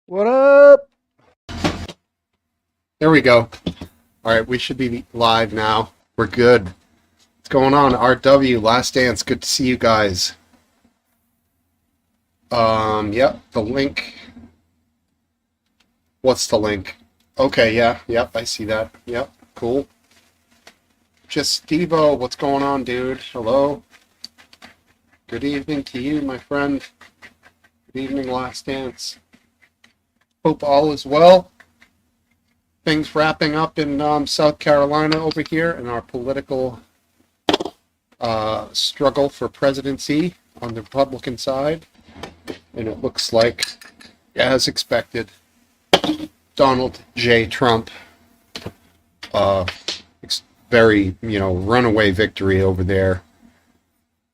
What up? There we go. All right, we should be live now. We're good. What's going on? RW, Last Dance. Good to see you guys. Yep, the link. What's the link? Okay, yeah, yep, I see that. Yep, cool. Just Stevo, what's going on, dude? Hello. Good evening to you, my friend. Good evening, Last Dance. Hope all is well. Things wrapping up in South Carolina over here in our political struggle for presidency on the Republican side. And it looks like, as expected, Donald J. Trump, uh, very, runaway victory over there.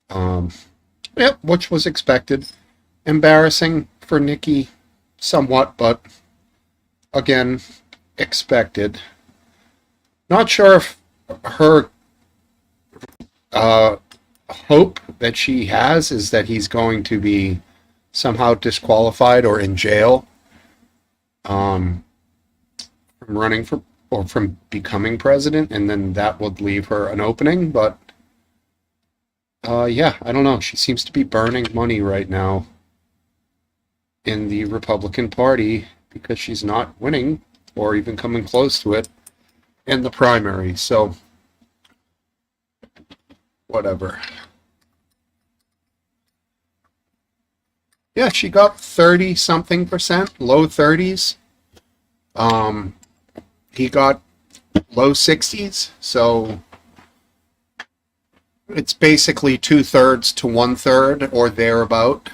Yep, which was expected. Embarrassing for Nikki, somewhat, but again, expected. Not sure if her hope that she has is that he's going to be somehow disqualified or in jail from running for or from becoming president, and then that would leave her an opening. But yeah, I don't know. She seems to be burning money right now in the Republican Party because she's not winning or even coming close to it in the primary. So whatever. Yeah, she got 30 something percent, low 30s. He got low 60s, so it's basically 2/3 to 1/3 or thereabout.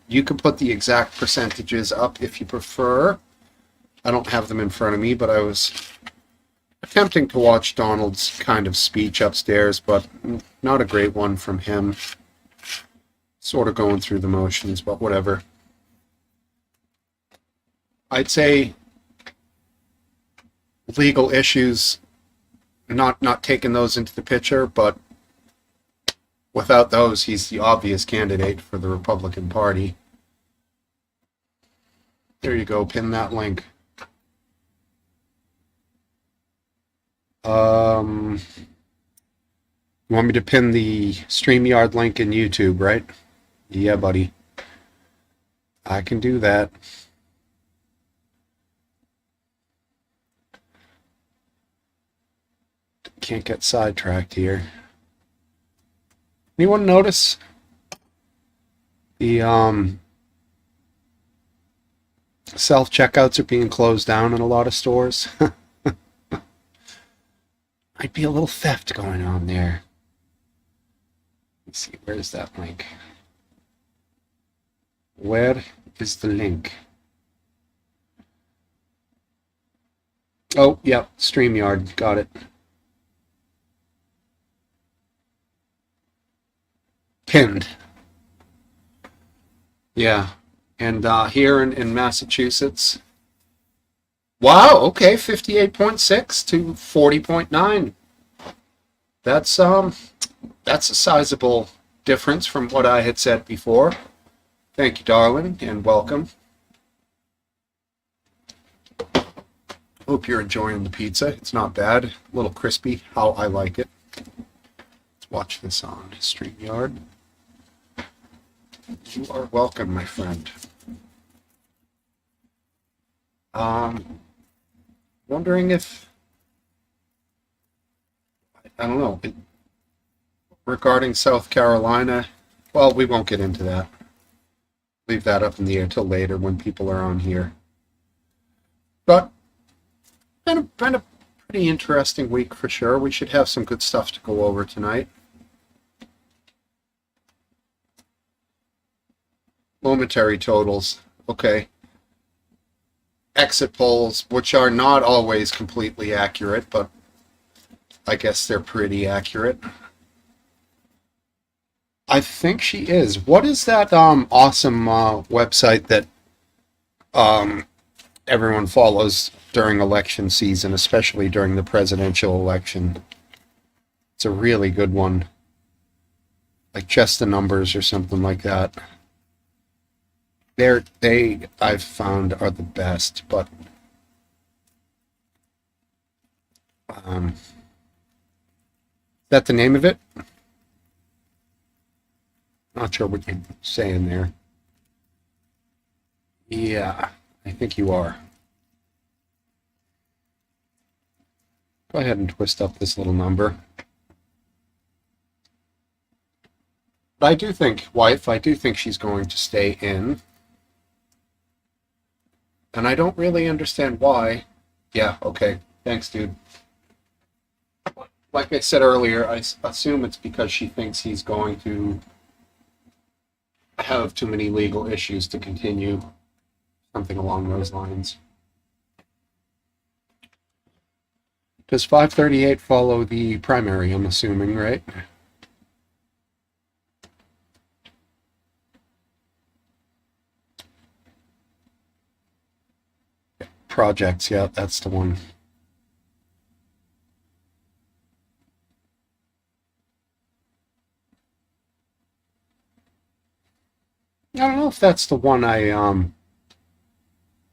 You can put the exact percentages up if you prefer. I don't have them in front of me, but I was attempting to watch Donald's kind of speech upstairs, but not a great one from him. Sort of going through the motions, but whatever. I'd say legal issues, not taking those into the picture, but without those, he's the obvious candidate for the Republican Party. There you go, pin that link. You want me to pin the StreamYard link in YouTube, right? Yeah, buddy. I can do that. Can't get sidetracked here. Anyone notice the self-checkouts are being closed down in a lot of stores? Might be a little theft going on there. Let's see, where's that link? Where is the link? Oh, yep, StreamYard, got it. Pinned. Yeah, and here in Massachusetts, wow, okay, 58.6 to 40.9. That's a sizable difference from what I had said before. Thank you, darling, and welcome. Hope you're enjoying the pizza. It's not bad. A little crispy, how I like it. Let's watch this on StreamYard. You are welcome, my friend. Wondering if, I don't know, regarding South Carolina, well, we won't get into that. Leave that up in the air till later when people are on here. But been a pretty interesting week for sure. We should have some good stuff to go over tonight. Momentary totals. Okay. Exit polls, which are not always completely accurate, but I guess they're pretty accurate. I think she is. What is that awesome website that everyone follows during election season, especially during the presidential election? It's a really good one. Like Just the Numbers or something like that. they I've found are the best, but is that the name of it? Not sure what you're saying there. Yeah, I think you are. Go ahead and twist up this little number. But I do think, wife, I do think she's going to stay in. And I don't really understand why. Yeah, okay. Thanks, dude. Like I said earlier, I assume it's because she thinks he's going to have too many legal issues to continue. Something along those lines. Does 538 follow the primary, I'm assuming, right? Projects, yeah, that's the one. I don't know if that's the one I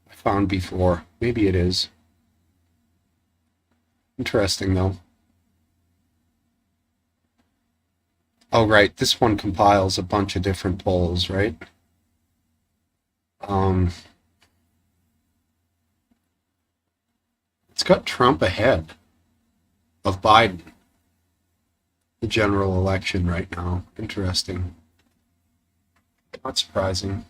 found before. Maybe it is. Interesting though. Oh right, this one compiles a bunch of different polls, right? Um, it's got Trump ahead of Biden, the general election right now. Interesting. Not surprising.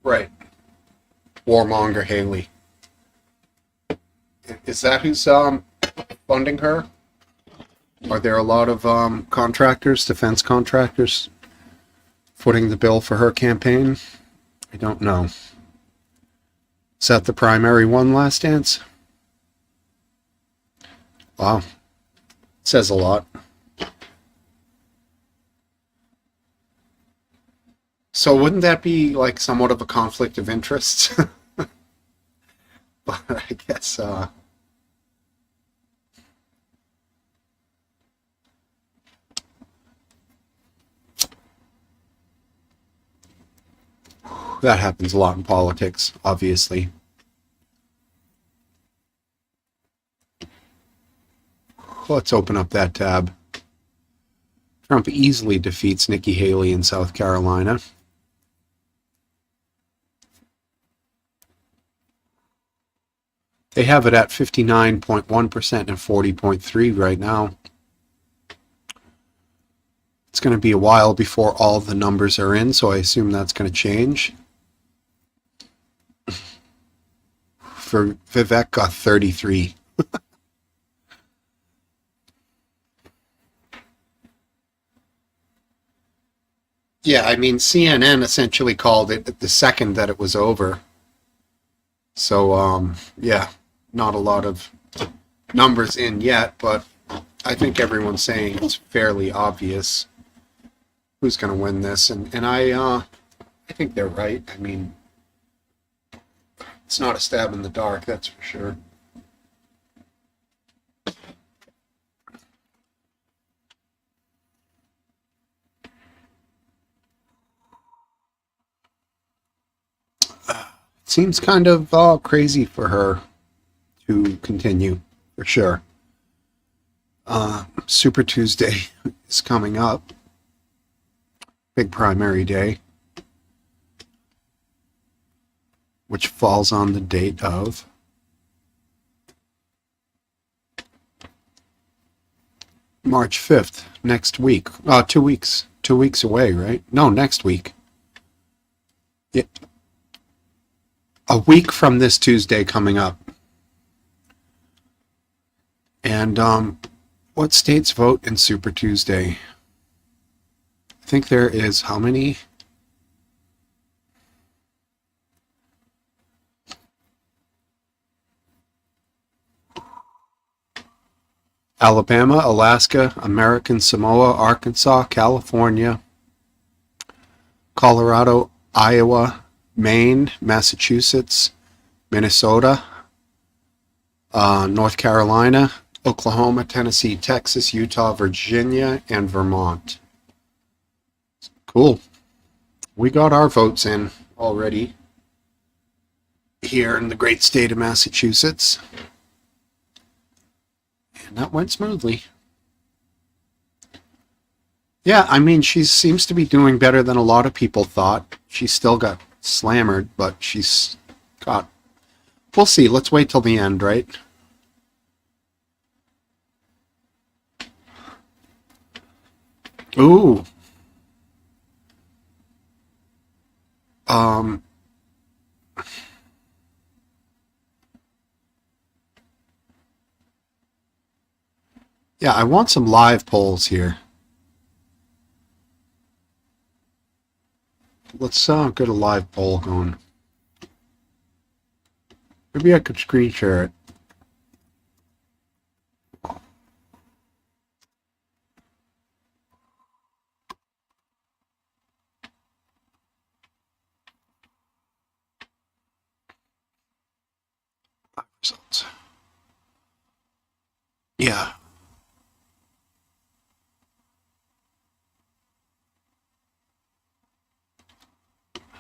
Right. Warmonger Haley. Is that who's funding her? Are there a lot of contractors, defense contractors, footing the bill for her campaign? I don't know. Is that the primary one, Last Dance? Wow. It says a lot. So wouldn't that be like somewhat of a conflict of interest? But I guess that happens a lot in politics, obviously. Let's open up that tab. Trump easily defeats Nikki Haley in South Carolina. They have it at 59.1% and 40.3% right now. It's going to be a while before all the numbers are in, so I assume that's going to change. For Vivek got 33. Yeah, I mean, CNN essentially called it the second that it was over. So, yeah, not a lot of numbers in yet, but I think everyone's saying it's fairly obvious who's going to win this, and I think they're right. I mean, it's not a stab in the dark, that's for sure. It seems kind of crazy for her to continue, for sure. Super Tuesday is coming up. Big primary day, which falls on the date of March 5th, next week. 2 weeks. 2 weeks away, right? No, next week. Yeah. A week from this Tuesday coming up. And what states vote in Super Tuesday? I think there is how many? Alabama, Alaska, American Samoa, Arkansas, California, Colorado, Iowa, Maine, Massachusetts, Minnesota, North Carolina, Oklahoma, Tennessee, Texas, Utah, Virginia, and Vermont. Cool. We got our votes in already here in the great state of Massachusetts. And that went smoothly. Yeah, I mean, she seems to be doing better than a lot of people thought. She still got slammered, but she's got. We'll see. Let's wait till the end, right? Ooh. Um. Yeah, I want some live polls here. Let's get a live poll going. Maybe I could screen share it. Results. Yeah.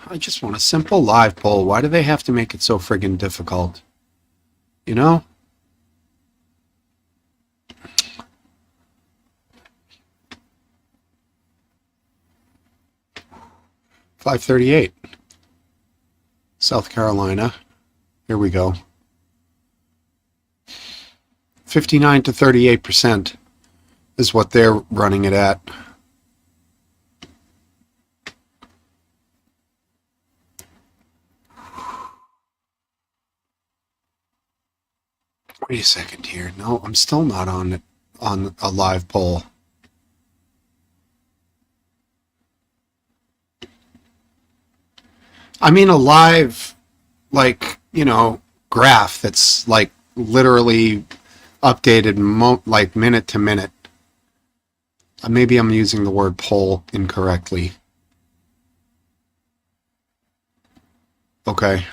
I just want a simple live poll. Why do they have to make it so friggin' difficult? You know? 538. South Carolina. Here we go. 59 to 38% is what they're running it at. Wait a second here. No, I'm still not on a live poll. I mean a live, like, graph that's like literally updated like minute to minute. Maybe I'm using the word poll incorrectly. Okay.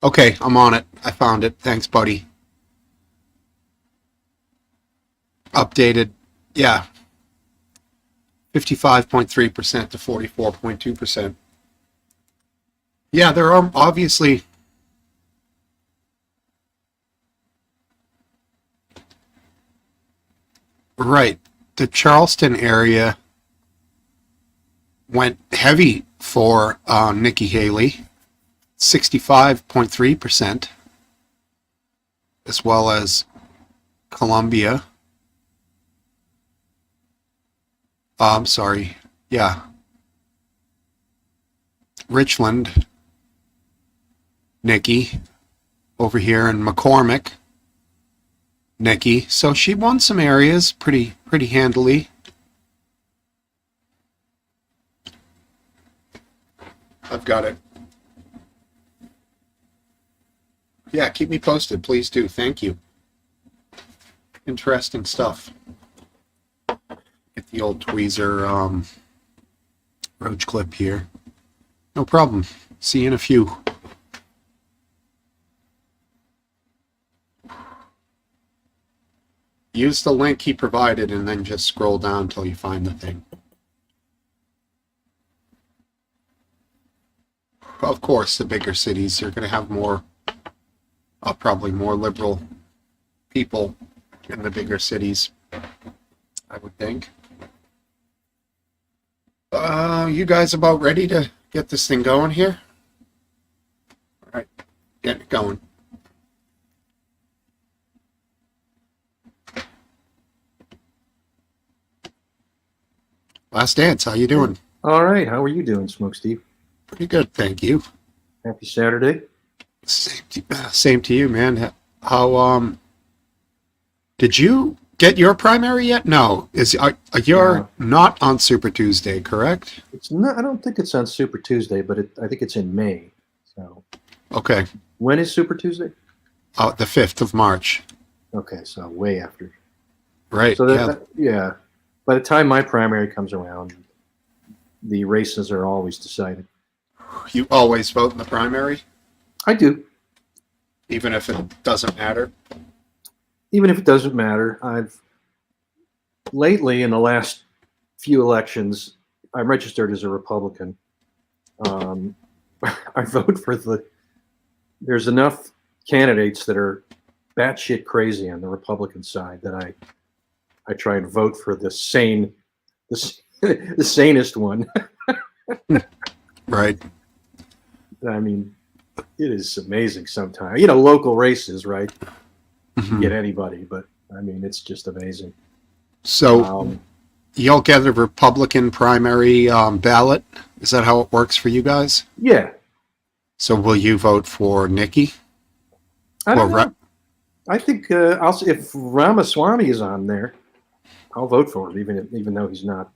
Okay, I'm on it. I found it. Thanks, buddy. Updated. Yeah. 55.3% to 44.2%. Yeah, there are obviously. Right. The Charleston area went heavy for Nikki Haley, 65.3%, as well as Columbia. I'm sorry. Yeah. Richland, Nikki. Over here in McCormick, Nikki. So she won some areas pretty handily. I've got it. Yeah, keep me posted, please do. Thank you. Interesting stuff. Get the old tweezer roach clip here. No problem. See you in a few. Use the link he provided and then just scroll down until you find the thing. Of course, the bigger cities are going to have more, probably more liberal people in the bigger cities, I would think. You guys about ready to get this thing going here? All right, get it going. Last Dance, how you doing? All right, how are you doing, Smokesteve? Pretty good, thank you. Happy Saturday. Same to you, man. How did you get your primary yet? No, you're not on Super Tuesday, correct? It's not. I don't think it's on Super Tuesday, but I think it's in May. So Okay. when is Super Tuesday? The 5th of March. Okay, so way after. Right. So Yeah. yeah. By the time my primary comes around, the races are always decided. You always vote in the primary, I do, even if it doesn't matter. even if it doesn't matter. I've lately, in the last few elections, I'm registered as a Republican. Um, I vote for the. There's enough candidates that are batshit crazy on the Republican side that I try and vote for the sane, the sanest one. Right. I mean, it is amazing sometimes. You know, local races, right? Mhm. Get anybody, but I mean, it's just amazing. So you'll get a Republican primary ballot. Is that how it works for you guys? Yeah, So will you vote for Nikki? I don't Or know. I think if Ramaswamy is on there, I'll vote for him, even though he's not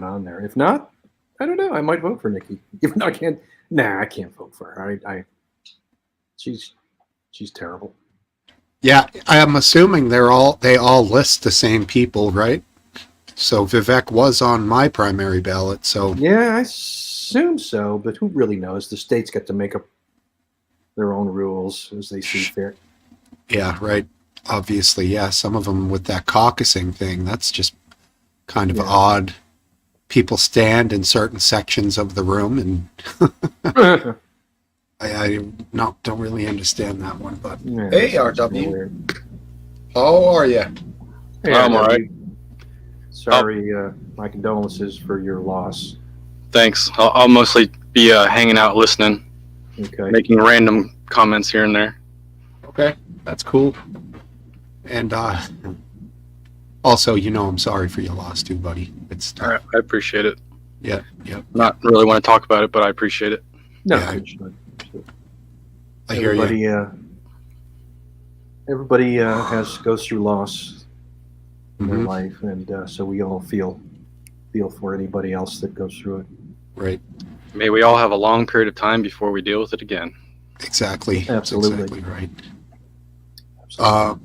on there. If not, I don't know. I might vote for Nikki. Even though I can't. Nah, I can't vote for her. She's terrible. Yeah, I am assuming they all list the same people, right? So Vivek was on my primary ballot. So Yeah, I assume so, but who really knows? The states get to make up their own rules as they see fit. yeah, right. Obviously, yeah. Some of them with that caucusing thing. That's just kind of Yeah. odd. People stand in certain sections of the room, and I don't really understand that one. But Yeah, hey, that's RW, weird. how are you? Hey, I'm RW. all right. Sorry, my condolences for your loss. Thanks. I'll mostly be hanging out, listening, Okay. making random comments here and there. Okay, that's cool. And also, I'm sorry for your loss too, buddy. It's All right, I appreciate it. yeah. Not really want to talk about it, but I appreciate it. No, Yeah, it should. I hear you. Everybody goes through loss in their Mhm. life, and so we all feel for anybody else that goes through it. Right. May we all have a long period of time before we deal with it again. Exactly. That's Absolutely. exactly right. Absolutely.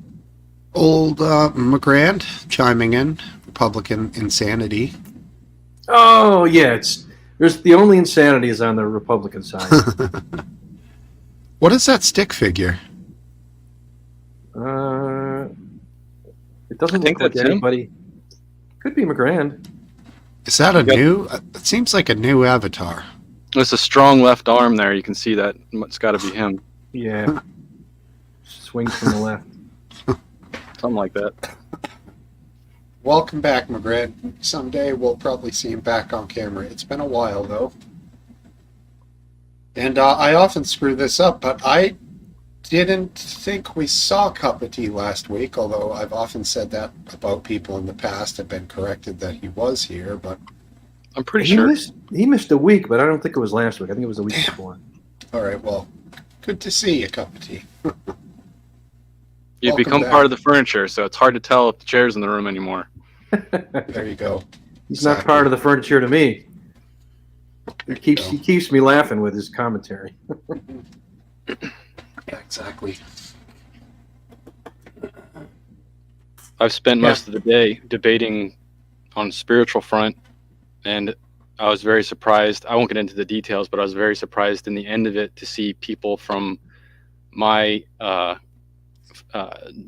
Old McGrand chiming in. Republican insanity. Oh yeah, there's the only insanity is on the Republican side. What is that stick figure? It doesn't think look like that's him. anybody. Could be McGrand. Is that a Yep. new? It seems like a new avatar. There's a strong left arm there. You can see that. It's got to be him. Yeah. Swings from the left. Something like that. Welcome back, McGrand. Someday we'll probably see him back on camera. It's been a while though. And I often screw this up, but I didn't think we saw Cup of Tea last week, although I've often said that about people in the past. I've been corrected that he was here, but I'm pretty He sure. missed a week, but I don't think it was last week. I think it was the week Damn. before. all right, well, good to see you, Cup of Tea. You've Welcome become back. part of the furniture, so it's hard to tell if the chair's in the room anymore. There you go. He's not part of the furniture to me. He keeps me laughing with his commentary. Yeah, exactly. I've spent most of the day debating on spiritual front, and I was very surprised. I won't get into the details, but I was very surprised in the end of it to see people from my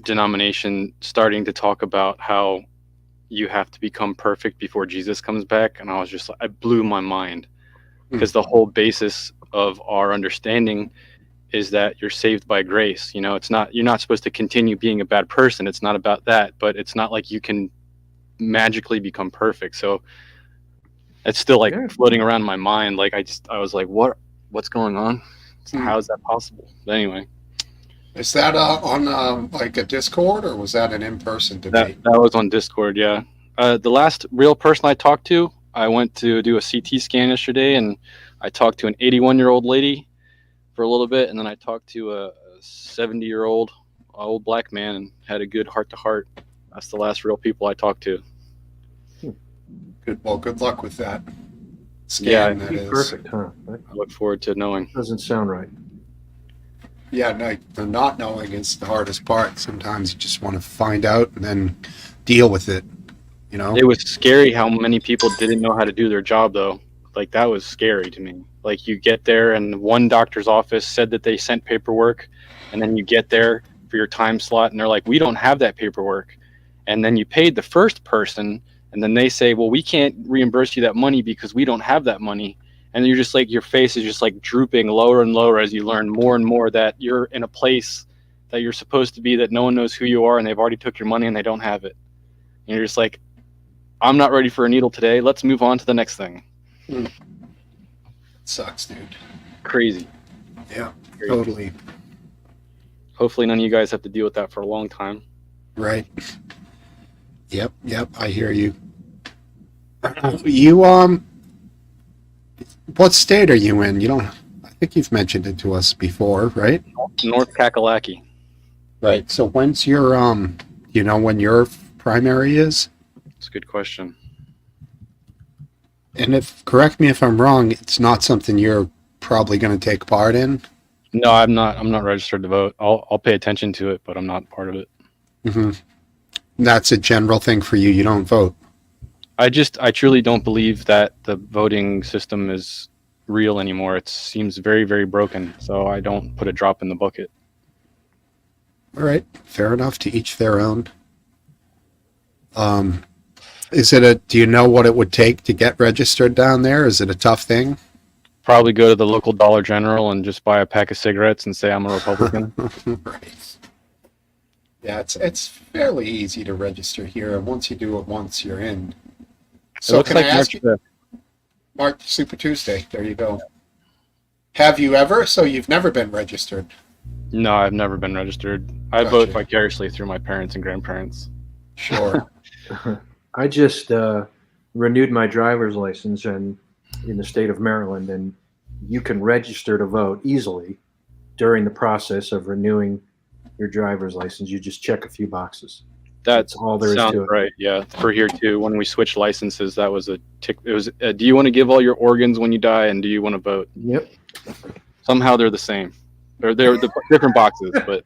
denomination starting to talk about how you have to become perfect before Jesus comes back. And I was just like, I blew my mind, because the whole basis of our understanding is that you're saved by grace. It's not, you're not supposed to continue being a bad person. It's not about that, but it's not like you can magically become perfect. So it's still like floating around in my mind. Like I was like, what's going on? How is that possible? But anyway, Is that on like a Discord, or was that an in-person debate? that was on Discord. Yeah. The last real person I talked to, I went to do a CT scan yesterday, and I talked to an 81-year-old lady for a little bit, and then I talked to a 70-year-old old black man and had a good heart-to-heart. That's the last real people I talked to. Good. Well, good luck with that scan. Yeah, that is Perfect, huh? That I look forward to knowing. doesn't sound right. Yeah, no, the not knowing is the hardest part. Sometimes you just want to find out and then deal with it. You know? It was scary how many people didn't know how to do their job, though. Like, that was scary to me. Like, you get there, and one doctor's office said that they sent paperwork, and then you get there for your time slot, and they're like, we don't have that paperwork. And then you paid the first person, and then they say, well, we can't reimburse you that money because we don't have that money. And you're just like, your face is just like drooping lower and lower as you learn more and more that you're in a place that you're supposed to be, that no one knows who you are, and they've already took your money and they don't have it. And you're just like, I'm not ready for a needle today. Let's move on to the next thing. Sucks, dude. Crazy. Yeah, Crazy. totally. Hopefully none of you guys have to deal with that for a long time. Right. Yep, I hear you. You, what state are you in? You don't, I think you've mentioned it to us before, right? North Kakalaki. Right. So when's your, you know, when your primary is? It's a good question. And if, correct me if I'm wrong, it's not something you're probably going to take part in? No, I'm not registered to vote. I'll pay attention to it, but I'm not part of it. Mm-hmm. That's a general thing for you. You don't vote. I truly don't believe that the voting system is real anymore. It seems very, very broken. So I don't put a drop in the bucket. All right. Fair enough. To each their own. Do you know what it would take to get registered down there? Is it a tough thing? Probably go to the local Dollar General and just buy a pack of cigarettes and say I'm a Republican. Right. Yeah, it's fairly easy to register here. Once you do it once, you're in. So it looks like March 5th. March Super Tuesday. There you go. Have you ever? So you've never been registered? No, I've never been registered. I Gotcha. vote vicariously through my parents and grandparents. Sure. I just renewed my driver's license and in the state of Maryland, and you can register to vote easily during the process of renewing your driver's license. You just check a few boxes. That's all there is Sounds to it. right. Yeah, for here too. When we switched licenses, that was a tick. It was. Do you want to give all your organs when you die, and do you want to vote? Yep. Somehow they're the same. They're the different boxes, but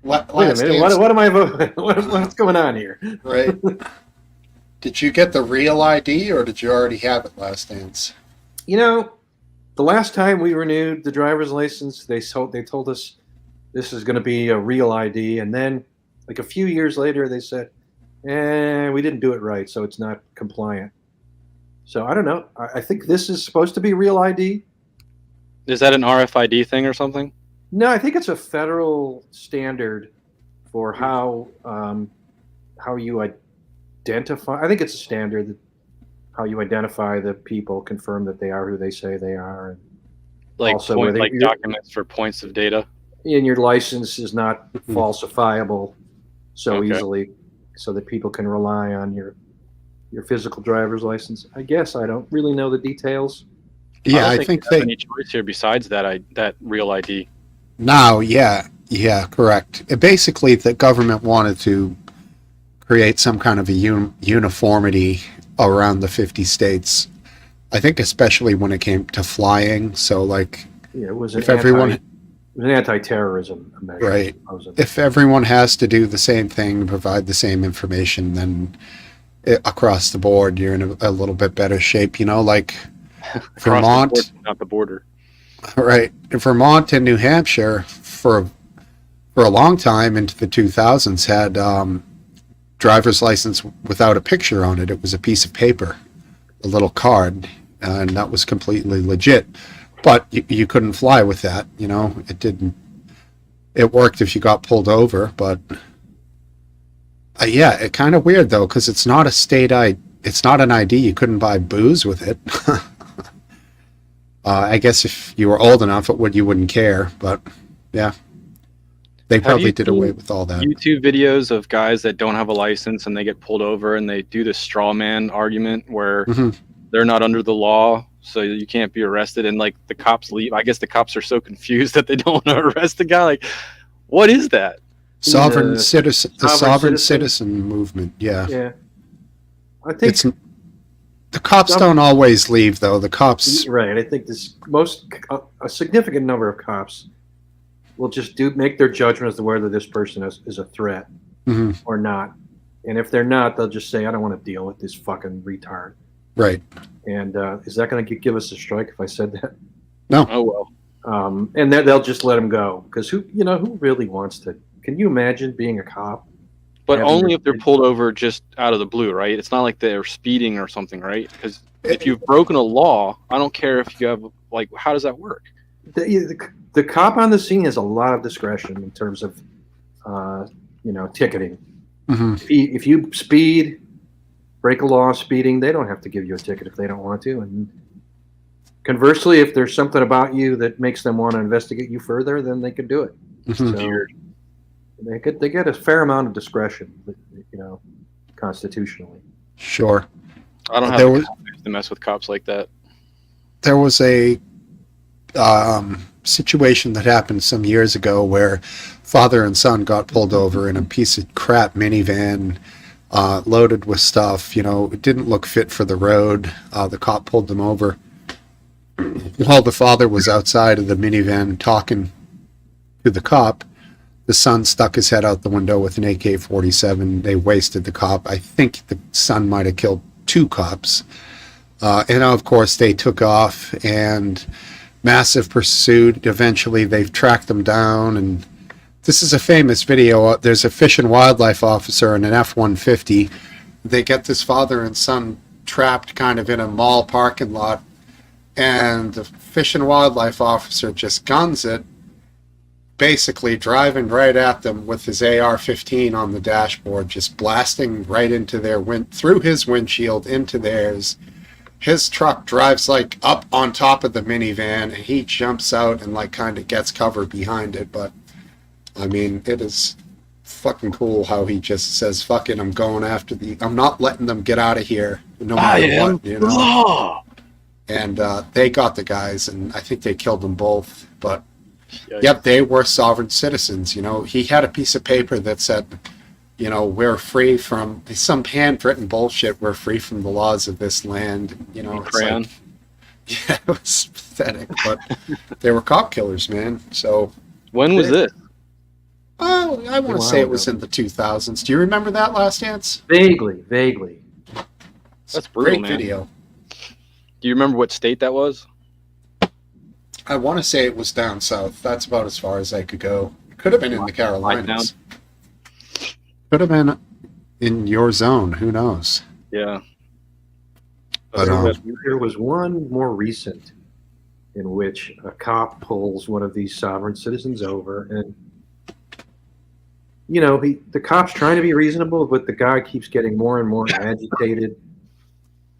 Wait a minute. What am I voting? What's going on here? Right. Did you get the real ID, or did you already have it last dance? You know, the last time we renewed the driver's license, they told us this is going to be a real ID, and then like a few years later, they said, we didn't do it right, so it's not compliant. So I don't know. I think this is supposed to be real ID. is that an RFID thing or something? No, I think it's a federal standard for how you identify. I think it's a standard that how you identify the people, confirm that they are who they say they are, and Like also point, whether like you're- documents for points of data. and your license is not Mhm. falsifiable so Okay. easily, so that people can rely on your physical driver's license. I guess I don't really know the details. Yeah, don't I think think we have they any choice here besides that real ID. now. Yeah, correct. Basically, the government wanted to create some kind of a uniformity around the 50 states. I think especially when it came to flying. So, like, Yeah, it was if everyone, it was an anti-terrorism measure. right, supposedly. if everyone has to do the same thing, provide the same information, then across the board, you're in a little bit better shape. You know, like Across Vermont, the board, not the border. right? Vermont and New Hampshire for a long time into the 2000s had driver's license without a picture on it. It was a piece of paper, a little card, and that was completely legit. But you couldn't fly with that. You know, it didn't. It worked if you got pulled over, but yeah, it kind of weird though because it's not a state ID. It's not an ID. You couldn't buy booze with it. I guess if you were old enough, you wouldn't care. But yeah, they probably you did seen away with all that. YouTube videos of guys that don't have a license and they get pulled over and they do the straw man argument where Mhm. they're not under the law, so you can't be arrested. And like the cops leave. I guess the cops are so confused that they don't want to arrest the guy. Like, what is that? Sovereign The citizen, the sovereign sovereign citizen? citizen movement. Yeah, Yeah, I think it's the cops Some- don't always leave though. The cops, right. I think a significant number of cops will just make their judgment as to whether this person is a threat Mhm. or not. And if they're not, they'll just say, I don't want to deal with this fucking retard. Right. And is that going to give us a strike if I said that? No. Oh well. And they'll just let him go. Because who really wants to? Can you imagine being a cop? But having only your if they're kid- pulled over just out of the blue, right? It's not like they're speeding or something, right? Because if you've broken a law, I don't care if you have, like, how does that work? The cop on the scene has a lot of discretion in terms of, ticketing. Mm-hmm. If you speed, break a law speeding, they don't have to give you a ticket if they don't want to. And conversely, if there's something about you that makes them want to investigate you further, then they can do it. Mm-hmm. So they get a fair amount of discretion, constitutionally. Sure. I don't have There the was- confidence to mess with cops like that. There was a situation that happened some years ago where father and son got pulled over in a piece of crap minivan loaded with stuff. It didn't look fit for the road. The cop pulled them over while the father was outside of the minivan talking to the cop. The son stuck his head out the window with an AK-47. They wasted the cop. I think the son might have killed 2 cops. And of course, they took off and massive pursuit. Eventually, they've tracked them down. And this is a famous video. There's a fish and wildlife officer in an F-150. They get this father and son trapped kind of in a mall parking lot. And the fish and wildlife officer just guns it, basically driving right at them with his AR-15 on the dashboard, just blasting right into their through his windshield into theirs. His truck drives like up on top of the minivan, and he jumps out and like kind of gets cover behind it. But I mean, it is fucking cool how he just says, "Fuck it, I'm going after I'm not letting them get out of here, no matter what." Law. And they got the guys, and I think they killed them both. But Yikes. yep, they were sovereign citizens. He had a piece of paper that said, we're free from some handwritten bullshit. We're free from the laws of this land. It's Crayon. like, yeah, it was pathetic, but they were cop killers, man. So, When was this? oh, I want to say it was in the 2000s. Do you remember that, Last Dance? Vaguely. That's brutal, Great man. video. Do you remember what state that was? I want to say it was down south. That's about as far as I could go. Could have been in the Carolinas. Could have been in your zone. Who knows? Yeah. But, There was one more recent in which a cop pulls one of these sovereign citizens over, and the cop's trying to be reasonable, but the guy keeps getting more and more agitated,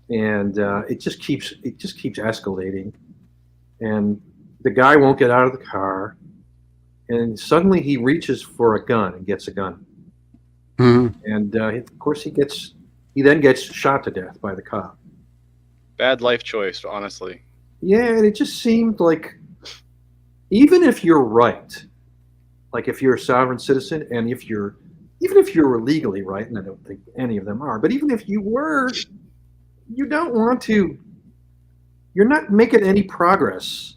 and it just keeps escalating, and the guy won't get out of the car, and suddenly he reaches for a gun and gets a gun, and of course he then gets shot to death by the cop. Bad life choice, honestly. Yeah, and it just seemed like, even if you're right, like if you're a sovereign citizen, and even if you're legally right, and I don't think any of them are, but even if you were, you don't want to. You're not making any progress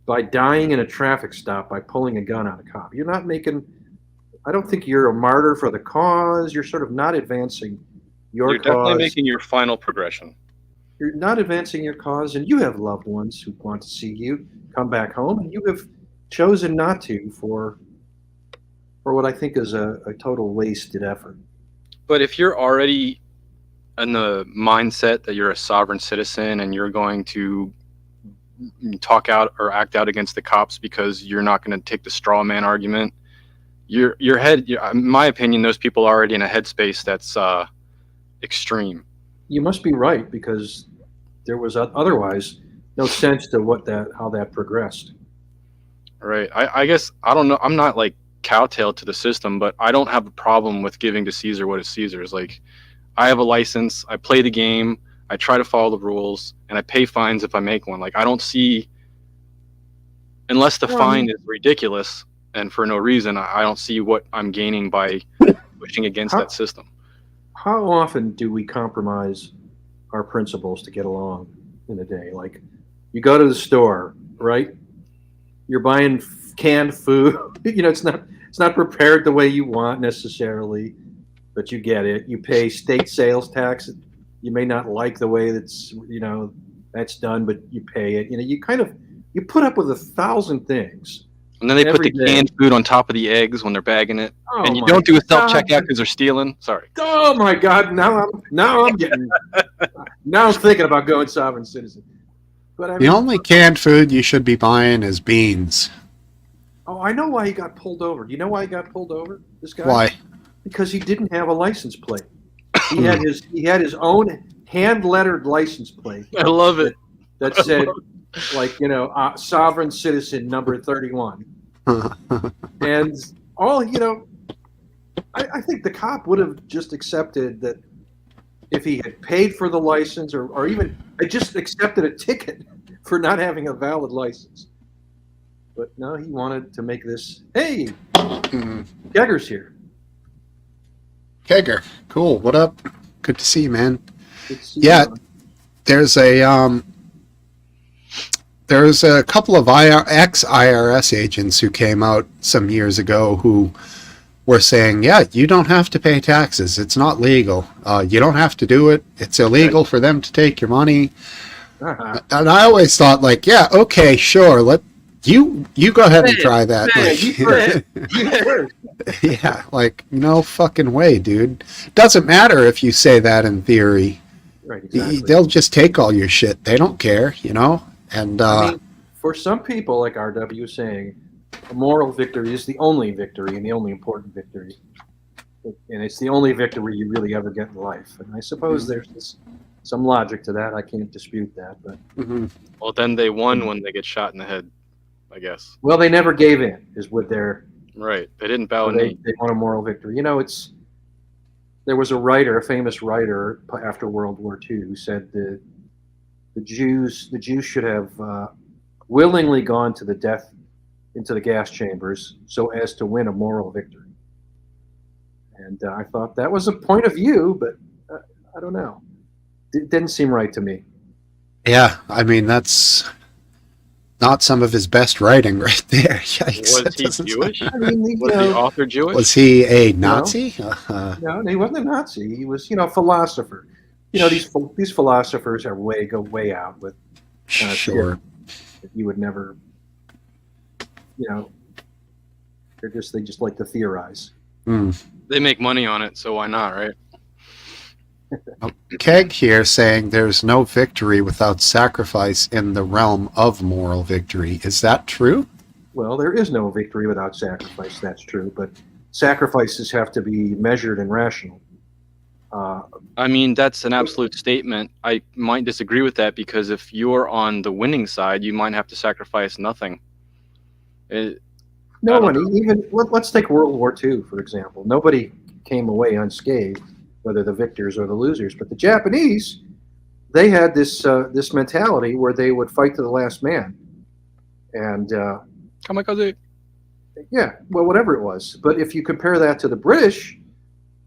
by dying in a traffic stop by pulling a gun on a cop. You're not making. I don't think you're a martyr for the cause. You're sort of not advancing your You're cause. definitely making your final progression. You're not advancing your cause, and you have loved ones who want to see you come back home, and you have chosen not to for what I think is a total wasted effort. But if you're already in the mindset that you're a sovereign citizen and you're going to talk out or act out against the cops because you're not going to take the straw man argument, your head, in my opinion, those people are already in a headspace that's extreme. You must be right, because there was otherwise no sense to how that progressed. Right. I guess, I don't know. I'm not like cowtail to the system, but I don't have a problem with giving to Caesar what is Caesar's. Like, I have a license, I play the game, I try to follow the rules, and I pay fines if I make one. Like, I don't see, unless the fine is ridiculous and for no reason, I don't see what I'm gaining by pushing against that system. How often do we compromise our principles to get along in a day? Like, you go to the store, right? You're buying canned food. It's not prepared the way you want necessarily. but you get it. You pay state sales tax. You may not like the way that's done, but you pay it. You put up with 1,000 things. And then they put every the day. canned food on top of the eggs when they're bagging it. Oh And you my don't do a self God. checkout because they're stealing. Sorry. Oh my God! Now I'm getting. Now I'm thinking about going sovereign citizen. But I The mean, only canned food you should be buying is beans. oh, I know why he got pulled over. Do you know why he got pulled over? This guy? Why? Because he didn't have a license plate. He had his own hand lettered license plate. I love it. That said, sovereign citizen number 31. And I think the cop would have just accepted that if he had paid for the license or even just accepted a ticket for not having a valid license. But no, he wanted to make this, hey, Gegger's here. Kegger, cool. What up? Good to see you, man. Good to see Yeah. you. There's a couple of ex-IRS agents who came out some years ago who were saying, yeah, you don't have to pay taxes. It's not legal. You don't have to do it. It's illegal for them to take your money. Uh-huh. And I always thought, like, yeah, okay, sure. You go ahead and try that. Hey, Like, you first. You first. yeah, like, no fucking way, dude. Doesn't matter if you say that in theory. Right, exactly. They'll just take all your shit. They don't care, And I mean, for some people, like RW was saying, a moral victory is the only victory and the only important victory. And it's the only victory you really ever get in life. And I suppose there's some logic to that. I can't dispute that. But Well, then they won when they get shot in the head, I guess. well, they never gave in, is what they're. Right. They didn't bow a They knee. won a moral victory. There was a famous writer after World War II, who said the Jews should have willingly gone to the death into the gas chambers so as to win a moral victory. And I thought that was a point of view, but I don't know. It didn't seem right to me. yeah, I mean, that's not some of his best writing right there. Yikes. Was he Jewish? I mean, Was the author Jewish? Was he a Nazi? No, he wasn't a Nazi. He was, a philosopher. These philosophers go way out with Sure. that you would never, they just like to theorize. They make money on it, so why not, right? Keg here saying there's no victory without sacrifice in the realm of moral victory. Is that true? Well, there is no victory without sacrifice. That's true, but sacrifices have to be measured and rational. I mean, that's an absolute statement. I might disagree with that because if you're on the winning side, you might have to sacrifice nothing. No one, let's take World War II, for example. Nobody came away unscathed, whether the victors or the losers. But the Japanese, they had this mentality where they would fight to the last man. And Kamikaze. yeah, well, whatever it was. But if you compare that to the British,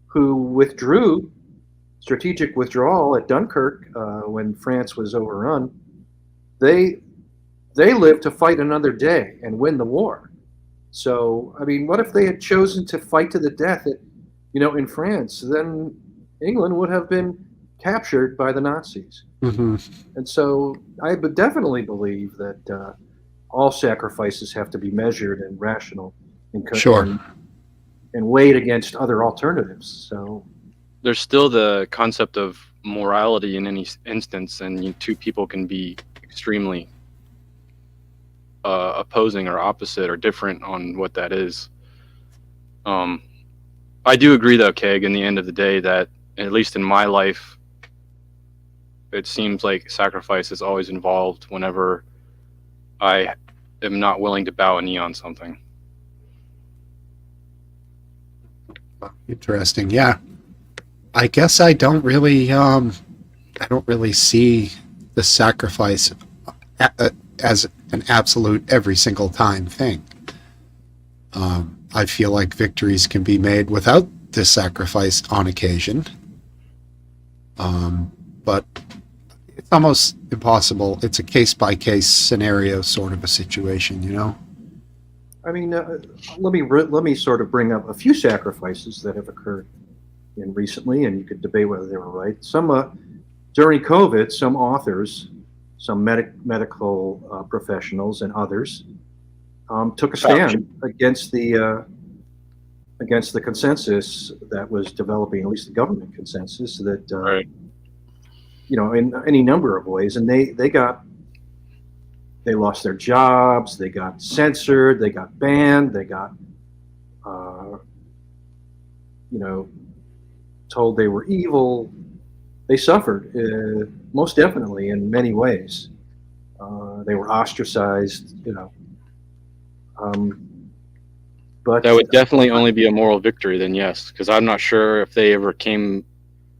who withdrew, strategic withdrawal at Dunkirk when France was overrun, they lived to fight another day and win the war. So, I mean, what if they had chosen to fight to the death in France? Then England would have been captured by the Nazis. Mm-hmm. And so I would definitely believe that all sacrifices have to be measured and rational and weighed against other alternatives. So There's still the concept of morality in any instance, and two people can be extremely opposing or opposite or different on what that is. I do agree, though, Keg, in the end of the day, that at least in my life, it seems like sacrifice is always involved whenever I am not willing to bow a knee on something. Interesting. Yeah. I guess I don't really see the sacrifice as an absolute every single time thing. I feel like victories can be made without this sacrifice on occasion. But it's almost impossible. It's a case-by-case scenario sort of a situation, I mean, let me sort of bring up a few sacrifices that have occurred in recently, and you could debate whether they were right. During COVID, some authors, some medical professionals, and others took a stand against the consensus that was developing, at least the government consensus, that Right. in any number of ways, and they lost their jobs, they got censored, they got banned, they got uh, told they were evil. They suffered, most definitely, in many ways. They were ostracized, but That would definitely only be a moral victory then, yes, because I'm not sure if they ever came.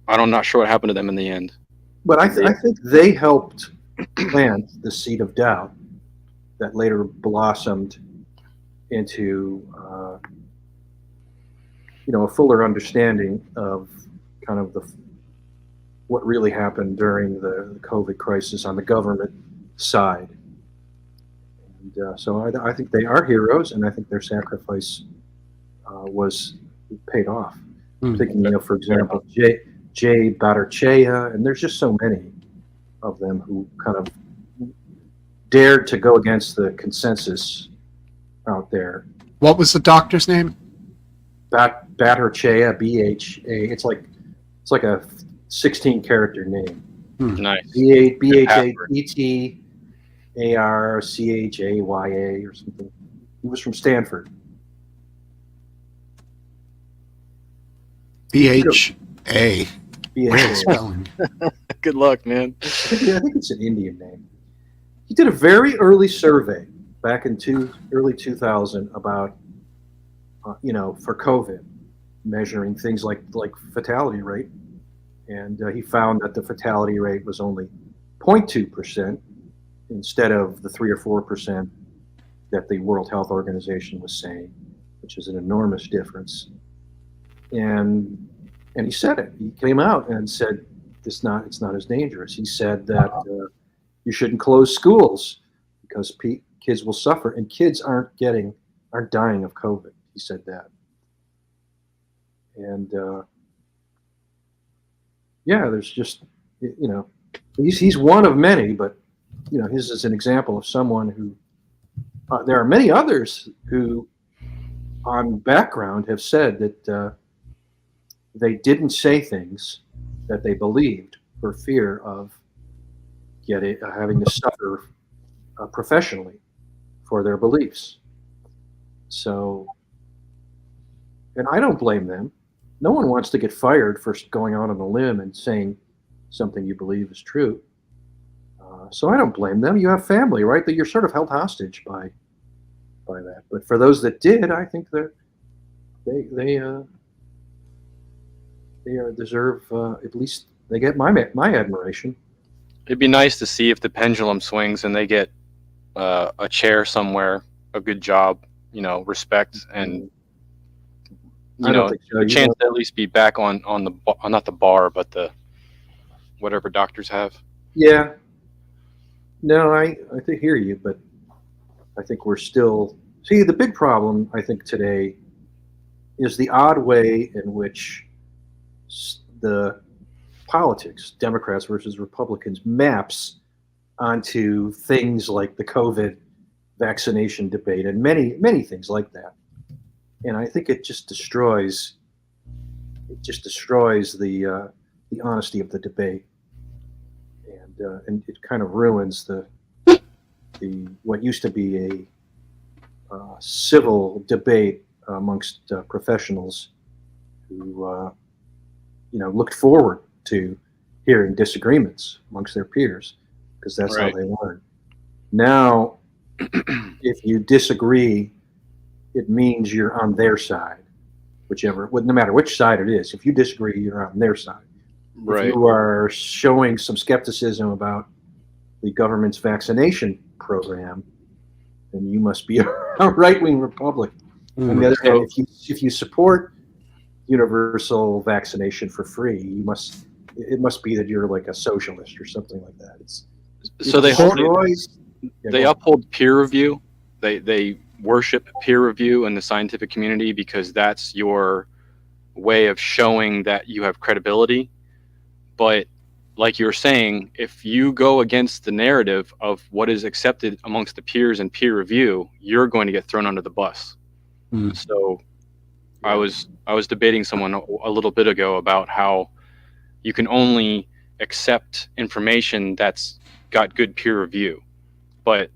I'm not sure what happened to them in the end. But I think they helped plant the seed of doubt that later blossomed into a fuller understanding of kind of what really happened during the COVID crisis on the government side. And so I think they are heroes, and I think their sacrifice was paid off. Hmm. Thinking, for example, Jay Batarchea, and there's just so many of them who kind of dared to go against the consensus out there. What was the doctor's name? Batarchea, BHA. It's like a 16-character name. Nice. BHETARCHAYA or something. He was from Stanford. BHA. BHA. Spelling. Good luck, man. I think it's an Indian name. He did a very early survey back in early 2000 about, for COVID, measuring things like fatality rate, and he found that the fatality rate was only 0.2% instead of the 3 or 4% that the World Health Organization was saying, which is an enormous difference. And he said it. He came out and said it's not as dangerous. He said that you shouldn't close schools because kids will suffer, and kids aren't dying of COVID. He said that. And there's just he's one of many, but his is an example of someone who. There are many others who, on background, have said that they didn't say things that they believed for fear of having to suffer professionally for their beliefs. So, and I don't blame them. No one wants to get fired for going out on a limb and saying something you believe is true. So I don't blame them. You have family, right? That you're sort of held hostage by that. But for those that did, I think they deserve at least they get my admiration. It'd be nice to see if the pendulum swings and they get a chair somewhere, a good job, respect, and a chance to at least be back on the not the bar, but the whatever doctors have. Yeah. No, I hear you, but I think we're still the big problem I think today is the odd way in which the politics, Democrats versus Republicans, maps onto things like the COVID vaccination debate and many things like that. And I think it just destroys the honesty of the debate, and it kind of ruins the what used to be a civil debate amongst professionals who looked forward to hearing disagreements amongst their peers, because that's Right. how they learn. Now, if you disagree, it means you're on their side, no matter which side it is. If you disagree, you're on their side. Right. If you are showing some skepticism about the government's vaccination program, then you must be a right-wing Republican. On the other hand, if you support universal vaccination for free, it must be that you're like a socialist or something like that. So they uphold peer review. They worship peer review in the scientific community because that's your way of showing that you have credibility. But like you were saying, if you go against the narrative of what is accepted amongst the peers and peer review, you're going to get thrown under the bus. So I was debating someone a little bit ago about how you can only accept information that's got good peer review. But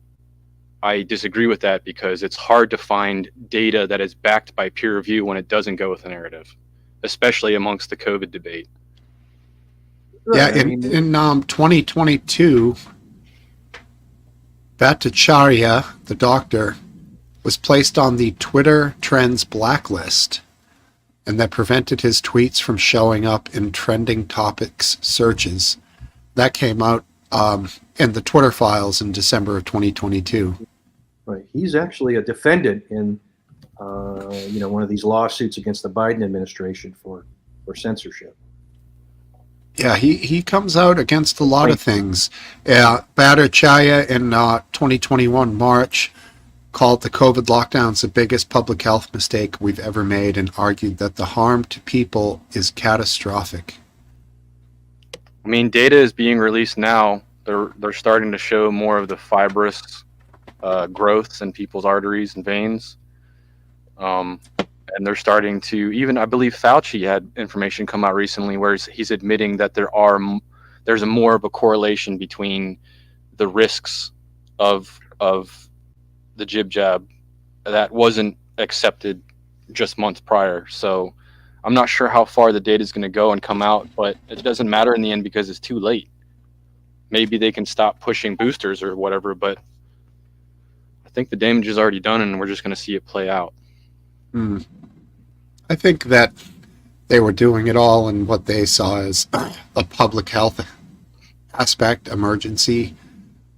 I disagree with that because it's hard to find data that is backed by peer review when it doesn't go with the narrative, especially amongst the COVID debate. Yeah, Right, I mean, in 2022, Bhattacharya, the doctor, was placed on the Twitter Trends blacklist, and that prevented his tweets from showing up in trending topics searches. That came out in the Twitter files in December of 2022. right. He's actually a defendant in, one of these lawsuits against the Biden administration for censorship. Yeah, he comes out against a lot of things. Bhattacharya in 2021 March called the COVID lockdowns the biggest public health mistake we've ever made and argued that the harm to people is catastrophic. I mean, data is being released now. They're starting to show more of the fibrous growths in people's arteries and veins. And they're starting to, even I believe Fauci had information come out recently where he's admitting that there's a more of a correlation between the risks of the jib jab that wasn't accepted just months prior. So I'm not sure how far the data is going to go and come out, but it doesn't matter in the end because it's too late. Maybe they can stop pushing boosters or whatever, but I think the damage is already done and we're just going to see it play out. I think that they were doing it all in what they saw as a public health aspect, emergency.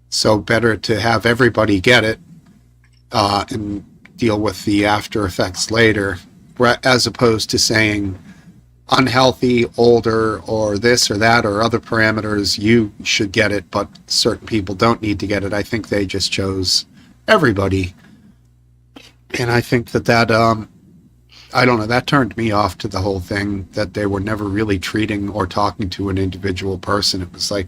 So better to have everybody get it and deal with the after effects later, as opposed to saying unhealthy, older, or this or that, or other parameters, you should get it, but certain people don't need to get it. I think they just chose everybody. And I think that I don't know, that turned me off to the whole thing, that they were never really treating or talking to an individual person. It was like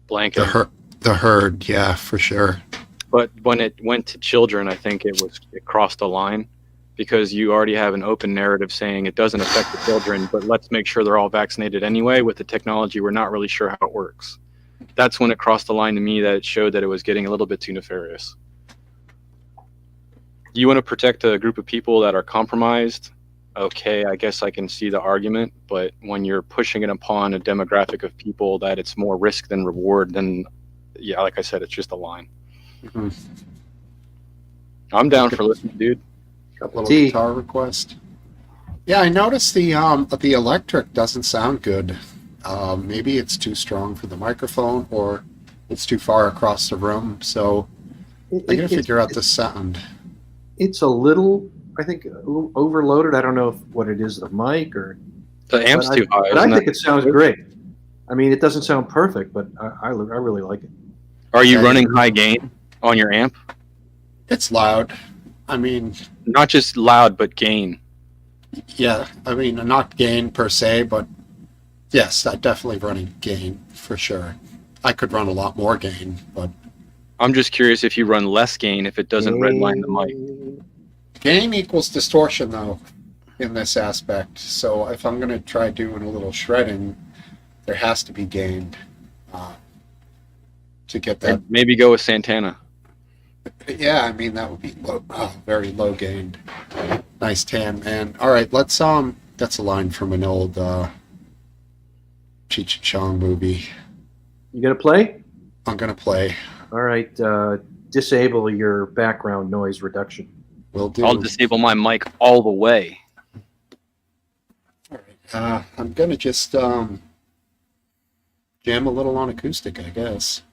Blanket. The herd, yeah, for sure. But when it went to children, I think it crossed a line because you already have an open narrative saying it doesn't affect the children, but let's make sure they're all vaccinated anyway. With the technology, we're not really sure how it works. That's when it crossed the line to me that it showed that it was getting a little bit too nefarious. You want to protect a group of people that are compromised? Okay, I guess I can see the argument, but when you're pushing it upon a demographic of people that it's more risk than reward, then yeah, like I said, it's just a line. Mm-hmm. I'm down for listening, dude. Got a little guitar request. Yeah, I noticed the electric doesn't sound good. Maybe it's too strong for the microphone, or it's too far across the room. So I gotta figure out the sound. It's a little, I think, a little overloaded. I don't know what it is, the mic or the amp's too high. But I think it sounds great. I mean, it doesn't sound perfect, but I really like it. Are you running high gain on your amp? It's loud. I mean, not just loud, but gain. Yeah, I mean, not gain per se, but yes, I'm definitely running gain for sure. I could run a lot more gain, but I'm just curious if you run less gain if it doesn't redline the mic. Gain equals distortion, though, in this aspect. So if I'm going to try doing a little shredding, there has to be gain to get that. And maybe go with Santana. Yeah, I mean, that would be low, very low gained. Nice tan, man. All right, let's that's a line from an old Cheech and Chong movie. You gonna play? I'm gonna play. All right, disable your background noise reduction. Will do. I'll disable my mic all the way. All right. I'm gonna just jam a little on acoustic, I guess.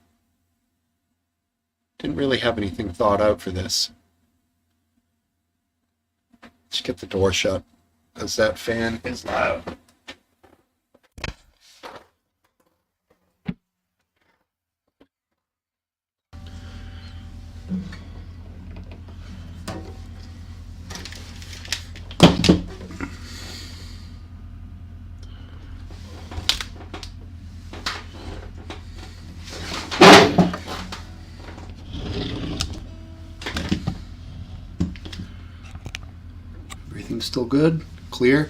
Didn't really have anything thought out for this. Just get the door shut, because that fan is loud. Seems still good. Clear.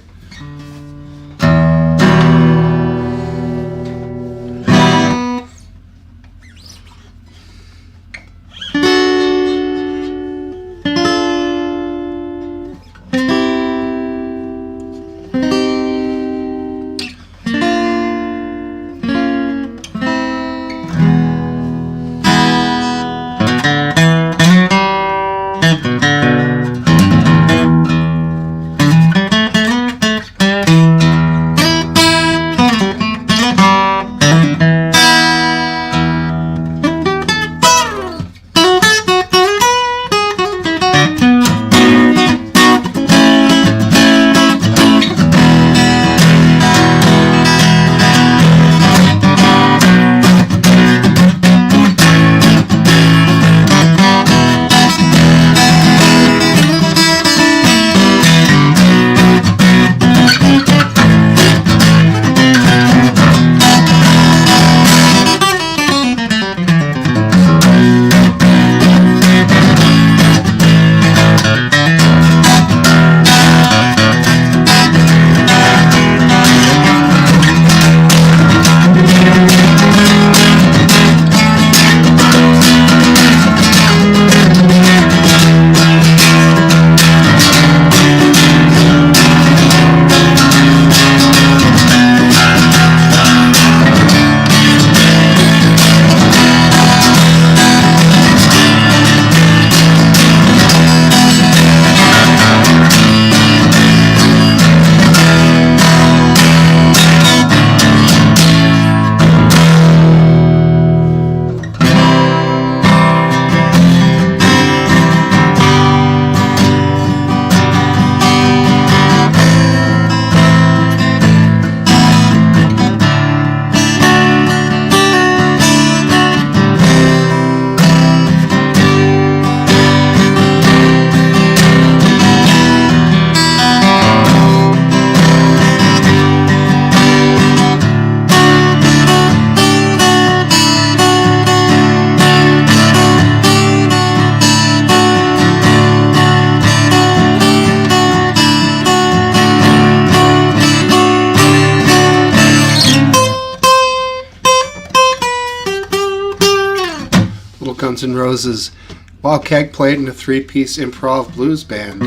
Guns N' Roses while Keg played in a three-piece improv blues band.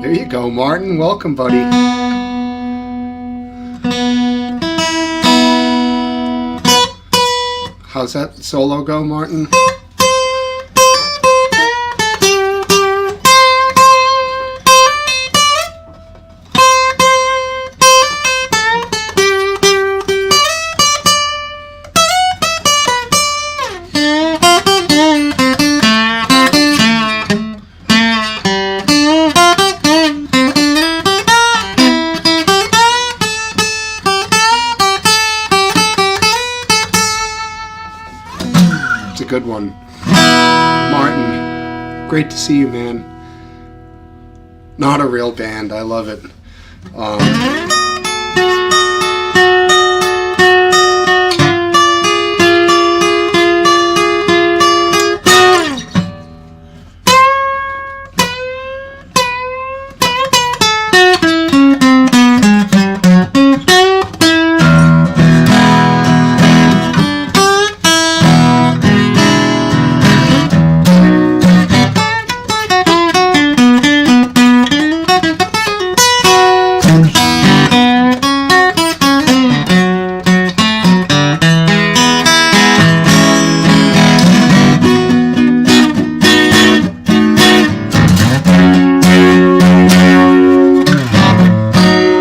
There you go, Martin. Welcome, buddy. How's that solo go, Martin? Good one. Martin, great to see you, man. Not a real band. I love it.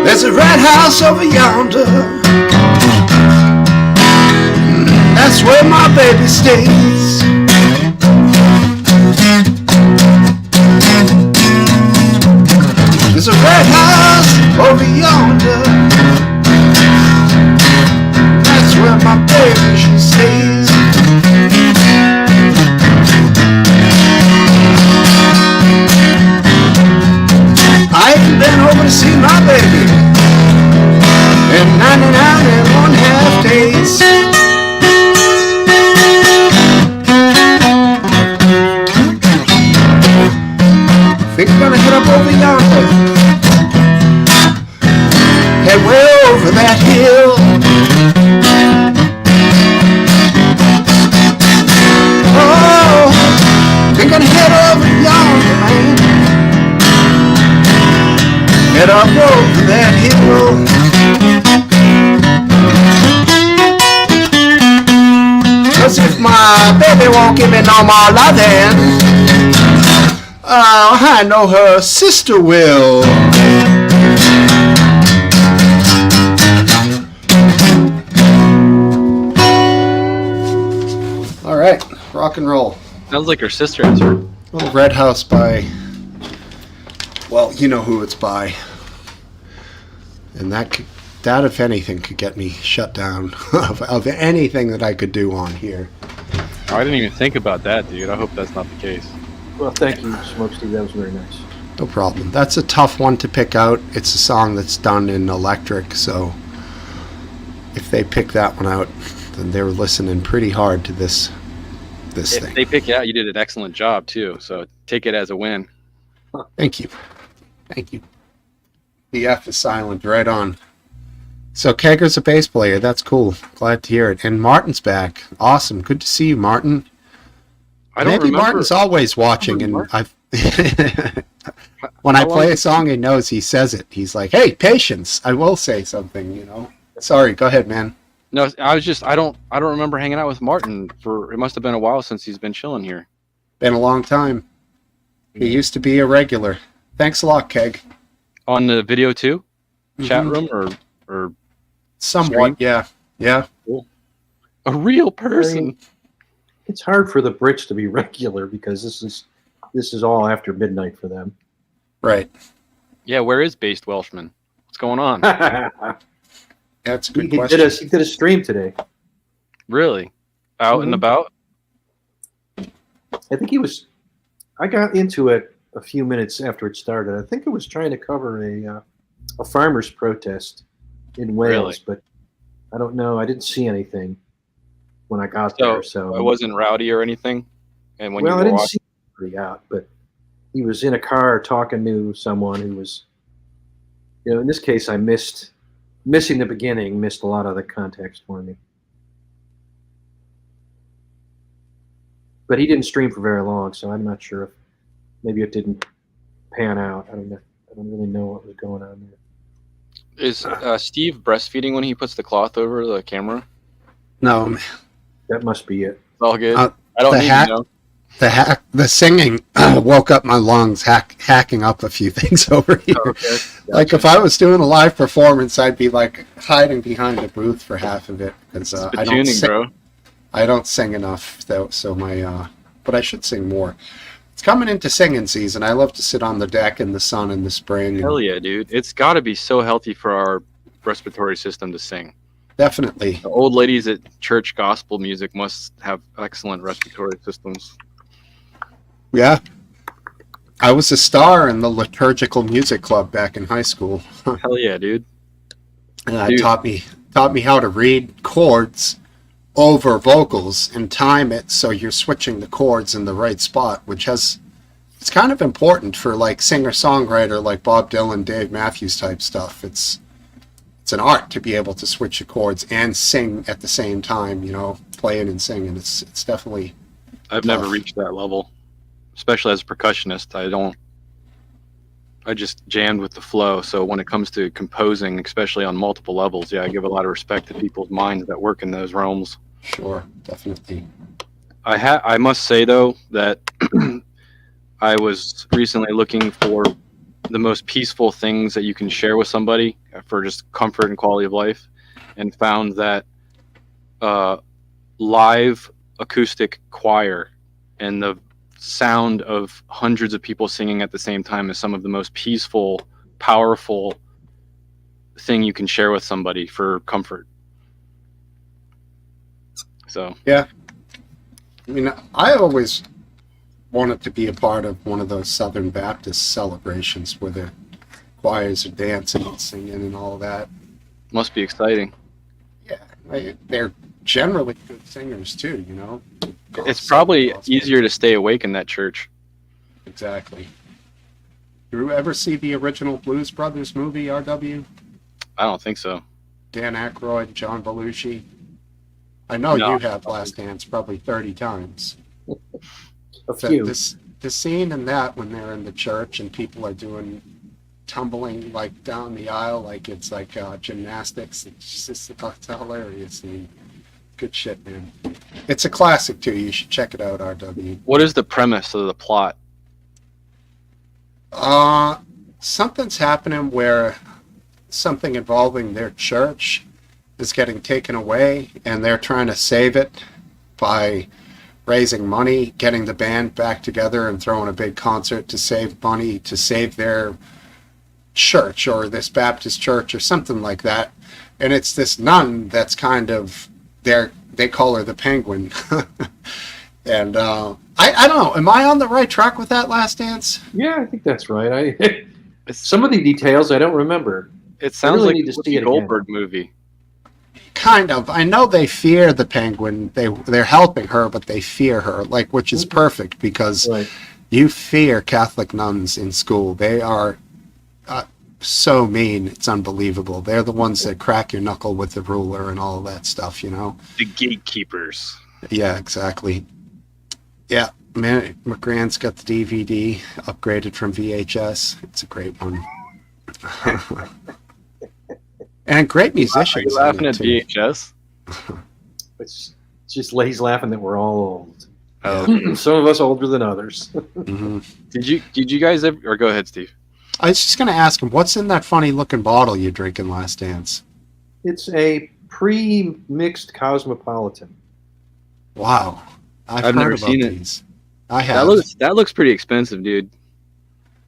There's a red house over yonder. That's where my baby stays. There's a red house over yonder. That's where my baby she stays. I ain't been over to see my baby in 99 and 1/2 days. head way over that hill. Oh, we're gonna head over yonder, man. Head up over that hill. Cause if my baby won't give me no more loving, I know her sister will. All right, rock and roll. Sounds like her sister has her. Little Red House by, well, you know who it's by. And that if anything, could get me shut down of anything that I could do on here. I didn't even think about that, dude. I hope that's not the case. Well, thank you, Smokesteve. That was very nice. No problem. That's a tough one to pick out. It's a song that's done in electric, so if they pick that one out, then they were listening pretty hard to this If thing. they pick it out, you did an excellent job, too. So take it as a win. Thank you. Thank you. The F is silent. Right on. So Kegger's a bass player. That's cool. Glad to hear it. And Martin's back. Awesome. Good to see you, Martin. I don't Maybe remember. Martin's always watching, and I've when I play a song, he knows he says it. He's like, "Hey, patience! I will say something." You know. Sorry. Go ahead, man. No, I don't remember hanging out with Martin for. It must have been a while since he's been chilling here. Been a long time. He used to be a regular. Thanks a lot, Keg. On the video too, chat Mhm. room or Somewhat. Stream? Yeah. a real person. It's hard for the Brits to be regular because this is all after midnight for them. Right. Yeah, where is Based Welshman? What's going on? That's a good he question. did a stream today. Really? Out and Mhm. about? I think he was. I got into it a few minutes after it started. I think it was trying to cover a farmers' protest in Wales, Really? but I don't know. I didn't see anything when I got So there. So it wasn't rowdy or anything. And when well, I you were didn't watching, see anybody out, but he was in a car talking to someone who was, in this case, I missing the beginning, missed a lot of the context for me. But he didn't stream for very long, so I'm not sure if maybe it didn't pan out. I don't know. I don't really know what was going on there. is Steve breastfeeding when he puts the cloth over the camera? No, That must be it. It's all good. Uh, I don't the need hat- to know. the singing woke up my lungs, hacking up a few things over here. Oh, okay. Like if I was doing a live performance, I'd be like hiding behind a booth for half of it because I don't Spittuning, sing. bro. I don't sing enough, though. So but I should sing more. It's coming into singing season. I love to sit on the deck in the sun in the spring. Hell yeah, dude. It's got to be so healthy for our respiratory system to sing. Definitely. The old ladies at church gospel music must have excellent respiratory systems. Yeah. I was a star in the liturgical music club back in high school. Hell yeah, dude. It taught me how to read chords over vocals and time it so you're switching the chords in the right spot, it's kind of important for like singer-songwriter like Bob Dylan, Dave Matthews type stuff. It's an art to be able to switch the chords and sing at the same time, playing and singing. It's definitely I've never reached that level, especially as a percussionist. I just jammed with the flow. So when it comes to composing, especially on multiple levels, yeah, I give a lot of respect to people's minds that work in those realms. sure, definitely. I must say though that I was recently looking for the most peaceful things that you can share with somebody for just comfort and quality of life, and found that live acoustic choir and the sound of hundreds of people singing at the same time is some of the most peaceful, powerful thing you can share with somebody for comfort. So Yeah. I mean, I always wanted to be a part of one of those Southern Baptist celebrations where the choirs are dancing and singing and all that. must be exciting. Yeah, they're generally good singers too, It's probably easier to stay awake in that church. Exactly. Did you ever see the original Blues Brothers movie, RW? I don't think so. Dan Aykroyd, John Belushi. I know No. you have Last Dance probably 30 times. A few. The scene in that when they're in the church and people are tumbling like down the aisle like it's like gymnastics. It's just a hilarious scene. Good shit, man. It's a classic too. You should check it out, RW. What is the premise of the plot? Something's happening where something involving their church is getting taken away, and they're trying to save it by raising money, getting the band back together, and throwing a big concert to save money to save their church or this Baptist church or something like that. And it's this nun that's kind of they call her the Penguin. And I don't know. Am I on the right track with that, Last Dance? Yeah, I think that's right. Some of the details I don't remember. It sounds really like need a to see it Whoopi again. Goldberg movie. Kind of. I know they fear the Penguin. They're helping her, but they fear her, like, which is perfect because Right. you fear Catholic nuns in school. They are so mean. It's unbelievable. They're the ones that crack your knuckle with the ruler and all of that stuff, you know? The Gatekeepers. Yeah, exactly. Yeah, man, McGrand's got the DVD upgraded from VHS. It's a great one. And great Are musicians. you laughing in at it, too. VHS? It's just he's laughing that we're all old. Oh. Some of us older than others. Mhm. Did you guys ever? Or go ahead, Steve. I was just going to ask him, what's in that funny looking bottle you're drinking, Last Dance? It's a pre-mixed Cosmopolitan. Wow. I've I've heard never about seen it. these. I have. That looks pretty expensive, dude.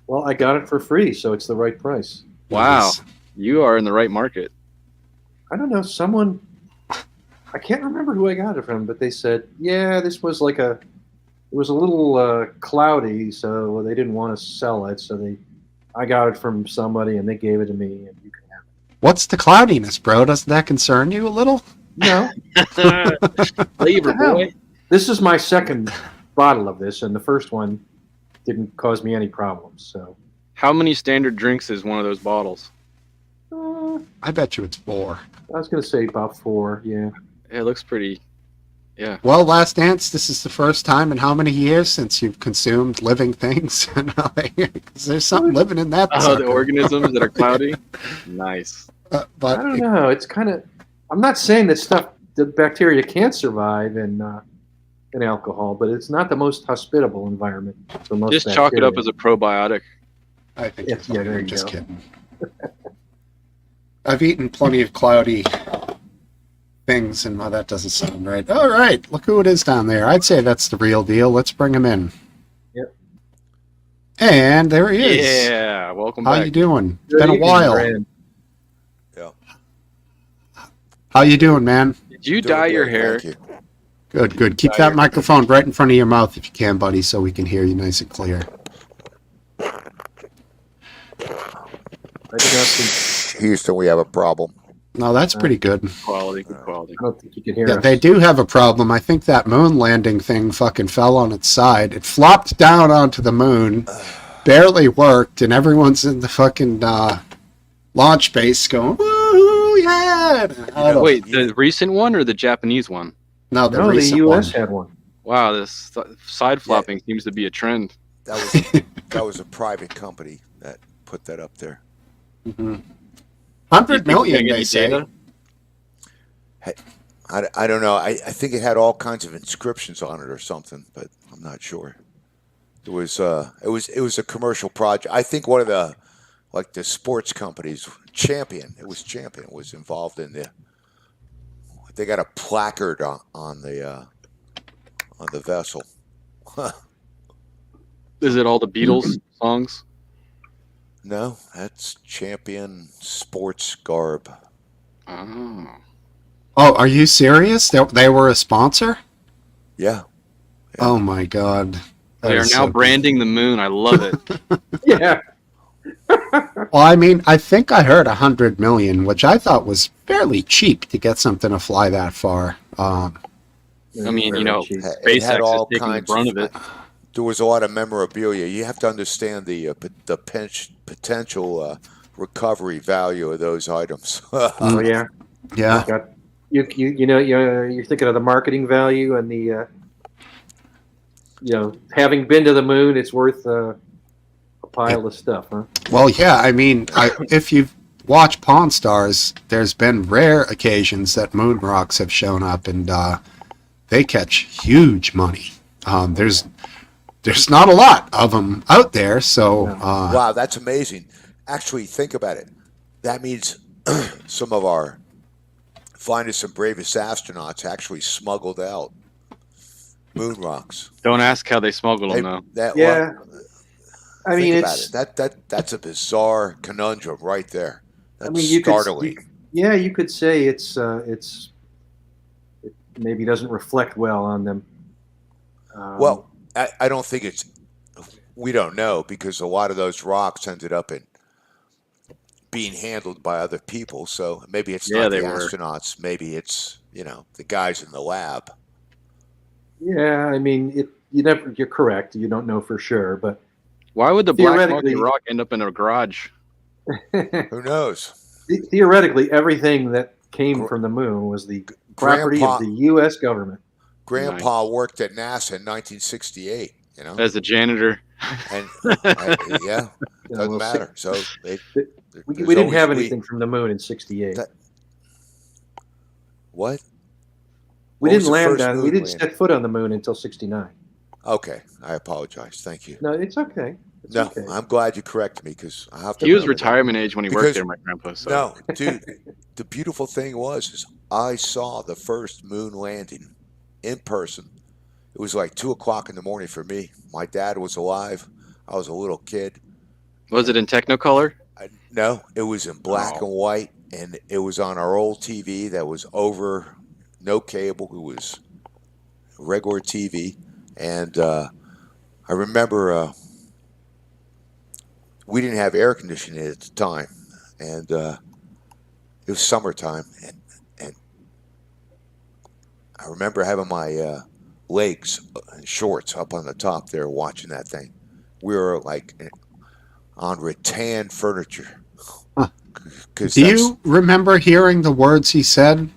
Well, I got it for free, so it's the right price. Wow, Nice. you are in the right market. I don't know, someone, I can't remember who I got it from, but they said, yeah, this was like it was a little cloudy, so they didn't want to sell it, so I got it from somebody and they gave it to me, and you can have What's the cloudiness, bro? Doesn't that concern you a little? it. No, Flavor, boy. this is my second bottle of this, and the first one didn't cause me any problems, so. How many standard drinks is one of those bottles? I bet you it's 4. I was going to say about 4, yeah. It looks pretty. Yeah. Well, Last Dance, this is the first time in how many years since you've consumed living things? Because there's something living in that. Oh, sucker. the organisms that are cloudy. Nice. I But don't know. It's kind of. I'm not saying that the bacteria can't survive in alcohol, but it's not the most hospitable environment for most. Just chalk it up bacteria. as a probiotic. I think Yes, you're yeah, there fine. you Just go. kidding. I've eaten plenty of cloudy things, and that doesn't sound right. All right, look who it is down there. I'd say that's the real deal. Let's bring him in. Yep. And there he is. Yeah. Welcome How back. you doing? It's Good been a evening, while. Brand. Yeah. How you doing, man? Did you Doing dye your great, hair? thank you. Good, good. Keep Dye that your- microphone right in front of your mouth if you can, buddy, so we can hear you nice and clear. I think that's Houston, we have a problem. No, that's pretty good. Quality. Good quality. I don't think you can hear Yeah, us. they do have a problem. I think that moon landing thing fucking fell on its side. It flopped down onto the moon, barely worked, and everyone's in the fucking launch base going, woo, yeah! I don't- Wait, the recent one or the Japanese one? no, the No, the recent U.S. one. had one. Wow, this side flopping seems to be a trend. That was a private company that put that up there. Mhm. Do you 100 think we're million, gonna get they any say. data? I don't know. I think it had all kinds of inscriptions on it or something, but I'm not sure. It was a commercial project. I think one of the sports companies, Champion. It was Champion was involved in they got a placard on the vessel. Is it all the Beatles songs? No, that's Champion Sports Garb. Oh. Oh, are you serious? They were a sponsor? Yeah. Oh my god. That They are is now so- branding the moon. I love it. Yeah. Well, I mean, I think I heard 100 million, which I thought was fairly cheap to get something to fly that far. I mean, you know, Cheap. It had SpaceX all is taking the kinds brunt of it. There was a lot of memorabilia. You have to understand the potential recovery value of those items. Oh yeah, Yeah. got you're thinking of the marketing value and the having been to the moon, it's worth a pile of stuff, huh? Well, yeah. I mean, if you've watched Pawn Stars, there's been rare occasions that moon rocks have shown up, and they catch huge money. There's not a lot of them out there, so No. Wow, that's amazing. Actually, think about it. That means some of our finest and bravest astronauts actually smuggled out moon rocks. Don't ask how they smuggle them, though. Yeah, I Think mean about it's. it. That's a bizarre conundrum right there. That's I mean, you startling. you could say it maybe doesn't reflect well on them. Well, I don't think it's. We don't know because a lot of those rocks ended up in being handled by other people. So maybe it's Yeah, not the they were. astronauts. Maybe it's the guys in the lab. yeah, I mean you're correct. You don't know for sure, but Why would the black Theoretically- market rock end up in a garage? Who knows? theoretically, everything that came Gr- from the moon was the property Grandpa- of the U.S. government. Grandpa worked at NASA in 1968. As a janitor. And yeah, You know, doesn't well, matter. So We there's didn't have always anything from the moon in '68. That- What? We What was didn't the land first on. We moon didn't landing? step foot on the moon until '69. Okay, I apologize. Thank you. No, it's okay. It's No, okay. I'm glad you corrected me because I have to. He was remember that. retirement age when he Because- worked there, my grandpa. So. No, dude. The beautiful thing is I saw the first moon landing in person. It was like 2:00 in the morning for me. My dad was alive. I was a little kid. Was it in Technicolor? No, it was in black Oh. and white, and it was on our old TV that was over, no cable. It was regular TV, and I remember we didn't have air conditioning at the time, and it was summertime, and I remember having my legs and shorts up on the top there watching that thing. We were like on rattan furniture. Huh. 'Cause do that's- you remember hearing the words he said?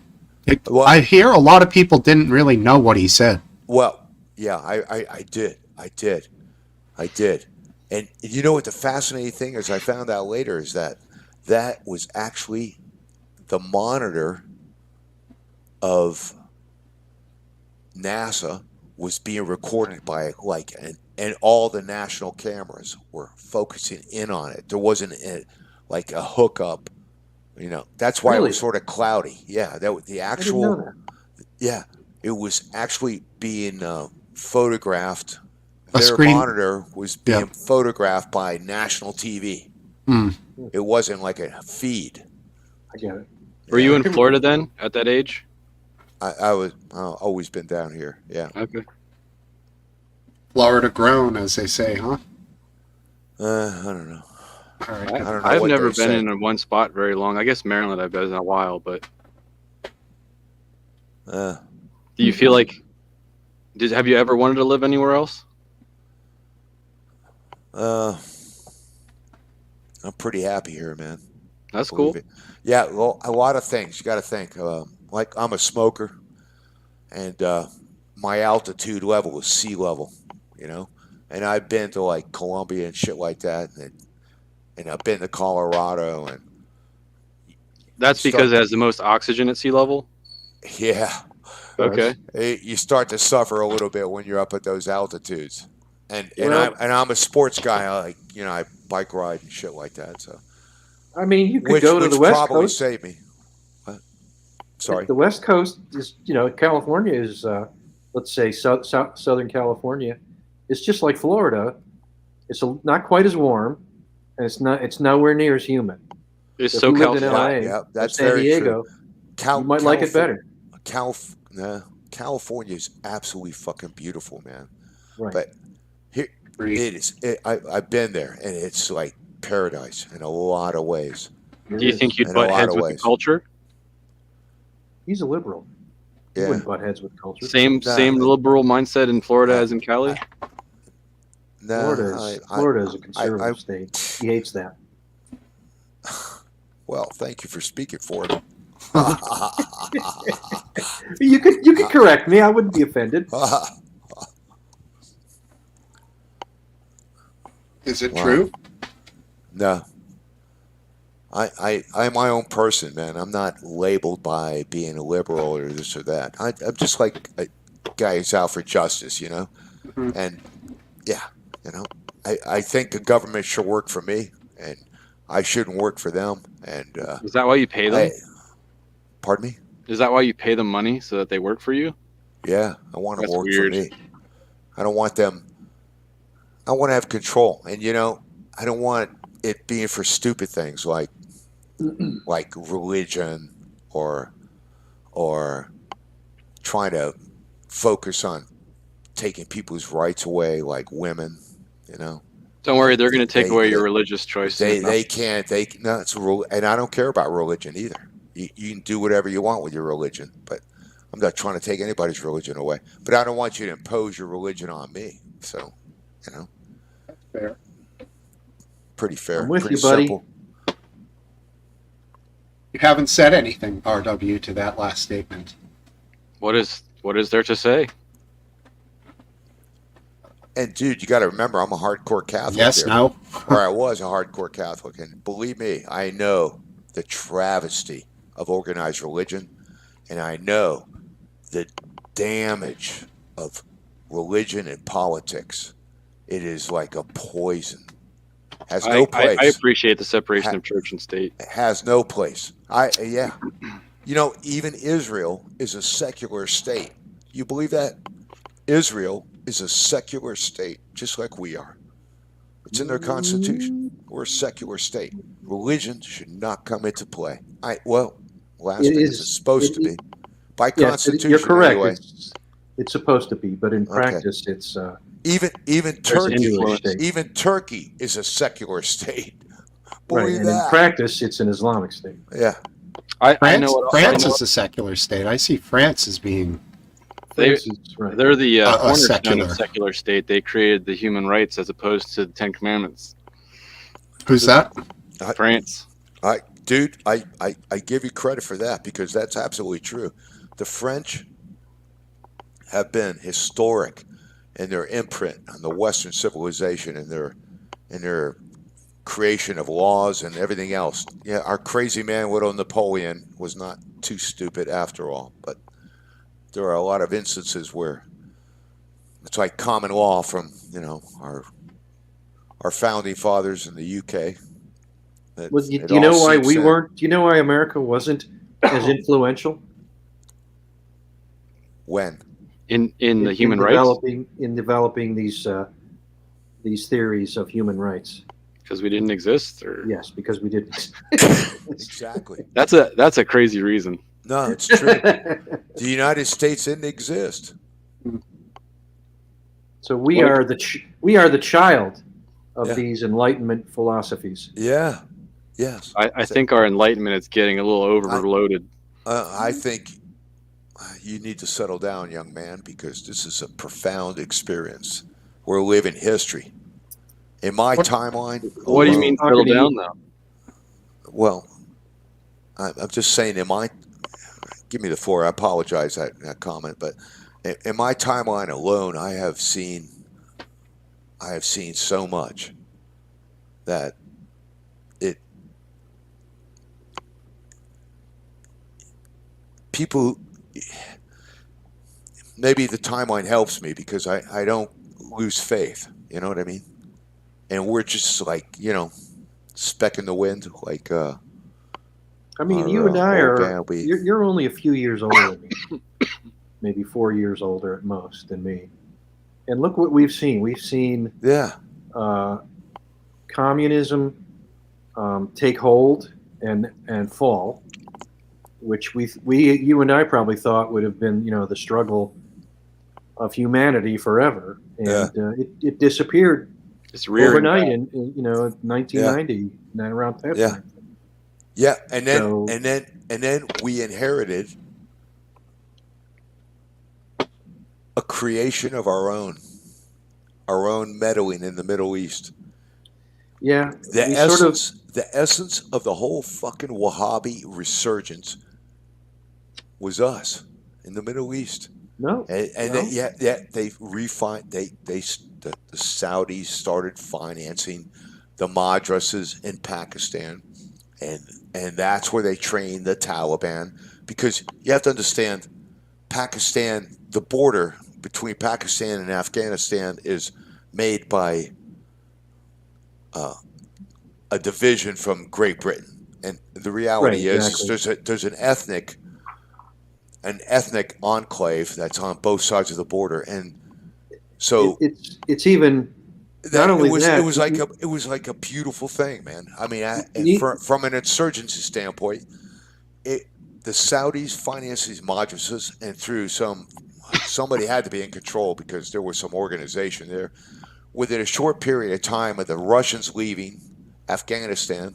Well- I hear a lot of people didn't really know what he said. Well, yeah, I did. And you know what the fascinating thing is? I found out later is that was actually the monitor of NASA was being recorded by and all the national cameras were focusing in on it. There wasn't like a hookup, That's why it Really? was sort of cloudy. Yeah, that was the I didn't actual. know that. Yeah, it was actually being photographed. A Their screen- monitor was being photographed by national TV. Hmm. It wasn't like a feed. I get it. Were you in Florida then at that age? I was always been down here. Yeah. Okay. Florida grown, as they say, huh? I don't know. All right. I don't know I've what never they been say. in one spot very long. I guess Maryland I've been in a while, but Uh, do you feel like have you ever wanted to live anywhere else? I'm pretty happy here, man. That's Believe cool. it. Yeah, well, a lot of things. You got to think. Like I'm a smoker, and my altitude level is sea level. And I've been to like Colombia and shit like that, and I've been to Colorado, and That's because it has the most oxygen at sea level. yeah, Okay. you start to suffer a little bit when you're up at those altitudes. And Well- I'm a sports guy. I bike ride and shit like that. So I mean, you could which go to the West probably Coast. saved me. What? Sorry. The West Coast is, California is, let's say, Southern California. It's just like Florida. It's not quite as warm, and it's nowhere near as humid. It's If so you lived in California. LA, Yeah, or that's San very Diego, true. you might like it better. California is absolutely fucking beautiful, man. Right. But here it is. I've been there, and it's like paradise in a lot of ways. It Do you is. think you'd In a butt lot heads of with ways. the culture? He's a liberal? He Yeah. wouldn't butt heads with culture. Same Nah. liberal mindset in Florida as in Cali? No, Florida is a conservative state. He hates that. Well, thank you for speaking for them. You could correct me. I wouldn't be offended. Is it Wow. true? No. I'm my own person, man. I'm not labeled by being a liberal or this or that. I'm just like a guy who's out for justice, you know? Mhm. And yeah, you know, I think the government should work for me and I shouldn't work for them. And Is that why you pay them? Pardon me? Is that why you pay them money so that they work for you? Yeah, I want them That's to work weird. for me. I don't want them. I want to have control. And, you know, I don't want it being for stupid things like religion or trying to focus on taking people's rights away, like women. You know, Don't worry, they're going to take away your they religious choice. they can't. No, it's a rule, and I don't care about religion either. You can do whatever you want with your religion, but I'm not trying to take anybody's religion away. But I don't want you to impose your religion on me. So, you know, Fair. pretty fair, I'm with pretty you, buddy. simple. You haven't said anything, RW, to that last statement. What is there to say? And dude, you got to remember, I'm a hardcore Catholic. Yes, here. no. Or I was a hardcore Catholic, and believe me, I know the travesty of organized religion, and I know the damage of religion and politics. It is like a poison. Has no place. I appreciate the separation of church and state. It has no place. Yeah. You know, even Israel is a secular state. You believe that? Israel is a secular state, just like we are. It's in their constitution. We're a secular state. Religion should not come into play. Last thing is it's supposed to be. By constitution, you're correct. anyway. It's supposed to be, but in Okay. practice, it's Even there's a Turkey, Jewish state. even Turkey is a secular state. Right, Believe and in that? practice, it's an Islamic state. Yeah. I know France is a secular state. I see France as being They're the a cornerstone secular. of secular state. They created the human rights as opposed to the Ten Commandments. Who's that? France. Dude, I give you credit for that because that's absolutely true. The French have been historic in their imprint on the Western civilization and their creation of laws and everything else. Yeah, our crazy man, little Napoleon, was not too stupid after all. But there are a lot of instances where it's like common law from our founding fathers in the UK. Do you know why we weren't? Do you know why America wasn't as influential when in the human rights? In developing these theories of human rights? Because we didn't exist, or yes, because we didn't. Exactly. That's a crazy reason. No, it's true. The United States didn't exist. So we are the child of these Enlightenment philosophies. Yeah. Yes. I think our enlightenment is getting a little overloaded. I think you need to settle down, young man, because this is a profound experience. We're living history. In my timeline. What do you mean settle down, though? Well, I'm just saying give me the floor. I apologize that comment, but in my timeline alone, I have seen so much that people, maybe the timeline helps me because I don't lose faith. You know what I mean? And we're just like, speck in the wind. Like, I mean, you and I are, you're only a few years older than me. Maybe 4 years older at most than me. And look what we've seen. We've seen communism take hold and fall, which you and I probably thought would have been, the struggle of humanity forever, and it disappeared overnight in 1990, around that time. Yeah, and then we inherited a creation of our own meddling in the Middle East. Yeah, The we sort of essence of the whole fucking Wahhabi resurgence was us in the Middle East. no, And no. they refined. The Saudis started financing the madrasas in Pakistan, and that's where they trained the Taliban. Because you have to understand, Pakistan, the border between Pakistan and Afghanistan is made by a division from Great Britain, and the reality Right, is exactly. there's an ethnic enclave that's on both sides of the border, and so It's even not that only that. it was like a beautiful thing, man. I mean, You, from an insurgency standpoint, it the Saudis financed these madrasas, and through somebody had to be in control because there was some organization there. Within a short period of time of the Russians leaving Afghanistan,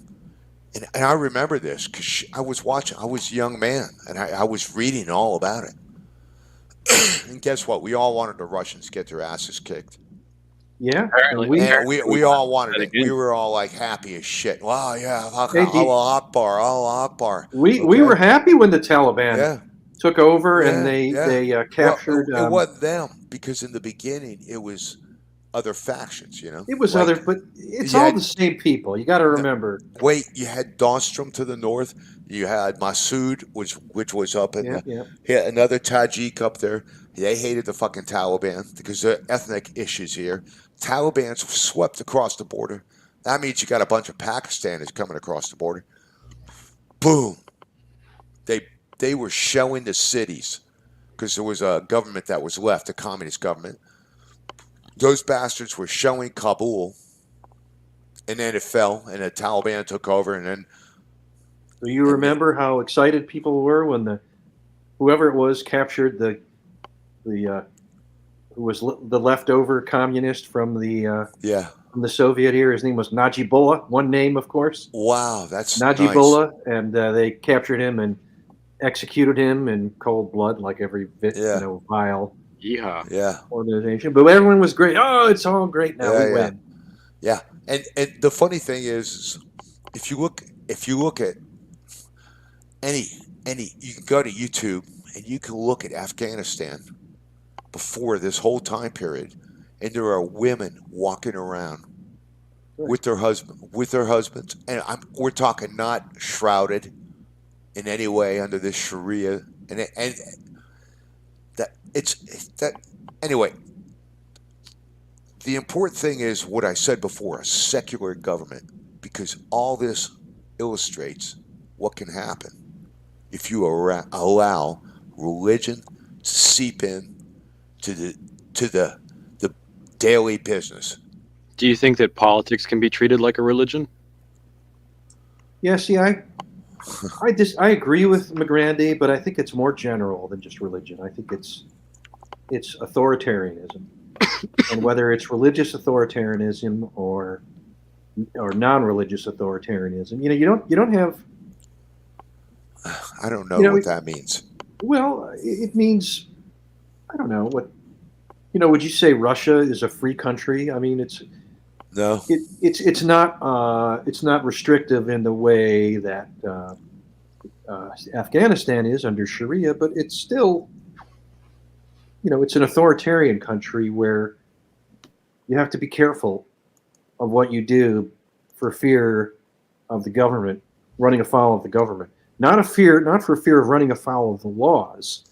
and I remember this because I was watching. I was a young man, and I was reading all about it. And guess what? We all wanted the Russians to get their asses kicked. yeah, and Apparently, we And we all wanted that it. We again. were all like happy as shit. Wow, yeah, hey, Allah Akbar, Allah Akbar. we were Okay, happy when the Taliban yeah, took over and yeah, they yeah. Well, captured. it wasn't them because in the beginning it was other factions. It was other, Like but it's you all had the same people. You got to no, remember. wait, you had Dostrom to the north. You had Masood, which was up in Yeah, the yeah. yeah, another Tajik up there. They hated the fucking Taliban because there are ethnic issues here. Taliban's swept across the border. That means you got a bunch of Pakistanis coming across the border. Boom. They they were shelling the cities because there was a government that was left, a communist government. Those bastards were shelling Kabul, and then it fell, and the Taliban took over, and then Do you and the, remember how excited people were when the whoever it was captured the who was the leftover communist yeah. from the Soviet era? His name was Najibullah. One name, of course, Wow, that's nice. Najibullah, and they captured him and executed him in cold blood, like every Yeah, vile Yeehaw. yeah, organization. But everyone was great. Oh, it's all great now. We yeah. win. Yeah, and the funny thing is, if you look at any you can go to YouTube and you can look at Afghanistan before this whole time period, and there are women walking around Right. with their husbands, and we're talking not shrouded in any way under this Sharia, and that it's that anyway. The important thing is what I said before: a secular government, because all this illustrates what can happen if you allow religion to seep in to the daily business. Do you think that politics can be treated like a religion? Yeah. See, I agree with McGrandy, but I think it's more general than just religion. I think it's authoritarianism, and whether it's religious authoritarianism or non-religious authoritarianism, you don't have I don't know you know what that means. well, it means I don't know what would you say Russia is a free country? I mean, No, it's not restrictive in the way that Afghanistan is under Sharia, but it's still it's an authoritarian country where you have to be careful of what you do for fear of the government running afoul of the government. Not for fear of running afoul of the laws,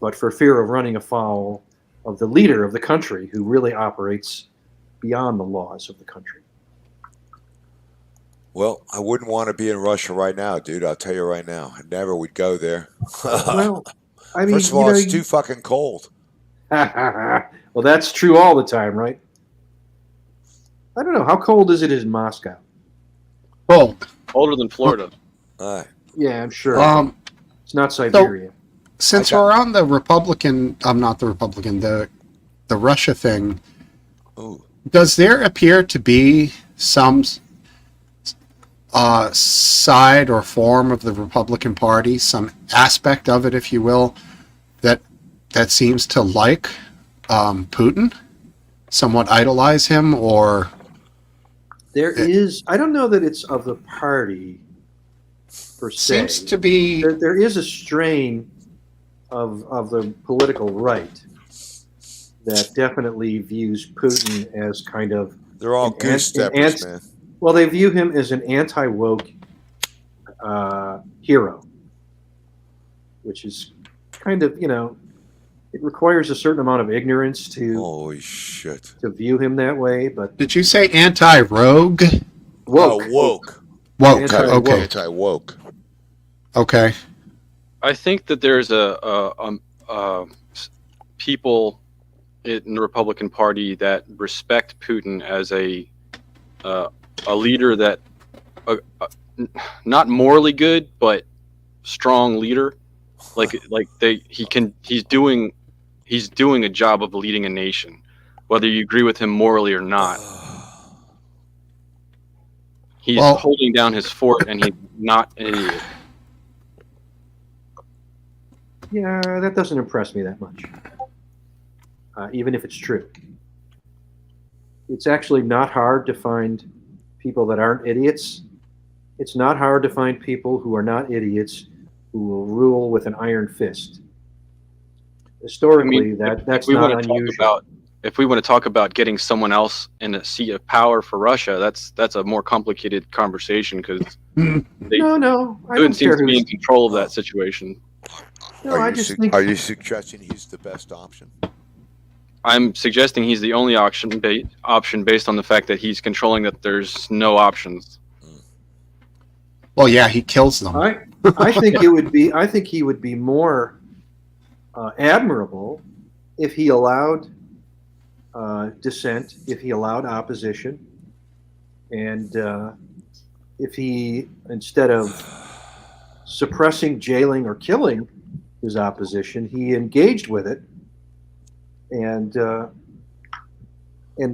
but for fear of running afoul of the leader of the country who really operates beyond the laws of the country. well, I wouldn't want to be in Russia right now, dude. I'll tell you right now, I never would go there. Well, I First mean, of all, it's too fucking cold. well, that's true all the time, right? I don't know. How cold is it in Moscow? Well, Older than Florida. All right. Yeah, I'm sure. It's not so Siberia. since we're on the Republican, I'm not the Republican, the Russia thing, Ooh. does there appear to be some side or form of the Republican Party, some aspect of it, if you will, that seems to like Putin, somewhat idolize him, or There is, I don't know that it's of the party per se. Seems to be. There is a strain of the political right that definitely views Putin as kind of They're all an goose steppers, man. well, they view him as an anti-woke hero, which is kind of, it requires a certain amount of ignorance to Holy shit. view him that way. But Did you say anti-rogue? woke, Woke. Woke. Anti-woke. Okay. Anti-woke. Okay. I think that there's people in the Republican Party that respect Putin as a leader that not morally good, but strong leader. He's doing a job of leading a nation, whether you agree with him morally or not. He's holding down his fort, and he's not an idiot. Yeah, that doesn't impress me that much, even if it's true. It's actually not hard to find people that aren't idiots. It's not hard to find people who are not idiots who will rule with an iron fist. Historically, that's not unusual. If we want to talk about getting someone else in a seat of power for Russia, that's a more complicated conversation because No, I Putin don't seems care to be in who's. control of that situation. No, I just think. Are you suggesting he's the best option? I'm suggesting he's the only option based on the fact that he's controlling that there's no options. Well, yeah, he kills them. I think it would be. I think he would be more admirable if he allowed dissent, if he allowed opposition, and if he, instead of suppressing, jailing, or killing his opposition, he engaged with it and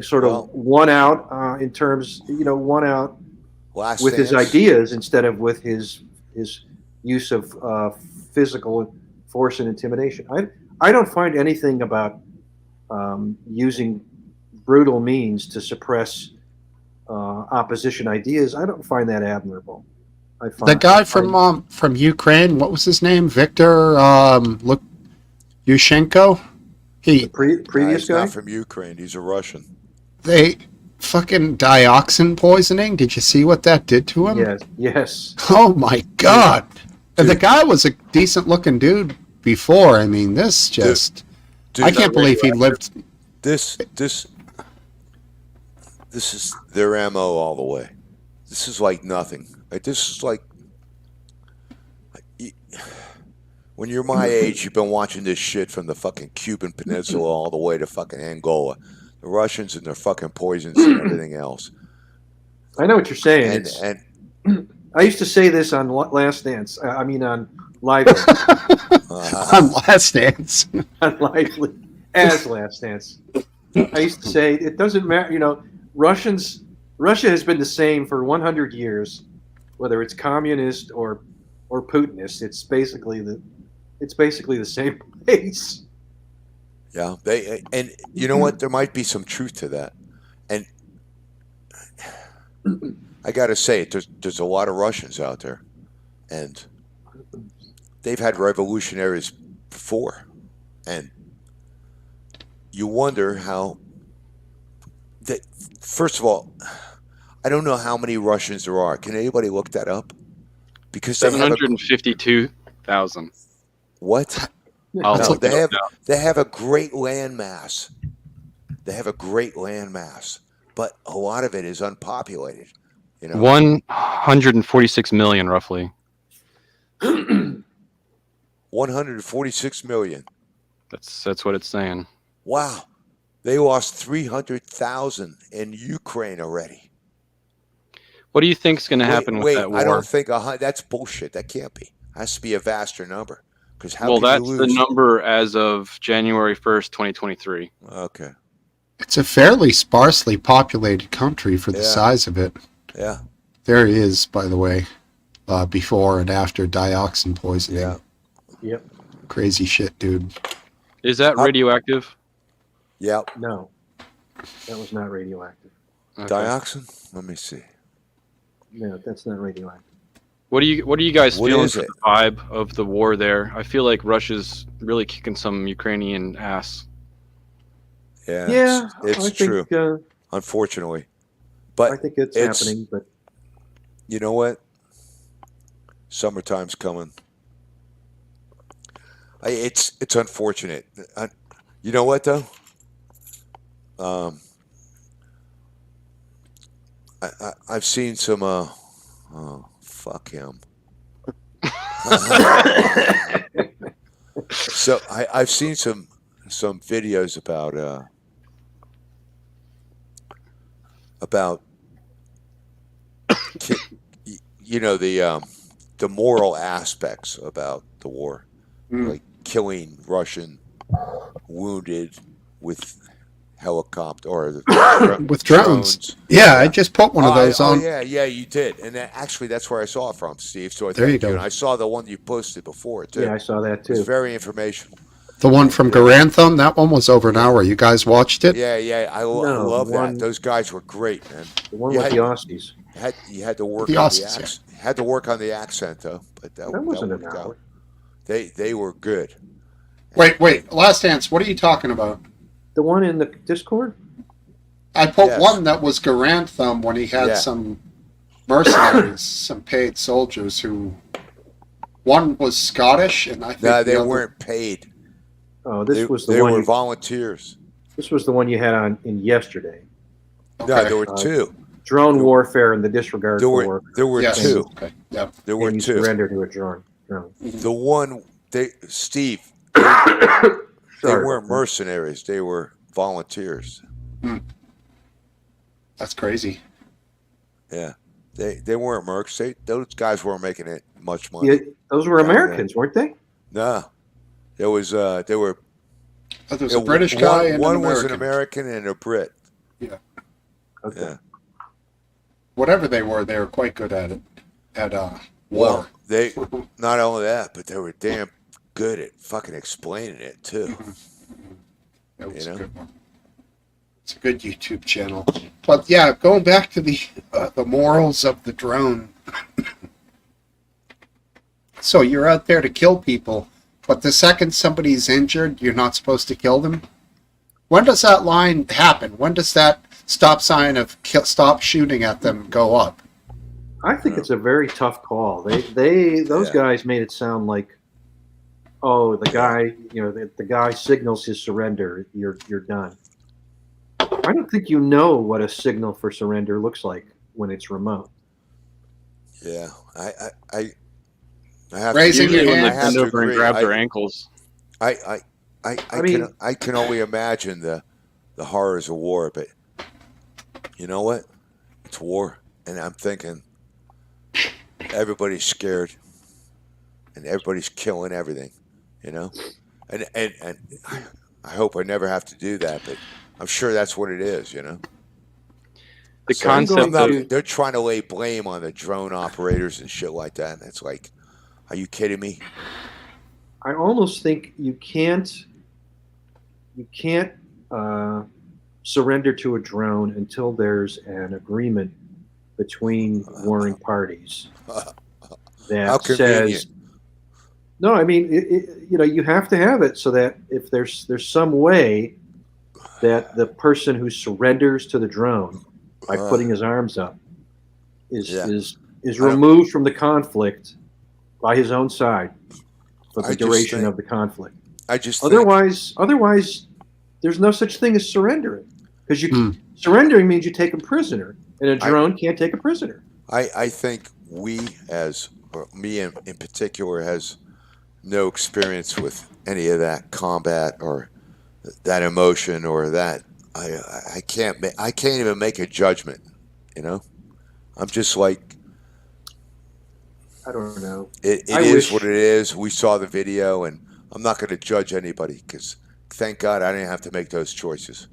sort of won out in terms, won out with his ideas instead of with his use of physical force and intimidation. I don't find anything about using brutal means to suppress opposition ideas. I don't find that admirable. The guy from Ukraine, what was his name? Victor Yushchenko? The previous he's guy? not from Ukraine. He's a Russian. They fucking dioxin poisoning. Did you see what that did to him? Yes. Oh my God. And the guy was a decent looking dude before. I mean, this just... Dude, I can't believe he lived... This is their MO all the way. This is like nothing. Like, this is like... When you're my age, you've been watching this shit from the fucking Cuban Peninsula all the way to fucking Angola. The Russians and their fucking poisons and everything else. I know what you're saying. And I used to say this on Last Dance. I mean, on Live. on Last Dance. On Lively. As Last Dance. I used to say, it doesn't matter, Russia has been the same for 100 years, whether it's communist or Putinist. It's basically the same place. yeah, and you know what? There might be some truth to that. And I got to say, there's a lot of Russians out there, and they've had revolutionaries before, and you wonder how. First of all, I don't know how many Russians there are. Can anybody look that up? Because 752,000. What? I'll No, look it up now. they have a great land mass. They have a great land mass, but a lot of it is unpopulated. 146 million, roughly. 146 million. That's what it's saying. Wow. They lost 300,000 in Ukraine already. What do you think's going to happen with that war? I don't think that's bullshit. That can't be. It has to be a vaster number. Because that's the number as of January 1st, 2023. Okay. It's a fairly sparsely populated country for the size of it. Yeah. There is, by the way, before and after dioxin poisoning. Yeah. Yep. Crazy shit, dude. Is that radioactive? Yeah. No, that was not radioactive. Okay. Dioxin? Let me see. No, that's not radioactive. What do you guys What feeling is for it? the vibe of the war there? I feel like Russia's really kicking some Ukrainian ass. Yeah, Yeah, it's I think true. Unfortunately, but I think it's it's happening, but you know what? Summertime's coming. It's unfortunate. You know what though? Um, I've seen some. Oh, fuck him. So I've seen some videos about ki- you know the moral aspects about the war, Mm. like killing Russian wounded with helicopter or With drones. drones. Yeah, I Yeah. just put one of those on. Yeah, you did, and actually that's where I saw it from, Steve. So I There you thank you. go. And I saw the one you posted before too. yeah, I saw that It was too. very informational. The one from Yeah. Garantham, that one was over an hour. You guys watched it? Yeah. I No, love the that. one, Those guys were great, man. the one You with had the Aussies. you had to work The on the Aussies, yeah. Had to work on the accent though, but That wasn't an worked out. hour. They were good. Wait. Last Dance, what are you talking about? The one in the Discord? I put Yes. one that was Garantham when he had Yeah. some mercenaries, some paid soldiers who. One was Scottish, and I think No, the they other, weren't paid. Oh, this was the They one. were volunteers. This was the one you had on in yesterday. Okay. No, there were Uh, two. Drone There- warfare and the disregard There for were work. there were Yes. two. Okay. Yep. There were And you two. surrender to a drone. The one Steve, Sorry they about weren't that. mercenaries. They were volunteers. That's crazy. Yeah. They weren't mercs. Those guys weren't making it much money. Yeah, those were Down there. Americans, weren't they? No. There was they were Oh, there's a British guy and one an was an American. American and a Brit. Okay. Yeah. Whatever they were quite good at it. At war. Well, they not only that, but they were damn good at fucking explaining it too. That was You know? a good one. It's a good YouTube channel. But yeah, going back to the morals of the drone. So you're out there to kill people, but the second somebody's injured, you're not supposed to kill them. When does that line happen? When does that stop sign of stop shooting at them go up? I think it's a very tough call. Those Yeah. guys made it sound like, oh, the guy, the guy signals his surrender. You're done. I don't think you know what a signal for surrender looks like when it's remote. Yeah. I have Raising to your Usually when hand. they I have bend to over and agree. grab their ankles. I mean- can only imagine the horrors of war, but you know what? It's war, and I'm thinking everybody's scared, and everybody's killing everything, and I hope I never have to do that, but I'm sure that's what it is, The So I'm concept not- of they're trying to lay blame on the drone operators and shit like that, and it's like, are you kidding me? I almost think you can't surrender to a drone until there's an agreement between warring parties How that convenient. says no. I mean, you have to have it so that if there's some way that the person who surrenders to the drone by putting his arms up is Yeah. is is I don't- removed from the conflict by his own side for I the just duration think- of the conflict. I just think, Otherwise, there's no such thing as surrendering because surrendering means you take a prisoner, and a drone can't take a prisoner. I think or me in particular, has no experience with any of that combat or that emotion or that. I can't even make a judgment. I'm just like, I don't know. it I is wish- what it is. We saw the video, and I'm not going to judge anybody because thank God I didn't have to make those choices.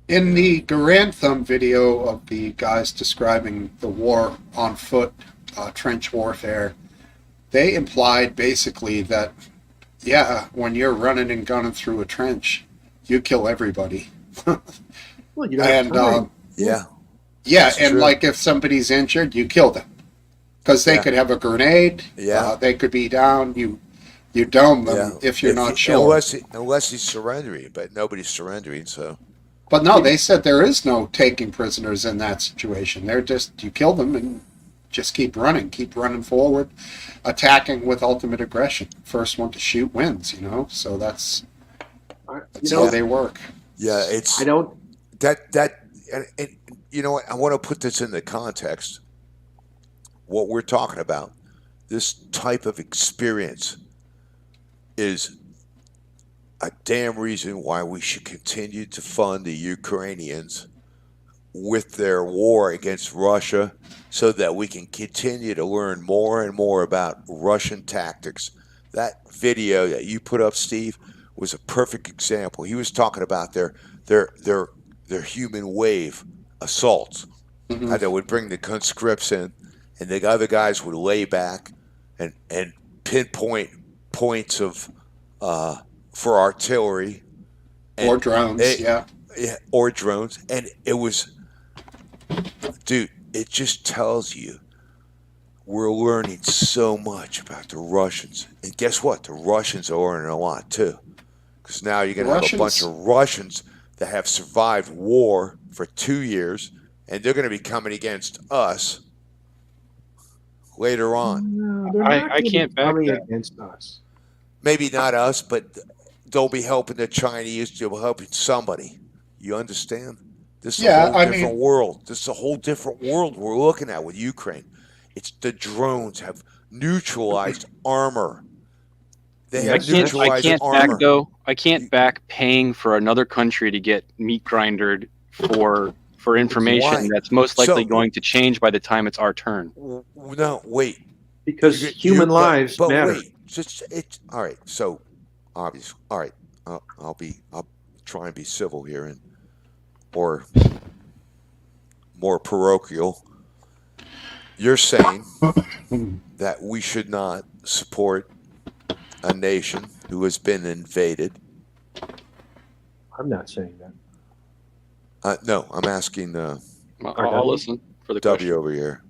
In the Garantham video of the guys describing the war on foot, trench warfare, they implied basically that, when you're running and gunning through a trench, you kill everybody. Well, you don't have And time. Yeah, Yeah, That's and true. like if somebody's injured, you kill them because they Yeah. could have a grenade. Yeah. They could be down. You dome them Yeah. if you're not sure. Unless he's surrendering, but nobody's surrendering. So But no, they said there is no taking prisoners in that situation. They're just you kill them and just keep running forward, attacking with ultimate aggression. First one to shoot wins. So that's how they work. yeah, it's I don't. and you know what? I want to put this in the context. What we're talking about, this type of experience, is a damn reason why we should continue to fund the Ukrainians with their war against Russia so that we can continue to learn more and more about Russian tactics. That video that you put up, Steve, was a perfect example. He was talking about their human wave assaults. Mhm. How they would bring the conscripts in and the other guys would lay back and pinpoint points of for artillery Or drones, yeah. or drones, and it was, dude. It just tells you we're learning so much about the Russians, and guess what? The Russians are learning a lot too, because now you're gonna have a bunch of Russians that have survived war for 2 years, and they're gonna be coming against us later on. No, they're not I can't back coming that. against us. Maybe not us, but they'll be helping the Chinese. They'll be helping somebody. You understand? This is a whole different world. This is a whole different world we're looking at with Ukraine. It's the drones have neutralized armor. They have neutralized armor. I can't back paying for another country to get meat grindered for information Why? that's most likely So- going to change by the time it's our turn. No, wait. Because human lives but matter. wait, it's all right. So obvious. All right, I'll try and be civil here and or more parochial. You're saying that we should not support a nation who has been invaded. I'm not saying that. No, I'm asking I'll listen for the W question. over here.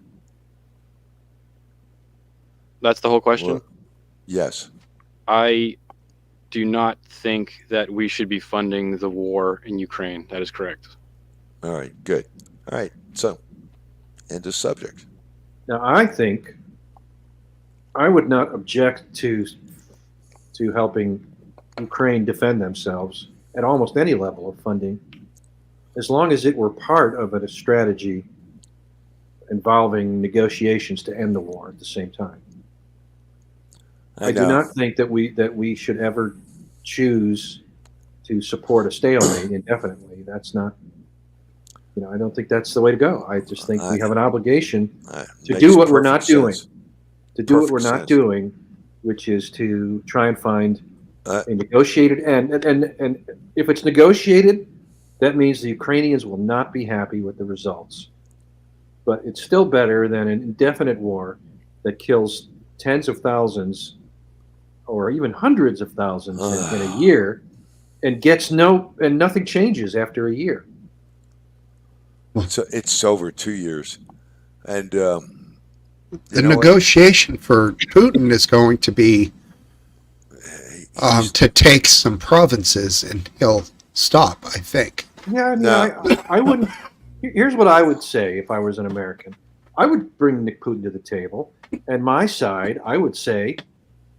That's the whole question? Well, yes. I do not think that we should be funding the war in Ukraine. That is correct. All right, good. All right, so end of subject. Now, I think I would not object to helping Ukraine defend themselves at almost any level of funding, as long as it were part of a strategy involving negotiations to end the war at the same time. I do not think that we should ever choose to support a stalemate indefinitely. That's not, I don't think that's the way to go. I just think we have an obligation to do what we're not doing. To do what we're not doing, which is to try and find a negotiated end. And if it's negotiated, that means the Ukrainians will not be happy with the results. But it's still better than an indefinite war that kills tens of thousands or even hundreds of thousands in a year and nothing changes after a year. So it's over 2 years. And the negotiation for Putin is going to be to take some provinces, and he'll stop, I think. Yeah, I wouldn't. Here's what I would say if I was an American. I would bring Nick Putin to the table, and my side, I would say,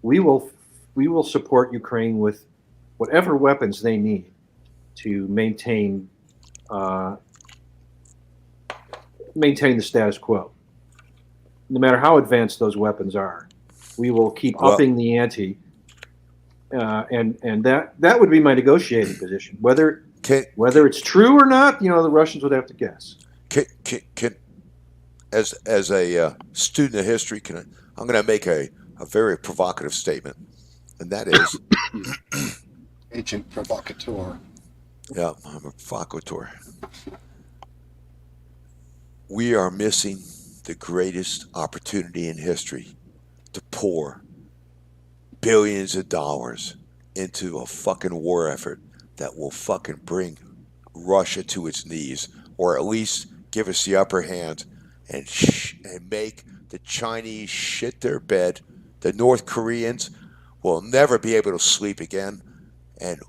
we will support Ukraine with whatever weapons they need to maintain the status quo. No matter how advanced those weapons are, we will keep upping the ante, and that would be my negotiating position. Whether it's true or not, the Russians would have to guess. As a student of history, I'm going to make a very provocative statement, and that is, Agent provocateur. Yeah, I'm a provocateur. We are missing the greatest opportunity in history to pour billions of dollars into a fucking war effort that will fucking bring Russia to its knees, or at least give us the upper hand and make the Chinese shit their bed. The North Koreans will never be able to sleep again, and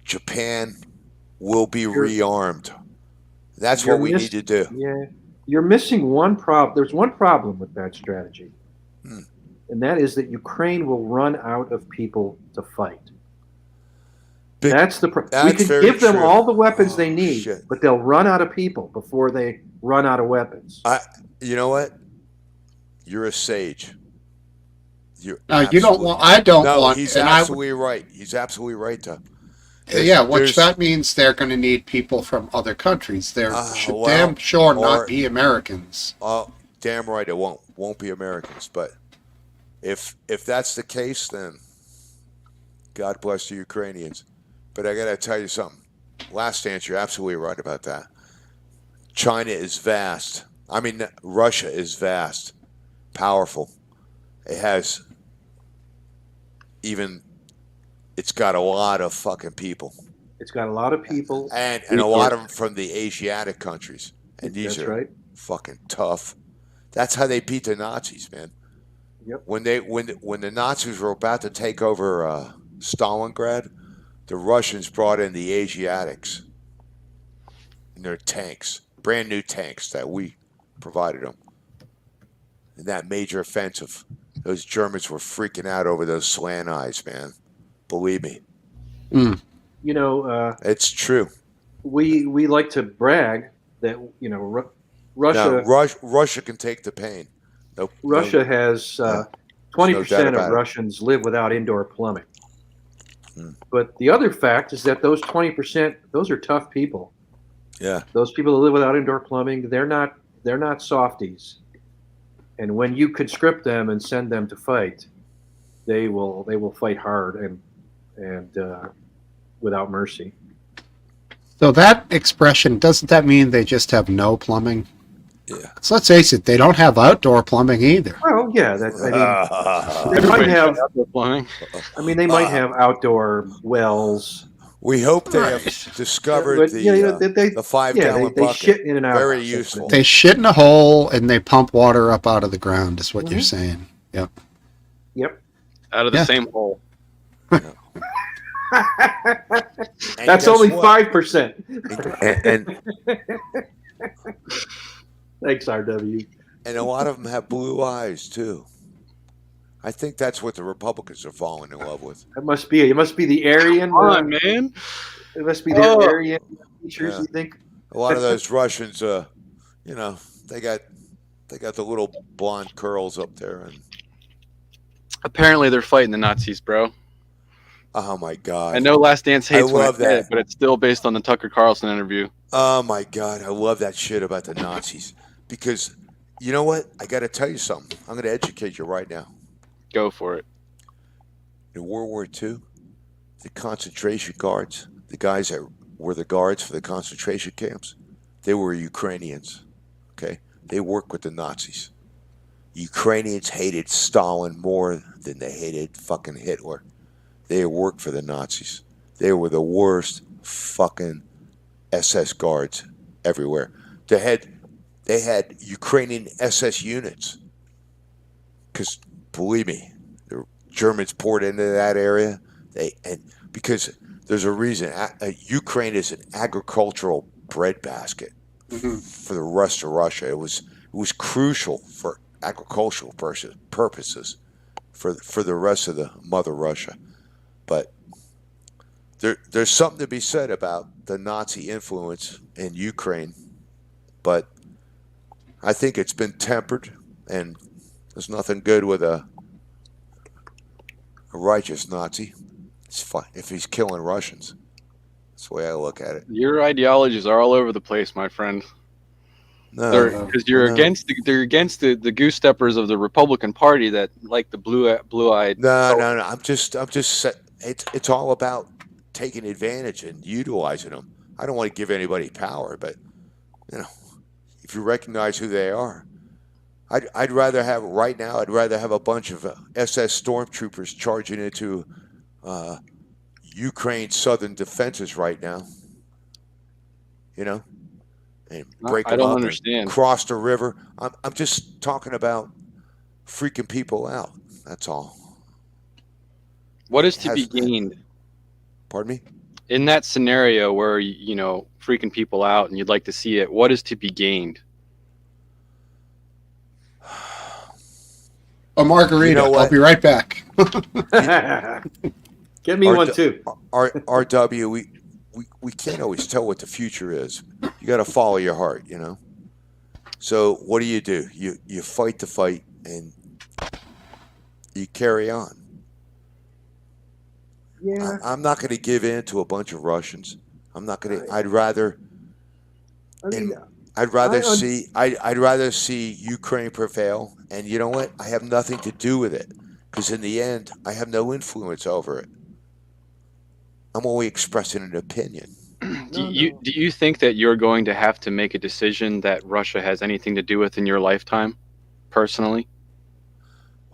Japan will be rearmed. That's what we need to do. Yeah, you're missing one problem. There's one problem with that strategy, and that is that Ukraine will run out of people to fight. That's the we can give them all the weapons they need, but they'll run out of people before they run out of weapons. You know what? You're a sage. You don't want. I don't want. He's absolutely right. He's absolutely right, Doug. Which that means they're going to need people from other countries. There should damn sure not be Americans. Damn right it won't be Americans. But if that's the case, then God bless the Ukrainians. But I got to tell you something. Last answer, you're absolutely right about that. China is vast. I mean, Russia is vast, powerful. It has it's got a lot of fucking people. It's got a lot of people. And a lot of them from the Asiatic countries. And these are fucking tough. That's how they beat the Nazis, man. Yep. When the Nazis were about to take over Stalingrad, the Russians brought in the Asiatics in their tanks, brand new tanks that we provided them. In that major offensive, those Germans were freaking out over those slant eyes, man. Believe me. You know, it's true. We like to brag that Russia. Russia can take the pain. Russia has 20% of Russians live without indoor plumbing. But the other fact is that those 20%, those are tough people. Yeah. Those people who live without indoor plumbing, they're not softies. And when you conscript them and send them to fight, they will fight hard and without mercy. So that expression, doesn't that mean they just have no plumbing? Yeah. So let's face it, they don't have outdoor plumbing either. Well, yeah, they might have outdoor plumbing. I mean, they might have outdoor wells. We hope they have discovered the 5-gallon bucket. They shit in and out. Very useful. They shit in a hole and they pump water up out of the ground, is what you're saying. Yep. Out of the same hole. That's only 5%. And thanks, RW. And a lot of them have blue eyes too. I think that's what the Republicans are falling in love with. It must be the Aryan. Come on, man. It must be their Aryan features. You think? A lot of those Russians, they got the little blonde curls up there, and apparently they're fighting the Nazis, bro. Oh my God! I know Last Dance hates I love that, but it's still based on the Tucker Carlson interview. Oh my God, I love that shit about the Nazis because you know what? I got to tell you something. I'm going to educate you right now. Go for it. In World War II, the concentration guards, the guys that were the guards for the concentration camps, they were Ukrainians. Okay, they worked with the Nazis. Ukrainians hated Stalin more than they hated fucking Hitler. They worked for the Nazis. They were the worst fucking SS guards everywhere. They had Ukrainian SS units. Because believe me, the Germans poured into that area. Because there's a reason. Ukraine is an agricultural breadbasket for the rest of Russia. It was crucial for agricultural purposes for the rest of the mother Russia. But there's something to be said about the Nazi influence in Ukraine. But I think it's been tempered, and there's nothing good with a righteous Nazi. It's fine if he's killing Russians. That's the way I look at it. Your ideologies are all over the place, my friend. No, because you're against the goose steppers of the Republican Party that like the blue-eyed. No. I'm just. It's all about taking advantage and utilizing them. I don't want to give anybody power, but if you recognize who they are, I'd rather have right now. I'd rather have a bunch of SS stormtroopers charging into Ukraine's southern defenses right now. and break I them don't up understand. and cross the river. I'm just talking about freaking people out. That's all. What is to be Has- gained Pardon me? in that scenario where freaking people out and you'd like to see it? What is to be gained? A margarita. You know what? I'll be right back. Get me one too. RW, we can't always tell what the future is. You got to follow your heart, you know. So what do? You fight the fight and you carry on. Yeah. I'm not going to give in to a bunch of Russians. I'm not going to. I'd rather. I mean, I'd rather I un- see. I'd rather see Ukraine prevail. And you know what? I have nothing to do with it because in the end, I have no influence over it. I'm only expressing an opinion. Do you think that you're going to have to make a decision that Russia has anything to do with in your lifetime, personally?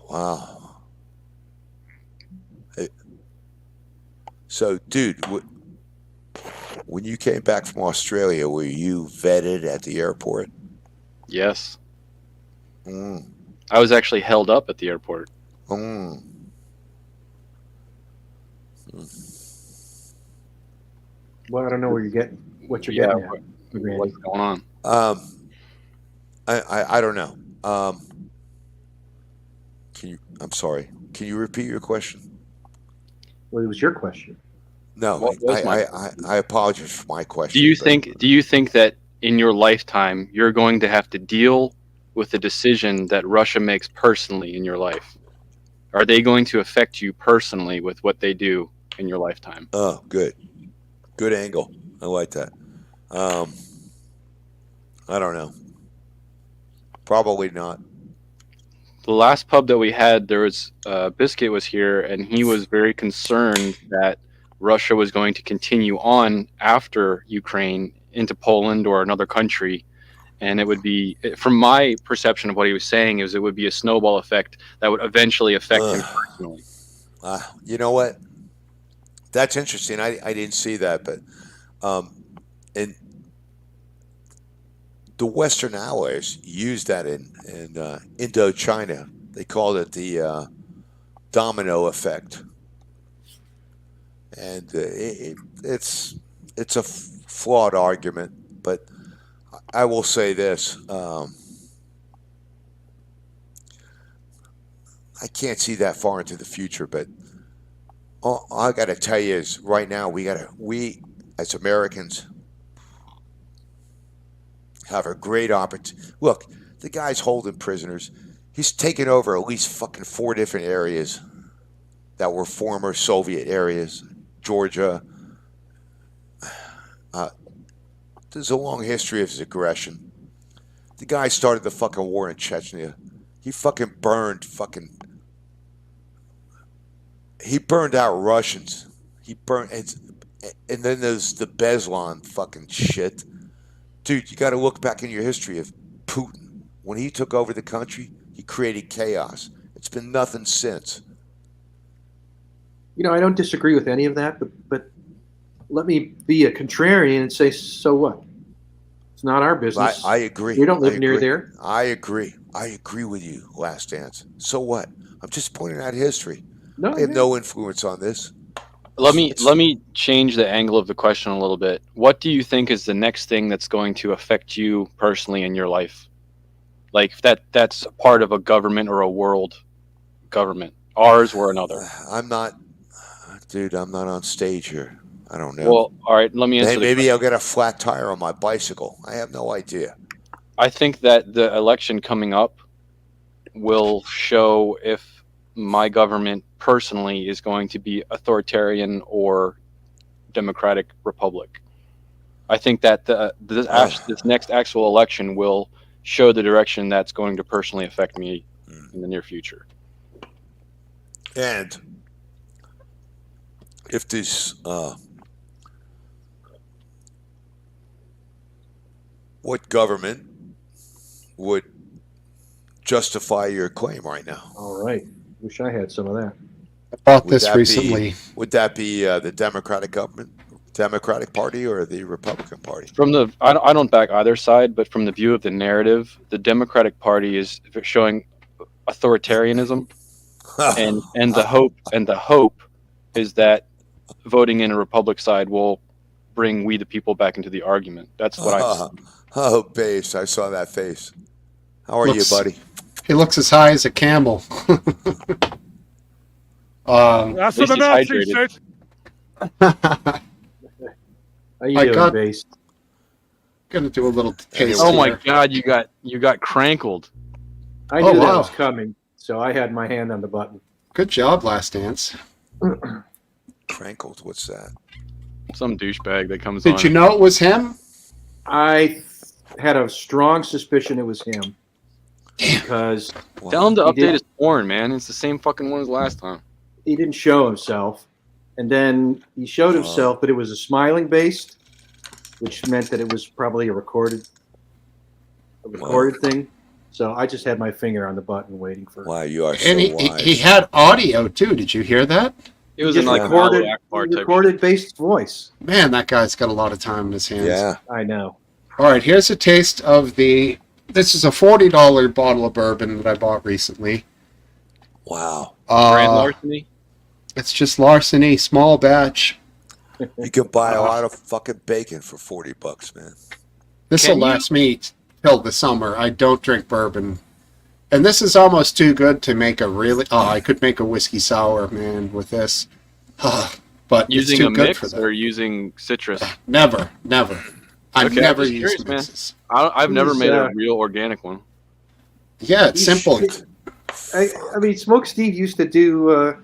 Wow. So, dude, when you came back from Australia, were you vetted at the airport? Yes. Mm. I was actually held up at the airport. Mm. Well, I don't know where you're getting what you're getting at, Randy. What's going on? I don't know. I'm sorry. Can you repeat your question? Well, it was your question. No, What was my I apologize for my question. Do you think that in your lifetime you're going to have to deal with the decision that Russia makes personally in your life? Are they going to affect you personally with what they do in your lifetime? Oh, good angle. I like that. I don't know. Probably not. The last pub that we had, there was Biscuit was here, and he was very concerned that Russia was going to continue on after Ukraine into Poland or another country, and it would be, from my perception of what he was saying, it would be a snowball effect that would eventually affect him personally. You know what? That's interesting. I didn't see that, but and the Western Allies used that in Indochina. They called it the domino effect, and it's a flawed argument. But I will say this: I can't see that far into the future, but all I got to tell you is right now we as Americans have a great opportunity. Look, the guy's holding prisoners. He's taken over at least fucking 4 different areas that were former Soviet areas. Georgia. There's a long history of his aggression. The guy started the fucking war in Chechnya. He fucking he burned out Russians. He burned, and then there's the Beslan fucking shit. Dude, you got to look back in your history of Putin. When he took over the country, he created chaos. It's been nothing since. You know, I don't disagree with any of that, but let me be a contrarian and say, so what? It's not our business. I agree. We don't live near there. I agree. I agree with you, Last Dance. So what? I'm just pointing out history. No, I have no influence on this. Let me change the angle of the question a little bit. What do you think is the next thing that's going to affect you personally in your life? Like that's part of a government or a world government, ours or another. I'm not on stage here. I don't know. Well, all right, let me answer. Maybe I'll get a flat tire on my bicycle. I have no idea. I think that the election coming up will show if my government personally is going to be authoritarian or democratic republic. I think that this next actual election will show the direction that's going to personally affect me in the near future. And if this, what government would justify your claim right now? All right. Wish I had some of that. I bought this recently. Would that be the Democratic government, Democratic Party or the Republican Party? From the, I don't back either side, but from the view of the narrative, the Democratic Party is showing authoritarianism, and the hope is that voting in a Republic side will bring we the people back into the argument. That's what I. Oh, base! I saw that face. How are Looks- you, buddy? He looks as high as a camel. That's least what the he's Nazis hydrated. said. How you I doing, got- Base? Gonna do a little taste. Oh my here. God, you got crankled. I Oh, knew that wow. was coming, so I had my hand on the button. Good job, Last Dance. Crankled. What's that? Some douchebag that comes on. Did you know it was him? I had a strong suspicion it was him because Wow. Tell him to He update did. his porn, man. It's the same fucking one as last time. he didn't show himself, and then he showed himself, but it was a smiling based, which meant that it was probably a recorded thing. So I just had my finger on the button, waiting for. Wow, you are so And wise. he had audio too. Did you hear that? It was He in just like recorded, Allahu Akbar he type recorded Base's voice. Man, that guy's got a lot of time in his hands. Yeah. I know. All right, here's a taste of the. This is a $40 bottle of bourbon that I bought recently. Wow. grand larceny. It's just larceny, small batch. You can buy a lot of fucking bacon for $40, man. This Can will you- last me till the summer. I don't drink bourbon. And this is almost too good to make a really. Oh, I could make a whiskey sour, man, with this. But it's Using too a good mix for that. or using citrus. Never. I've Okay, I'm never just used curious, man. mixes. I've never Who's, made a real organic one. Yeah, it's You simple. should- I mean, Smokesteve used to do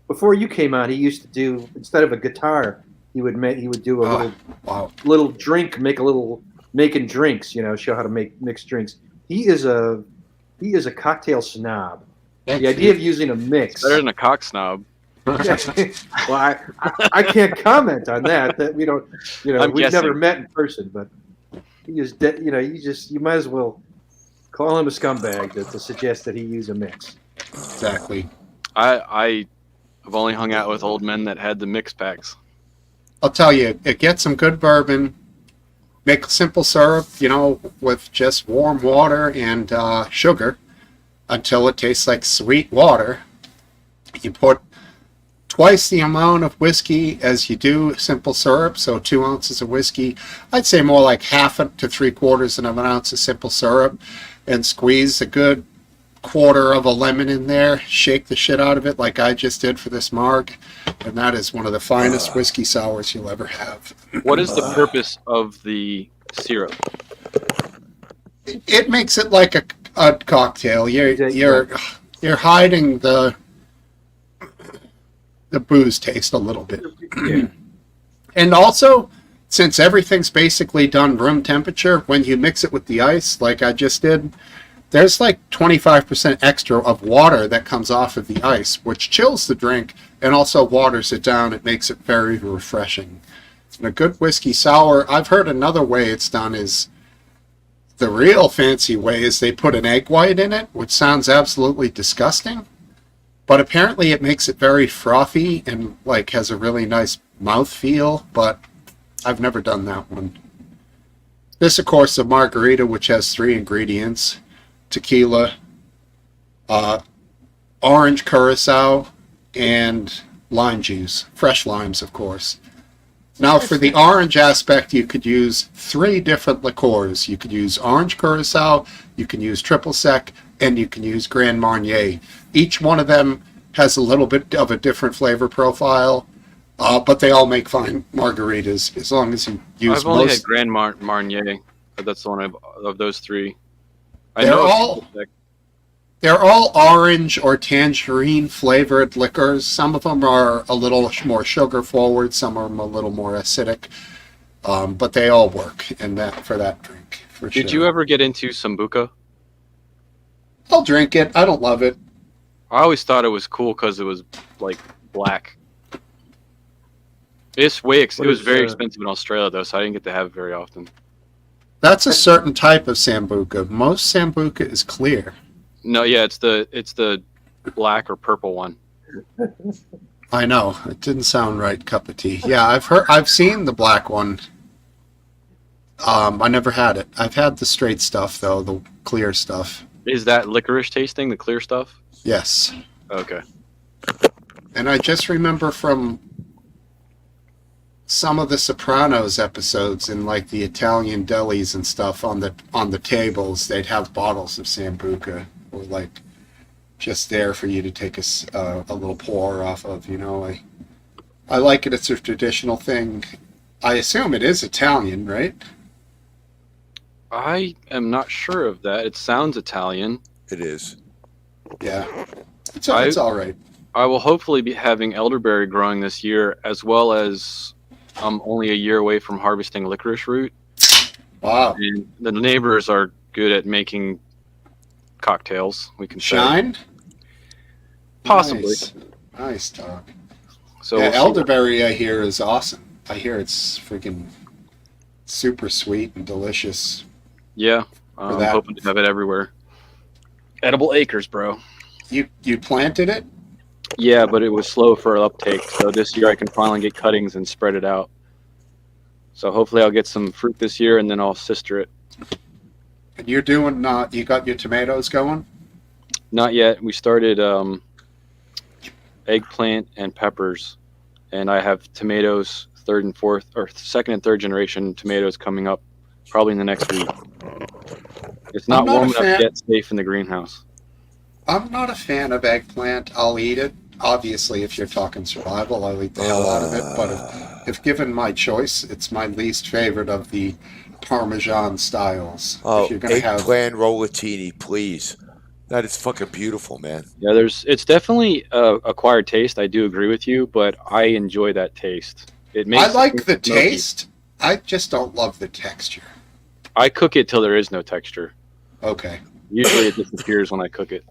before you came out. He used to do, instead of a guitar, he would do a Wow. little drink, making drinks. Show how to make mixed drinks. He is a cocktail snob. Thank The you. idea of using a mix. Better than a cock snob. Well, I can't comment on that. That we don't, I'm we've guessing. never met in person, but he is, you might as well call him a scumbag to suggest that he use a mix. Exactly. I have only hung out with old men that had the mix packs. I'll tell you, get some good bourbon, make simple syrup, with just warm water and sugar until it tastes like sweet water. You put twice the amount of whiskey as you do simple syrup, so 2 ounces of whiskey. I'd say more like half to 3/4 of an ounce of simple syrup, and squeeze a good quarter of a lemon in there, shake the shit out of it like I just did for this marg, and that is one of the finest whiskey sours you'll ever have. What is the purpose of the syrup? It makes it like a cocktail. You're hiding the booze taste a little bit. Yeah. And also, since everything's basically done room temperature, when you mix it with the ice, like I just did, there's like 25% extra of water that comes off of the ice, which chills the drink and also waters it down. It makes it very refreshing. And a good whiskey sour, I've heard another way it's done is, the real fancy way is they put an egg white in it, which sounds absolutely disgusting. But apparently it makes it very frothy and like has a really nice mouth feel, but I've never done that one. This, of course, is a margarita, which has 3 ingredients: tequila, orange curacao, and lime juice. Fresh limes, of course. Now, for the orange aspect, you could use 3 different liqueurs. You could use orange curacao, you can use triple sec, and you can use Grand Marnier. Each one of them has a little bit of a different flavor profile, but they all make fine margaritas as long as you use I've only most. had Grand Marnier, but that's the one of those 3. They're They're all orange or tangerine flavored liquors. Some of them are a little more sugar forward, some are a little more acidic, but they all work for that drink. For Did sure. you ever get into Sambuca? I'll drink it. I don't love it. I always thought it was cool because it was like black. It was very expensive in Australia though, so I didn't get to have it very often. That's a certain type of Sambuca. Most Sambuca is clear. No, yeah, it's the black or purple one. I know it didn't sound right. Cup of tea. Yeah, I've seen the black one. I never had it. I've had the straight stuff though, the clear stuff. Is that licorice tasting, the clear stuff? Yes, Okay. and I just remember from some of the Sopranos episodes in like the Italian delis and stuff on the tables, they'd have bottles of Sambuca or like just there for you to take a little pour off of. I like it. It's a traditional thing. I assume it is Italian, right? I am not sure of that. It sounds Italian. It is. Yeah, it's all right. I will hopefully be having elderberry growing this year, as well as I'm only a year away from harvesting licorice root. Wow. And the neighbors are good at making cocktails. We can say. Shine? Possibly. Nice talk. So yeah, we'll see. elderberry I hear is awesome. I hear it's freaking super sweet and delicious. Yeah, I'm that. hoping to have it everywhere. Edible acres, bro. You planted it? Yeah, but it was slow for uptake. So this year I can finally get cuttings and spread it out. So hopefully I'll get some fruit this year, and then I'll sister it. And you're doing you got your tomatoes going? Not yet. We started eggplant and peppers, and I have tomatoes, second and third generation tomatoes coming up probably in the next week. It's not I'm not warm a enough fan- yet, safe in the greenhouse. I'm not a fan of eggplant. I'll eat it. Obviously, if you're talking survival, I'll eat the hell out of it. But if given my choice, it's my least favorite of the Parmesan styles. Oh, If you're gonna have eggplant rollatini, please. That is fucking beautiful, man. Yeah, it's definitely acquired taste. I do agree with you, but I enjoy that taste. It makes I like the smoky. taste. I just don't love the texture. I cook it till there is no texture. Okay. Usually it disappears when I cook it.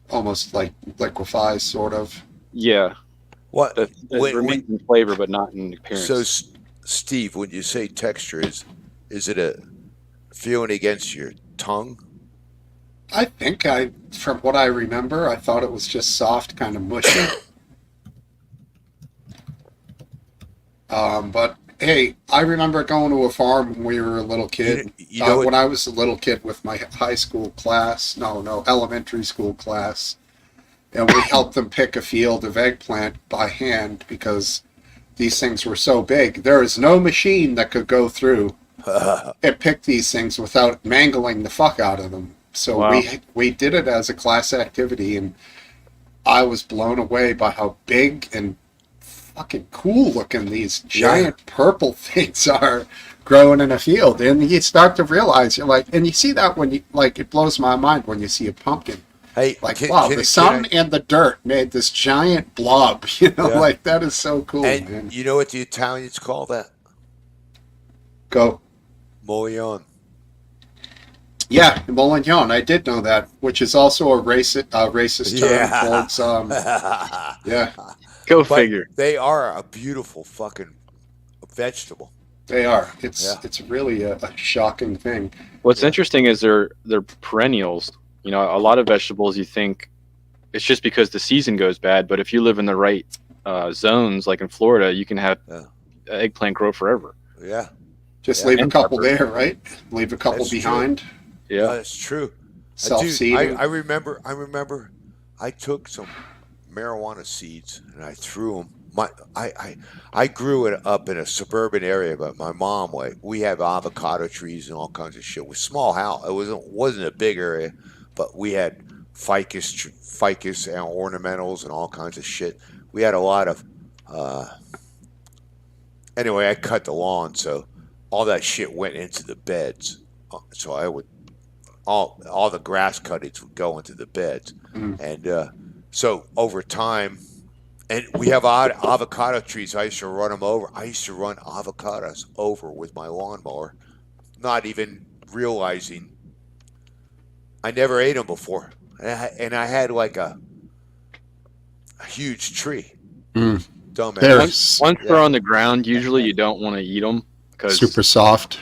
Almost like liquefies, sort of. Yeah, What? it When- remains in flavor, but not in appearance. So, Steve, when you say texture, is it a feeling against your tongue? I think from what I remember, I thought it was just soft, kind of mushy. But hey, I remember going to a farm when we were a little kid. You know what- When I was a little kid with my high school class, no, elementary school class, and we helped them pick a field of eggplant by hand because these things were so big. There is no machine that could go through and pick these things without mangling the fuck out of them. So Wow. we did it as a class activity, and I was blown away by how big and fucking cool looking these giant purple things are growing in a field. And you start to realize, you're like, and you see that when you, like, it blows my mind when you see a pumpkin. Hey, Like, can- wow, can- the can sun I- and the dirt made this giant blob, Yeah. like, that is so cool, and man. you know what the Italians call that? Go. Mouillon. Yeah, Molignon, I did know that, which is also a racist term Yeah. towards, yeah, Go But figure. they are a beautiful fucking vegetable. they are. It's Yeah. it's really a shocking thing. What's interesting is they're perennials. You know, a lot of vegetables you think it's just because the season goes bad, but if you live in the right zones, like in Florida, you can have Yeah. eggplant grow forever. Yeah, Just Yeah. leave a And couple pepper. there, right? Leave a couple That's true. behind. Yeah, that's true. Self-seeding. I remember. I took some marijuana seeds and I threw them. I grew it up in a suburban area, but my mom, like, we have avocado trees and all kinds of shit. With small house, it wasn't a big area, but we had ficus and ornamentals and all kinds of shit. We had a lot of. Anyway, I cut the lawn, so all that shit went into the beds. So I would all the grass cuttings would go into the beds, and so over time, and we have avocado trees. I used to run them over. I used to run avocados over with my lawnmower, not even realizing I never ate them before, and I had like a huge tree. Mm. Dumbass. There's once Yeah. they're on the ground, usually you don't want to eat them because super soft.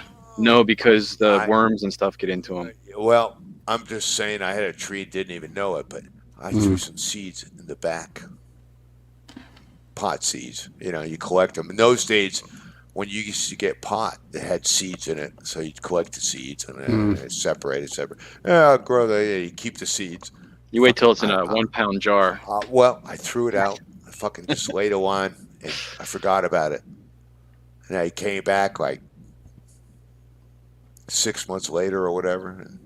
because the I- worms and stuff get into them. Well, I'm just saying I had a tree, didn't even know it, but I threw some seeds in the back. pot seeds. You know, you collect them. In those days, when you used to get pot, it had seeds in it, so you'd collect the seeds and separate. Yeah, grow you keep the seeds. You wait till it's in I, a 1 pound jar. well, I threw it out. I fucking just laid it on, and I forgot about it. And I came back like 6 months later or whatever, and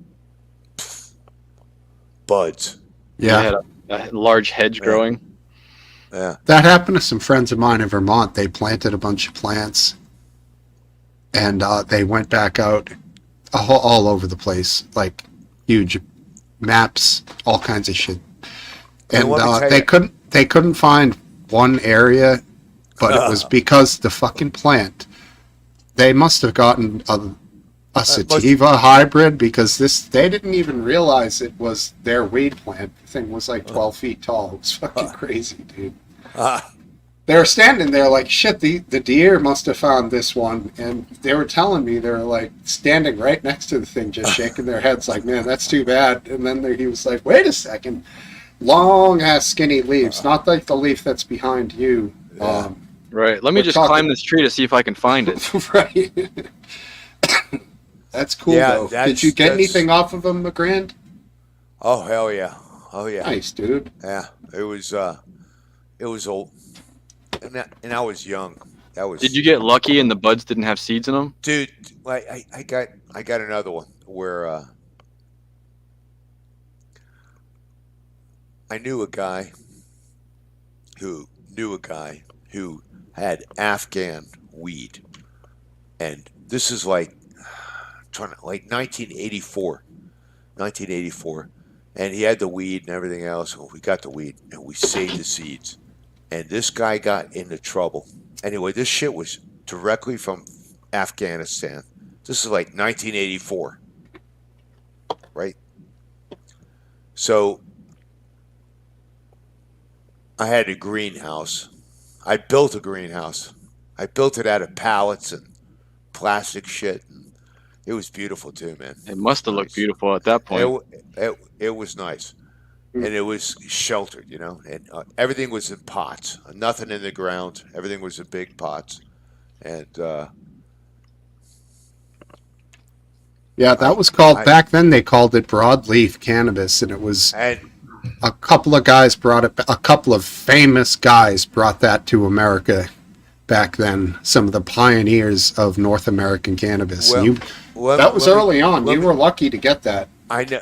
buds. You Yeah. had a large hedge growing. Yeah. That happened to some friends of mine in Vermont. They planted a bunch of plants, and they went back out all over the place, like huge maps, all kinds of shit. And let me tell they couldn't find one area, but it was because the fucking plant. They must have gotten a sativa hybrid, because they didn't even realize it was their weed plant. The thing was like 12 feet tall. It was fucking crazy, dude. They were standing there like, shit, the deer must have found this one. And they were telling me, they were like standing right next to the thing, just shaking their heads like, man, that's too bad. And then he was like, wait a second. Long ass skinny leaves, not like the leaf that's behind you. Yeah. Right. Let me just climb this tree to see if I can find it. Right. That's cool, Yeah, though. Did you get anything off of them, McGrand? Oh, hell yeah. Oh, yeah. Nice, dude. Yeah. It was old. And I was young. That was. Did you get lucky and the buds didn't have seeds in them? Dude, I got another one where I knew a guy who had Afghan weed, and this is like 1984, and he had the weed and everything else. Well, we got the weed and we saved the seeds, and this guy got into trouble. Anyway, this shit was directly from Afghanistan. This is like 1984, right? So I had a greenhouse. I built a greenhouse. I built it out of pallets and plastic shit. And it was beautiful too, man. It must have looked beautiful at that point. It was nice. And it was sheltered, you know, and everything was in pots. Nothing in the ground. Everything was in big pots. And yeah, that was called, back then they called it broadleaf cannabis, and it was a couple of famous guys brought that to America back then. Some of the pioneers of North American cannabis. That was early on. You were lucky to get that. I know.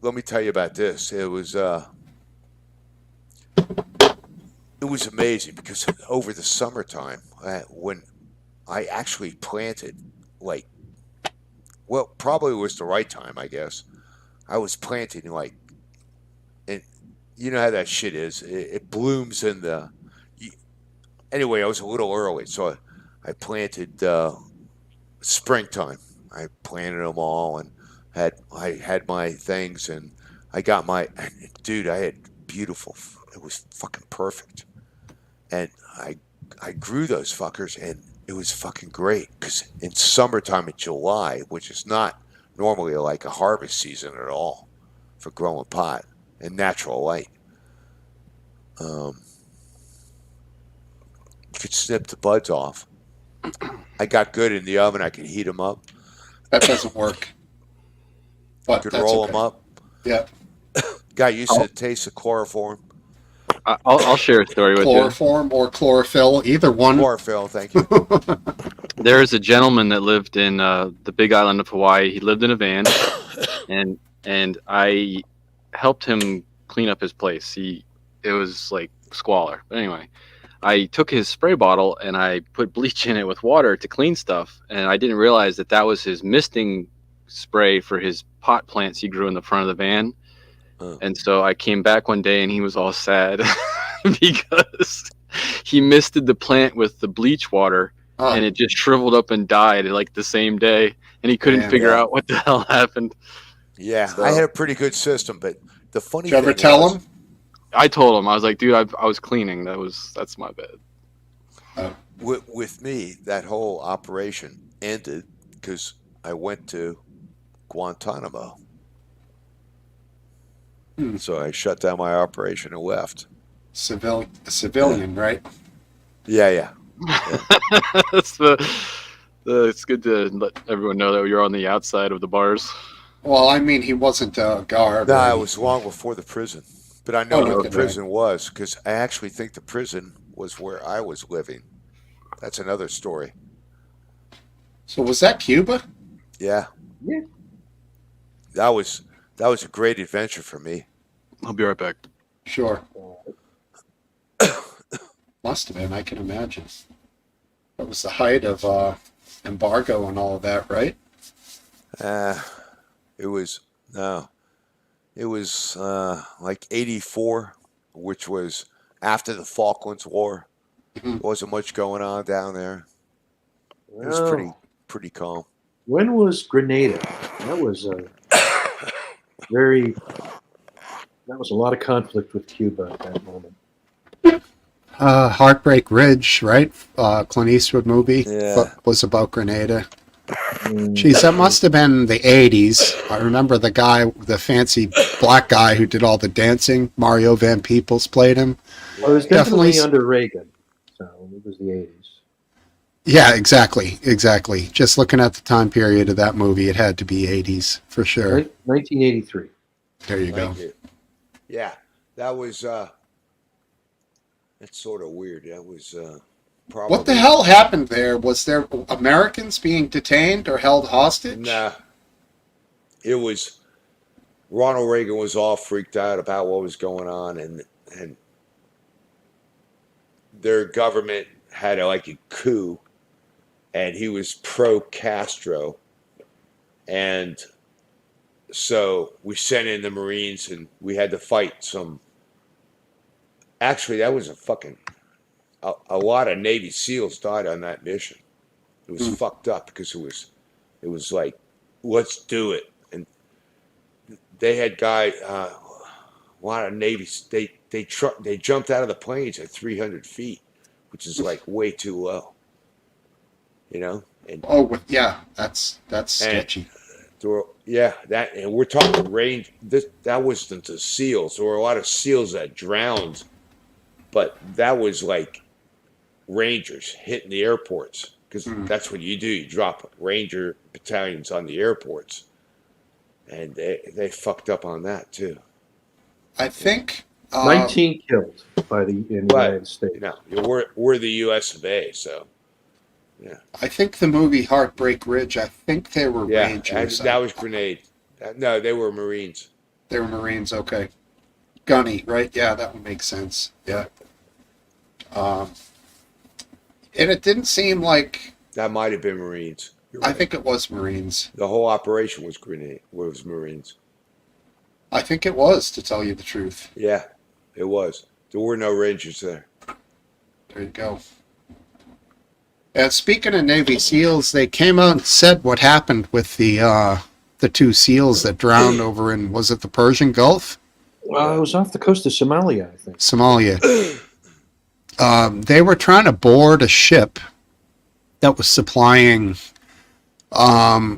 Let me tell you about this. It was amazing because over the summertime, when I actually planted, probably was the right time, I guess. I was planting and you know how that shit is. It blooms in the. Anyway, I was a little early, so I planted springtime. I planted them all, and I had my things, and I got my dude. I had beautiful. It was fucking perfect, and I grew those fuckers, and it was fucking great because in summertime in July, which is not normally like a harvest season at all for growing pot and natural light, you could snip the buds off. I got good in the oven. I could heat them up. That doesn't work. But Could roll them up. Yeah. Got used to the taste of chloroform. I'll share a story with you. Chloroform or chlorophyll, either one. Chlorophyll, thank you. There is a gentleman that lived in the Big Island of Hawaii. He lived in a van, and I helped him clean up his place. It was like squalor. But anyway, I took his spray bottle and I put bleach in it with water to clean stuff, and I didn't realize that was his misting spray for his pot plants he grew in the front of the van. And so I came back one day and he was all sad because he misted the plant with the bleach water and it just shriveled up and died like the same day, and he couldn't figure out what the hell happened. Yeah, so I had a pretty good system, but the funny thing. Did you ever tell him? I told him. I was like, dude, I was cleaning. That's my bad. With me, that whole operation ended because I went to Guantanamo. So I shut down my operation and left. civilian, right? Yeah. That's it's good to let everyone know that you're on the outside of the bars. Well, I mean, he wasn't a guard. No, or it was long before the prison. But I know Oh, where no the kidding. prison was because I actually think the prison was where I was living. That's another story. So was that Cuba? Yeah, Yeah. that was a great adventure for me. I'll be right back. Sure. Must have been. I can imagine. That was the height of embargo and all of that, right? It was no, it was like '84, which was after the Falklands War. Mhm. Wasn't much going on down there. It was Well, pretty calm. when was Grenada? That was a very. That was a lot of conflict with Cuba at that moment. Heartbreak Ridge, right? Clint Eastwood movie. Yeah. Was about Grenada. Mm, Geez, that must have been the 80s. I remember the guy, the fancy black guy who did all the dancing. Mario Van Peebles played him. well, it was Definitely definitely under Reagan, so it was the 80s. Yeah, exactly. Just looking at the time period of that movie, it had to be 80s for sure. 1983. There you go. Thank you. Yeah, that was. That's sort of weird. That was probably. What the hell happened there? Was there Americans being detained or held hostage? Nah. It was. Ronald Reagan was all freaked out about what was going on, and their government had like a coup, and he was pro Castro, and so we sent in the Marines, and we had to fight some. Actually, that was a lot of Navy SEALs died on that mission. It was fucked up because it was like, let's do it, and they had a lot of Navy. They jumped out of the planes at 300 feet, which is like way too low. You know, and Oh, yeah, that's sketchy. and we're talking range. That wasn't the SEALs. There were a lot of SEALs that drowned, but that was like Rangers hitting the airports because that's what you do. You drop Ranger battalions on the airports, and they fucked up on that too. I think 19 killed in the United States. You know, we're the U.S. of A. So yeah, I think the movie Heartbreak Ridge. I think they were Rangers. that was grenade. No, they were Marines. They were Marines. Okay, Gunny, right? Yeah, that would make sense. Yeah. And it didn't seem like. That might have been Marines. You're I right. think it was Marines. The whole operation was Marines. I think it was, to tell you the truth. Yeah, it was. There were no Rangers there. There you go. And speaking of Navy SEALs, they came out and said what happened with the two SEALs that drowned over in, was it the Persian Gulf? Well, it was off the coast of Somalia, I think. Somalia. They were trying to board a ship that was supplying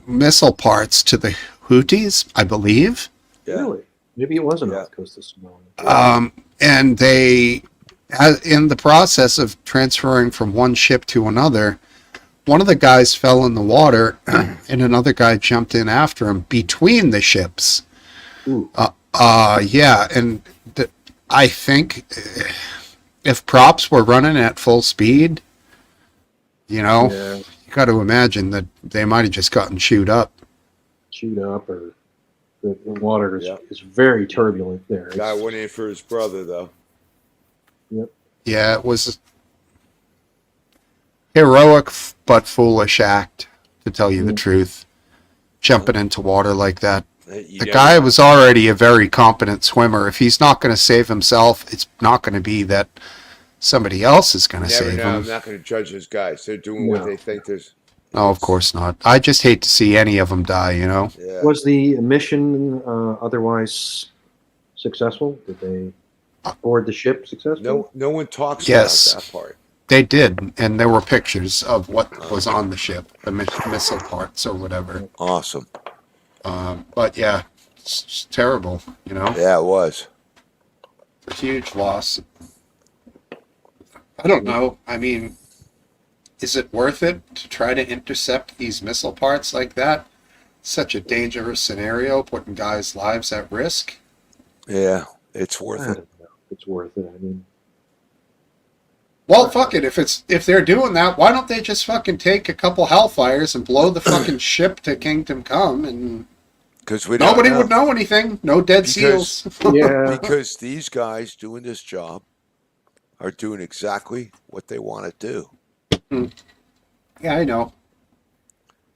missile parts to the Houthis, I believe. Yeah. Really? Maybe it wasn't off the coast of Somalia. And they, in the process of transferring from one ship to another, one of the guys fell in the water and another guy jumped in after him between the ships. Ooh. Yeah, and I think if props were running at full speed, you know, Yeah, you got to imagine that they might have just gotten chewed up. chewed up, or the water is, Yeah. is very turbulent there. Guy It's- went in for his brother though. Yeah, it was heroic but foolish act, to tell you the truth. Jumping into water like that. You The never guy know. was already a very competent swimmer. If he's not going to save himself, it's not going to be that somebody else is going to Never save know. I'm him. not going to judge those guys. They're doing what No. they think there's. No, of course not. I just hate to see any of them die, you know? Yeah. Was the mission otherwise successful? Did they board the ship successfully? No one talks Yes. about that part. They did, and there were pictures of what was on the ship, the missile parts or whatever. Awesome. But yeah, it's terrible, you know? Yeah, it was. A huge loss. I don't know. I mean, is it worth it to try to intercept these missile parts like that? Such a dangerous scenario, putting guys' lives at risk. Yeah, it's I worth don't it. know if it's worth it. I mean, Well, fuck it. If they're doing that, why don't they just fucking take a couple Hellfires and blow the fucking ship to Kingdom Come, and Because we don't nobody know. would know anything. No dead Because- seals. yeah, Because these guys doing this job are doing exactly what they want to do. Yeah, I know.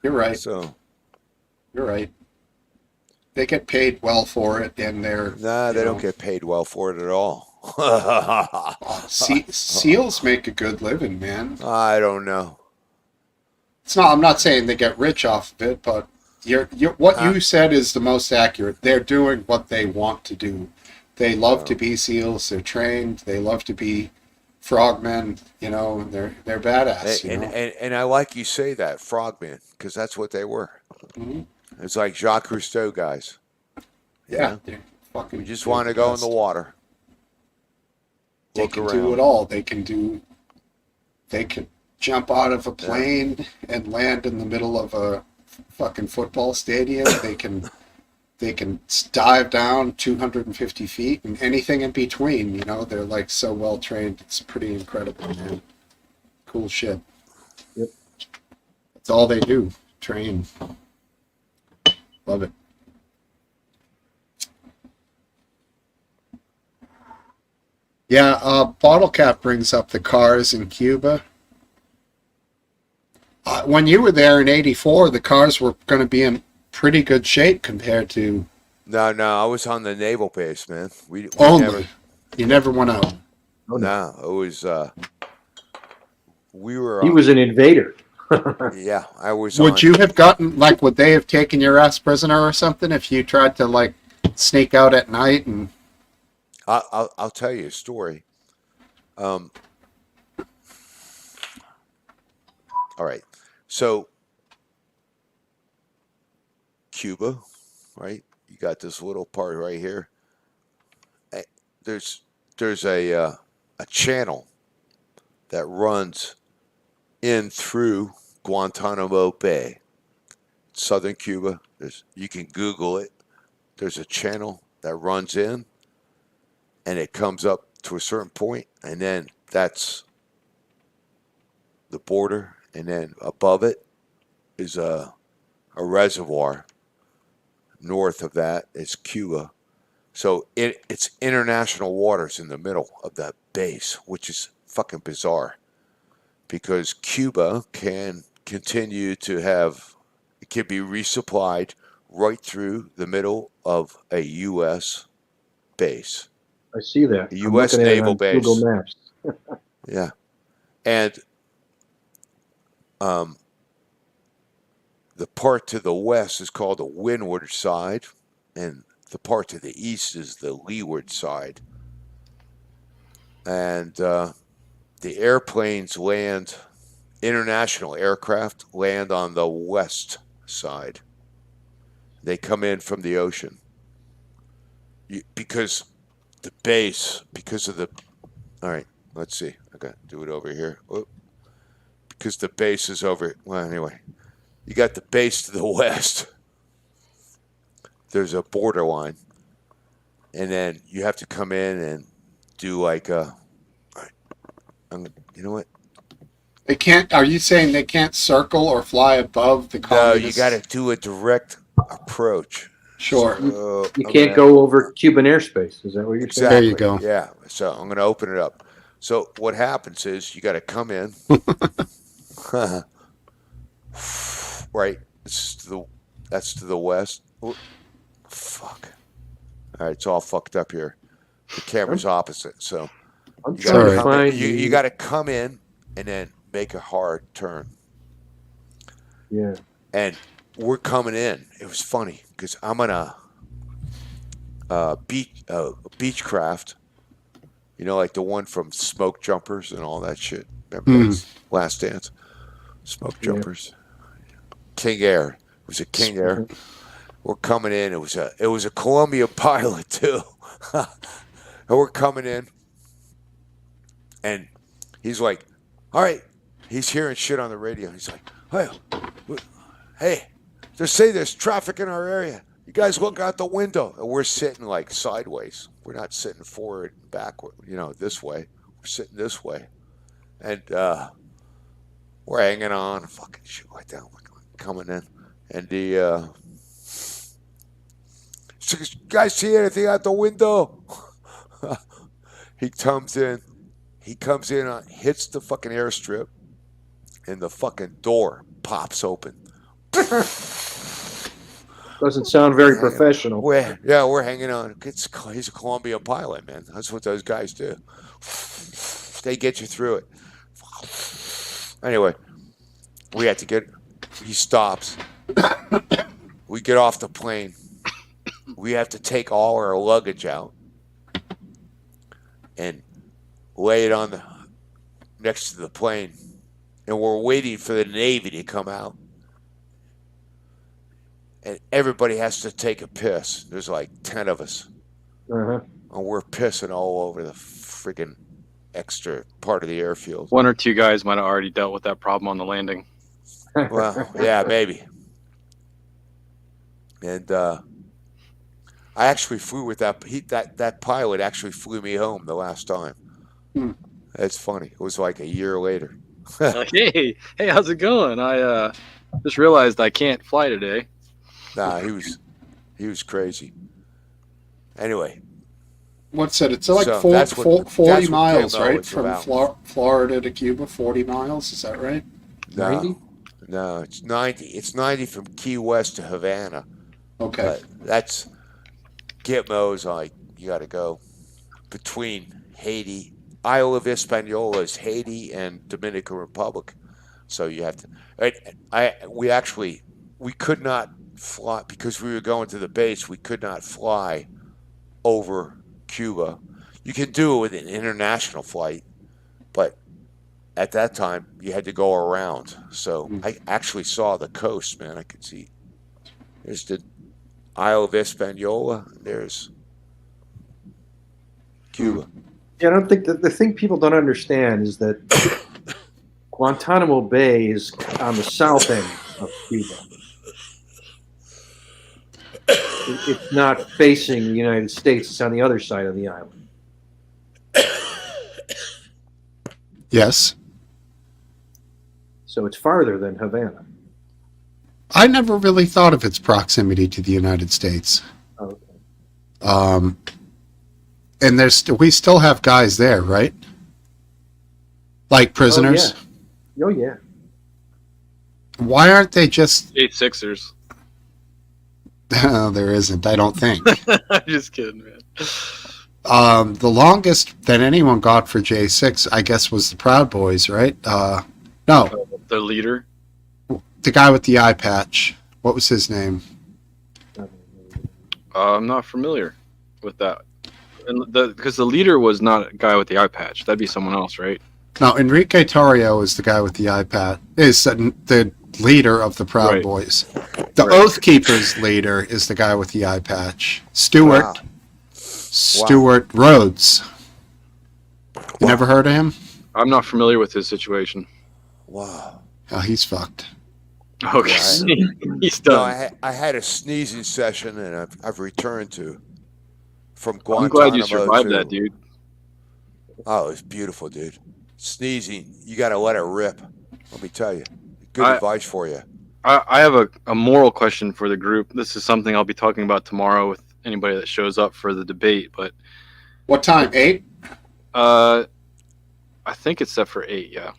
You're right. So, You're right. They get paid well for it, and they're nah, they you don't know, get paid well for it at all. seals make a good living, man. I don't know. It's not. I'm not saying they get rich off of it, but what you said is the most accurate. They're doing what they want to do. They love to be seals. They're trained. They love to be frogmen. You know, and they're badass. You know. And I like you say that, frogmen, because that's what they were. Mhm. It's like Jacques Cousteau guys. You Yeah, know? they're fucking. We just they're want to the go in best. the water. They Look can around. do it all. They can do. They can jump out of a plane and land in the middle of a fucking football stadium. They can dive down 250 feet and anything in between. You know, they're like so well trained. It's pretty incredible, man. Cool shit. Yep. That's all they do. Train. Love it. Yeah, Bottle Cap brings up the cars in Cuba. When you were there in '84, the cars were going to be in pretty good shape compared to No, I was on the naval base, man. We only. never. You never went out. oh, no. No, it was. We were. He was an invader. Yeah, I was. Would on, you have gotten, like, would they have taken your ass prisoner or something if you tried to, like, sneak out at night and... I'll tell you a story. All right. So Cuba, right? You got this little part right here. There's a channel that runs in through Guantanamo Bay, southern Cuba. You can Google it. There's a channel that runs in, and it comes up to a certain point, and then that's the border, and then above it is a reservoir. North of that is Cuba. So it's international waters in the middle of that base, which is fucking bizarre because Cuba can continue to have, it can be resupplied right through the middle of a U.S. base. I see that. The I'm U.S. looking at it naval on base. Google Maps. Yeah. And the part to the west is called the windward side, and the part to the east is the leeward side. And the airplanes land, international aircraft land on the west side. They come in from the ocean. Because the base, because of the. All right, let's see. I got to do it over here. Whoop. Because the base is over. Well, anyway, you got the base to the west. There's a borderline, and then you have to come in and do like a. You know what? They can't, are you saying they can't circle or fly above the No, communists? you got to do a direct approach. Sure. So You I'm can't gonna- go over Cuban airspace. Is that what you're Exactly. There you go. Yeah. So I'm going to open it up. So what happens is you got to come in. Right. That's to the west. Oh, fuck. All right, it's all fucked up here. The camera's opposite, so saying? I'm you trying Sorry. to got find you got to come in and then make a hard turn. Yeah. And we're coming in. It was funny because I'm on a beechcraft, you know, like the one from Smoke Jumpers and all that shit. Remember those? Last Dance? Smoke Yeah. Jumpers. King Air. It was a King Air. We're coming in. It was a Columbia pilot too. And we're coming in, and He's like, all right. He's hearing shit on the radio. He's like, hey, they say there's traffic in our area. You guys look out the window. And we're sitting like sideways. We're not sitting forward and backward, this way. We're sitting this way. And we're hanging on. Fucking shit like that. Coming in. And the you guys see anything out the window? He comes in, hits the fucking airstrip, and the fucking door pops open. Doesn't sound very professional. We're hanging on. He's a Columbia pilot, man. That's what those guys do. They get you through it. Anyway, he stops. We get off the plane. We have to take all our luggage out and lay it on next to the plane. And we're waiting for the Navy to come out. And everybody has to take a piss. There's like 10 of us. Uh-huh. And we're pissing all over the friggin' extra part of the airfield. One or two guys might have already dealt with that problem on the landing. Well, yeah, maybe. And I actually flew with that pilot actually flew me home the last time. That's funny. It was like a year later. Hey, how's it going? I just realized I can't fly today. Nah, he was crazy. Anyway. What's it? It's like So 40 miles, Bill right? knows From about. Florida to Cuba, 40 miles. Is that right? 90? No, it's 90. It's 90 from Key West to Havana. Okay. But that's Gitmo's like you got to go between Haiti. Isle of Hispaniola is Haiti and Dominican Republic, so you have to. We could not fly because we were going to the base. We could not fly over Cuba. You can do it with an international flight, but at that time you had to go around. So I actually saw the coast, man. I could see. There's the Isle of Hispaniola. There's Cuba. Yeah, I don't think that the thing people don't understand is that Guantanamo Bay is on the south end of Cuba. It's not facing the United States. It's on the other side of the island. Yes. So it's farther than Havana. I never really thought of its proximity to the United States. Okay. And we still have guys there, right? Like prisoners? Oh, yeah. Why aren't they just... 8-6ers. No, there isn't, I don't think. I'm just kidding, man. The longest that anyone got for J6, I guess, was the Proud Boys, right? No, The leader. the guy with the eye patch. What was his name? I'm not familiar with that. And because the leader was not a guy with the eye patch. That'd be someone else, right? No, Enrique Torrio is the guy with the eye patch. Is the leader of the Proud Right. Boys. The Oath Keepers leader is the guy with the eye patch. Stuart Rhodes. You never heard of him? I'm not familiar with his situation. Wow. Oh, he's fucked. Okay, he's No, done. I had a sneezing session, and I've returned from I'm Guantanamo. glad you survived that, dude. Oh, it was beautiful, dude. Sneezing, you got to let it rip. Let me tell you. Good advice for you. I have a moral question for the group. This is something I'll be talking about tomorrow with anybody that shows up for the debate. But What time? 8? I think it's set for 8. Yeah.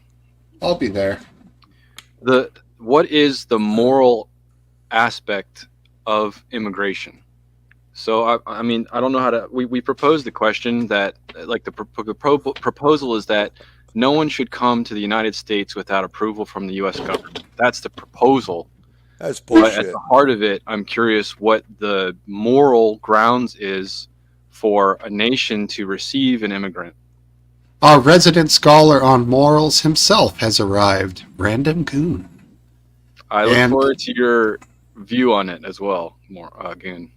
I'll be there. What is the moral aspect of immigration? So I mean, I don't know how to. We proposed the question that like the proposal is that no one should come to the United States without approval from the U.S. government. That's the proposal. That's But bullshit. at the heart of it, I'm curious what the moral grounds is for a nation to receive an immigrant. Our resident scholar on morals himself has arrived. Random Goon. I look And- forward to your view on it as well, Goon.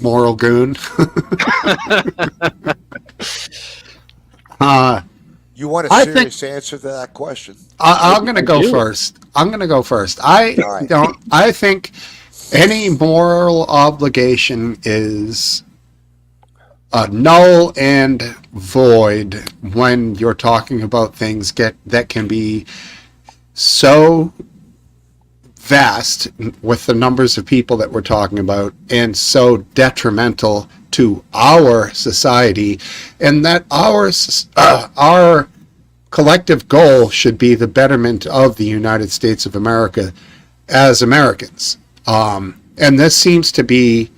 Moral Goon. You want a I serious answer to that question? I'm going to go do. first. I'm going to go first. I All right. don't. I think any moral obligation is null and void when you're talking about things that can be so vast with the numbers of people that we're talking about and so detrimental to our society, and that our collective goal should be the betterment of the United States of America as Americans. And this seems to be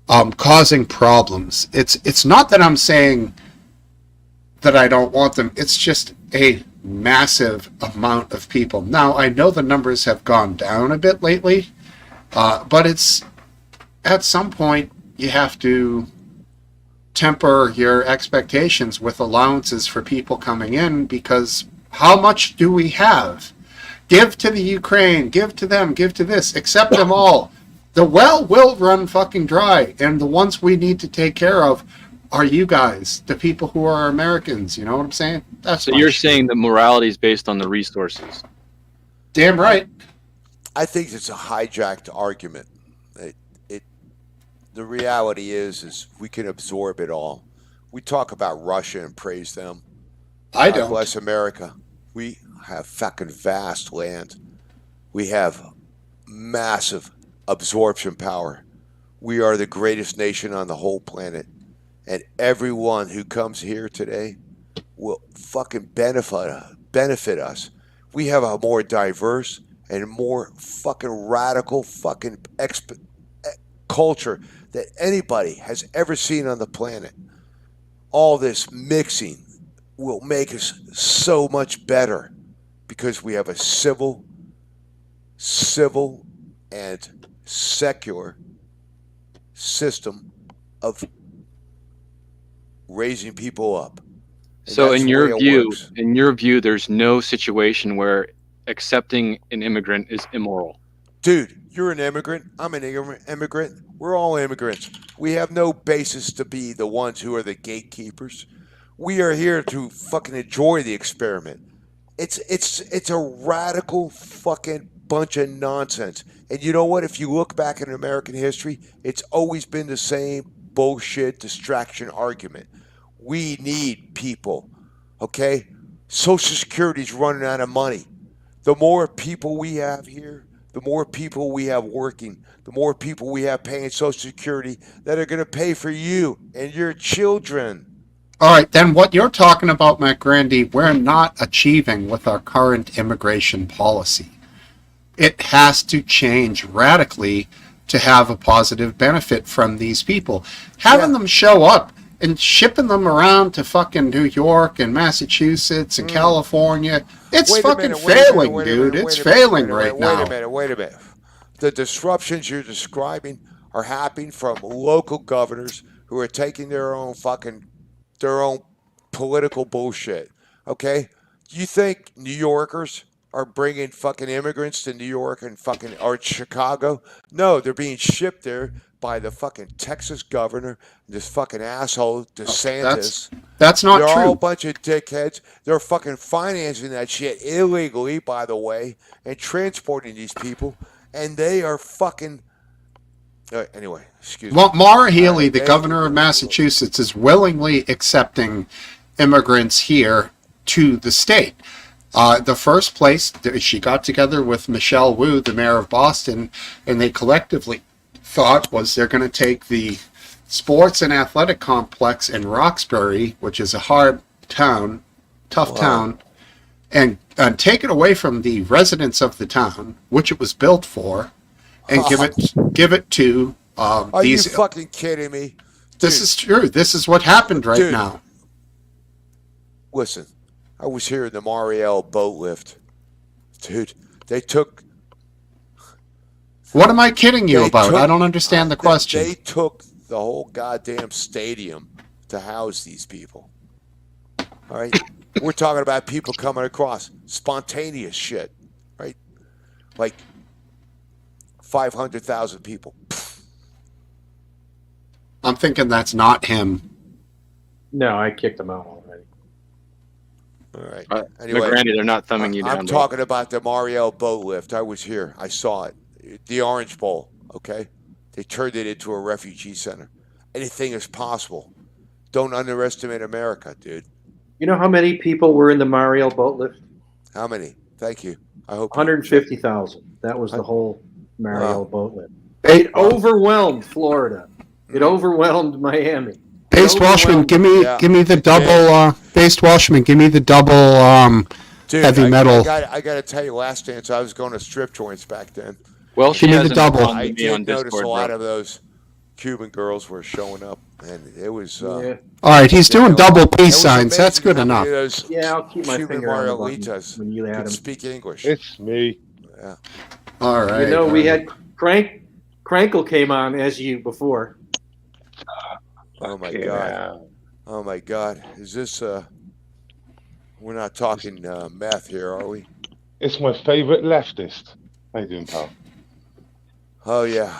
causing problems. It's not that I'm saying that I don't want them. It's just a massive amount of people. Now, I know the numbers have gone down a bit lately, but it's at some point you have to temper your expectations with allowances for people coming in, because how much do we have? Give to the Ukraine, give to them, give to this, accept them all. The well will run fucking dry, and the ones we need to take care of are you guys, the people who are Americans. You know what I'm saying? That's So my you're shit. saying that morality is based on the resources. Damn right. I think it's a hijacked argument. The reality is we can absorb it all. We talk about Russia and praise them. I God don't. bless America. We have fucking vast land. We have massive absorption power. We are the greatest nation on the whole planet. And everyone who comes here today will fucking benefit us. We have a more diverse and more fucking radical fucking culture that anybody has ever seen on the planet. All this mixing will make us so much better because we have a civil and secular system of raising people up. And So that's in the way your it view, works. there's no situation where accepting an immigrant is immoral. Dude, you're an immigrant. I'm an immigrant. We're all immigrants. We have no basis to be the ones who are the gatekeepers. We are here to fucking enjoy the experiment. It's a radical fucking bunch of nonsense. And you know what? If you look back in American history, it's always been the same bullshit distraction argument. We need people, okay? Social Security's running out of money. The more people we have here, the more people we have working, the more people we have paying Social Security that are going to pay for you and your children. All right, then what you're talking about, Matt Grandy, we're not achieving with our current immigration policy. It has to change radically to have a positive benefit from these people. Having them show up and shipping them around to fucking New York and Massachusetts and California, it's fucking failing, dude. It's failing right now. Wait a minute. The disruptions you're describing are happening from local governors who are taking their own political bullshit. Okay? You think New Yorkers are bringing fucking immigrants to New York and fucking or Chicago? No, they're being shipped there by the fucking Texas governor, this fucking asshole DeSantis. That's not They're all a true. bunch of dickheads. They're fucking financing that shit illegally, by the way, and transporting these people, and they are fucking. Anyway, excuse me. Well, Maura Healey, the governor of Massachusetts, is willingly accepting immigrants here to the state. The first place, she got together with Michelle Wu, the mayor of Boston, and they collectively thought was they're going to take the sports and athletic complex in Roxbury, which is a hard town, tough town, and take it away from the residents of the town, which it was built for, and give it to Are these. you fucking kidding me? This is true. This is what happened right now. Listen, I was here in the Mariel boat lift. Dude, they took. What am I kidding you They about? took- I don't understand the question. They took the whole goddamn stadium to house these people. All right? We're talking about people coming across. Spontaneous shit, right? Like 500,000 people. I'm thinking that's not him. No, I kicked him out already. All right. But Anyway, granted, they're not thumbing you down. I'm talking about the Mario boat lift. I was here. I saw it. The Orange Bowl, okay? They turned it into a refugee center. Anything is possible. Don't underestimate America, dude. You know how many people were in the Mario boat lift? How many? Thank you. I hope 150,000. That was the whole Mario Wow. boat lift. Hey, It overwhelmed Florida. It overwhelmed Miami. Based Washman, give me the double. Based Washman, give me the double. Dude, heavy metal. I got to tell you, last dance, I was going to strip joints back then. Well, she Give me has the double. I did notice Discord, a lot bro. of those Cuban girls were showing up, and it was. Yeah, All right, he's doing double peace it was signs. That's amazing good how many enough. of those yeah. I'll keep my Cuban finger on the button Marielitas when you add could them. speak English. It's me. Yeah. All right. You know, we had Crankle came on as you before. Oh my Fucking God. hell. Oh my God. Is this? We're not talking meth here, are we? It's my favorite leftist. How you doing, pal? Oh yeah.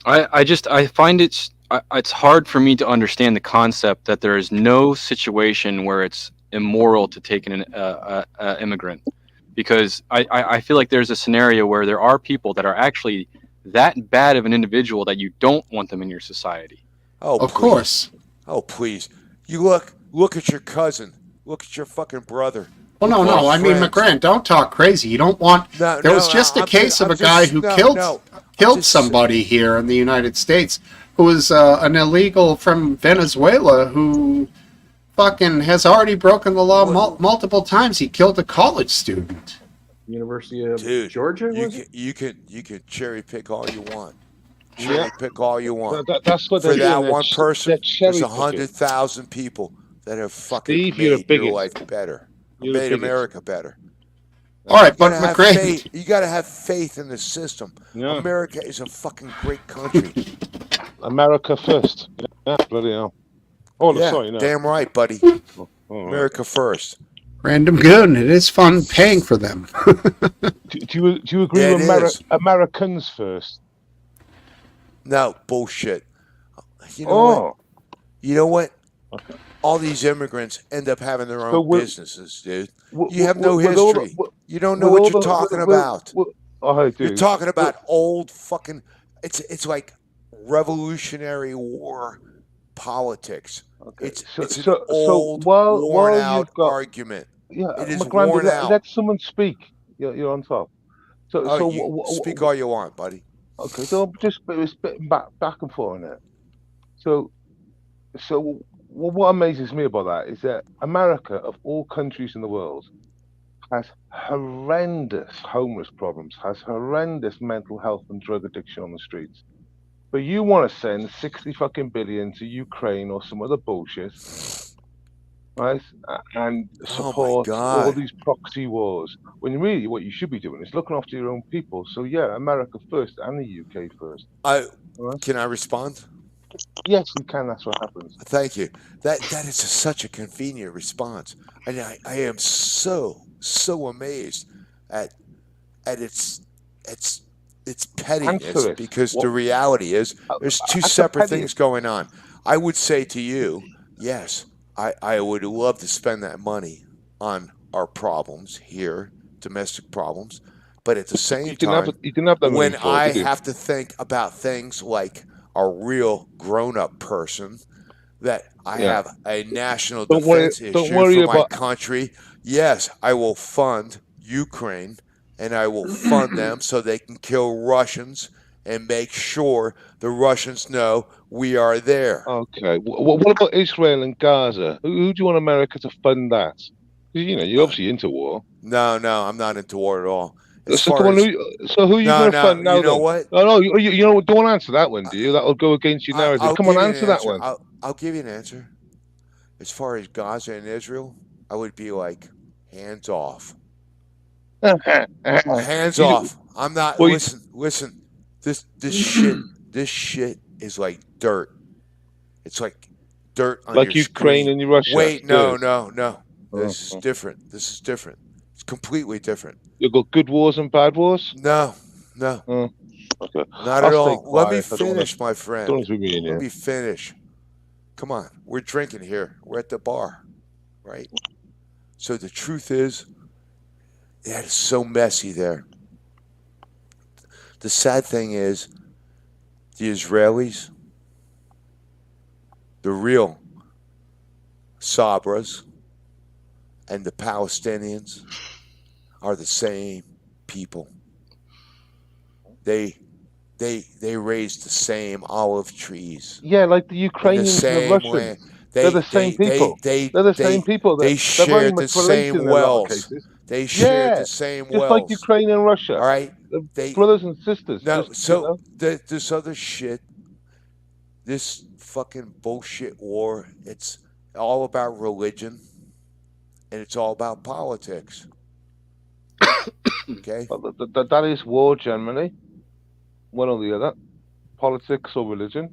I find it's hard for me to understand the concept that there is no situation where it's immoral to take an immigrant, because I feel like there's a scenario where there are people that are actually that bad of an individual that you don't want them in your society. Oh, Of please. course. Oh please. You look at your cousin. Look at your fucking brother. Well, no, Look at no. our I mean, friends. McGrant, don't talk crazy. You don't want. No, There no, was just a I'm case of I'm a guy who no, killed no. killed somebody here in the United States, who was an illegal from Venezuela who fucking has already broken the law multiple times. He killed a college student. University of Dude, Georgia. Was it? you can cherry pick all you want. Yeah. Cherry pick all you want. That's what For they're that doing. one person, they're there's cherry picking. 100,000 people that have fucking Steve, you're the made your biggest. life better. You're the Made biggest. America better. All right, You but gotta have McGrant. faith. You gotta have faith in the system. Yeah. America is a fucking great country. America first. Yeah, bloody hell. Oh, Yeah, sorry, no. damn right, buddy. Oh, all right. America first. Random goon. It is fun paying for them. Do you agree Yeah, with it is. Americans first? No, bullshit. You know what? You know what? Okay. All these immigrants end up having their So own with- businesses, dude. W- You have w- no with all the- history. w- You don't know with what all you're the- talking with- about. Oh, I do. You're talking about old fucking. It's like Revolutionary War politics. Okay. It's an So old, while worn out you've got argument. yeah, It is McGrand, worn out. let someone speak. You're on top. So Oh, so you speak all you want, buddy. okay. So just spitting back and forth on it. So what amazes me about that is that America, of all countries in the world, has horrendous homeless problems, has horrendous mental health and drug addiction on the streets. But you want to send 60 fucking billion to Ukraine or some other bullshit, right? And Oh my support all God. these proxy wars. When really what you should be doing is looking after your own people. So yeah, America first and the UK first. Right? Can I respond? Yes, you can. That's what happens. Thank you. That is such a convenient response, and I am so amazed at its pettiness, Answer it. because What- the reality is there's two That's the separate petty- things going on. I would say to you, yes, I would love to spend that money on our problems here, domestic problems, but at the same You can time, have that when money for it, I did you? have to think about things like a real grown-up person, that I Yeah. have a national Don't worry- defense don't issue worry for my about- country, yes, I will fund Ukraine, and I will fund them so they can kill Russians and make sure the Russians know we are there. Okay. What about Israel and Gaza? Who do you want America to fund that? 'Cause, you know, you're obviously into war. No, I'm not into war at all. As So, far as, who are you no, going to fund now? you know then? what? No, you know what? Don't answer that one, do you? That'll go against your narrative. I'll Come on, give you an answer that one. I'll give you an answer. As far as Gaza and Israel, I would be like, hands off. Hands You- off. I'm not. Well, you- Listen. This shit is like dirt. It's like dirt on Like your Ukraine screen. and Russia. Wait, no. Yes. This is Oh. different. It's completely different. You've got good wars and bad wars? No, Okay. not I'll at stay all. Let me quiet. I don't wanna- finish, my Don't friend. want to be me and Let you. me finish. Come on, we're drinking here. We're at the bar, right? So the truth is, that is so messy there. The sad thing is, the Israelis, the real Sabras, and the Palestinians are the same people. They raise the same olive trees Yeah, like the in the Ukrainians and the same way. Russians. They're the same people. They're the same people. They They're very shared the much related same in a lot of wells. cases. They shared Yeah, the same just like wells. Ukraine and Russia. All right. They're They brothers and sisters. no. Just, So this other shit, this fucking bullshit war. It's all about religion, and it's all about politics. Okay. well, that is war generally. One or the other, politics or religion.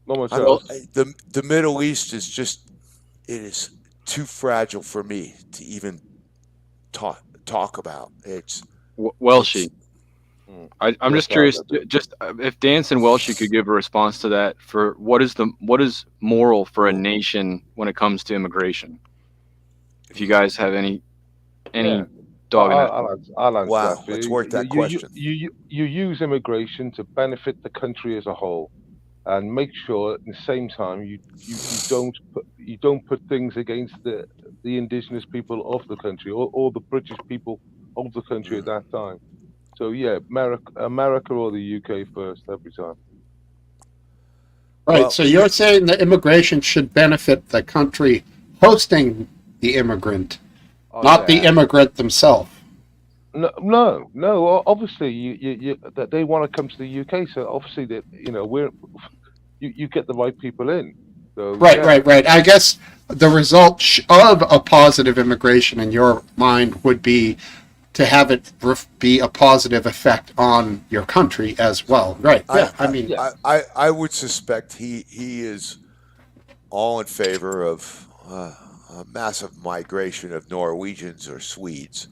Not much else. The Middle East is just, it is too fragile for me to even talk about. It's Welshie. I'm Yes, just curious, Albert. just if Dance and Welshie could give a response to that for what is moral for a nation when it comes to immigration. If you guys have any Yeah. dog in that. I'll answer Wow, that for let's you. work that question. You use immigration to benefit the country as a whole, and make sure at the same time you don't put things against the indigenous people of the country or the British people of the country at that time. So yeah, America or the UK first every time. Right. Well, So you're saying that immigration should benefit the country hosting the immigrant, Oh, not the yeah. immigrant themselves. No. Obviously, that they want to come to the UK, so obviously that you get the right people in. So, Right, yeah. right. I guess the result of a positive immigration in your mind would be to have it be a positive effect on your country as well. Right. Yeah. I would suspect he is all in favor of a massive migration of Norwegians or Swedes.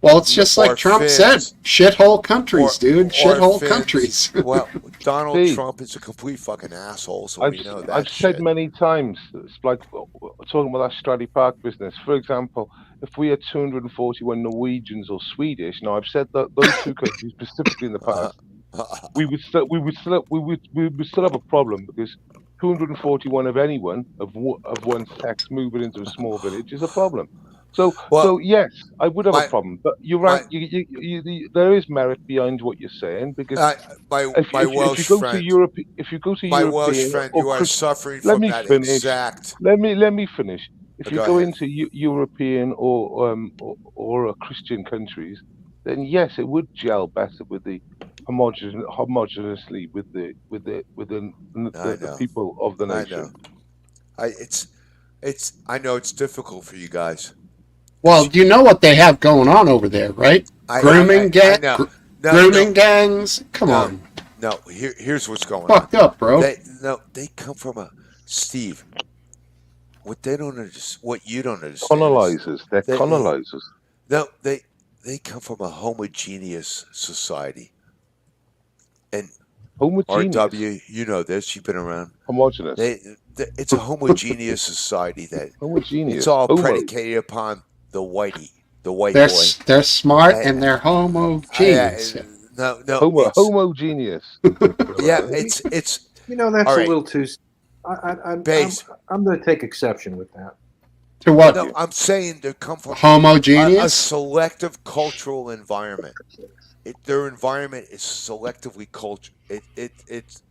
Well, it's just like Trump said, shithole countries, dude. Shithole Finns. countries. Well, Donald See, Trump is a complete fucking asshole, so we know that I've shit. said many times, it's like talking about that Stradley Park business. For example, if we had 241 Norwegians or Swedish, now I've said that those two countries specifically in the past, we would still have a problem because 241 of anyone of one sex moving into a small village is a problem. So yes, I would have a problem, but you're right. There is merit behind what you're saying because if you go to Europe, if you go to my Welsh European friend, or you are Christian, suffering let from me that finish. exact. Let me finish. If you Go go ahead. into European or Christian countries, then yes, it would gel better with the homogeneously with the people of the nation. I know it's difficult for you guys. Well, you know what they have going on over there, right? Grooming gangs. Come on. No, here's what's going Fucked on. up, bro. They come from a Steve. What they don't understand, what you don't understand. Colonizers. They're colonizers. No, they come from a homogeneous society. And homogeneous. RW, you know this. You've been around. Homogeneous. It's a homogeneous society that homogeneous. It's all predicated upon the white boy. They're smart and they're homogeneous. No, homogeneous. Yeah, it's that's a little too. I'm going to take exception with that. To what? No, I'm saying they come from homogeneous, a selective cultural environment. Their environment is selectively culture.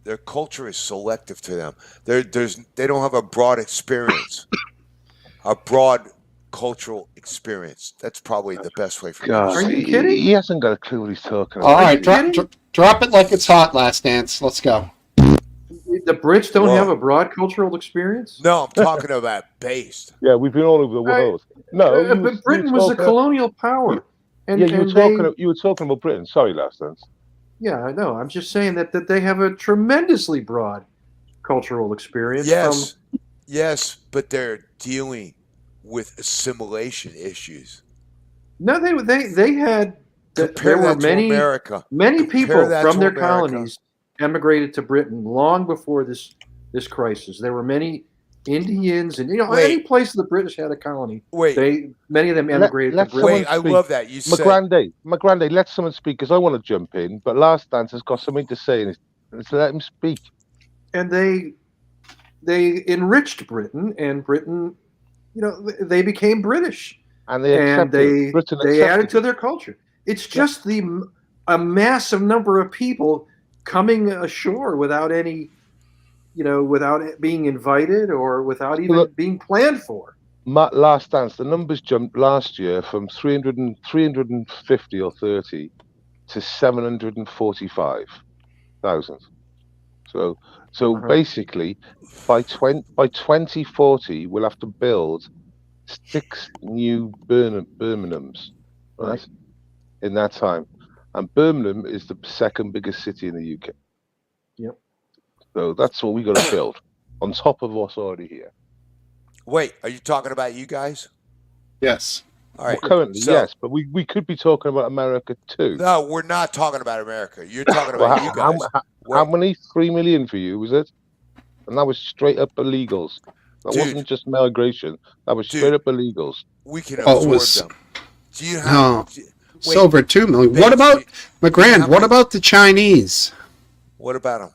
Their culture is selective to them. They don't have a broad experience, a broad cultural experience. That's probably the best way for me to say. Are you kidding? He hasn't got a clue what he's talking about. All right, drop it like it's hot, Last Dance. Let's go. The Brits don't have a broad cultural experience? No, I'm talking about based. Yeah, we've been all over the world. No, but Britain was a colonial power. You were talking about Britain. Sorry, Last Dance. Yeah, I know. I'm just saying that they have a tremendously broad cultural experience. Yes, but they're dealing with assimilation issues. No, they had. There were many people from their colonies emigrated to Britain long before this crisis. There were many Indians, and Wait. any place the British had a colony. Wait. Many of them emigrated let to Britain. Wait, I speak. love that. You said McGrandy, let someone speak because I want to jump in, but Last Dance has got something to say, and let's let him speak. And they enriched Britain, and Britain, they became British, And they and accepted it. Britain they added accepted to it. their culture. It's just a massive number of people coming ashore without any, without being invited or without even being planned for. Last Dance, the numbers jumped last year from 350 or 30 to 745,000. So basically, by 2040, we'll have to build 6 new Birminghams, right? In that time, and Birmingham is the second biggest city in the UK. Yep. So that's what we got to build on top of what's already here. Wait, are you talking about you guys? Yes. All right. Well, currently, yes, but we could be talking about America too. No, we're not talking about America. You're talking about you guys. How many? 3 million for you, was it? And that was straight up illegals. That wasn't just migration. That was straight up illegals. We can absorb them. Do you have? It's over 2 million. What about McGrand? What about the Chinese? What about them?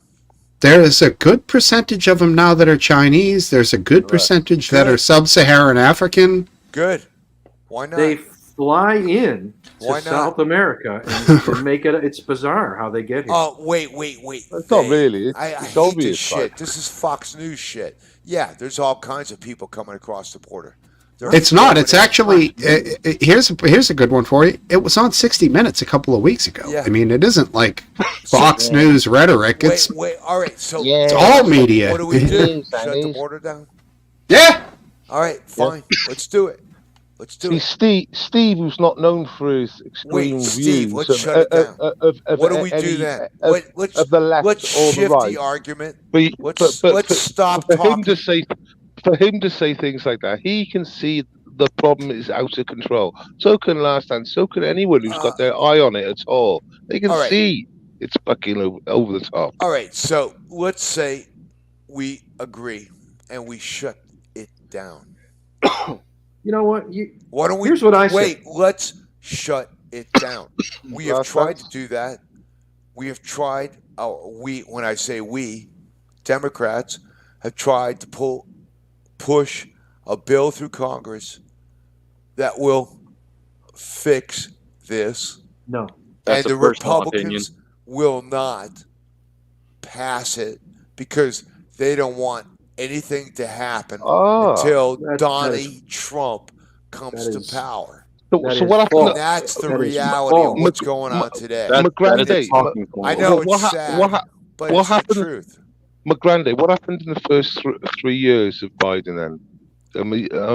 There is a good percentage of them now that are Chinese. There's a good percentage that are sub-Saharan African. Good. Why not? They fly in to South America and make it. It's bizarre how they get here. Oh, wait. It's not really. I It's hate obvious this shit. This is Fox News shit. Yeah, there's all kinds of people coming across the border. It's not. It's actually here's a good one for you. It was on 60 Minutes a couple of weeks ago. Yeah. I mean, it isn't like Fox News rhetoric. It's wait. All right. So it's all media. What do we do? Shut the border down? Yeah. All right. Fine. Let's do it. Let's do it. Steve, who's not known for his extreme Steve, views let's shut it down. What do we any, do then? Of the left let's or shift the right. the argument. But Let's stop for talking. For him to say things like that, he can see the problem is out of control. So can Last Dance. So can anyone who's got their eye on it at all. They can see it's fucking over the top. All right. So let's say we agree and we shut it down. You know what? Why don't we? Here's what I wait. say. Let's shut it down. We have tried to do that. We have tried. When I say we, Democrats have tried to push a bill through Congress that will fix this. No. That's and a the personal Republicans opinion. will not pass it because they don't want anything to happen until Donnie Trump comes to power. So what happened? And that's the reality of what's going on today. McGrandy, I know it's sad, but it's the truth. McGrandy, what happened in the first 3 years of Biden then? I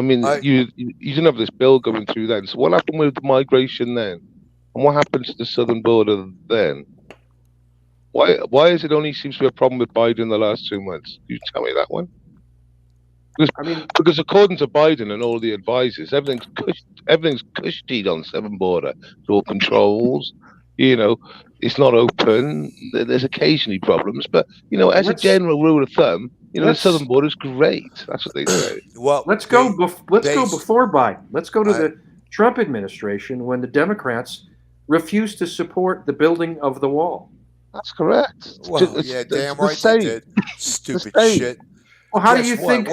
mean, you didn't have this bill going through then. So what happened with the migration then? And what happened to the southern border then? Why is it only seems to be a problem with Biden in the last 2 months? Can you tell me that one? Because according to Biden and all the advisors, everything's cushied on southern border. It's all controls. It's not open. There's occasionally problems, but as a general rule of thumb, the southern border is great. That's what they say. Well, let's go before Biden. Let's go to the Trump administration when the Democrats refused to support the building of the wall. That's correct. Well, damn right they did. Stupid shit. Well, how do you think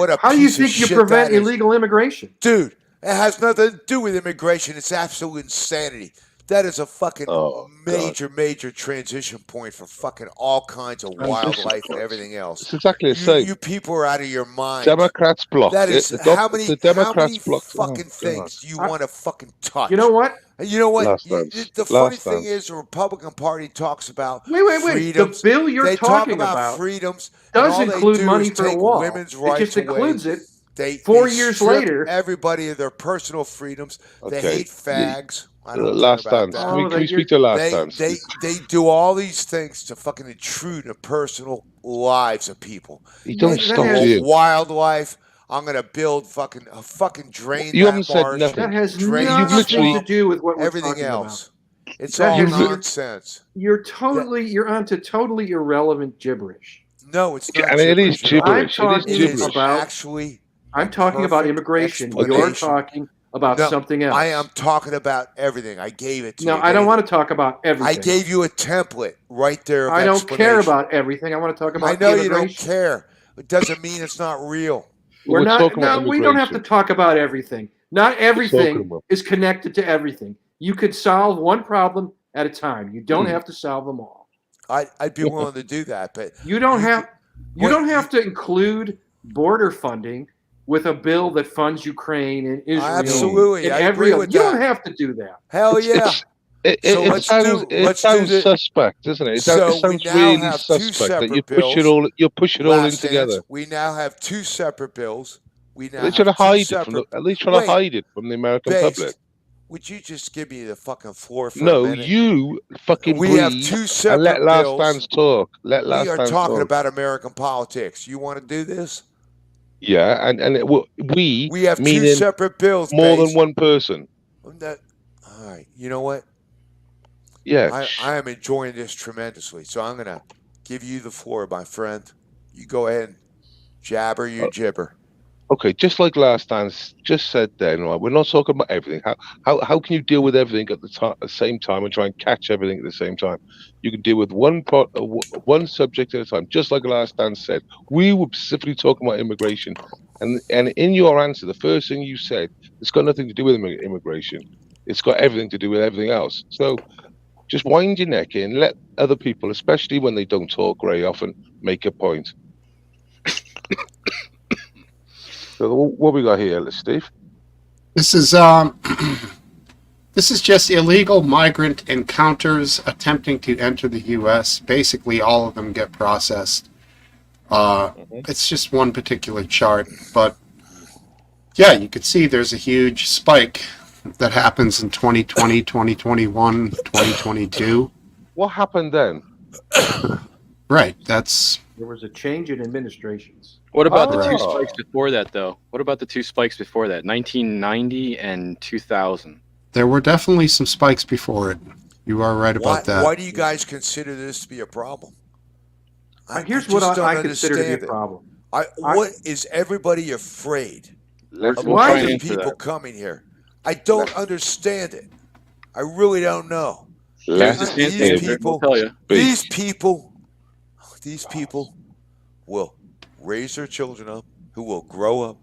you prevent illegal immigration? Dude, it has nothing to do with immigration. It's absolute insanity. That is a fucking major transition point for fucking all kinds of wildlife and everything else. It's exactly the same. You people are out of your mind. Democrats block. That is how many fucking things do you want to fucking touch? You know what? You know what? The funny thing is, the Republican Party talks about freedoms. The bill you're talking about freedoms does include money for the wall. Women's rights it just includes away. it. 4 years later, everybody of their personal freedoms. They hate fags. I don't Last Dance. Can we speak to Last Dance? They do all these things to fucking intrude in the personal lives of people. You don't stop you. Wildlife. I'm gonna build a fucking drain. You haven't said nothing. That has nothing to do with what we're everything talking else. About. It's all nonsense. You're onto totally irrelevant gibberish. No, it's not. And it is gibberish at all. gibberish. It is I'm It is talking about- actually. I'm talking about perfect immigration. You're explanation. talking about No, something else. I am talking about everything. I gave it to No, you. I don't want to talk about everything. I gave you a template right there of I don't care explanation. about everything. I want to talk about I know you don't immigration. care. It doesn't mean it's not real. We're not. talking about No, we don't have to immigration. talk about everything. Not talking everything about- is connected to everything. You could solve one problem at a time. You don't have to solve them all. I'd be willing to do that, but You don't You have. could- You what- don't have to include border funding with a bill that funds Ukraine and Israel. Absolutely, and I agree with You that. don't have to do that. hell yeah. So It let's sounds, do- let's do sounds the- suspect, doesn't it? It So we sounds now really have two suspect that you separate push it bills. all. You push it all in Last together. dance, we now have two separate bills. We now They're trying to have two hide it from separate. at least trying Wait, to hide it from the American Based, public. would you just give me the fucking floor for a No, minute? you fucking We have breathe two and separate let Last bills. Dance talk. Let We Last are Dance talking talk. about American politics. You want to do this? Yeah, and we We have two meaning separate bills. more Based. than one person. That, all right. You know what? Yeah. I am enjoying this tremendously. So I'm gonna give you the floor, my friend. You go ahead and jabber your gibber. Okay, just like Last Dance just said then, right? We're not talking about everything. How can you deal with everything at the same time and try and catch everything at the same time? You can deal with one subject at a time, just like Last Dance said. We were specifically talking about immigration, and in your answer, the first thing you said, it's got nothing to do with immigration. It's got everything to do with everything else. So just wind your neck in, let other people, especially when they don't talk very often, make a point. So what we got here, Steve? This is this is just illegal migrant encounters attempting to enter the U.S. Basically, all of them get processed. It's just one particular chart, but yeah, you could see there's a huge spike that happens in 2020, 2021, 2022. What happened then? Right, that's There was a change in administrations. What about the two Oh. spikes before that, though? What about the two spikes before that? 1990 and 2000. there were definitely some spikes before it. You are right about that. Why do you guys consider this to be a problem? Here's just what don't I consider to be a understand it. problem. What is everybody afraid Let's of We'll Why try why and is answer people that. coming here? I don't understand it. I really don't know. let's Just These answer it, people- we'll tell you. These people will raise their children up who will grow up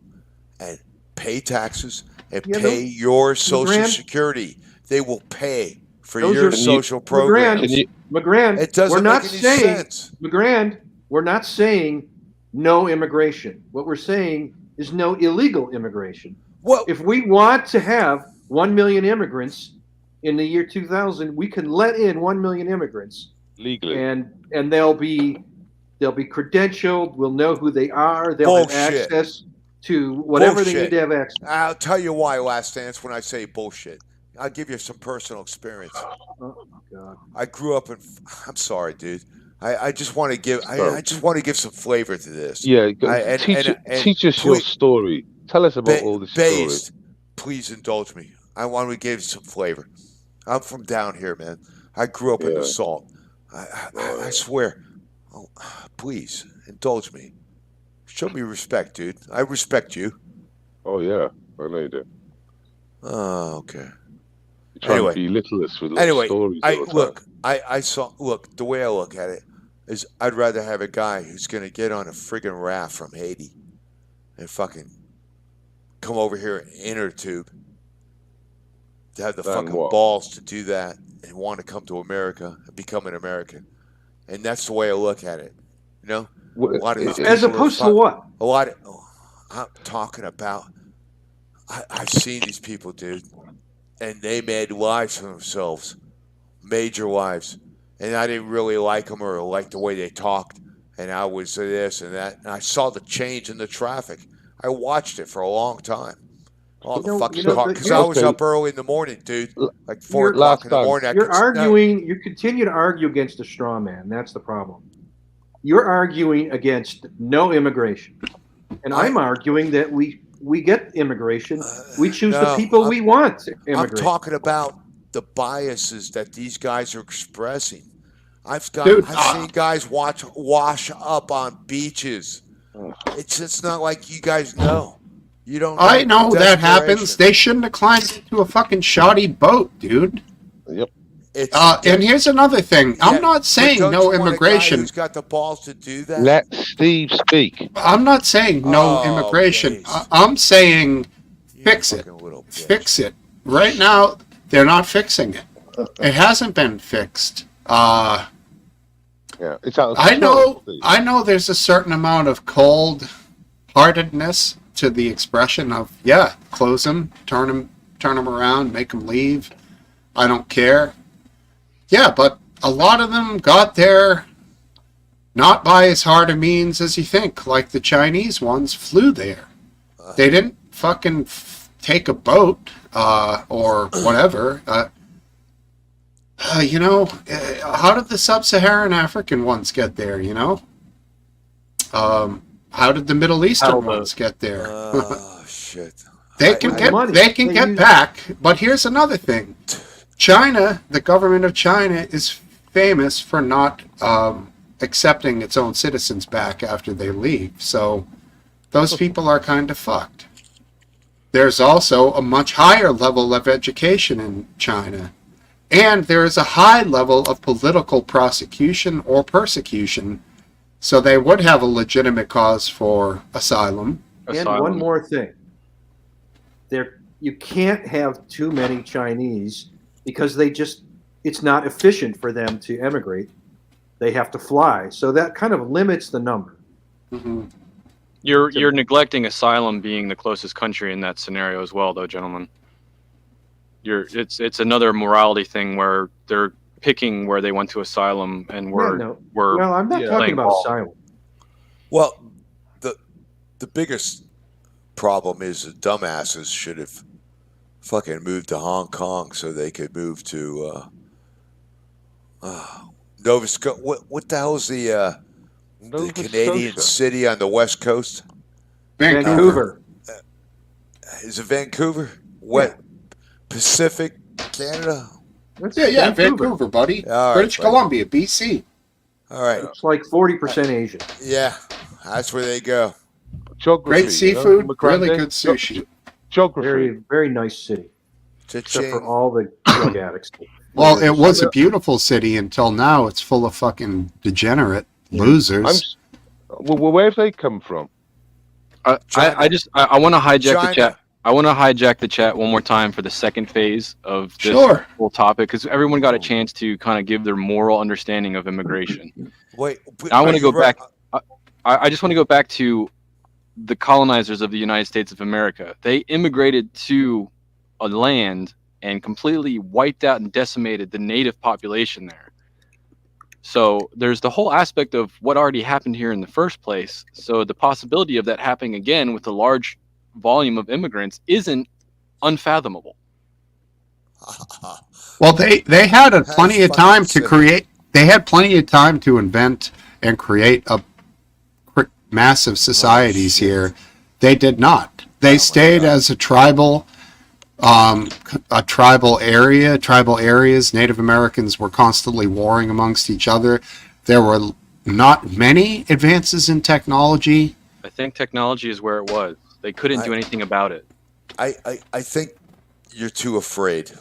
and pay taxes and Yeah, pay your Social Grant, Security. They will pay for those your are- social Grant, programs. Can you, McGrand, It doesn't we're not make any saying, sense. McGrand, we're not saying no immigration. What we're saying is no illegal immigration. What? If we want to have 1 million immigrants in the year 2000, we can let in 1 million immigrants, legally. and they'll be credentialed. We'll know who they are. They'll have Bullshit. access to whatever they Bullshit. need to have access. I'll tell you why, Last Dance, when I say bullshit. I'll give you some personal experience. Oh God. I grew up in. I'm sorry, dude. I just want to give. I just want to give some flavor to this. Yeah, go, and- teach and us your please- story. Tell us about all this story. Based, please indulge me. I want to give some flavor. I'm from down here, man. I grew up in the Yeah. salt. I swear. Oh, please indulge me. Show me respect, dude. I respect you. Oh yeah, I know you do. Oh, okay. You're trying Anyway. to belittle us with little Anyway, stories. I all the time. look. I saw. Look, the way I look at it is, I'd rather have a guy who's gonna get on a friggin' raft from Haiti and fucking come over here in inner tube to have the Than fucking what? balls to do that and want to come to America and become an American. And that's the way I look at it. You know, What- a lot of these As people are opposed to fuck- what? a lot of. I'm talking about. I've seen these people, dude, and they made lives for themselves, major lives, and I didn't really like them or like the way they talked, and I was this and that, and I saw the change in the traffic. I watched it for a long time. All the fucking cars, because I was okay. up early in the morning, dude, like 4 You're- o'clock in the Last morning. I You're could s- no, arguing. You continue to argue against a straw man. That's the problem. You're arguing against no immigration, and I'm arguing that we get immigration. We choose the no, people we want to I'm immigrate. talking about the biases that these guys are expressing. Dude, I've seen guys wash up on beaches. It's not like you guys know. You don't. I know that happens. Desperation. They shouldn't have climbed into a fucking shoddy boat, dude. Yep. It's And here's another thing. I'm not saying but don't no you want a guy immigration. who's got the balls to do that? Let Steve speak. I'm not saying no Oh, immigration. jeez. I'm saying You fix it. fucking little bitch. Fix it. Right now, they're not fixing it. It hasn't been fixed. Yeah, it's out of I control, know. Steve. I know. There's a certain amount of cold-heartedness to the expression of, yeah, close them, turn them around, make them leave. I don't care. Yeah, but a lot of them got there not by as hard a means as you think. Like the Chinese ones flew there. They didn't fucking take a boat or whatever. How did the sub-Saharan African ones get there, you know? How did the Middle Eastern ones get there? Oh shit. They can money. get They get use- back, but here's another thing. China, the government of China is famous for not accepting its own citizens back after they leave. So those people are kind of fucked. There's also a much higher level of education in China. And there is a high level of political prosecution or persecution. So they would have a legitimate cause for asylum. And one more thing. You can't have too many Chinese because it's not efficient for them to emigrate. They have to fly. So that kind of limits the number. Mm-hmm. You're neglecting asylum being the closest country in that scenario as well, though, gentlemen. It's another morality thing where they're picking where they went to asylum, and Well, I'm not Yeah. talking playing about ball. asylum. Well, the biggest problem is the dumbasses should have fucking moved to Hong Kong so they could move to Nova Scotia. What the hell is the Nova Canadian Scotia. city on the west coast? Vancouver. Is it Vancouver? What? Pacific Canada? That's Yeah, Vancouver, buddy. All right, British buddy. Columbia, BC. All right. It's like 40% Asian. Yeah, that's where they go. Geography. Great you seafood, know, really McGrandy. good sushi. Geography. Very, very nice city. Except for Cha-ching. all the drug addicts. Well, it was a beautiful city until now. It's full of fucking degenerate losers. Well, where have they come from? I want to hijack China. the chat. I want to hijack the chat one more time for the second phase of this Sure. whole topic, because everyone got a chance to kind of give their moral understanding of immigration. Wait, I want are to go you right? back. I just want to go back to the colonizers of the United States of America. They immigrated to a land and completely wiped out and decimated the native population there. So there's the whole aspect of what already happened here in the first place. So the possibility of that happening again with a large volume of immigrants isn't unfathomable. Well, they had That's plenty of fucking time to silly. create. They had plenty of time to invent and create massive societies shit. here. They did not. They stayed as a tribal area. Tribal areas. Native Americans were constantly warring amongst each other. There were not many advances in technology. I think technology is where it was. They couldn't do anything about it. I think you're too afraid.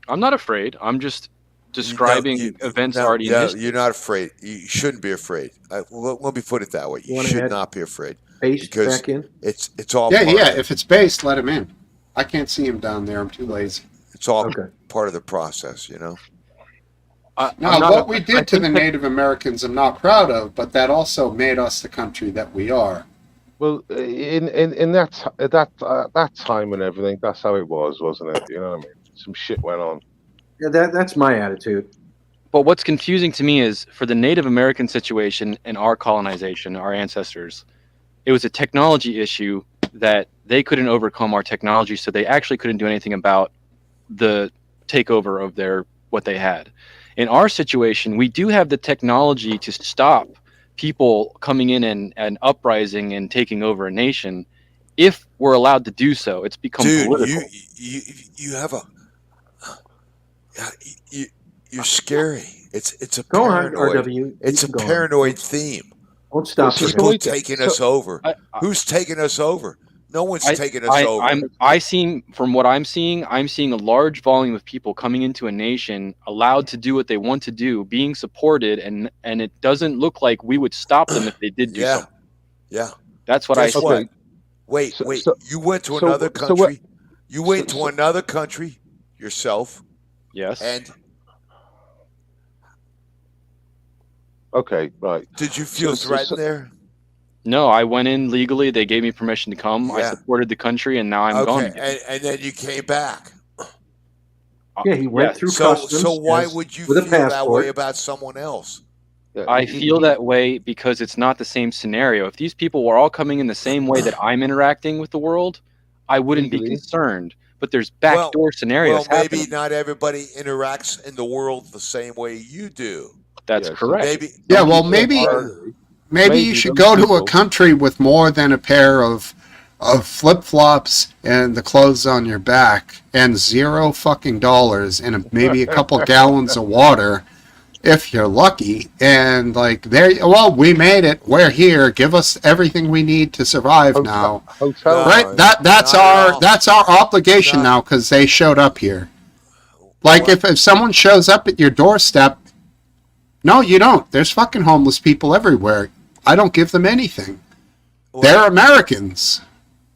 I'm not afraid. I'm just describing events already in history. You're not afraid. You shouldn't be afraid. Let me put it that way. You Wanna should add not be afraid. Based Because back in. it's all Yeah, part yeah. of If it's based, let him in. I can't see him down there. I'm too lazy. it's all Okay. part of the process, you know. Now, what we did to the Native Americans, I'm not proud of, but that also made us the country that we are. Well, in that time and everything, that's how it was, wasn't it? You know what I mean? Some shit went on. Yeah, that's my attitude. But what's confusing to me is for the Native American situation and our colonization, our ancestors, it was a technology issue that they couldn't overcome our technology, so they actually couldn't do anything about the takeover of what they had. In our situation, we do have the technology to stop people coming in and uprising and taking over a nation if we're allowed to do so. It's become Dude, political. you have you're scary. It's a Go on, paranoid. RW. It's a You can go on. paranoid theme. Don't stop. So- me. so People wait, taking so- us over. I, Who's taking us over? No one's I, taking us over. I seem from what I'm seeing a large volume of people coming into a nation, allowed to do what they want to do, being supported, and it doesn't look like we would stop them if they did do Yeah. something. Yeah. That's what Guess I see. what? Okay. Wait, So- wait. so- You went to so- another so what- country. You went so- to another country yourself, Yes. and Okay, right. did you feel So- threatened there? No, I went in legally. They gave me permission to come. I Yeah. supported the country, and now I'm gone. Okay, again. and then you came back. Yeah, he went Yes. through So, customs. so why as- would you with a feel that way passport. about someone else? Yeah, I feel that way because it's not the same scenario. If these people were all coming in the same way that I'm interacting with the world, I wouldn't be Legally. concerned. But there's backdoor scenarios Well, maybe happening. not everybody interacts in the world the same way you do. That's Yes. correct. Maybe. Yeah, Some well, people maybe are- maybe you maybe should those go to a people- country with more than a pair of flip flops and the clothes on your back and $0 and maybe a couple gallons of water, if you're lucky. And like, well, we made it. We're here. Give us everything we need to survive now. Hotel. No. Right? line. That's Not at all. our obligation Not- now because they showed up here. Like What? if someone shows up at your doorstep, no, you don't. There's fucking homeless people everywhere. I don't give them anything. They're Americans,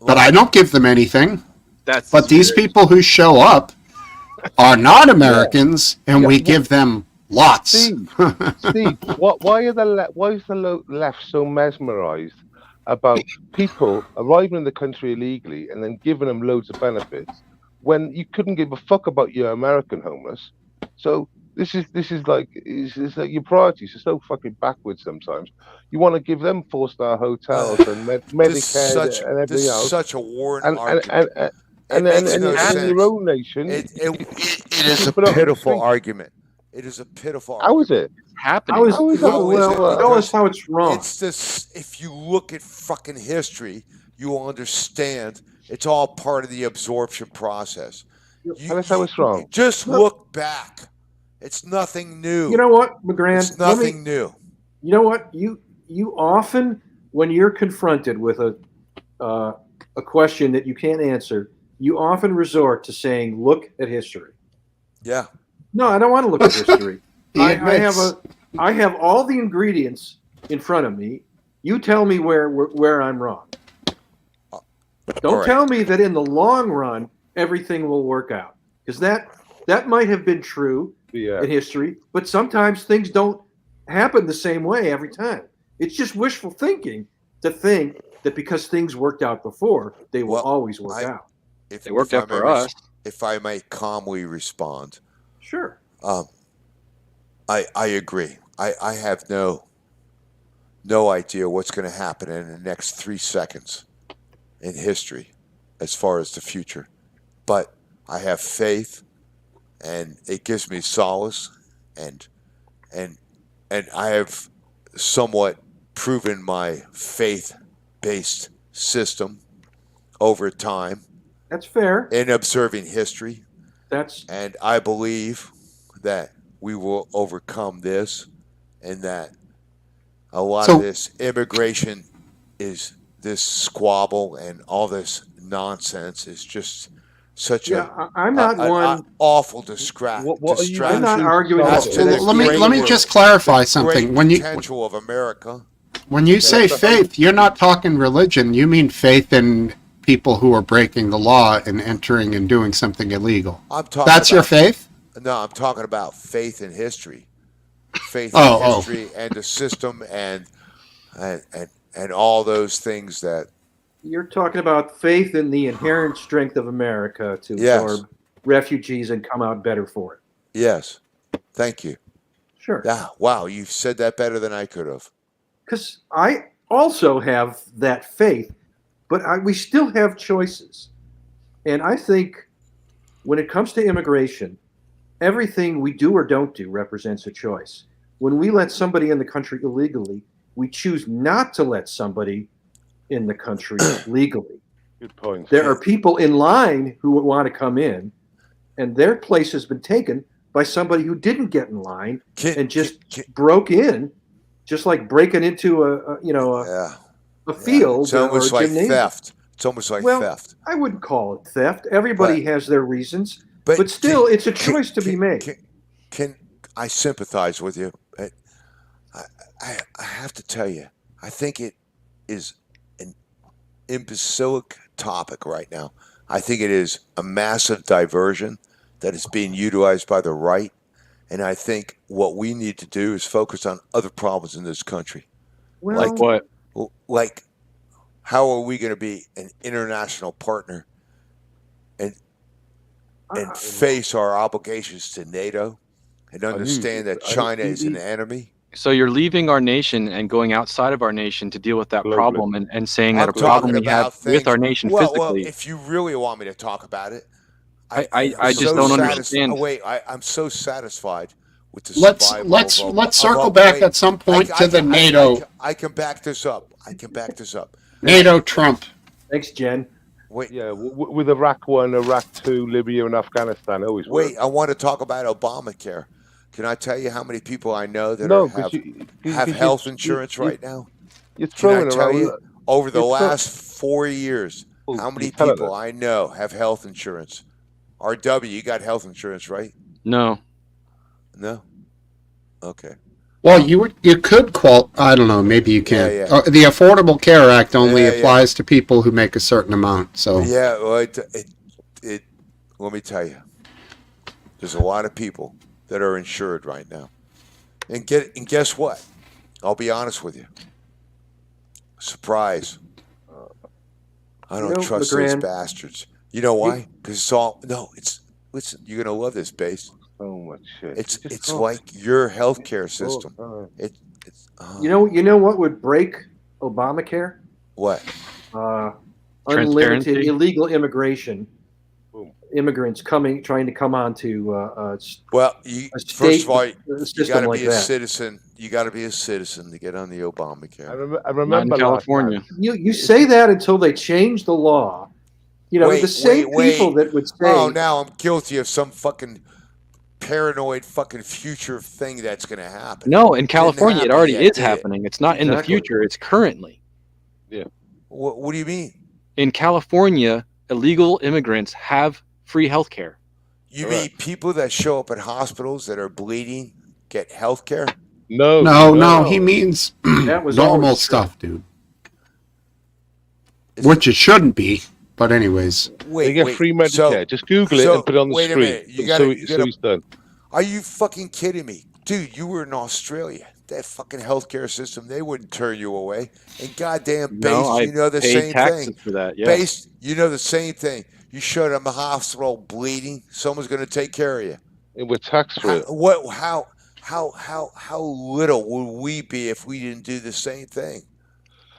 but I don't give them anything. That's But these people who show up are not Americans, and Yeah, we well- give them lots. Steve, why are why is the left so mesmerized about people arriving in the country illegally and then giving them loads of benefits when you couldn't give a fuck about your American homeless? So this is like it's like your priorities are so fucking backwards sometimes. You want to give them 4-star hotels and This is Medicare such, and this everything is else, such a worn and argument. and makes in no your own nation, It is a But, pitiful think- argument. It is a pitiful how is argument. it? happening. How is, How is well, that? tell us how it's wrong. It's this. If you look at fucking history, you will understand. It's all part of the absorption process. Tell us how it's wrong. Just look back. It's nothing new. You know what, McGran? it's nothing new. You know what? You often, when you're confronted with a question that you can't answer, you often resort to saying, "Look at history." Yeah. No, I don't want to look at history. He I admits. have all the ingredients in front of me. You tell me where I'm wrong. Don't all right. tell me that in the long run everything will work out, because that might have been true Yeah. in history, but sometimes things don't happen the same way every time. It's just wishful thinking to think that because things worked out before, they will Well, always work out. If, They worked if out I for may- us. If I may calmly respond, Sure. I agree. I have no idea what's going to happen in the next 3 seconds in history as far as the future. But I have faith, and it gives me solace, and I have somewhat proven my faith-based system over time That's fair. in observing history. That's And I believe that we will overcome this, and that a lot So- of this immigration is this squabble and all this nonsense is just such I'm not one. awful distraction. What are you I'm not doing arguing to As that. to the let me great just clarify great something. potential of America. When you say faith, you're not talking religion. You mean faith in people who are breaking the law and entering and doing something illegal. I'm talking. That's your about, faith? No, I'm talking about faith in history, faith Oh, in oh. history and the system and all those things that. You're talking about faith in the inherent strength of America to Yes. absorb refugees and come out better for it. Yes, thank you. Sure. Yeah, wow, you said that better than I could have. Because I also have that faith, but we still have choices. And I think when it comes to immigration, everything we do or don't do represents a choice. When we let somebody in the country illegally, we choose not to let somebody in the country legally. Good point. There are people in line who want to come in, and their place has been taken by somebody who didn't get in line and just Can- broke in, just like breaking into yeah. a field It's almost or a like gymnasium. theft. It's almost like Well, theft. I wouldn't call it theft. Everybody has their reasons, but still, it's a choice to be made. Can I sympathize with you? I have to tell you, I think it is an imbecilic topic right now. I think it is a massive diversion that is being utilized by the right. And I think what we need to do is focus on other problems in this country. Well, Like what? Like, how are we going to be an international partner and face our obligations to NATO and understand that China is an enemy? So you're leaving our nation and going outside of our nation to deal with that Globally. problem and saying that I'm a problem talking we have about things. with our nation Well, physically. if you really want me to talk about it, I just don't understand. I'm so satisfied with the Let's survival. let's circle back at some point to the NATO I can back this up. NATO Trump. thanks, Jen. Wait, Yeah, with Iraq 1, Iraq 2, Libya, and Afghanistan, always wait. worked. I want to talk about Obamacare. Can I tell you how many people I know that No, have because health insurance right now? You're Can throwing I tell around. you, over the you're throw- last 4 years, Oh, how many you're telling people us. I know have health insurance? RW, you got health insurance, right? No. No? Okay. Well, you could I don't know, maybe you can. Yeah. The Affordable Care Act only Yeah. applies to people who make a certain amount. So Yeah, well, it let me tell you, there's a lot of people that are insured right now. And guess what? I'll be honest with you. Surprise. I don't trust those LeGrand, bastards. You know why? Because listen, you're gonna love this, Base. So much shit. It's like your healthcare system. It's you know what would break Obamacare? what? Unlimited Transparency. illegal immigration. Boom. Immigrants trying to come onto Well, a first state of all, you system got to like be a that. citizen. You got to be a citizen to get on the Obamacare. I Not remember in California. You say that until they change the law. You know, the same people that would say, Oh, now I'm guilty of some fucking paranoid fucking future thing that's going to happen. No, in California, it happen already yet, is did it? happening. It's not in the Exactly. future. It's currently. What do you mean? In California, illegal immigrants have free health care. You mean people that show up at hospitals that are bleeding get health care? no, he means that was normal always true. stuff, dude. Which it shouldn't be, but anyways. They get free Medicare. Just Google it and put it on the wait a screen. minute. You so gotta, he's done. Are you fucking kidding me? Dude, you were in Australia. That fucking healthcare system, they wouldn't turn you away. And goddamn, Base, No, I you know the pay same taxes thing. for that. Yeah. Base, you know the same thing. You showed up in the hospital bleeding, someone's going to take care of you. And we're taxed for it. How little would we be if we didn't do the same thing?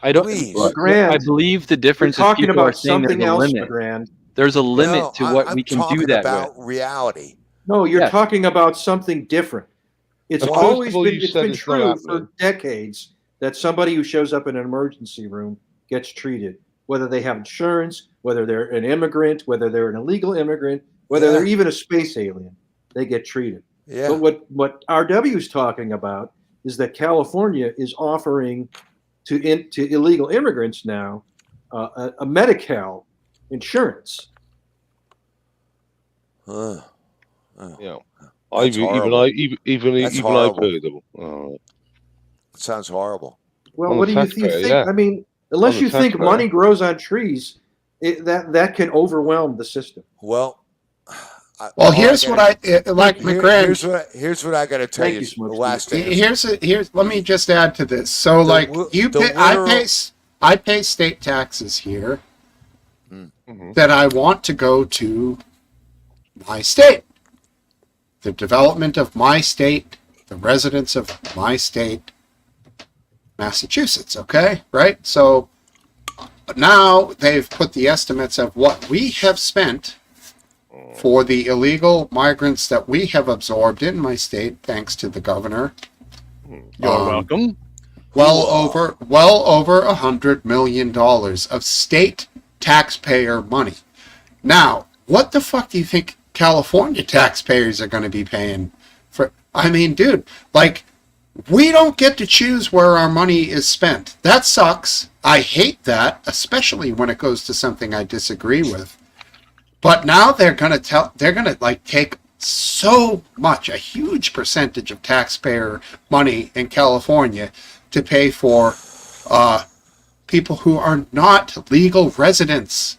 I don't. Please. LeGrand, I believe the We're difference is talking people are about saying there's something a else, limit. LeGrand. There's a limit No, to what I'm we can talking do that about with. reality. No, you're Yes. talking about something different. It's Well, first of always all, been, you it's said been it's not true happening. for decades that somebody who shows up in an emergency room gets treated, whether they have insurance, whether they're an immigrant, whether they're an illegal immigrant, whether they're even a space alien, they get treated. Yeah. But what RW is talking about is that California is offering to illegal immigrants now a Medi-Cal insurance. Huh. Yeah. That's horrible. Even That's I've horrible. heard of them. Oh. It sounds horrible. Well, On what the do you taxpayer, think? yeah. I mean, unless On the you think taxpayer. money grows on trees, that can overwhelm the system. Well, Well, here's what I like, McGrand. Here's what I got to tell Thank you. you, The Smokesteve. last thing. Here's let me just add to this. So like I pay state taxes here Mhm. that I want to go to my state. The development of my state, the residents of my state, Massachusetts, okay? Right? So now they've put the estimates of what we have spent for the illegal migrants that we have absorbed in my state, thanks to the governor. You're welcome. Well over $100 million of state taxpayer money. Now, what the fuck do you think California taxpayers are going to be paying for. I mean, dude, like, we don't get to choose where our money is spent. That sucks. I hate that, especially when it goes to something I disagree with. But now they're going to like take so much, a huge percentage of taxpayer money in California to pay for people who are not legal residents.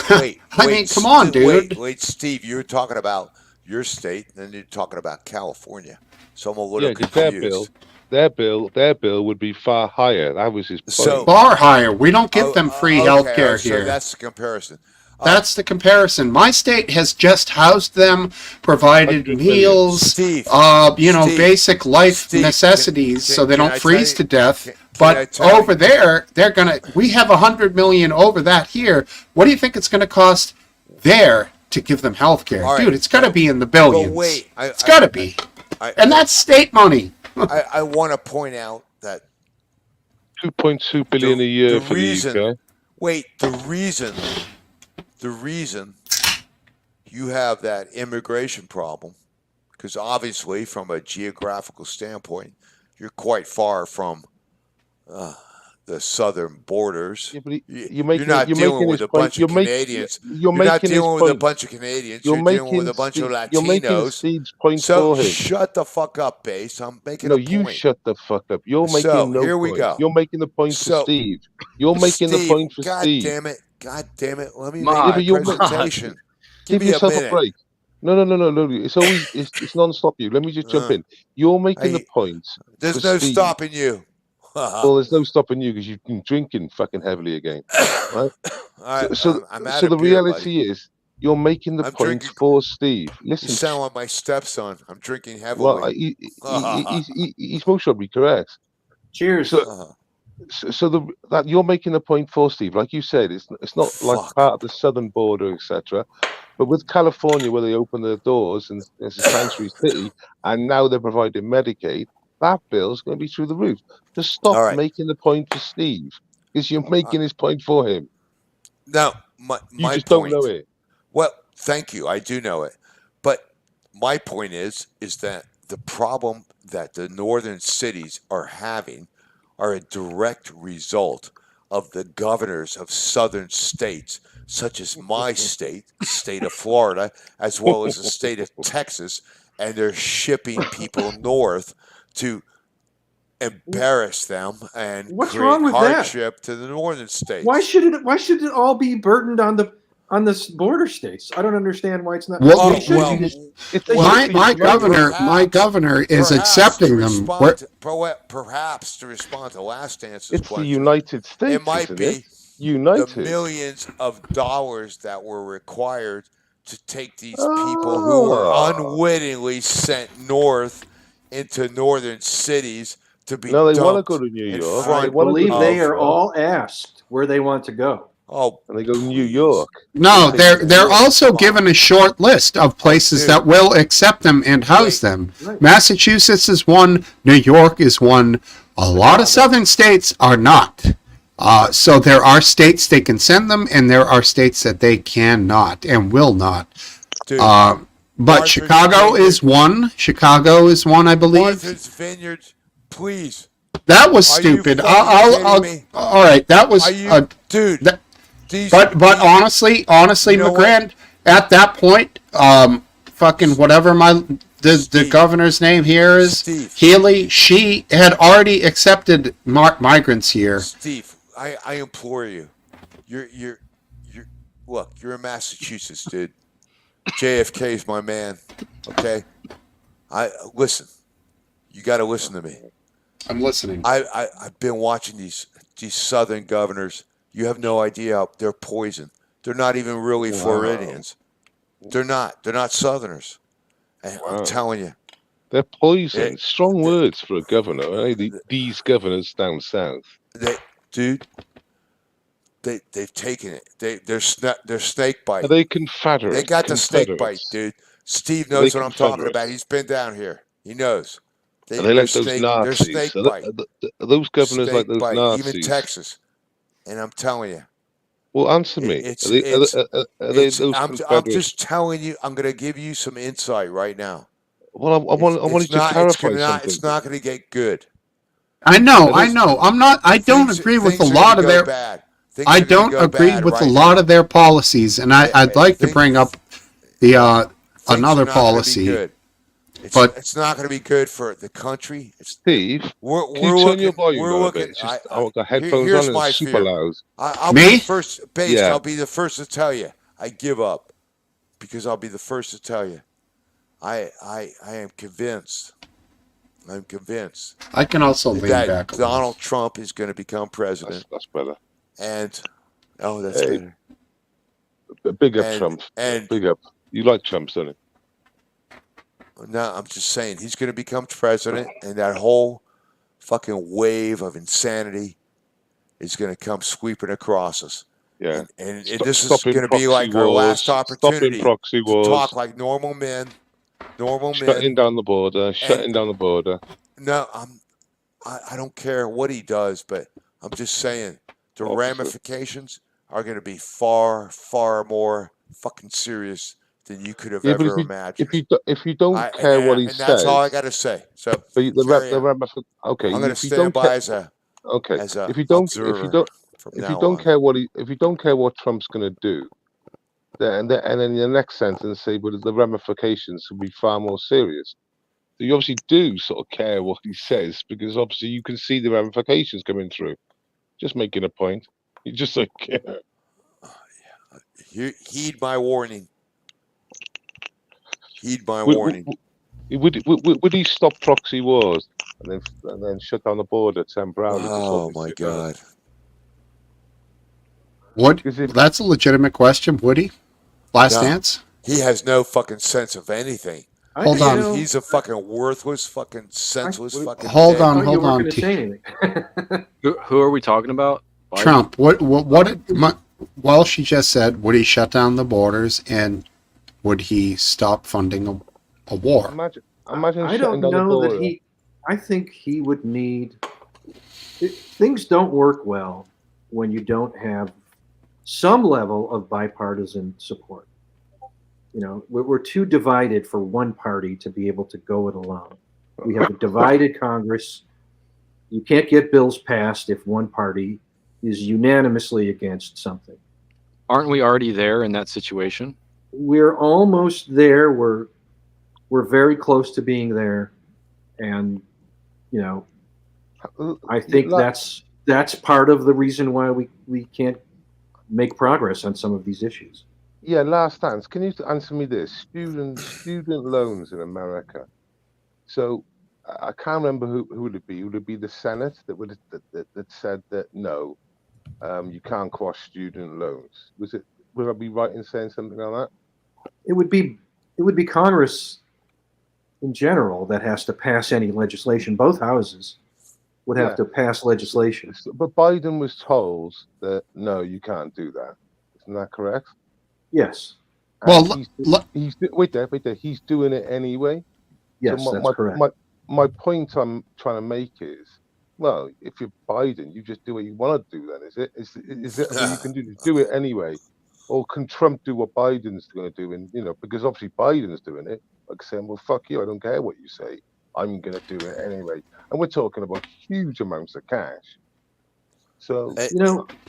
Wait, I mean, come on, dude. Wait, Steve, you were talking about your state, and then you're talking about California. So I'm a little Yeah, because confused. their bill would be far higher. That was his point. So- Far higher. We don't give them free health care so here. that's the comparison. That's the comparison. My state has just housed them, provided 100 million. meals, Steve, Steve, basic life Steve, necessities so they can don't I freeze tell to death. can I But tell over there, we have 100 million over that here. What do you think it's going to cost there to give them health care? All right, Dude, it's got to be in the but billions. wait, It's got to be. I And that's state money. I want to point out that 2.2 billion a year for the UK. Wait, the reason you have that immigration problem, because obviously from a geographical standpoint, you're quite far from the southern borders. Yeah, but You're not dealing with a bunch of Canadians. You're not dealing with a bunch of Canadians. You're dealing with a bunch of You're making Latinos. Steve's point So for him. shut the fuck up, Base. I'm making No, a point. you shut the fuck up. You're making So, no here we point. go. You're making the point So, for Steve. You're making the Steve, point for God Steve. damn it. God damn it. Let me Mod, make Yeah, but my you're- presentation. Give Give me a yourself a minute. break. No. It's always it's non-stop. You. Let me just jump in. You're making the point. There's for no Steve. stopping you. Well, there's no stopping you because you've been drinking fucking heavily again. Right? I'm out So of the beer, reality is, you're making the I'm point drinking- for Steve. You Listen, sound like my stepson. I'm drinking heavily. well, he's most probably correct. Cheers. So- So that you're making the point for Steve, like you said, it's not like Fuck. part of the southern border, etc. But with California, where they open their doors and it's a sanctuary city, and now they're providing Medicaid, that bill's going to be through the roof. Just stop All right. making the point for Steve, because you're making his point for him. No, You my just point. don't know it. Well, thank you. I do know it. But my point is that the problem that the northern cities are having are a direct result of the governors of southern states, such as my state of Florida, as well as the state of Texas, and they're shipping people north to embarrass them and What's create wrong with that? hardship to the northern states. Why should it all be burdened on the border states? I don't understand why it's not. Well, They should well, be just- It's Well, my perhaps- governor is Perhaps accepting to them. respond perhaps to respond to Last Dance's it's the question, United States. it might isn't be it? the United. millions of dollars that were required to take these people who were Oh. unwittingly sent north into northern cities to be No, they want to dumped go to New in York. front They I wanna go believe to they New are York, all asked where they want to go. Oh, and they go to New please. York. No, They take they're them also Come on. given a short list of places dude. that will accept them and house Wait. them. Right. Massachusetts is one. New York is one. A lot of southern states are not. So there are states they can send them, and there are states that they cannot and will not. Dude, But Martha's Chicago Vineyard. is one. Chicago is one, I believe. Martha's Vineyards, please. That was Are you stupid. fucking I'll kidding me? all right, that was. Are you, dude? that- these, But honestly, You know McGrand, at that point, fucking whatever the Steve. governor's name here is, Steve. Healy, she had already accepted migrants here. Steve, I implore you. You're look, you're in Massachusetts, dude. JFK's my man. Okay? Listen. You gotta listen to me. I'm listening. I've been watching these southern governors. You have no idea, they're poison. They're not even really Wow. Floridians. They're not. They're not Southerners. And Wow. I'm telling you. They're poison. It- Strong words for a governor. Eh? These governors down south. Dude, they've taken it. They're snake bite. Are they Confederates? They got the snake bite, Confederates? dude. Steve Are knows they what I'm talking Confederate? about. He's been down here. He knows. Are they they're like those snake, Nazis? They're snake bite. Are those governors like Snake those bite. Nazis? Even Texas. And I'm telling you, Well, answer me. It's Are it's they it's. those I'm Confederates? just telling you. I'm going to give you some insight right now. Well, I wanted to clarify something. It's not going to get good. I know, Are I those know. I don't agree with a Things are going to lot of go their, bad. Things I are going to don't go agree bad with a right lot now. of their policies, and I'd like to bring up the Things are another not going to be policy, good. but It's not going to be good for the country. Steve, We're can you turn your volume we're down a looking. bit? It's just I've got headphones on Here's and it's my super fear. loud. I'll be the me? first, Based. Yeah. I'll be the first to tell you. I give up because I'll be the first to tell you. I am convinced. I'm convinced I can also lean that back a little. Donald Trump is going to become president. That's better. And that's Hey, better. big up Trump. And Big up. You like Trump, don't you? no, I'm just saying he's going to become president, and that whole fucking wave of insanity is going to come sweeping across us. Yeah. And Stop, this is stopping going to be like proxy our wars. last Stopping opportunity proxy to wars. talk like normal men. Shutting down the border. Shutting And down the border. no, I don't care what he does, but I'm just saying the Opposite. ramifications are going to be far, far more fucking serious than you could have Yeah, but ever imagined. if you don't care what he and says, that's all I got to say. So but okay, I'm going to if you don't stand by care, as a okay, if you observer from if now you don't on. care if you don't care what Trump's going to do, then and then the next sentence say, but the ramifications will be far more serious. So you obviously do sort of care what he says because obviously you can see the ramifications coming through. Just making a point. You just don't care. Heed my warning. Heed my Would, warning. would he stop proxy wars and then shut down the border temporarily? Oh my God! That's a legitimate question, would he? Last No. answer? He has no fucking sense of anything. Hold on. He's a fucking worthless, fucking senseless, fucking. Hold dick. on, you hold weren't on. going to say anything. Who are we talking about? Biden? Trump. Well, she just said, would he shut down the borders and would he stop funding a war? Imagine I shutting don't down the know that border. I think he would need. Things don't work well when you don't have some level of bipartisan support. You know, we're too divided for one party to be able to go it alone. We have a divided Congress. You can't get bills passed if one party is unanimously against something. Aren't we already there in that situation? We're almost there. We're very close to being there, and you know, I think that's part of the reason why we can't make progress on some of these issues. Yeah, last dance. Can you answer me this? Student loans in America. So I can't remember who would it be. Would it be the Senate that said that no, you can't quash student loans? Would I be right in saying something like that? It would be Congress in general that has to pass any legislation. Both houses would have to pass legislation. But Biden was told that no, you can't do that. Isn't that correct? Yes. Well, wait there. He's doing it anyway. Yes, so that's correct. My point I'm trying to make is, well, if you're Biden, you just do what you want to do. Then is it what you can do? Just do it anyway, or can Trump do what Biden's going to do? And because obviously Biden's doing it, like saying, well, fuck you, I don't care what you say, I'm going to do it anyway. And we're talking about huge amounts of cash. So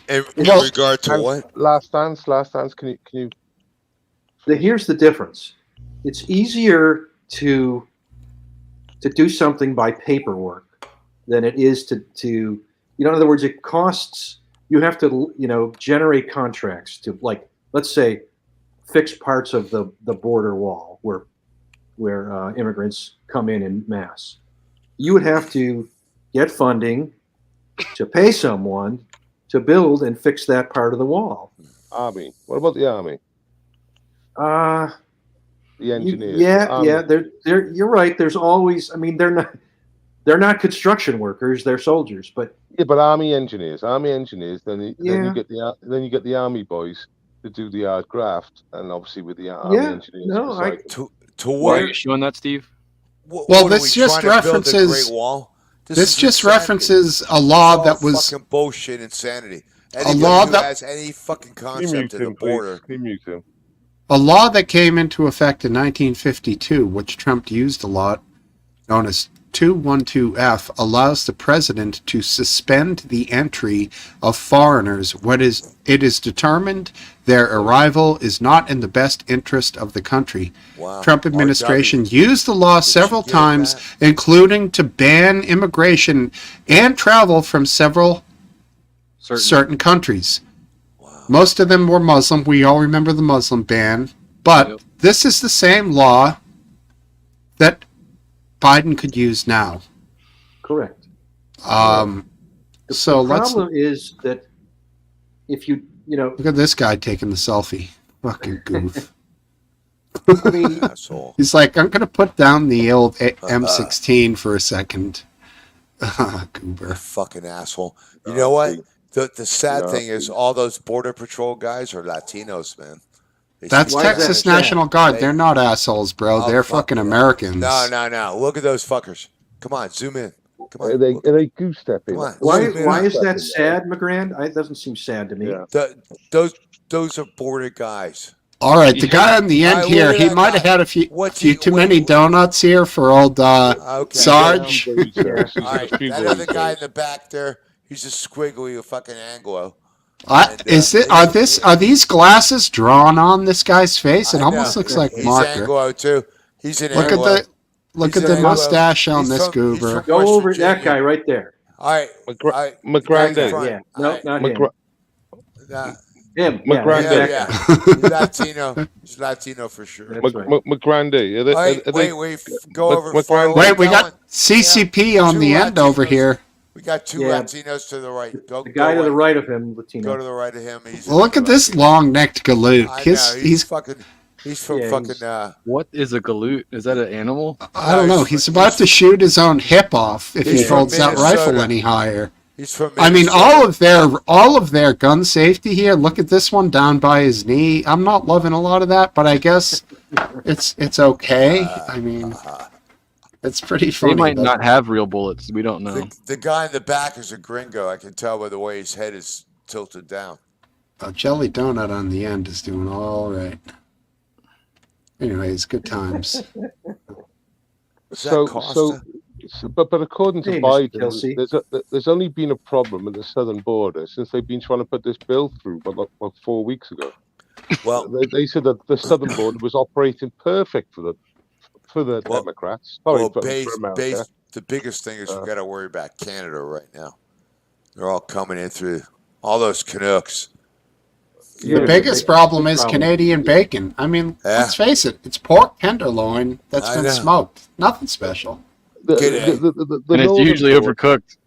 in regard to what? Last dance. Can you? Here's the difference. It's easier to do something by paperwork than it is to in other words, it costs. You have to generate contracts to, like, let's say, fix parts of the border wall where immigrants come in mass. You would have to get funding to pay someone to build and fix that part of the wall. Army. What about the army? The engineers. You're right. There's always. I mean, they're not construction workers. They're soldiers. But but army engineers. Then you get the army boys to do the hard graft, and obviously with the army engineers. No, why are you showing that, Steve? Well, this just references. This just references a law that was fucking bullshit insanity. Anybody law who that- has any fucking Can you concept mute of the him, border. please? Can you mute him? A law that came into effect in 1952, which Trump used a lot, known as 212F, allows the president to suspend the entry of foreigners when it is determined their arrival is not in the best interest of the country. Wow. Trump administration RW. used the law Did several you get times, that? including to ban immigration and travel from several certain countries. Wow. Most of them were Muslim. We all remember the Muslim ban. But Yep. this is the same law that Biden could use now. Correct. So The let's problem is that if you look at this guy taking the selfie. Fucking goof. I mean, Asshole. He's like, I'm going to put down the old M16 for a second. Goober. Fucking asshole. You know what? The sad No. thing is all those border patrol guys are Latinos, man. They That's speak Why is that Texas sad? National Guard. They- They're not assholes, bro. Oh, They're fuck fucking yeah. Americans. No. Look at those fuckers. Come on, zoom in. Come on. Are they Look. goose stepping? Come on. why Zoom in. why is that sad, McGrand? It doesn't seem sad to me. Yeah. Those are border guys. All right, the guy on the end Alright, here, look at he that might have guy. had a few What's too he- many wait. donuts here for old Okay. Sarge. All right, that other guy in the back there, he's a squiggly fucking Anglo. Are these glasses drawn on this guy's face? It I almost know. looks like He's marker. Anglo too. He's an Look Anglo. at He's the an Anglo. mustache on He's this from- he's goober. from Go West over that Virginia. guy right there. All right. McGrande. Yeah, no, not him. Nah, Him. McGrand- Yeah, yeah, that guy. yeah. He's Latino. He's Latino for sure. That's right. McGrande. All right, wait. Go over. McGrande- forward. Wait, we Going. got CCP on Two the end over Latinos. here. We got two Yeah. Latinos to the right. Go, The guy go to the right of him, Latino. Go to the right of him. He's Look at this long-necked galoot. I know, He's he's from Yeah, fucking. he's- What is a galoot? Is that an animal? I don't No, know. He's about to shoot his own hip off if he He's from holds that rifle Minnesota. any higher. He's from. I mean, Minnesota. all of their gun safety here. Look at this one down by his knee. I'm not loving a lot of that, but I guess it's okay. I mean, it's pretty funny. They might but- not have real bullets. We don't know. The guy in the back is a gringo. I can tell by the way his head is tilted down. A jelly donut on the end is doing all right. Anyways, good times. Is that So, Costa? but according to Hey, Mr. Biden, Kelsey. there's only been a problem at the southern border since they've been trying to put this bill through, about 4 weeks ago. Well, They said that the southern border was operating perfect for the Well- Democrats. Sorry, well, for base, America. the biggest thing is we got to worry about Canada right now. They're all coming in through all those Canucks. Yeah, The biggest problem is problem. Canadian bacon. I mean, Yeah. let's face it, it's pork tenderloin that's I been know. smoked. Nothing special. The, Get it. the And it's northern usually border- overcooked.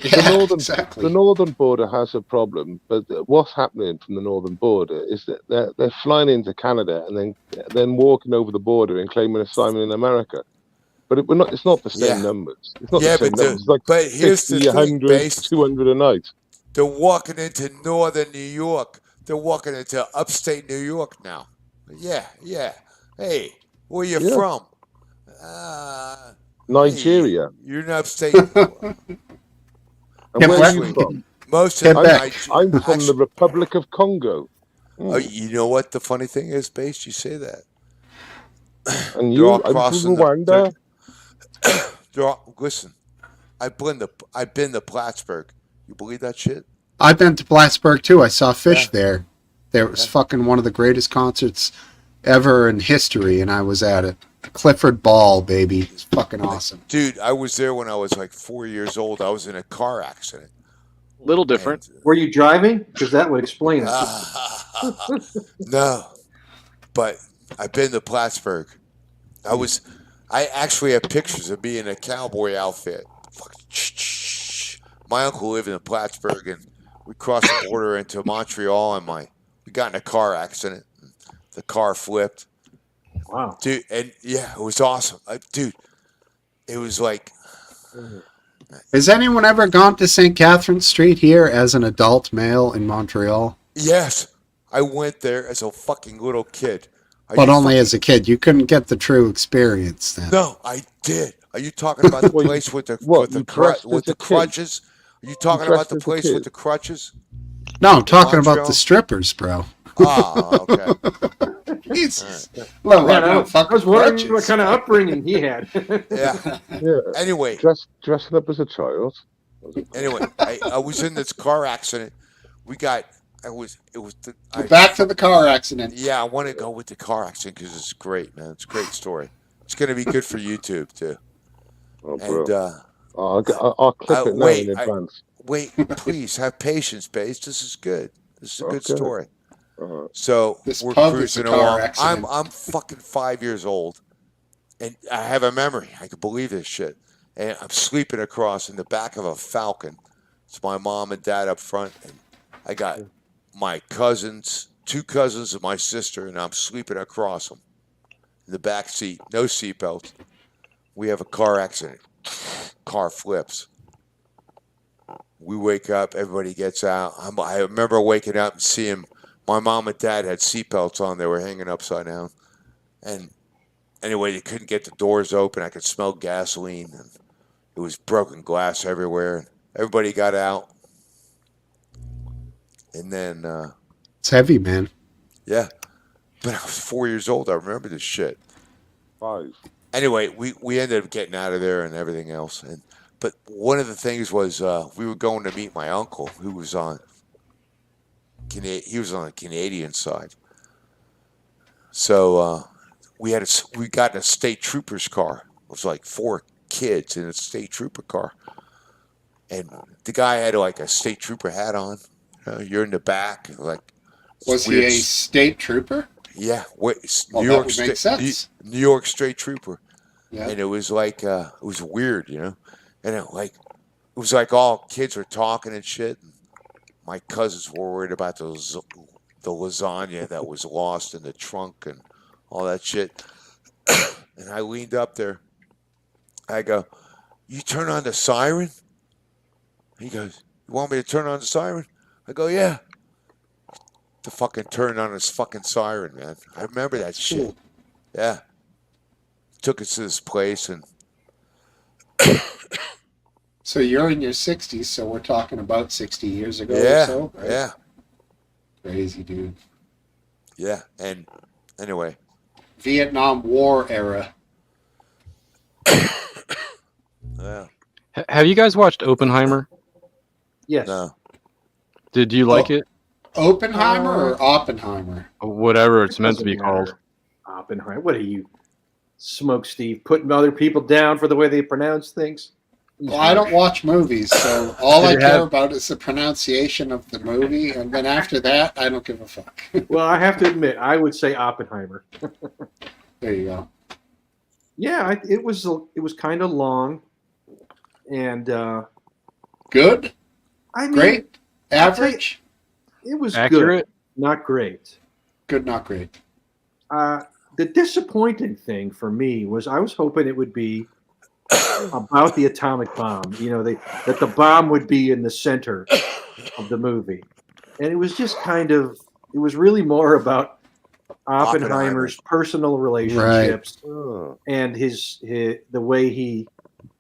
Yeah, northern- exactly. The northern border has a problem, but what's happening from the northern border is that they're flying into Canada and then walking over the border and claiming asylum in America. But it's not the same Yeah. numbers. It's not Yeah, the same but numbers. It's like but here's 50, the thing, 100, Base. 200 a night. They're walking into northern New York. They're walking into upstate New York now. Yeah. Hey, where you Yeah. from? Nigeria. Hey, you're in upstate. And Yeah, where are you where- from? Most of Quebec. I'm from the actually- Republic of Congo. Oh, you know what the funny thing is, Base? You say that. And They're all I'm crossing from the- Rwanda. Listen, I've been to Plattsburgh. You believe that shit? I've been to Plattsburgh too. I saw Fish Yeah. there. There was Yeah. fucking one of the greatest concerts ever in history, and I was at it. Clifford Ball, baby. It's fucking awesome. Dude, I was there when I was like 4 years old. I was in a car accident. Little different. Were you driving? Because that would explain it. No, but I've been to Plattsburgh. I actually have pictures of me in a cowboy outfit. My uncle lived in Plattsburgh, and we crossed the border into Montreal, and we got in a car accident. The car flipped, Wow. dude, and yeah, it was awesome, dude. It was like, Has anyone ever gone to St. Catherine Street here as an adult male in Montreal? yes, I went there as a fucking little kid. Are But you only fucking- as a kid. You couldn't get the true experience then. No, I did. Are you talking about the Well, place with the what, with the you dressed with as the a kid? crutches? Are you talking dressed about the as a place kid? with the crutches? No, I'm talking about Montreal? the strippers, bro. Ah, okay. Jesus. All right. Well, Man, I I, know, I fucking was wondering what crutches. kind of upbringing he had. Yeah. Yeah, Anyway, dressing up as a child. I was in this car accident. We got. It was. We're back to the car accident. Yeah, I want to go with the car accident because it's great, man. It's a great story. It's going to be good for YouTube too. Oh, And bro. I'll clip it now in advance. wait, please have patience, Bass. This is good. This is a good Okay. story. Uh-huh. So This we're pub is a cruising car along. accident. I'm fucking 5 years old, and I have a memory. I can believe this shit. And I'm sleeping across in the back of a Falcon. It's my mom and dad up front, and I got my cousins, 2 cousins, and my sister, and I'm sleeping across them in the back seat, no seatbelts. We have a car accident. Car flips. We wake up. Everybody gets out. I remember waking up and seeing my mom and dad had seatbelts on. They were hanging upside down. And anyway, they couldn't get the doors open. I could smell gasoline, and it was broken glass everywhere. And everybody got out. And then, It's heavy, man. yeah. But I was 4 years old. I remember this shit. 5. Anyway, we ended up getting out of there and everything else. But one of the things was we were going to meet my uncle, who was on the Canadian side. So we got in a state trooper's car. It was like 4 kids in a state trooper car, and the guy had like a state trooper hat on. You're in the back, like. Was he a state trooper? Yeah, Well, New that York would make sense. New York State Trooper. Yeah. And it was like it was weird, and it was like all kids were talking and shit. And my cousins were worried about the lasagna that was lost in the trunk and all that shit. And I leaned up there. I go, "You turn on the siren?" He goes, "You want me to turn on the siren?" I go, "Yeah." To fucking turn on his fucking siren, man. I remember that shit. Yeah. Took us to this place, and So you're in your 60s, so we're talking about 60 years ago yeah, or so, right? yeah, Crazy, dude. yeah. And anyway, Vietnam War era. yeah, Have you guys watched Oppenheimer? Yes. no, Did you like it? Oppenheimer or Oppenheimer? Whatever it's meant to Doesn't be called. matter. Oppenheimer. What are you, Smokesteve, putting other people down for the way they pronounce things? Well, I don't watch movies, so all I Did it care have- about is the pronunciation of the movie, and then after that, I don't give a fuck. Well, I have to admit, I would say Oppenheimer. There you go. Yeah, it was kind of long, and Good? I mean, Great? I'll tell you- Average? it was Accurate? good, not great. Good, not great. The disappointing thing for me was I was hoping it would be about the atomic bomb. That the bomb would be in the center of the movie, and it was just it was really more about Oppenheimer's personal relationships Oh. and the way he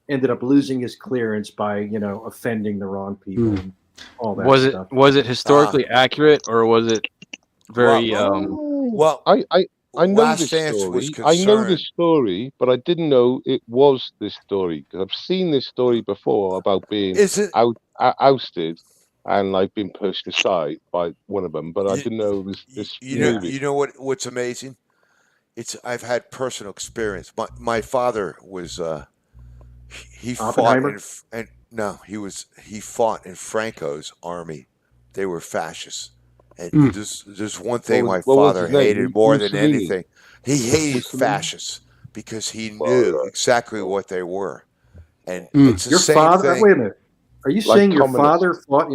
ended up losing his clearance by offending the wrong people and all that Was stuff. it historically accurate, or was it very well, I know Last this Dance story. was I know concerned. this story, but I didn't know it was this story because I've seen this story before about being Is it? ousted and like being pushed aside by one of them. But I You- didn't know this You know, movie. you know what's amazing? I've had personal experience. My father was he fought Oppenheimer? he fought in Franco's army. They were fascists. And Hmm. there's one thing my What was father his name? hated more than Mussolini? anything. He hated Mussolini? fascists because he knew exactly what they were. And Hmm. it's the Your same father? thing. Wait a minute. Are you Like saying your communists. father fought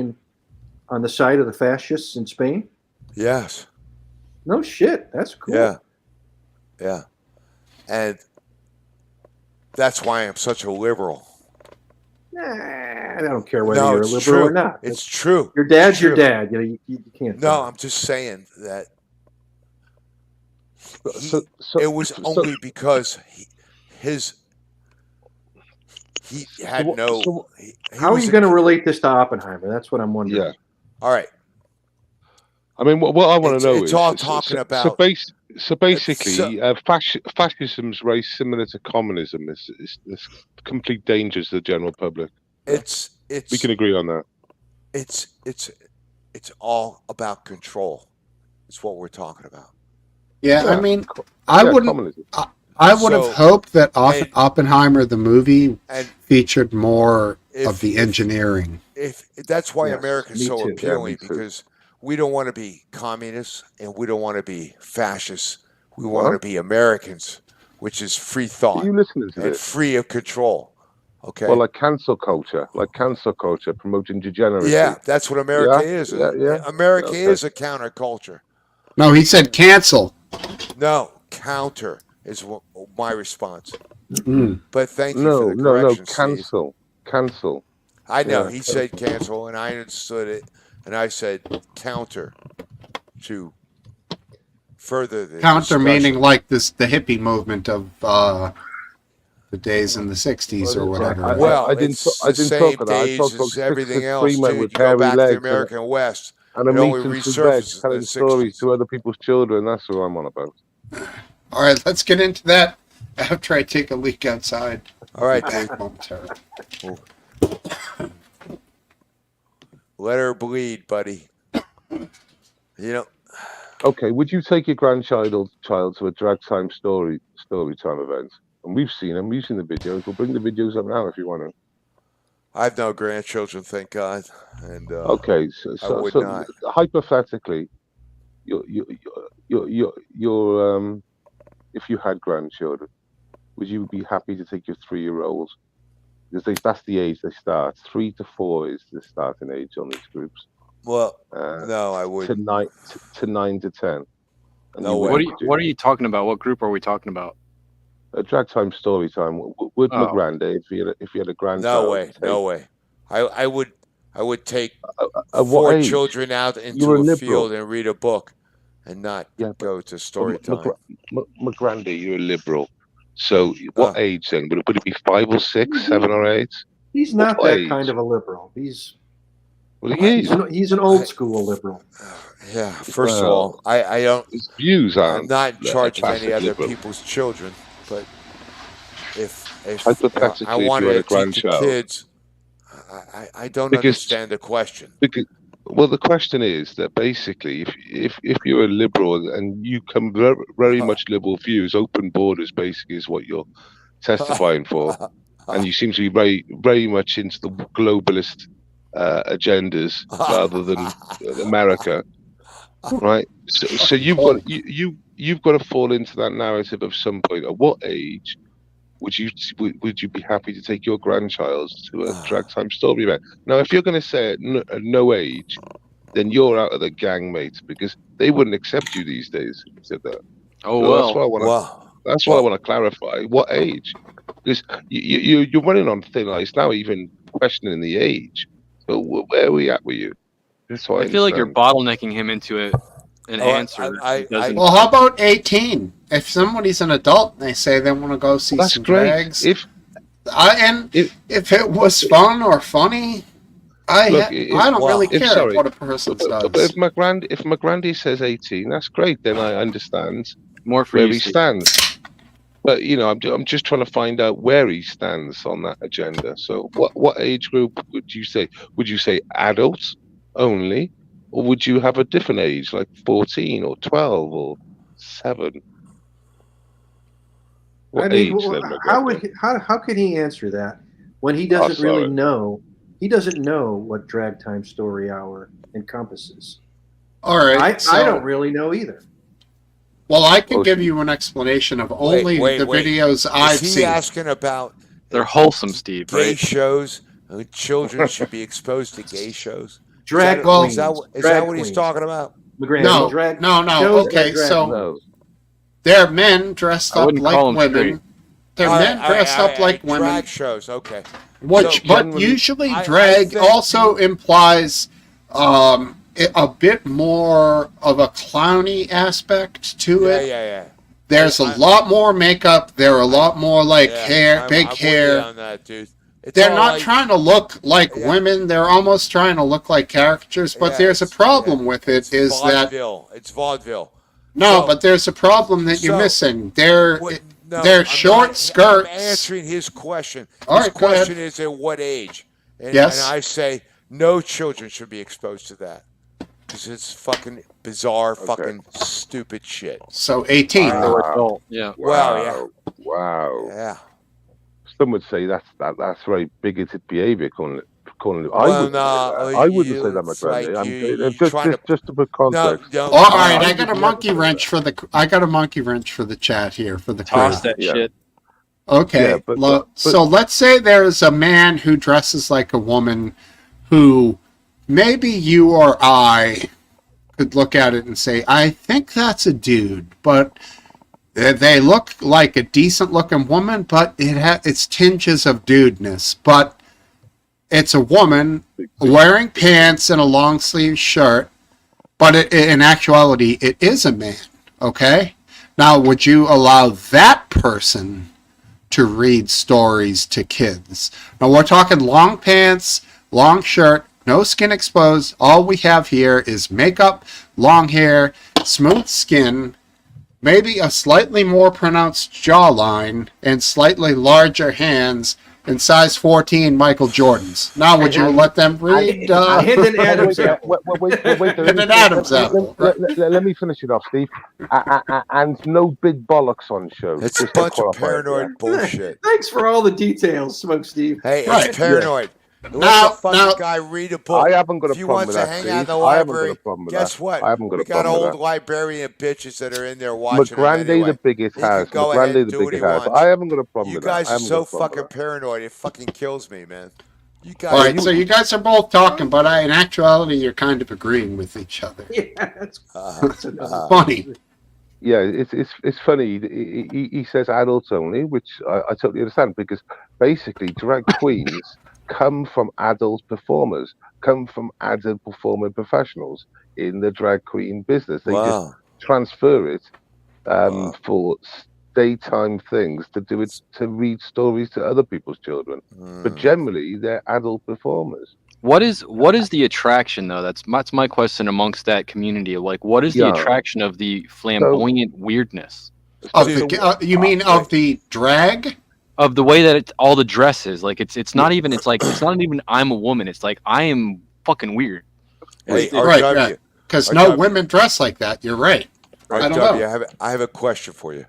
on the side of the fascists in Spain? Yes. No shit. That's cool. Yeah. Yeah. And that's why I'm such a liberal. Nah, I don't care whether No, you're a it's liberal true. or not. It's true. Your dad's It's your true. dad. You can't. No, I'm just saying that it was only because he had what- no. so he How are was you a- going to relate this to Oppenheimer? That's what I'm wondering. Yeah. All right. I mean, what I want It's- to know it's is all talking about- So basically, fascism's very similar to communism. It's complete danger to the general public. We can agree on that. It's all about control. It's what we're talking about. Yeah, I Yeah. mean, I Yeah, wouldn't. communism. I would have So- hoped that and- Oppenheimer the movie And featured more if- of the if- engineering. if that's why Yes, America's me so too. Yeah, appealing, me too. because we don't want to be communists and we don't want to be fascists. We want to What? be Americans, which is free Are thought you listening to and this? free of control. Okay. Well, like cancel culture, promoting degeneracy. Yeah, that's what America Yeah, is. yeah. America Okay. is a counterculture. No, he said cancel. No, counter is my response. Mm. But thank you No, for the no, correction, Steve. cancel. I know Yeah, he said cancel, and I understood it, and I said counter to further the Counter discussion. meaning like the hippie movement of the days in the '60s or whatever. Well, I didn't it's t- I the didn't same talk of that. I days talked about as everything 6'3" else, men dude. with You go hairy back to the legs American West. and a It only meat and some veg, resurfaces in telling the stories 60s. to other people's children. That's what I'm on about. All right, let's get into that after I take a leak outside. All right, Back dude. momentarily. Let her bleed, buddy. You know, Okay, would you take your grandchild to a drag time story time event? And we've seen them. We've seen the videos. We'll bring the videos up now if you want to. I have no grandchildren, thank God. And Okay, I would so not. hypothetically, your if you had grandchildren, would you be happy to take your 3-year-old? Because that's the age they start. 3 to 4 is the starting age on these groups. Well, Uh, no, I to wouldn't. 9 to 10. And No you way. wouldn't, What are you talking about? What group are we talking about? A drag time story time. Would Oh. my granddad, if you had a grandchild? No way. No way. I would take At 4 what age? children out You're into a a liberal. field and read a book, and not Yeah, but- go to story My time. granddad, you're a liberal. So what age then? Would it be 5 or 6, 7 or 8? He's not What that age? kind of a liberal. He's Well, he is. he's an old school liberal. Yeah. First of Well, all, I don't. His views I'm aren't. not in charge of any classic other liberal. people's children, but if Hypothetically, I if you wanted had to a teach the grandchild. kids, I don't Because- understand the question. Well, the question is that basically, if you're a liberal and you come very much liberal views, open borders basically is what you're testifying for, and you seem to be very much into the globalist agendas rather than America, right? So you've got to fall into that narrative of some point. At what age would you be happy to take your grandchild to a drag time story event? Now, if you're going to say at no age, then you're out of the gang, mate, because they wouldn't accept you these days if you said that. Oh, So well. that's what I want to. Well, That's what I want to clarify. What age? Because you're running on thin ice now, even questioning the age. So where are we at with you? That's what I feel like you're understand. bottlenecking him into an Oh, answer. I- that doesn't- Well, how about 18? If somebody's an adult and they say they want to go see That's some great. drags, If if it was fun or funny, I don't really if- care sorry, what a person but does. if my granddie says 18, that's great. Then I understand more for where you, he Steve. stands. But I'm just trying to find out where he stands on that agenda. So what age group would you say? Would you say adults only, or would you have a different age like 14 or 12 or 7? What I mean, age then, my how granddad? how could he answer that when he doesn't really sorry. know? He doesn't know what drag time story hour encompasses. All right, I don't really know either. Well, I can Oh, give you an explanation of only wait. the videos I've Is he seen. asking about They're wholesome, Steve, gay right? shows? Children should be exposed to gay shows. Drag is queens. that drag what he's queens. talking about? McGrandy, No, drag, no. shows Okay, and drag so queens. No. they're men dressed I up wouldn't like call 'em women. straight. They're All men right, dressed all up right, like drag women. shows, okay. Which, So, but generally, usually I drag think- also implies a bit more of a clowny aspect to it. Yeah. There's a I- lot more makeup. There are a lot more like Yeah, hair, I'm big with you hair. on that, dude. It's They're all not like- trying to look like Yeah. women. They're almost trying to look like caricatures. But yeah, there's a it's- problem yeah, with it. it's Is that vaudeville. It's vaudeville. no? So- But there's a problem that you're so, missing. They're No, they're I'm short not- skirts. I'm answering his question. All His right, go ahead. question is at what age? And, Yes. and I say no children should be exposed to that because it's fucking bizarre, fucking stupid shit. So 18. Wow. Adult, yeah. Well, Wow. Yeah. Some would say that's very bigoted behaviour. Calling it. Well, no, I wouldn't say that, my it's friend. like I'm you just, trying to- just to put No, context. no. All right, I I got a would monkey never say wrench for the chat here for the Toss crew. that Yeah. shit. Okay, Yeah, but- so let's say there's a man who dresses like a woman who maybe you or I could look at it and say, I think that's a dude, but they look like a decent looking woman, but it's tinges of dudeness. But it's a woman wearing pants and a long sleeve shirt, but in actuality, it is a man. Okay? Now, would you allow that person to read stories to kids? Now, we're talking long pants, long shirt, no skin exposed. All we have here is makeup, long hair, smooth skin, maybe a slightly more pronounced jawline, and slightly larger hands, and size 14 Michael Jordans. Now, would you let them read? I hit an Adam's Wait, apple. wait, And an Adam's apple. Let me finish it off, Steve. And no big bollocks on show. It's a just to bunch of qualify it, paranoid bullshit. Thanks for all the details, Smokesteve. Hey, Right. it's paranoid. Let Now- the fucking now- guy read a book. I haven't got a If he problem wants with to that, hang Steve. out in the I haven't got library, a problem with guess that. what? I haven't got We a got problem with old that. librarian bitches that are in there watching him McGrandy anyway. the biggest He can house. go ahead McGrandy and the do what biggest he house. wants. I haven't got a problem You with that. guys I are haven't so got a problem fucking with paranoid. It fucking kills me, man. You guys. All right, so you guys are both talking, but in actuality, you're kind of agreeing with each other. Yeah, that's Funny. that. Yeah, it's funny. He says adults only, which I totally understand, because basically drag queens come from adult performers, come from adult performing professionals in the drag queen business. They just Wow. transfer it Wow. for daytime things to do it, to read stories to other people's children. But generally, they're adult performers. What is the attraction though? That's my question amongst that community. Like, what is the Yeah. attraction of the flamboyant weirdness Of So- the, you mean of the drag? of the way that all the dresses? Like, it's not even. It's like it's not even I'm a woman. It's like I am fucking weird. Hey, Right, RW, yeah. Because Or no W. women dress like that. You're right. I don't RW, know. I have a question for you.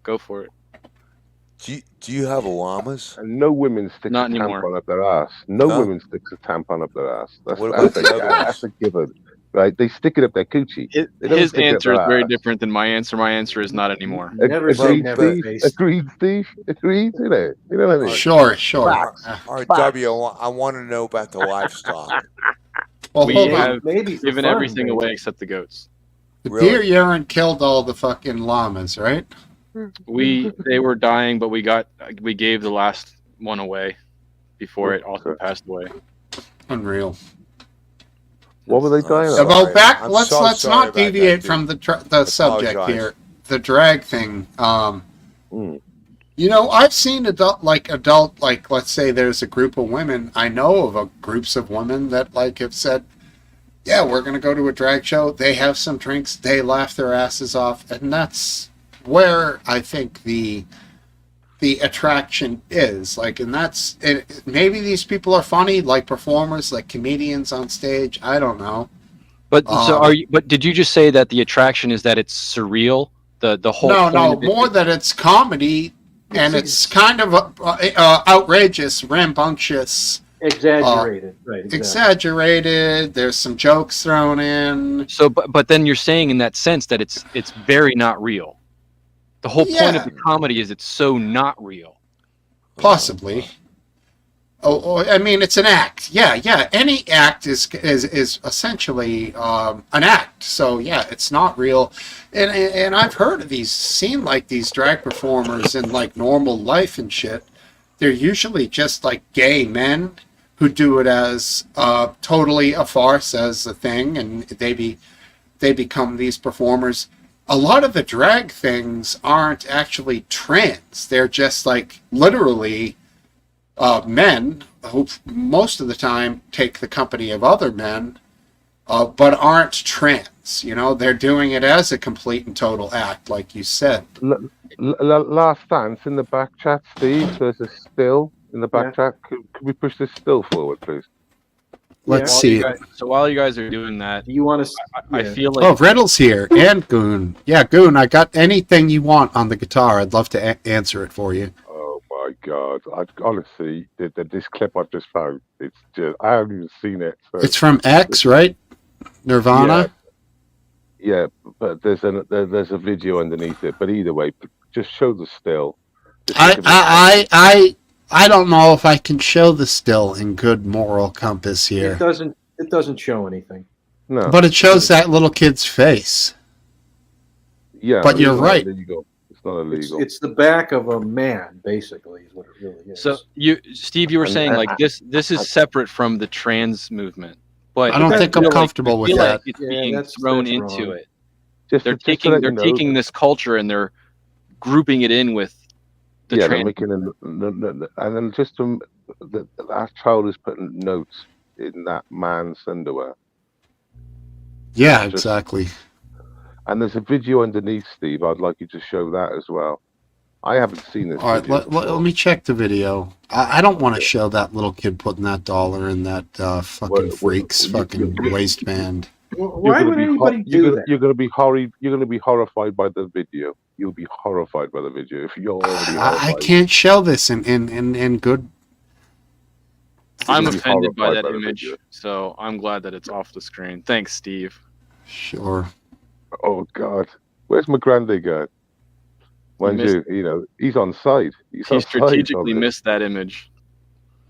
Go for it. Do you have llamas? And no women sticks Not a anymore. tampon up their ass. No Huh? women sticks a tampon up their ass. That's, What about that's, the a, other that's a given, right? They stick it up their coochie. They don't His stick it up answer is their very ass. different than my answer. My answer is not anymore. never say Agreed, never. Steve. Face. Agreed, Steve. Agreed. You know what I mean? Sure. RW, I want to know about the livestock. Well, We hold on. have Maybe for given fun, everything maybe. away except the goats. The Really? deer urine killed all the fucking llamas, right? They were dying, but we gave the last one away before it also passed away. Unreal. What were they dying Sorry. of? Well, back. I'm Let's so let's sorry not about that, deviate dude. from the subject Apologize. here. The drag thing. Mm. You know, I've seen adult, let's say there's a group of women. I know of groups of women that have said, yeah, we're going to go to a drag show. They have some drinks. They laugh their asses off. And that's where I think the attraction is. And that's, maybe these people are funny, like performers, like comedians on stage. I don't know. But But did you just say that the attraction is that it's surreal? The whole No, point of it more is- that it's comedy and it's kind of outrageous, rambunctious, Exaggerated, right? Exactly. exaggerated. There's some jokes thrown in. So, but then you're saying in that sense that it's very not real. The whole point of Yeah. the comedy is it's so not real. Possibly. I mean, it's an act. Yeah. Any act is essentially an act. So yeah, it's not real. And I've heard of seen these drag performers in normal life and shit. They're usually just gay men who do it as totally a farce, as a thing, and they become these performers. A lot of the drag things aren't actually trans. They're just literally men who most of the time take the company of other men, but aren't trans. You know, they're doing it as a complete and total act, like you said. Last dance in the back chat, Steve. There's a still in the back Yeah. chat. Could we push this still forward, please? Let's Yeah. see it. So while you guys are doing that, Do you want to? I feel Oh, like Riddle's here and Goon. Yeah, Goon, I got anything you want on the guitar. I'd love to answer it for you. Oh my God! Honestly, this clip I've just found, it's just I haven't even seen it. So It's from X, right? Nirvana. yeah, but there's a video underneath it. But either way, just show the still. Just look at the- I don't know if I can show the still in good moral compass here, It doesn't show anything. No, but it shows that little kid's face. yeah, but you're it's not right. illegal. It's not illegal. It's the back of a man, basically, is what it really is. so. Steve, you were And- saying and like this is separate from the trans movement, but I don't I think I'm feel comfortable I with feel that. like it's Yeah, being that's thrown wrong. into it. Just They're to let taking you know, taking this culture and they're grouping it in with the they're trans. making and then just that child is putting notes in that man's underwear. Yeah, Just- exactly. And there's a video underneath, Steve. I'd like you to show that as well. I haven't seen this. All right, video let me check the video. I don't want to show that little kid putting that dollar in that fucking What- freak's you- fucking waistband. Why would anybody do that? You're gonna be horrified by the video. You'll be horrified by the video if you're already I horrified. can't show this in good. I'm You'll be offended by horrified that the image, video. so I'm glad that it's off the screen. Thanks, Steve. Sure. Oh God, where's McGrandy going? Mind missed- you, he's on side. He's He on side strategically on this. missed that image.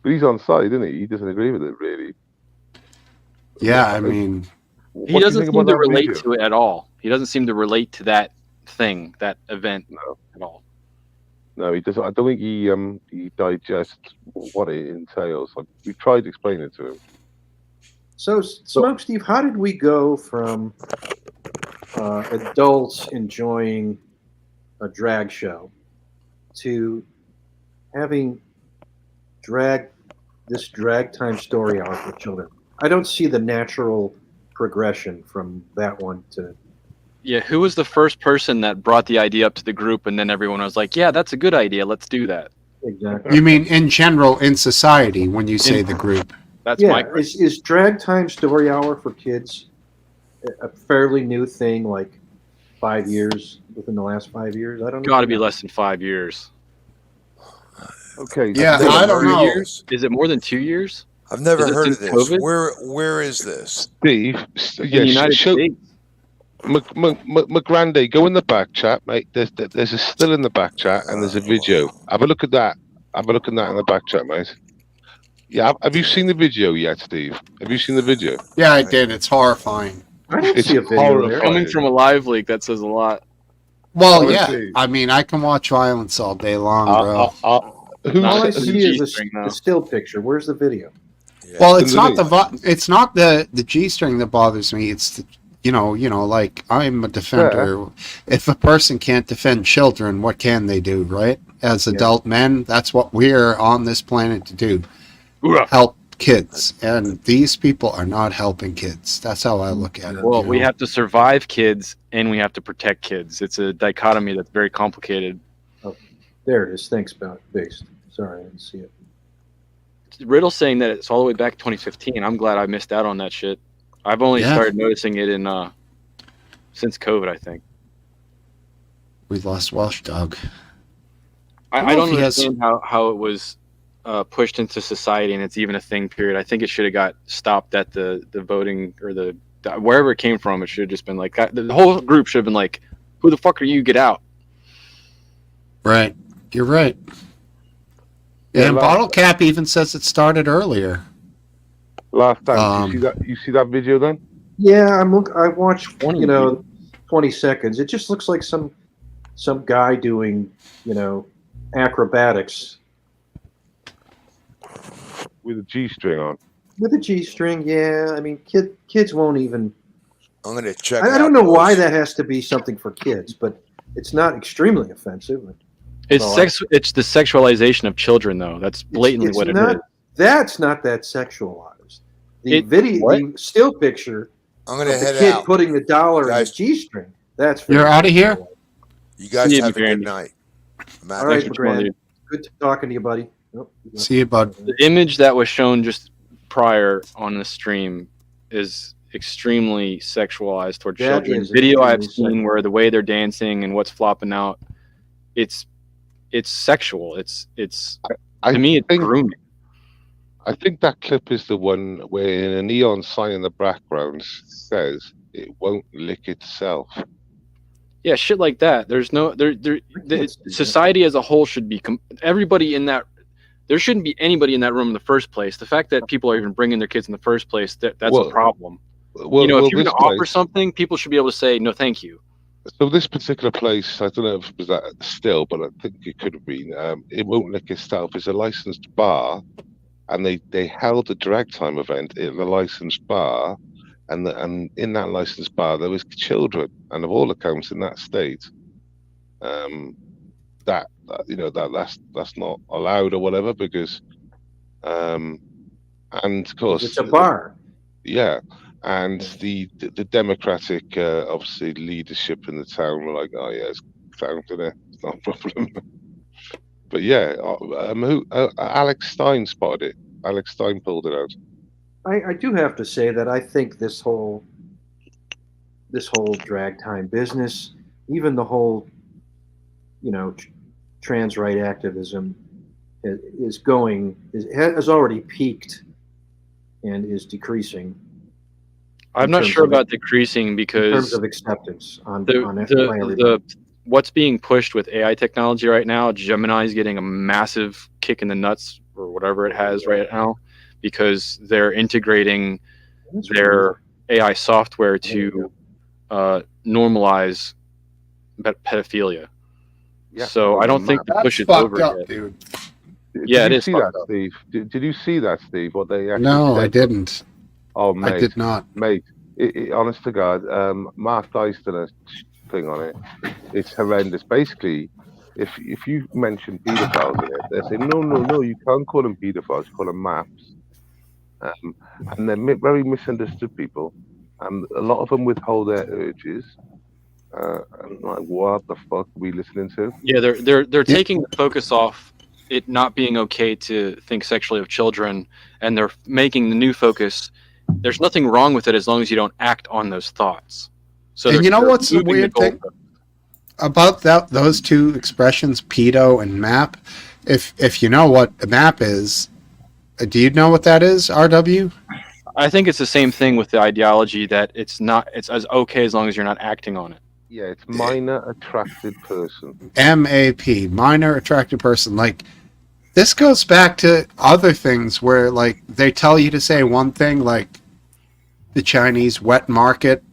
But he's on side, isn't he? He doesn't agree with it really. Yeah, I mean, What He do you doesn't think seem about to that relate video? to it at all. He doesn't seem to relate to that thing, that event No. at all. No, he doesn't. I don't think he digests what it entails. We tried explaining it to him. So, Smokesteve, how did we go from adults enjoying a drag show to having this drag time story hour for children? I don't see the natural progression from that one to. Yeah, who was the first person that brought the idea up to the group and then everyone was like, yeah, that's a good idea. Let's do that. Exactly. you mean in general in society when you say the group? That's my Yeah, question. is drag time story hour for kids a fairly new thing, like 5 years, within the last 5 years? I don't know. Got to be less than 5 years. Okay. Yeah, so- I don't know. Years? Is it more than 2 years? I've never Is it heard of since this. COVID? Where is this? Steve, In the United States? McGrandy, go in the back chat, mate. There's a still in the back chat, and there's a video. Have a look at that. Have a look at that in the back chat, mate. Yeah, have you seen the video yet, Steve? Have you seen the video? Yeah, I did. It's horrifying. I don't It's see a video horrible. there. Coming from a live leak, that says a lot. Well, Oh, yeah. okay. I mean, I can watch violence all day long, bro. Who's All I It's a see is G-string now. the still picture. Where's the video? Yeah. Well, it's not underneath. it's not the G string that bothers me. It's the, like I'm a defender. If a person can't defend children, what can they do, right? As adult men, that's what we're on this planet to do. Help kids. And these people are not helping kids. That's how I look at it. Well, you we know? have to survive kids and we have to protect kids. It's a dichotomy that's very complicated. There it is. Thanks, Based. Sorry, I didn't see it. Riddle's saying that it's all the way back 2015. I'm glad I missed out on that shit. I've only Yeah. started noticing it in since COVID, I think. We lost Welsh Dog. I know don't if he has- understand how it was pushed into society and it's even a thing. Period. I think it should have got stopped at the voting or the wherever it came from. It should have just been like the whole group should have been like, "Who the fuck are you? Get out!" Right. You're right. Yeah, and like- Bottle Cap even says it started earlier. Last time, you see that video then? Yeah, I watched 20 20 seconds. It just looks like some guy doing acrobatics With a G-string on. with a G-string. Yeah, I mean kids won't even. I'm gonna check. I out don't know why those. that has to be something for kids, but it's not extremely offensive. It's So sex. It's the sexualization of children, though. That's blatantly it's what it not. is. That's not that sexualized. The It video, what? the still picture I'm gonna of the head kid out. putting the dollar in Guys. the G-string. That's very You're outta here? sexualized. You guys See you, have a good Randy. night. I'm out All of right, Thanks for coming, McGran. dude. Good talking to you, buddy. Nope, you left. See you, bud. The image that was shown just prior on the stream is extremely sexualized toward That children. is Video I've extremely seen where the way they're dancing and what's flopping out, it's sexual. It's I to me it's think grooming. I think that clip is the one where a neon sign in the background says it won't lick itself. Yeah, shit like that. There's no society as a whole should be everybody in that. There shouldn't be anybody in that room in the first place. The fact that people are even bringing their kids in the first place, that's Well, a problem. Well, If you're going this to offer place, something, people should be able to say no, thank you. so this particular place, I don't know if it was that still, but I think it could have been. It won't lick itself. It's a licensed bar, and they held a drag time event in the licensed bar, and in that licensed bar there was children, and of all accounts in that state, that's not allowed or whatever because, and of course It's a bar. yeah. And the Democratic, obviously, leadership in the town were like, "Oh yeah, it's down to there. It's not a problem." But yeah, Alex Stein spotted it. Alex Stein pulled it out. I do have to say that I think this whole drag time business, even the whole, trans right activism, has already peaked and is decreasing. I'm not sure about decreasing In terms because of acceptance on the everybody. what's being pushed with AI technology right now, Gemini is getting a massive kick in the nuts or whatever it has right now because they're integrating their AI software to normalize pedophilia. Yeah. So I don't think the That's push is fucked over up, yet. dude. Yeah, Did it you is see fucked that, up. Steve? Did you see that, Steve? What they actually No, said? I didn't. Oh, mate, I did not. mate. Honest to God, Mark Dice did a thing on it. It's horrendous. Basically, if you mention paedophiles in it, they say no, you can't call them paedophiles. You call them maps. And they're very misunderstood people. A lot of them withhold their urges. And like, what the fuck are we listening to? Yeah, they're Yeah. taking the focus off it not being okay to think sexually of children, and they're making the new focus. There's nothing wrong with it as long as you don't act on those thoughts. So And you know they're what's the moving weird thing goalpost. about those two expressions, pedo and map? If you know what a map is, do you know what that is, RW? I think it's the same thing with the ideology that it's as okay as long as you're not acting on it. Yeah, it's minor attracted person. MAP, minor attracted person. Like, this goes back to other things where, like, they tell you to say one thing, like the Chinese wet market,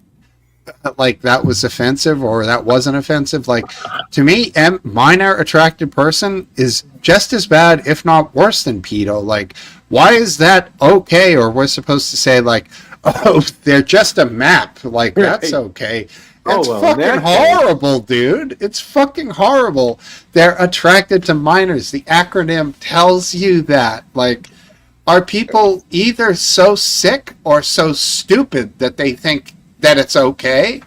like that was offensive or that wasn't offensive. Like, to me, minor attracted person is just as bad, if not worse than pedo. Like, why is that okay? Or we're supposed to say, like, oh, they're just a map. Like, that's okay. It's fucking horrible, dude. It's fucking horrible. They're attracted to minors. The acronym tells you that. Like, are people either so sick or so stupid that they think that it's okay?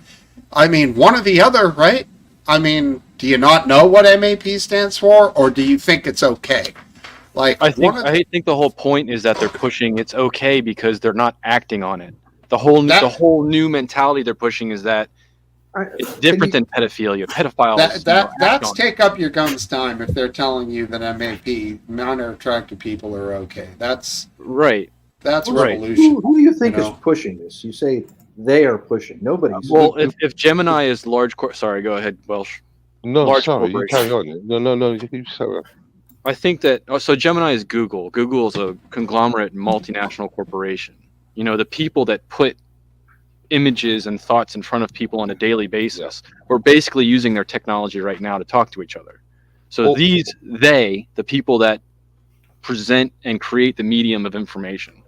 I mean, one or the other, right? I mean, do you not know what MAP stands for, or do you think it's okay? Like, I think the whole point is that they're pushing it's okay because they're not acting on it. The whole new mentality they're pushing is that it's different than pedophilia. Pedophiles. That's take up your guns time if they're telling you that MAP, minor attracted people, are okay. That's right. That's Right. revolution. Who do you think you is know? pushing this? You say they are pushing. Nobody's. Well, if Gemini is large, sorry, go ahead, Welsh. No, Large sorry, you corporation. carry on. No, you keep saying. I think that so Gemini is Google. Google is a conglomerate multinational corporation. You know, the people that put images and thoughts in front of people on a daily basis. We're basically using their technology right now to talk to each other. So the people that present and create the medium of information.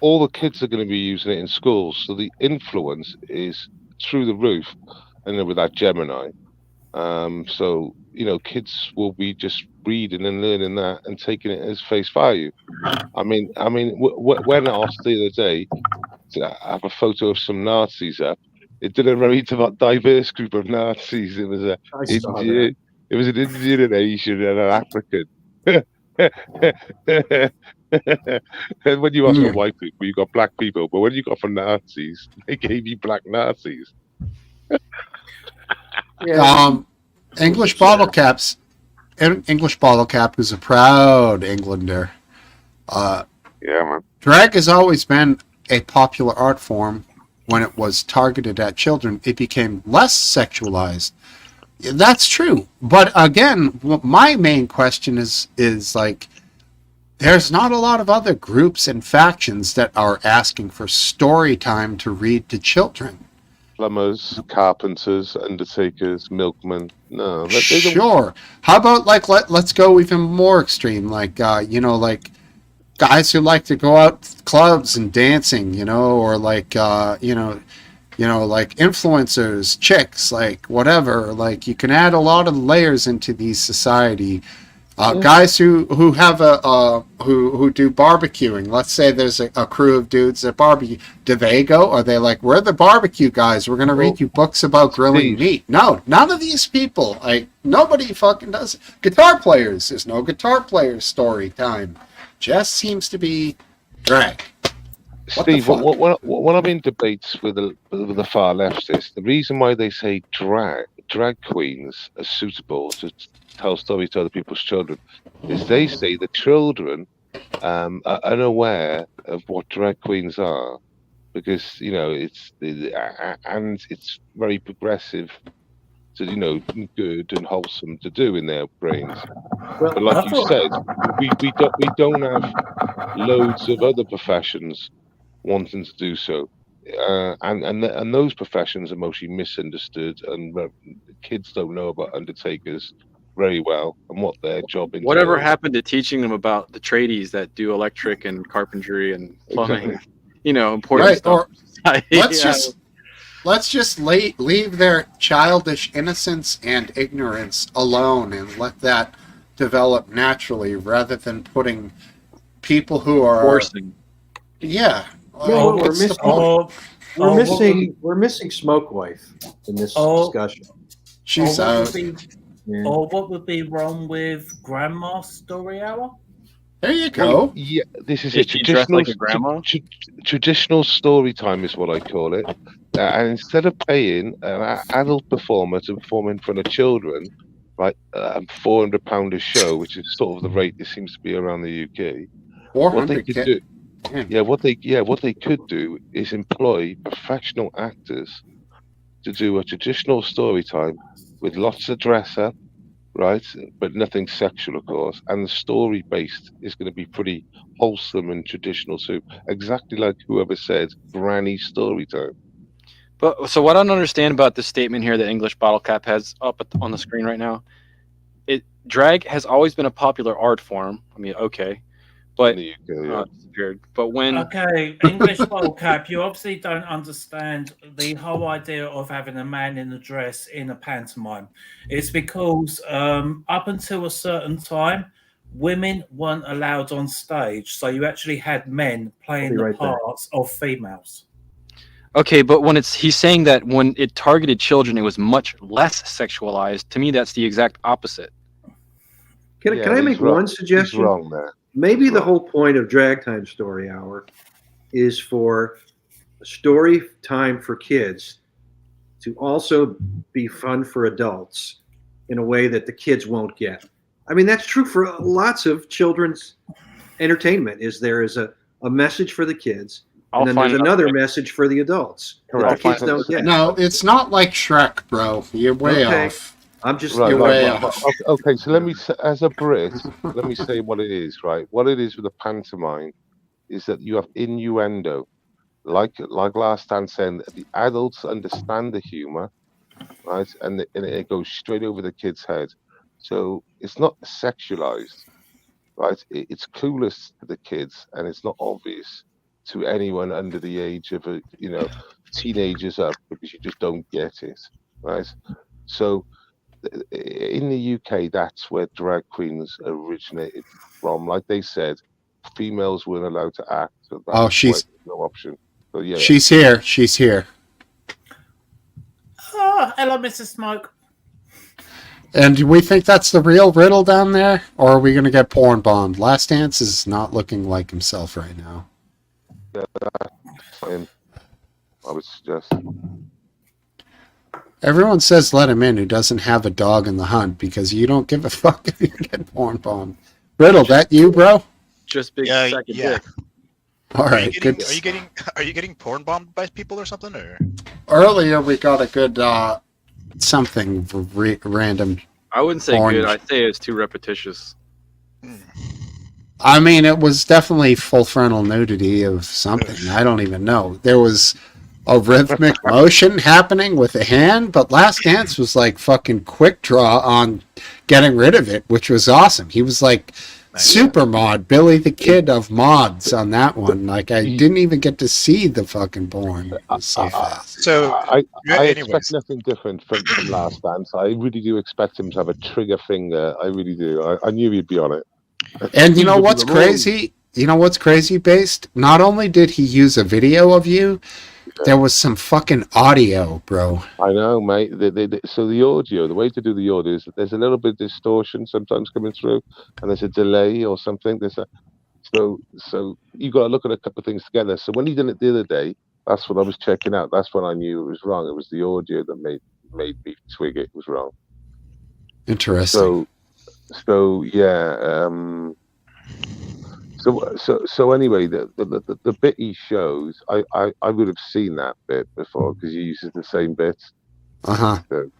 All the kids are going to be using it in schools, so the influence is through the roof. And then with that Gemini, So kids will be just reading and learning that and taking it as face value. When asked the other day to have a photo of some Nazis up, it did a very diverse group of Nazis. It was a I saw that. Indian, it was an Indian, an Asian, and an African. And when you ask for Mm. white people, you got black people, but when you got for Nazis, they gave you black Nazis. Yeah, Um, which English is bottle sad. caps. English bottle cap is a proud Englander. Uh, Yeah, man. drag has always been a popular art form. When it was targeted at children, it became less sexualized. That's true. But again, my main question is like, there's not a lot of other groups and factions that are asking for story time to read to children. Plumbers, carpenters, undertakers, milkmen. No, they don't. Sure. How about like let's go even more extreme, like like guys who like to go out to clubs and dancing, or like like influencers, chicks, like whatever. Like you can add a lot of layers into these society. Yeah. Guys who have who do barbecuing. Let's say there's a crew of dudes that barbecue. Do they go? Are they like, we're the barbecue guys? We're gonna Well, read you books about grilling Steve, meat? No, none of these people. Like nobody fucking does. Guitar players. There's no guitar players story time. Just seems to be drag. What the Steve, fuck? when I'm in debates with the far leftists, the reason why they say drag queens are suitable to tell stories to other people's children is they say the children are unaware of what drag queens are because and it's very progressive to good and wholesome to do in their brains. Well, But like I you thought said, we don't have loads of other professions wanting to do so. And those professions are mostly misunderstood, and kids don't know about undertakers very well and what their job Whatever entails. happened to teaching them about the tradies that do electric and carpentry and plumbing? Exactly. Important Right. stuff Or for society. let's Yeah. just leave their childish innocence and ignorance alone and let that develop naturally rather than putting people who are Forcing. yeah. no, what we're What's the missing, point? or we're or what would, we're missing Smoke Wife in this or, discussion. She's or what out. would be Yeah. or what would be wrong with Grandma's story hour? There you Well, go. yeah, this is Is it. she dressed like a Tra- grandma? traditional story time is what I call it. And instead of paying an adult performer to perform in front of children, right, £400 a show, which is sort of the rate it seems to be around the UK, what they 400 could kit. do, Man. what they could do is employ professional actors to do a traditional story time with lots of dress up, right? But nothing sexual, of course. And the story based is going to be pretty wholesome and traditional too. Exactly like whoever said granny story time. But so what I don't understand about this statement here that English Bottle Cap has on the screen right now, drag has always been a popular art form. I mean, okay, but In the UK, yeah. disappeared. But when Okay, English bottle cap, you obviously don't understand the whole idea of having a man in a dress in a pantomime. It's because up until a certain time, women weren't allowed on stage. So you actually had men I'll playing be the right back. parts of females. okay, but when he's saying that when it targeted children, it was much less sexualized. To me, that's the exact opposite. Can I he's make wrong. one He's suggestion? wrong there. Maybe He's the wrong. whole point of Drag Time Story Hour is for story time for kids to also be fun for adults in a way that the kids won't get. I mean, that's true for lots of children's entertainment. There is a message for the kids, I'll and then find there's another another message for the adults that the Correct. kids don't get. No, it's not like Shrek, bro. You're way Okay. off. I'm just Right, You're right, way right. off. Okay, so let me say, as a Brit, let me say what it is, right? What it is with a pantomime is that you have innuendo. Like last time saying that the adults understand the humor, right? And it goes straight over the kid's head. So it's not sexualized, right? It's clueless to the kids and it's not obvious to anyone under the age of teenagers up because you just don't get it, right? So in the UK, that's where drag queens originated from. Like they said, females weren't allowed to act, so Oh, that's why there's no option. So yeah. she's here. She's here. Oh, hello, Mr. Smoke. And do we think that's the real Riddle down there, or are we going to get porn bombed? Last Dance is not looking like himself right now. Yeah, that's him. I would suggest. Everyone says let him in who doesn't have a dog in the hunt because you don't give a fuck if you get porn bombed. Riddle, that you, bro? Just big Yeah, sack of yeah. dick. All right, good. Are you getting porn bombed by people or something? Or Earlier we got a good something random. I wouldn't say Orange. good. I'd say it's too repetitious. I mean, it was definitely full frontal nudity of something. I don't even know. There was a rhythmic motion happening with a hand, but Last Dance was like fucking quick draw on getting rid of it, which was awesome. He was like super mod, Billy the Kid of mods on that one. Like I didn't even get to see the fucking porn. It was so fast. so I anyways. expect nothing different from Last Dance. I really do expect him to have a trigger finger. I really do. I knew he'd be on it. And you know what's crazy? You know what's crazy, Based? Not only did he use a video of you, there was some fucking audio, bro. I know, mate. So the audio, the way to do the audio is that there's a little bit of distortion sometimes coming through, and there's a delay or something. So you got to look at a couple of things together. So when he did it the other day, that's what I was checking out. That's when I knew it was wrong. It was the audio that made me twig it was wrong. Interesting. So yeah. So anyway, the bit he shows, I would have seen that bit before because he uses the same bits. Uh-huh. So,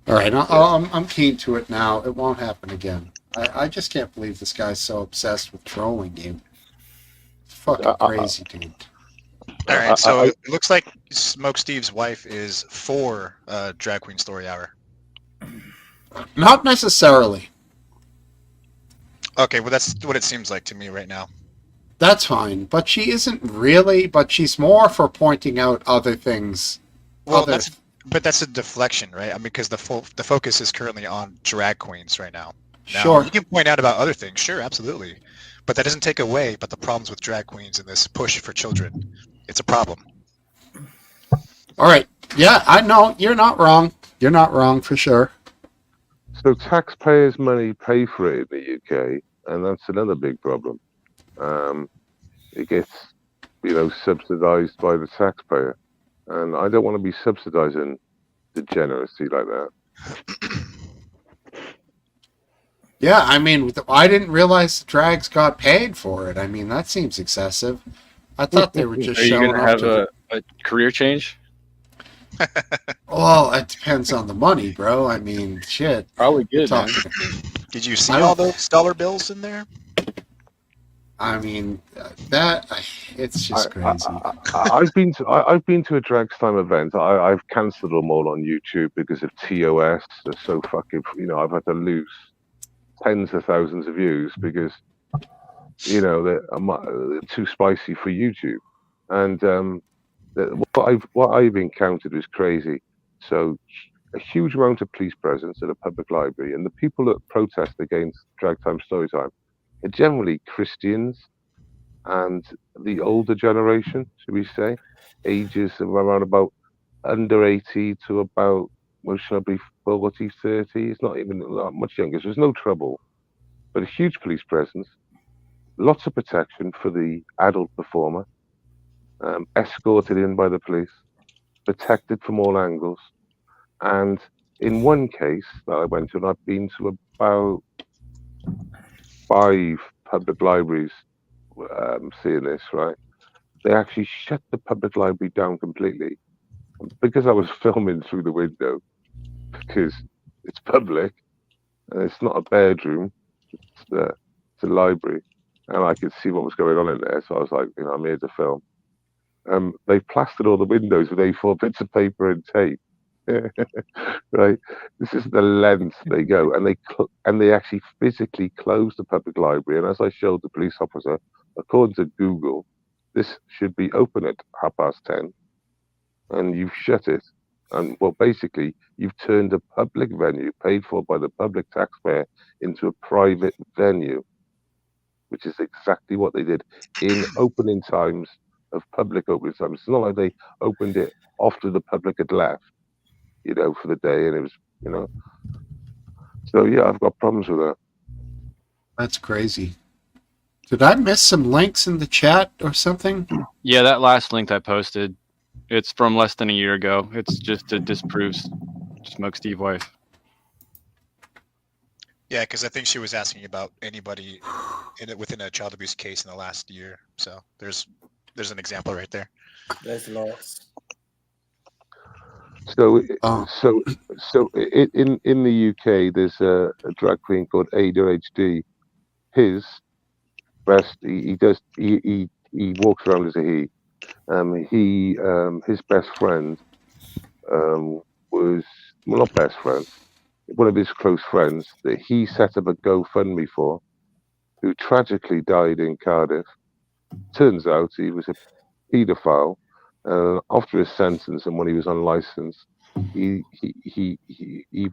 All right, I'm keen to it now. It won't happen again. I just can't believe this guy's so obsessed with trolling you. It's fucking crazy, dude. All right, so it looks like Smokesteve's wife is for Drag Queen Story Hour. Not necessarily. Okay, well that's what it seems like to me right now. That's fine, but she isn't really. But she's more for pointing out other things. Well, that's a deflection, right? I mean, because the focus is currently on drag queens right now. Sure. You can point out about other things, sure, absolutely, but that doesn't take away but the problems with drag queens and this push for children. It's a problem. All right. Yeah, I know you're not wrong. You're not wrong for sure. So taxpayers' money pay for it in the UK, and that's another big problem. It gets, subsidised by the taxpayer, and I don't want to be subsidising degeneracy like that. Yeah, I mean, I didn't realize the drags got paid for it. I mean, that seems excessive. I thought they were just Are you showing gonna up have to. a career change? Well, it depends on the money, bro. I mean, shit. Probably good, man. Did you see all those dollar bills in there? I mean, it's just crazy. I've been to a drag time event. I've cancelled them all on YouTube because of TOS. They're so fucking. I've had to lose tens of thousands of views because they're too spicy for YouTube. And what I've encountered is crazy. So a huge amount of police presence at a public library, and the people that protest against drag time story time are generally Christians and the older generation, should we say, ages of around about under 80 to about, well, shall I be 40, 30? It's not even that much younger. So there's no trouble, but a huge police presence, lots of protection for the adult performer, escorted in by the police, protected from all angles. And in one case that I went to, and I've been to about 5 public libraries seeing this, right? They actually shut the public library down completely because I was filming through the window because it's public and it's not a bedroom, it's a library, and I could see what was going on in there. So I was like, I'm here to film. They plastered all the windows with A4 bits of paper and tape. Right, this is the length they go, and they actually physically close the public library. And as I showed the police officer, according to Google, this should be open at 10:30, and you've shut it. And well, basically, you've turned a public venue paid for by the public taxpayer into a private venue, which is exactly what they did in opening times of public opening times. It's not like they opened it after the public had left, for the day, and it was. So yeah, I've got problems with that. That's crazy. Did I miss some links in the chat or something? Yeah, that last link I posted, it's from less than a year ago. It's just to disprove Smokesteve wife. Yeah, because I think she was asking about anybody within a child abuse case in the last year. So there's an example right there. There's lots. So, Oh. in the UK, there's a drag queen called ADHD. His best, he walks around as a he. His best friend was, well, not best friend, one of his close friends that he set up a GoFundMe for, who tragically died in Cardiff. Turns out he was a paedophile. After his sentence and when he was on license, he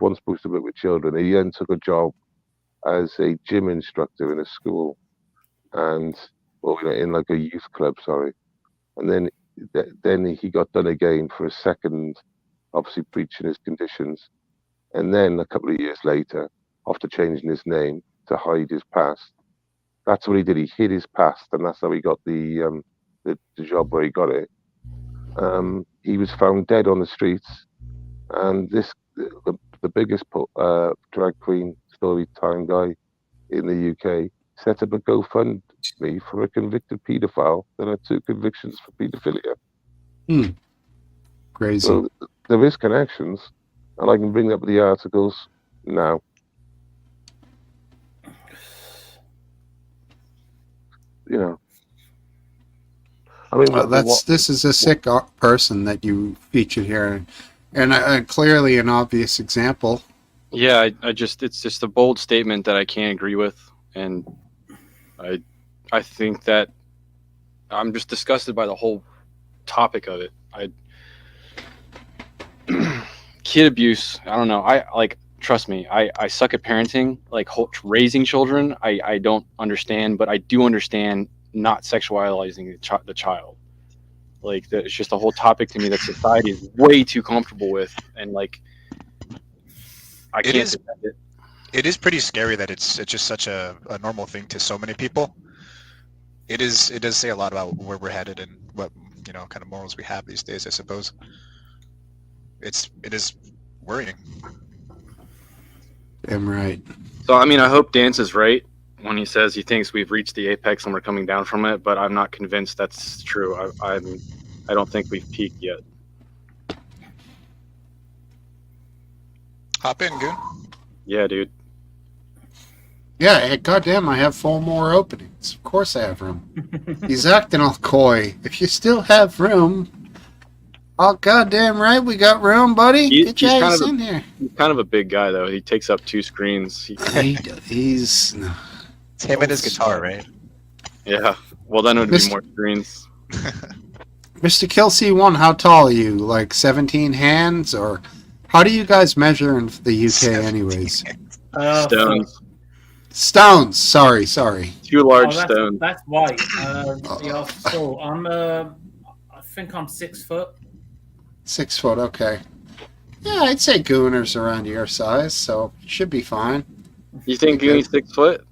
wasn't supposed to work with children. He then took a job as a gym instructor in a school, and in like a youth club, sorry. And then he got done again for a second, obviously breaching his conditions. And then a couple of years later, after changing his name to hide his past, that's what he did. He hid his past, and that's how he got the job where he got it. He was found dead on the streets, and the biggest drag queen story time guy in the UK set up a GoFundMe for a convicted paedophile that had 2 convictions for paedophilia. Crazy. So there is connections, and I can bring up the articles now. I mean, This is a sick person that you featured here, and clearly an obvious example. Yeah, it's just a bold statement that I can't agree with, and I think that I'm just disgusted by the whole topic of it. Kid abuse, I don't know. Trust me, I suck at parenting, like raising children. I don't understand, but I do understand not sexualizing the child. Like, it's just a whole topic to me that society is way too comfortable with, and like I can't defend it. It is pretty scary that it's just such a normal thing to so many people. It does say a lot about where we're headed and what kind of morals we have these days, I suppose. It is worrying. Damn right. So I mean, I hope Dance is right when he says he thinks we've reached the apex and we're coming down from it, but I'm not convinced that's true. I don't think we've peaked yet. Hop in, Goon. Yeah, dude. Yeah, goddamn, I have 4 more openings. Of course I have room. He's acting all coy. If you still have room, oh, goddamn right we got room, buddy. Get your ass in here. He's kind of a big guy, though. He takes up 2 screens. He's... It's him and his guitar, right? Yeah. Well, then it would be more screens. Mr. Kill C1, how tall are you? Like 17 hands? Or how do you guys measure in the UK anyways? Stones. Stones. Sorry. 2 large stones. That's white. Yeah, so I think I'm 6 foot. 6 foot, okay. Yeah, I'd say Gooner's around your size, so should be fine. You think Gooner's 6 foot?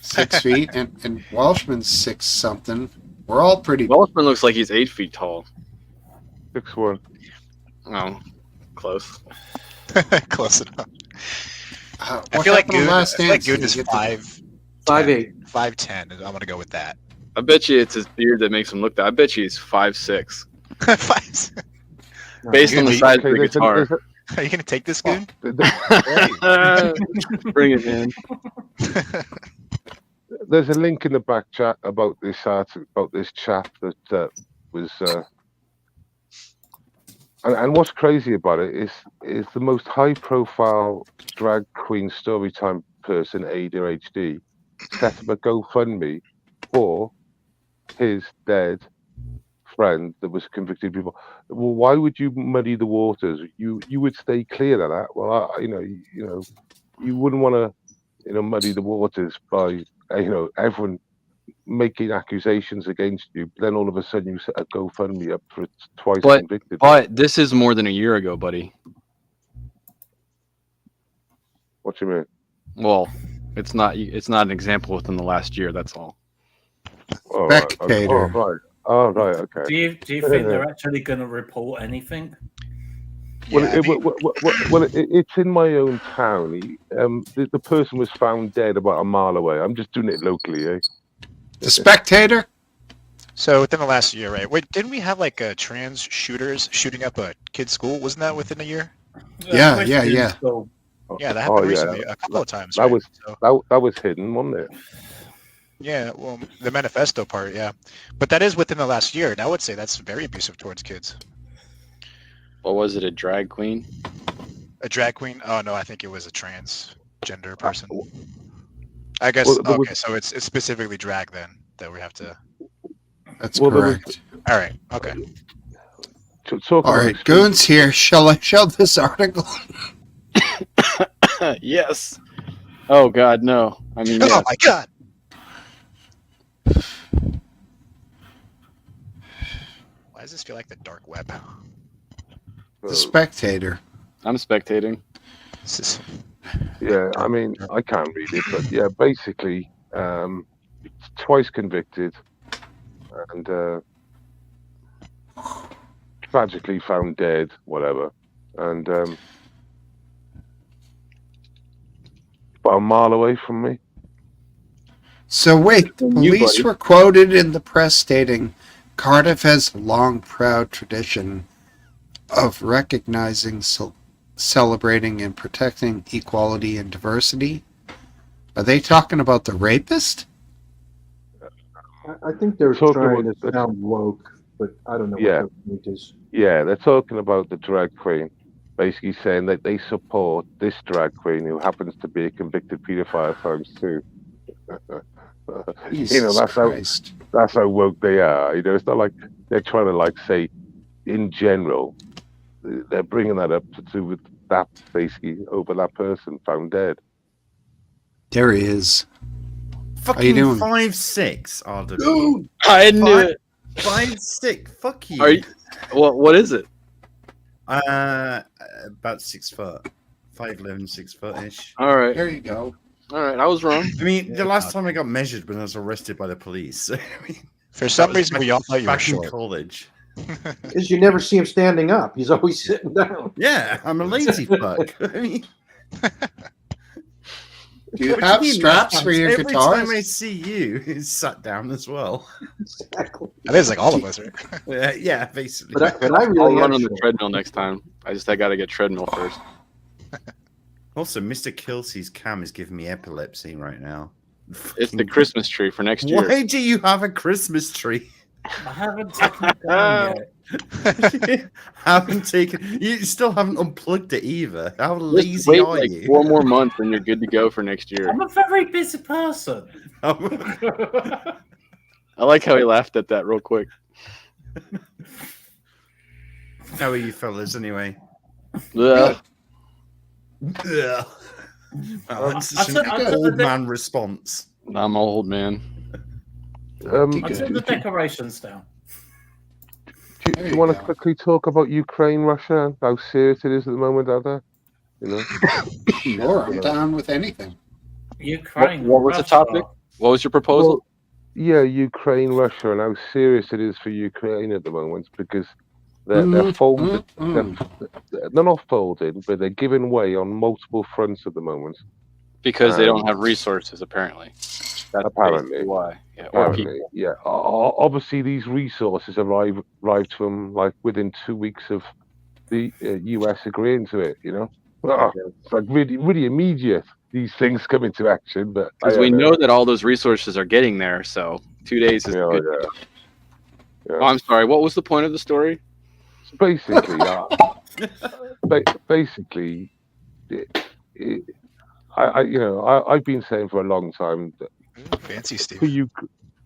6 feet, and Welshman's 6 something. We're all pretty. Welshman looks like he's 8 feet tall. 6'1". Oh, close. Close enough. I feel like Goon is 5'8". 5'10". I'm gonna go with that. I bet you it's his beard that makes him look that. I bet you he's 5'6". 5'6". Based on the size of the guitar. Are you gonna take this, Goon? Bring it in. There's a link in the back chat about this chat that was. And what's crazy about it is the most high-profile drag queen storytime person, ADHD, set up a GoFundMe for his dead friend that was convicted people. Well, why would you muddy the waters? You would stay clear of that. Well, you wouldn't want to muddy the waters by everyone making accusations against you. But then all of a sudden you set a GoFundMe up for twice convicted. But this is more than a year ago, buddy. What do you mean? Well, it's not an example within the last year. That's all. Oh, right. Okay. Spectator. Oh, right. Okay. Do you think they're actually going to report anything? Well, Yeah, I mean, it's in my own town. The person was found dead about a mile away. I'm just doing it locally, eh? The Spectator? so within the last year, right? Wait, didn't we have like trans shooters shooting up a kid's school? Wasn't that within a year? Yeah. So, Yeah, that happened Oh, yeah. recently, a couple of times. That right? was So, that was hidden, wasn't it? yeah, well, the manifesto part, yeah, but that is within the last year, and I would say that's very abusive towards kids. What was it? A drag queen? A drag queen? Oh no, I think it was a transgender person. I guess Well, there okay, was- so it's specifically drag then that we have to. That's Well, there was- correct. All right, okay. Talk All about right, Goon's here. Shall I show this article? Yes. Oh God, no. I mean, Oh yes. my god! Why does this feel like the dark web? The Spectator. I'm spectating. This is Yeah, I mean, I can't read it, but yeah, basically, twice convicted and tragically found dead, whatever, and about a mile away from me. So wait, the From you, police buddy. were quoted in the press stating Cardiff has a long, proud tradition of recognizing, celebrating, and protecting equality and diversity. Are they talking about the rapist? I think they're Talking trying about- to sound woke, but I don't know Yeah. what the point is. Yeah, they're talking about the drag queen, basically saying that they support this drag queen who happens to be a convicted paedophile times two. Jesus that's Christ. how woke they are. It's not like they're trying to say, in general, they're bringing that up to do with that basically over that person found dead. There he is. Fucking doing? 5'6", RW. I knew Fine. it. 5'6", fuck you. Are you? What is it? About 6 foot. 5'11", 6 foot-ish. All right. There you go. All right. I was wrong. I mean, the last time I got measured when I was arrested by the police. I mean, for some that was reason we all thought you were back in short. college. Because you never see him standing up. He's always sitting down. Yeah, I'm a lazy fuck. I mean, Do you what have do mean, straps Matt? for your Every guitars? time I see you, it's sat down as well. Exactly. That is like all of us, right? Yeah, basically. But I I'll really run am on the short. treadmill next time. I got to get treadmill first. Also, Mr. Kelsey's cam is giving me epilepsy right now. It's the Christmas tree for next year. Why do you have a Christmas tree? I haven't taken it down yet. Haven't taken. You still haven't unplugged it either. How Just lazy wait are like you? 4 more months and you're good to go for next year. I'm a very busy person. I like how he laughed at that real quick. How are you fellas anyway? Ugh. Ugh. Oh, that's such I an took old the- man response. I'm old, man. I Do took the decorations down. There you you want to go. quickly talk about Ukraine, Russia, and how serious it is at the moment out there? Sure, I'm down with anything. Ukraine. What was the Russia. topic? What was your proposal? Yeah, Ukraine, Russia, and how serious it is for Ukraine at the moment because they're Mm, folded. mm, mm. They're not folding, but they're giving way on multiple fronts at the moment. Because they don't have resources, apparently. That's Apparently. basically why. Yeah, or Apparently, people. yeah. Obviously, these resources arrived to them like within 2 weeks of the US agreeing to it. It's like really, really immediate. These things come into action, but Because we know that all those resources are getting there, so 2 days is Yeah, good. yeah. Oh, I'm sorry. What was the point of the story? Basically, basically, I've been saying for a long time that Fancy for Steve.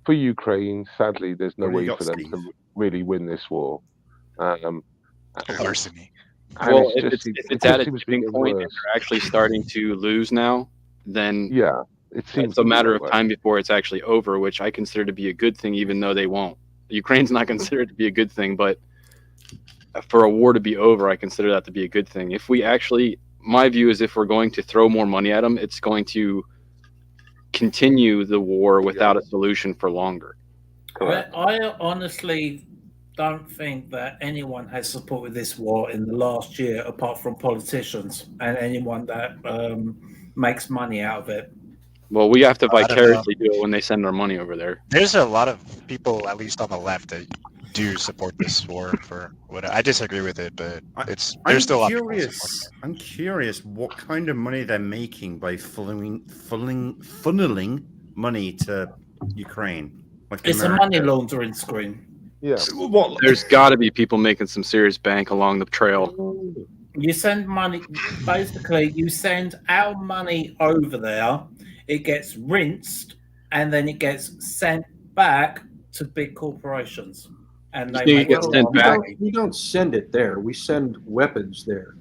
for Ukraine, sadly, there's no What do you way got, for them Steve? to really win this war. Larceny. And Well, it's if just, it's at a seems to be tipping getting point and worse. they're actually starting to lose now, then Yeah, it seems it's a to be matter that of way. time before it's actually over, which I consider to be a good thing, even though they won't. Ukraine's not considered to be a good thing, but for a war to be over, I consider that to be a good thing. If we actually, my view is if we're going to throw more money at them, it's going to continue the war without a solution for longer. I honestly don't think that anyone has supported this war in the last year, apart from politicians and anyone that makes money out of it. Well, we have to I don't know. vicariously do it when they send our money over there. There's a lot of people, at least on the left, that do support this war for what I disagree with it, but there's still a lot of people who support it. I'm curious what kind of money they're making by funneling money to Ukraine. Like It's a money laundering scheme. Yeah. There's got to be people making some serious bank along the trail. You send money, basically, you send our money over there, it gets rinsed, and then it gets sent back to big corporations. And they think make it gets a lot sent of back? money. We don't send it there. We send weapons there.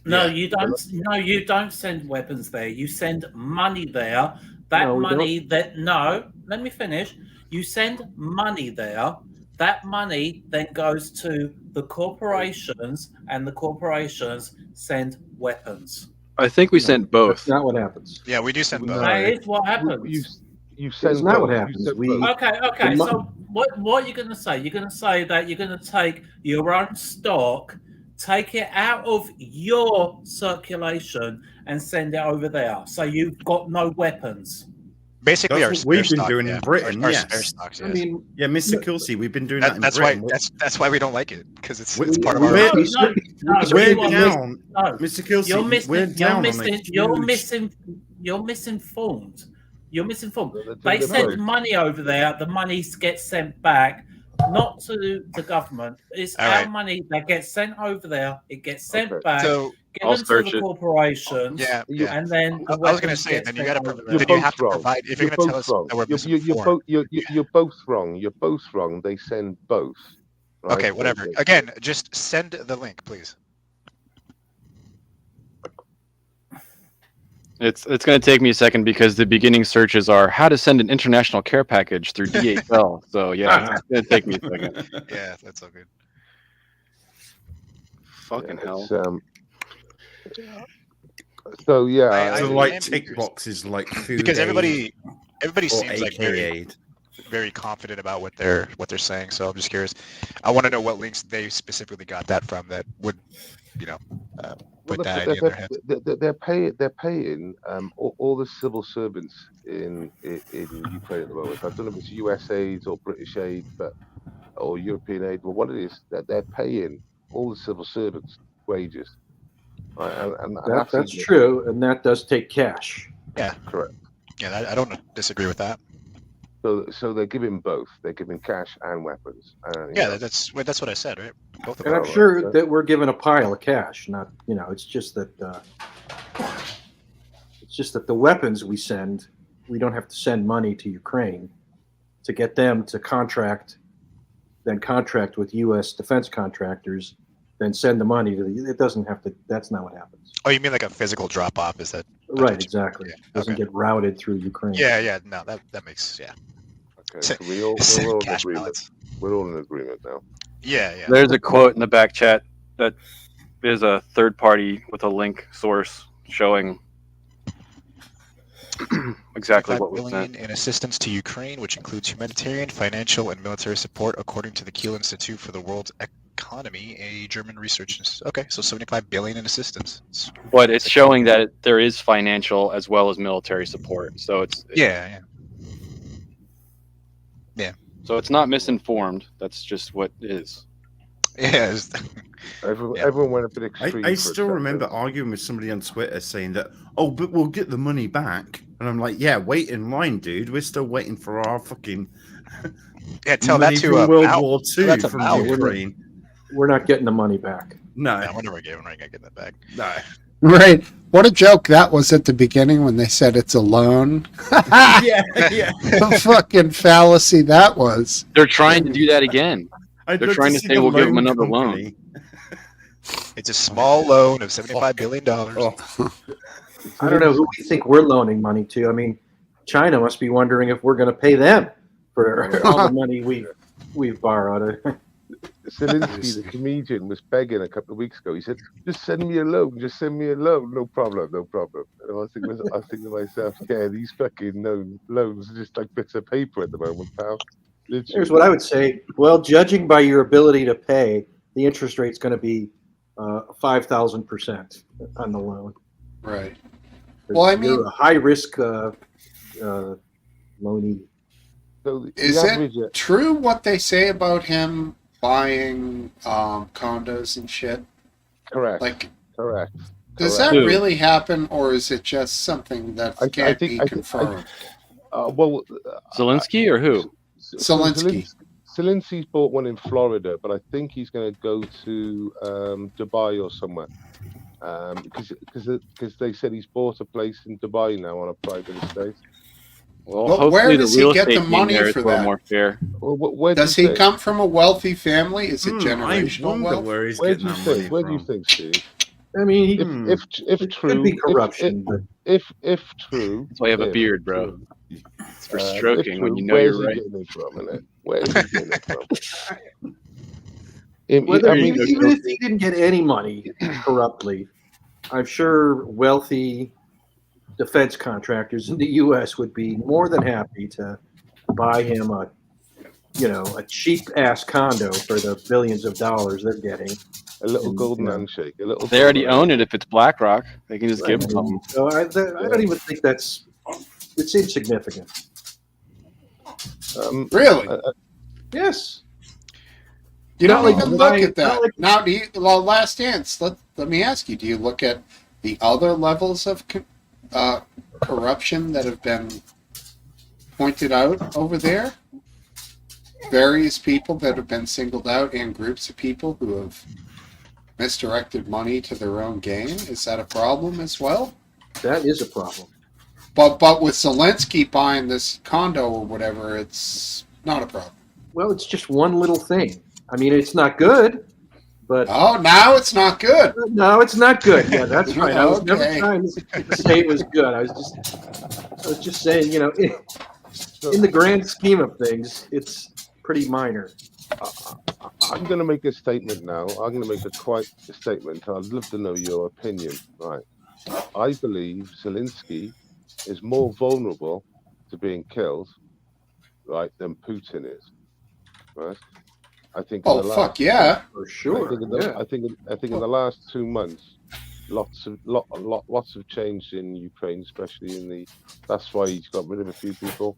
No, Yeah. you don't. No, you don't send weapons there. You send money there. That No, we money let me finish. You send money there. That money then goes to the corporations, and the corporations send weapons. I think we sent both. That's not what happens. Yeah, we do send both. That is what happens. You send It's not what both. You happens. send We- both. Okay. the mo- So what are you going to say? You're going to say that you're going to take your own stock, take it out of your circulation, and send it over there. So you've got no weapons. Basically, That's our what we've spare been stock, doing in yeah. Britain, Our yes. spare stocks, I yes. mean, Yeah, Mr. Kelsey, we've been doing that in that's why Britain. that's why we don't like it, because it's We- part of we- our. we're- No, We're you are down, no. Mr. Kelsey. You're We're down on a huge. You're misinformed. You're misinformed. They're They send both. money over there. The money gets sent back, not to the government. It's All our right. money that gets sent over there. It gets sent Okay. back, So I'll given to search the it. corporations. yeah, You- yeah. And then the I was gonna weapons say, get then you sent gotta over You're there. then you both have to wrong. provide. If you're You're gonna tell both us wrong. that we're You're misinformed. both wrong. You're both wrong. They send both. Right? Okay, whatever. Again, just send the link, please. It's going to take me a second because the beginning searches are how to send an international care package through DHL. So yeah, it's going to take me a second. Yeah, that's all good. Fucking hell. So yeah, I So am like tick curious. boxes like food Because aid everybody or seems like AK very, aid. very confident about what they're saying. So I'm just curious. I want to know what links they specifically got that from that would, put that idea in their heads. they're paying all the civil servants in Ukraine at the moment. I don't know if it's US aid or British aid, or European aid, but what it is that they're paying all the civil servants wages. Right? And That's true, and that does take cash. Yeah, correct. Yeah, I don't disagree with that. So they're giving both. They're giving cash and weapons. Yeah, that's what I said, right? Both of And them. I'm sure that we're given a pile of cash. Not, it's just that the weapons we send, we don't have to send money to Ukraine to get them to contract with U.S. defense contractors, then send the money to it doesn't have to. That's not what happens. Oh, you mean like a physical drop off? Is that Right? Exactly. Yeah, It doesn't okay. get routed through Ukraine. Yeah. No, that makes Okay, so we're all in cash agreement. balance. We're all in agreement now. Yeah. There's a quote in the back chat that is a third party with a link source showing exactly what was billion sent. in assistance to Ukraine, which includes humanitarian, financial, and military support, according to the Kiel Institute for the World's Economy, a German research institute. Okay, so 75 billion in assistance. But it's showing that there is financial as well as military support. So Yeah. So it's not misinformed. That's just what is. Yeah. Everyone went a bit extreme. I for a still remember second. arguing with somebody on Twitter saying that, oh, but we'll get the money back. And I'm like, yeah, wait in line, dude. We're still waiting for our fucking Yeah, tell money that to from World Al. War Tell that II to from Al. Ukraine. We're not getting the money back. No, No, we're never gonna get that back. no. Right. What a joke that was at the beginning when they said it's a loan. yeah. The fucking fallacy that was. They're trying to do that again. I'd They're love trying to see say the we'll give them loan another company. It's a small loan of $75 billion. Oh, I don't know who we think we're loaning money to. I mean, China must be wondering if we're going to pay them for all the money we've borrowed. Zelensky, the comedian, was begging a couple of weeks ago. He said, "Just send me a loan. Just send me a loan. No problem. No problem." And I was thinking to myself, "Yeah, these fucking loans are just like bits of paper at the moment, pal." Here's Literally. what I would say. Well, judging by your ability to pay, the interest rate's going to be 5,000% on the loan. Right. Well, I mean, you're a high risk loanee. So the is average, it true what they say about him buying condos and shit? correct? Like, Correct. does correct. that Who? really happen, or is it just something that can't be confirmed? Well, Zelensky or who? Zelensky. Zelensky's bought one in Florida, but I think he's going to go to Dubai or somewhere. Because they said he's bought a place in Dubai now on a private estate. Well, Well, hopefully where the does he real get the estate game money there is for a little that? more fair. Well, where Does do he you come from a wealthy family? Is it I generational wonder wealth? where he's Where do getting you that money think? Where do you from. think, Steve? I mean, If it true, could be corruption, but if true, That's why you have a if beard, bro. true, It's for if stroking when true, you know where's you're he right. getting it from? Innit? Where is he getting it from? whether I mean, even if he didn't get any money corruptly, I'm sure wealthy defense contractors in the U.S. would be more than happy to buy him a cheap ass condo for the billions of dollars they're getting. a little and, golden you know, handshake. A little. They already golden own it if it's BlackRock. They can just give Right. them something. So I don't even think it's insignificant. Really? Yes. You Not don't like even why- look at not that. like- Now, last dance. Let me ask you: do you look at the other levels of corruption that have been pointed out over there? Various people that have been singled out, and groups of people who have misdirected money to their own gain. Is that a problem as well? That is a problem. But with Zelensky buying this condo or whatever, it's not a problem. Well, it's just one little thing. I mean, it's not good, but Oh, now it's not good. no, it's not good. Yeah, that's right. I was never Okay. trying to say it was good. I was just saying, in the grand scheme of things, it's pretty minor. I'm going to make a statement now. I'm going to make quite a statement. I'd love to know your opinion. Right. I believe Zelensky is more vulnerable to being killed, right, than Putin is. Right. I think. Oh, fuck yeah. For sure. I think in the last 2 months, lots have changed in Ukraine, especially in the. That's why he's got rid of a few people,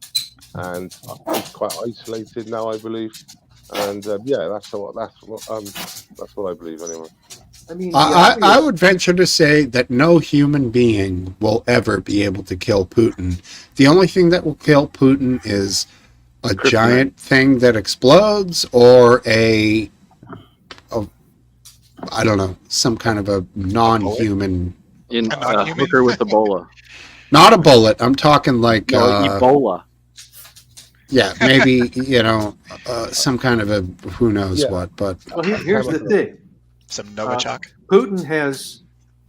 and he's quite isolated now, I believe. And yeah, that's what I believe anyway. I mean, I would venture to say that no human being will ever be able to kill Putin. The only thing that will kill Putin is a giant thing that explodes, or I don't know, some kind of a non-human. In non-human? hooker with Ebola. Not a bullet. I'm talking like No, Ebola. yeah, maybe some kind of a who knows Yeah. what. But well, here's the thing. Some Novichok. Putin has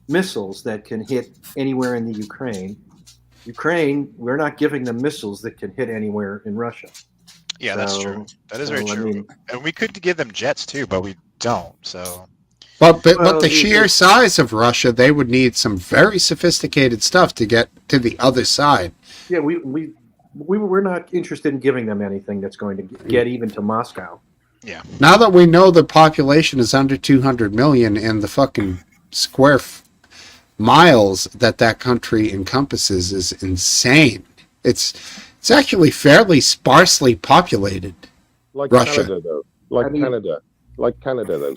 missiles that can hit anywhere in the Ukraine. We're not giving them missiles that can hit anywhere in Russia. Yeah, that's So- true. That is very so, I true. mean- And we could give them jets too, but we don't. So But Well, the sheer it- size of Russia, they would need some very sophisticated stuff to get to the other side. Yeah, we're not interested in giving them anything that's going to get even to Moscow. Now that we know the population is under 200 million and the fucking square miles that country encompasses is insane. It's actually fairly sparsely populated. Like Russia. Canada, though. Like Canada, though.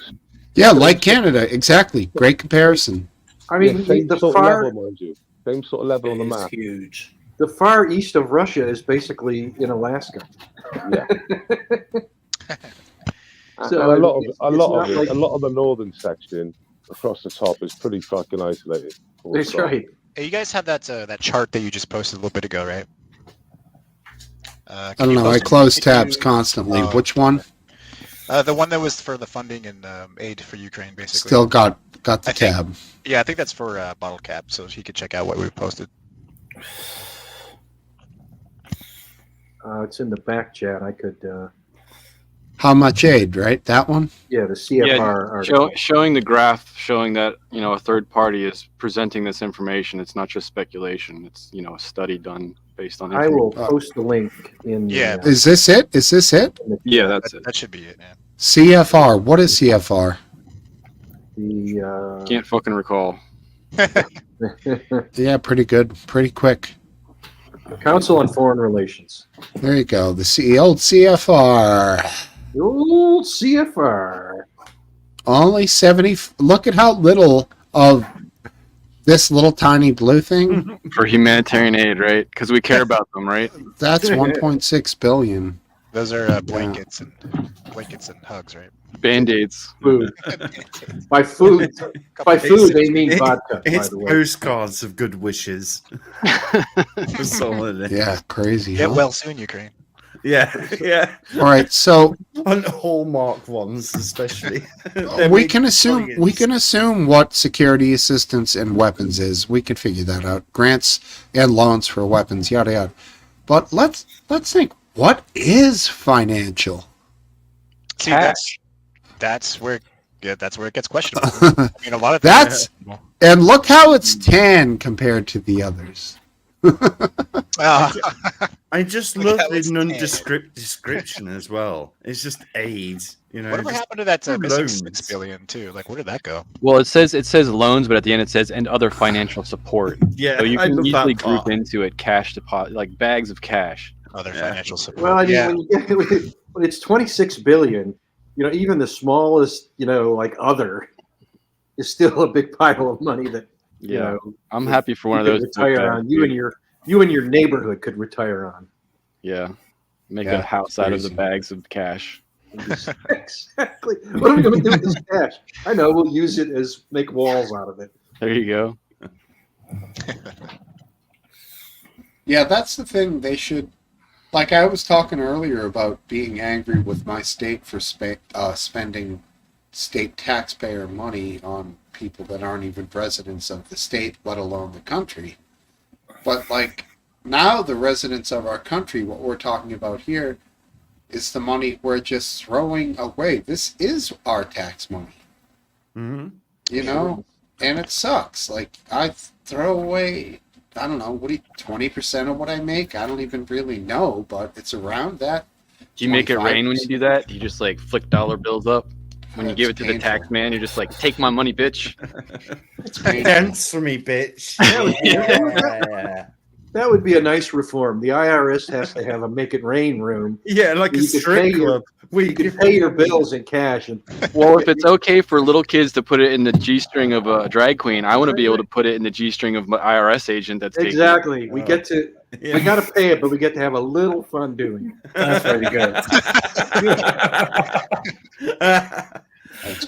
Yeah, like Canada, exactly. Great comparison. I mean, Yeah, same the sort far of level, mind you. Same sort of level on the It is map. huge. the far east of Russia is basically in Alaska. Yeah. So, and a lot it's not like- a lot of the northern section across the top is pretty fucking isolated. That's right. hey, you guys have that chart that you just posted a little bit ago, right? I don't know. I close tabs constantly. Oh. Which one? The one that was for the funding and aid for Ukraine, basically. Still got the I think- tab. Yeah, I think that's for Bottle Cap, so he could check out what we posted. It's in the back chat. I could. How much aid, right? That one? Yeah, the CFR article. Showing the graph, showing that a third party is presenting this information. It's not just speculation. It's a study done based on. I will information. post the link in. Yeah. The, Is this it? Is this it? Yeah, that's it. That should be it, man. CFR. What is CFR? the Can't fucking recall. Yeah, pretty good. Pretty quick. Council on Foreign Relations. There you go. The old CFR. The old CFR. Only 70. Look at how little of this little tiny blue thing. For humanitarian aid, right? Because we care about them, right? That's 1.6 billion. Those are blankets and hugs, right? Band-aids. Food. By food, they mean vodka. By It's the way. postcards of good wishes. That's all it is. Yeah, crazy. Get Huh? well soon, Ukraine. Yeah, yeah. All right, so On Hallmark ones, especially. we can assume what security assistance and weapons is. We can figure that out. Grants and loans for weapons, yada yada. But let's think. What is financial? See, Cash. that's where it gets questionable. I mean, a lot of That's and look how it's tan compared to the others. I just Look love how the it's nondescript description as well. It's just AIDS, whatever just happened to that missing loans. $6 billion too? Like, where did that go? Well, it says loans, but at the end it says and other financial support. Yeah, So you I can love easily that group part. into it cash deposit, like bags of cash. Other Yeah. financial support. Well, I mean, yeah. when you get, when it's 26 billion, even the smallest, like other, is still a big pile of money that Yeah, I'm you- happy for one of you could those. retire on. You and your neighborhood could retire on. Yeah, make Yeah, a house out of the crazy. bags of cash. Exactly. What are we going to do with this cash? I know. We'll use it as make walls out of it. There you go. Yeah, that's the thing. They should, like I was talking earlier about being angry with my state for spending state taxpayer money on people that aren't even residents of the state, let alone the country. But like now, the residents of our country, what we're talking about here, is the money we're just throwing away. This is our tax money, Mhm. and it sucks. Like I throw away. I don't know, 20% of what I make? I don't even really know, but it's around that. Do you make it rain when you 25%. do that? Do you just like flick dollar bills up? When you That's give it to the painful. tax man, you're just like, take my money, bitch. It's painful. Dance for me, bitch. Yeah, That would be a nice reform. The IRS has to have a make it rain room. yeah, like a You could pay strip your- club. We You can pay your bills in cash, and Well, if it's okay for little kids to put it in the G string of a drag queen, I want to be able to put it in the G string of my IRS agent that's taking it. exactly, we get to Yeah. we got to pay it, but we get to have a little fun doing it. That's very good.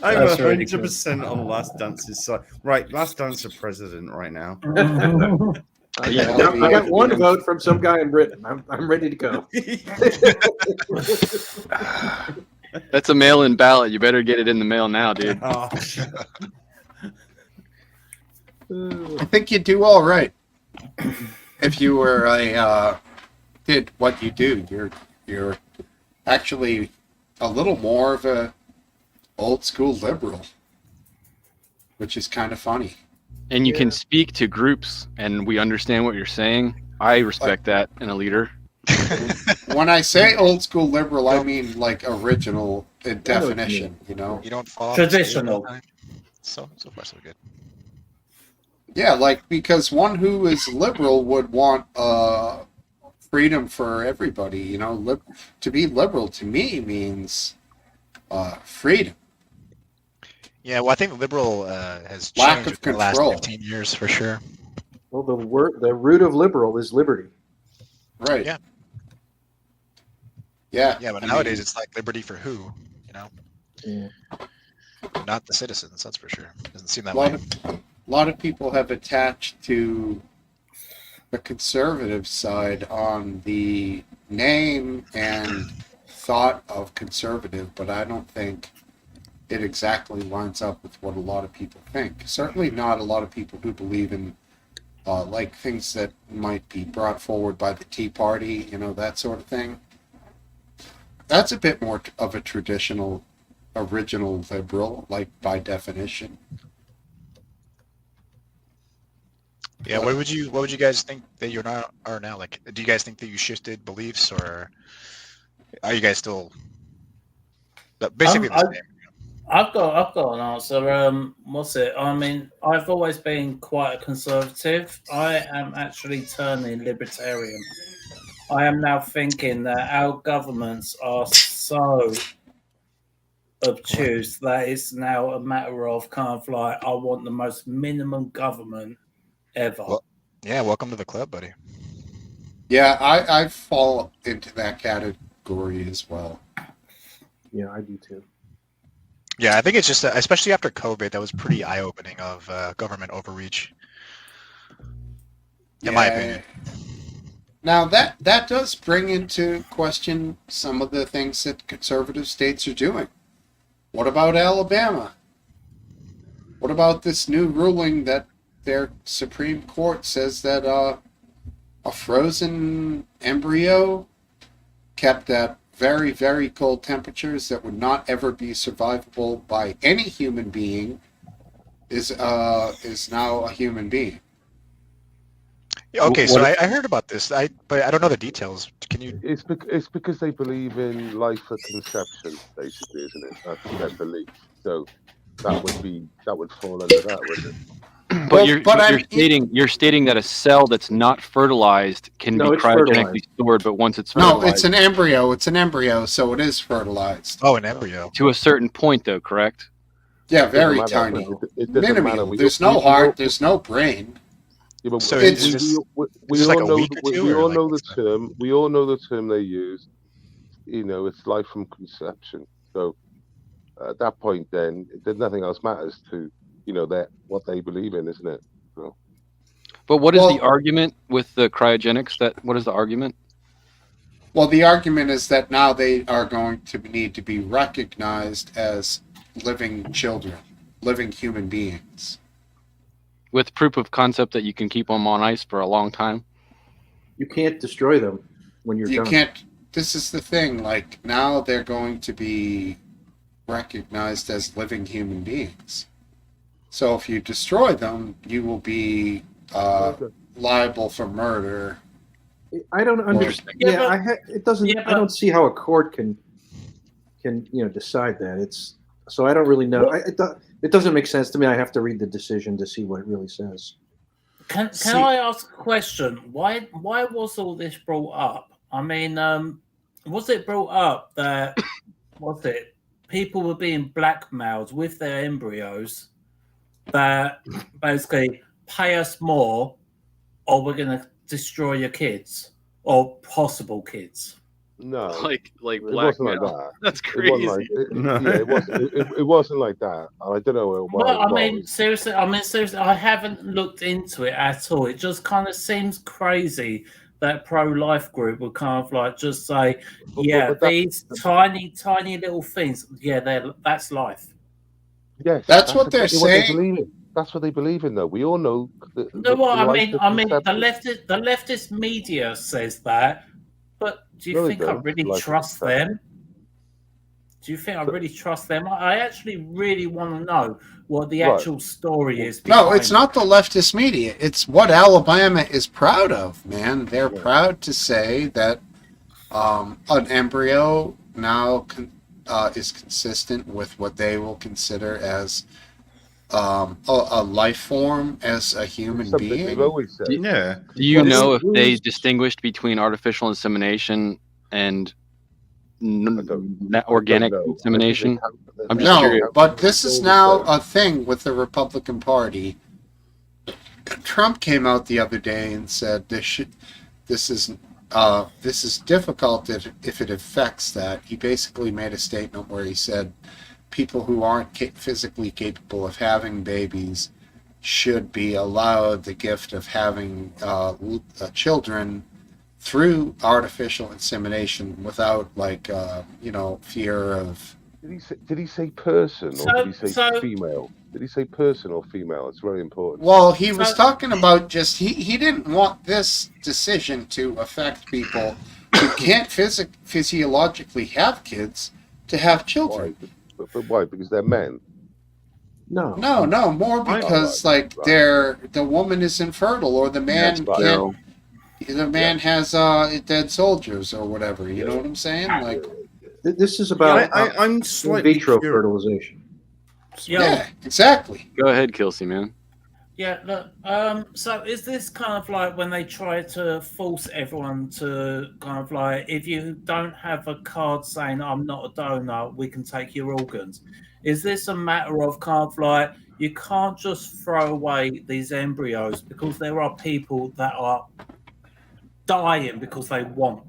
I'm That's really 100% on Last Dance's side. Right, Last Dance for president right now. Yeah. I got one vote from some guy in Britain. I'm ready to go. That's a mail-in ballot. You better get it in the mail now, dude. Oh, I think you do all right. If you were did what you do, you're actually a little more of a old school liberal, which is kind of funny. And you can speak to groups, and we understand what you're saying. I respect that in a leader. When I say old school liberal, I mean like original in definition. You don't fall off Traditional. the stage all the time. So far, so good. Yeah, like because one who is liberal would want freedom for everybody. To be liberal to me means freedom. Yeah, well, I think liberal has Lack changed of in the last control. 15 years for sure. Well, the root of liberal is liberty. Right. Yeah. Yeah. Yeah, but I nowadays mean, it's like liberty for who? Yeah. Not the citizens, that's for sure. Doesn't seem that a lot way. of a lot of people have attached to the conservative side on the name and thought of conservative, but I don't think it exactly lines up with what a lot of people think. Certainly not a lot of people who believe in like things that might be brought forward by the Tea Party, that sort of thing. That's a bit more of a traditional, original liberal, like by definition. Yeah, what would you guys think that are now? Like, do you guys think that you shifted beliefs, or are you guys still basically the same? I've got an answer. What's it? I mean, I've always been quite a conservative. I am actually turning libertarian. I am now thinking that our governments are so obtuse that it's now a matter of kind of like, I want the most minimum government ever. Well, yeah, welcome to the club, buddy. Yeah, I fall into that category as well. Yeah, I do too. Yeah, I think it's just, especially after COVID, that was pretty eye-opening of government overreach, in my opinion. Now, that does bring into question some of the things that conservative states are doing. What about Alabama? What about this new ruling that their Supreme Court says that a frozen embryo kept at very, very cold temperatures that would not ever be survivable by any human being is now a human being? Okay, so I heard about this, but I don't know the details. Can you? It's because they believe in life at conception, basically, isn't it? That's their belief. So that would fall under that, wouldn't it? But you're stating that a cell that's not fertilized can be cryogenically stored, but once it's fertilized, no, it's an embryo. It's an embryo, so it is fertilized. Oh, an embryo to a certain point, though, correct? Yeah, very tiny, minimal. There's no heart. There's no brain. Yeah, but so we all know the term. We all know the term they use. It's life from conception. So at that point, then nothing else matters to that what they believe in, isn't it? So. But what is the argument with the cryogenics? What is the argument? Well, the argument is that now they are going to need to be recognized as living children, living human beings. With proof of concept that you can keep them on ice for a long time? You can't destroy them when you're done. You can't. This is the thing. Like, now they're going to be recognized as living human beings. So if you destroy them, you will be liable for murder. I don't understand. It doesn't. I don't see how a court can decide that. So I don't really know. It doesn't make sense to me. I have to read the decision to see what it really says. Can I ask a question? Why was all this brought up? I mean, was it brought up that people were being blackmailed with their embryos that basically pay us more or we're going to destroy your kids or possible kids? No, like it wasn't like that. That's crazy. It wasn't like that. I don't know. Seriously, I haven't looked into it at all. It just kind of seems crazy that pro-life group would kind of like just say, these tiny little things, that's life. Yes, that's what they're saying. That's what they believe in, though. We all know. The leftist media says that, but do you think I really trust them? Do you think I really trust them? I actually really want to know what the actual story is. No, it's not the leftist media. It's what Alabama is proud of, man. They're proud to say that an embryo now is consistent with what they will consider as a life form, as a human being. They've always said. Yeah. Do you know if they distinguished between artificial insemination and organic insemination? I'm just curious. But this is now a thing with the Republican Party. Trump came out the other day and said this is difficult if it affects that. He basically made a statement where he said people who aren't physically capable of having babies should be allowed the gift of having children through artificial insemination without fear of. Did he say person or did he say So female? Did he say person or female? It's very important. Well, he was So- talking about just he didn't want this decision to affect people who can't physiologically have kids to have children. Why? But why? Because they're men. No. No, more because right. the woman is infertile or the man That's can't. The man has dead soldiers or whatever. You know what I'm saying? Like, This is about I'm in slightly vitro curious. fertilization. yeah, exactly. Go ahead, Kelsey, man. Yeah, look, so is this kind of like when they try to force everyone to kind of like, if you don't have a card saying I'm not a donor, we can take your organs? Is this a matter of kind of like, you can't just throw away these embryos because there are people that are dying because they want?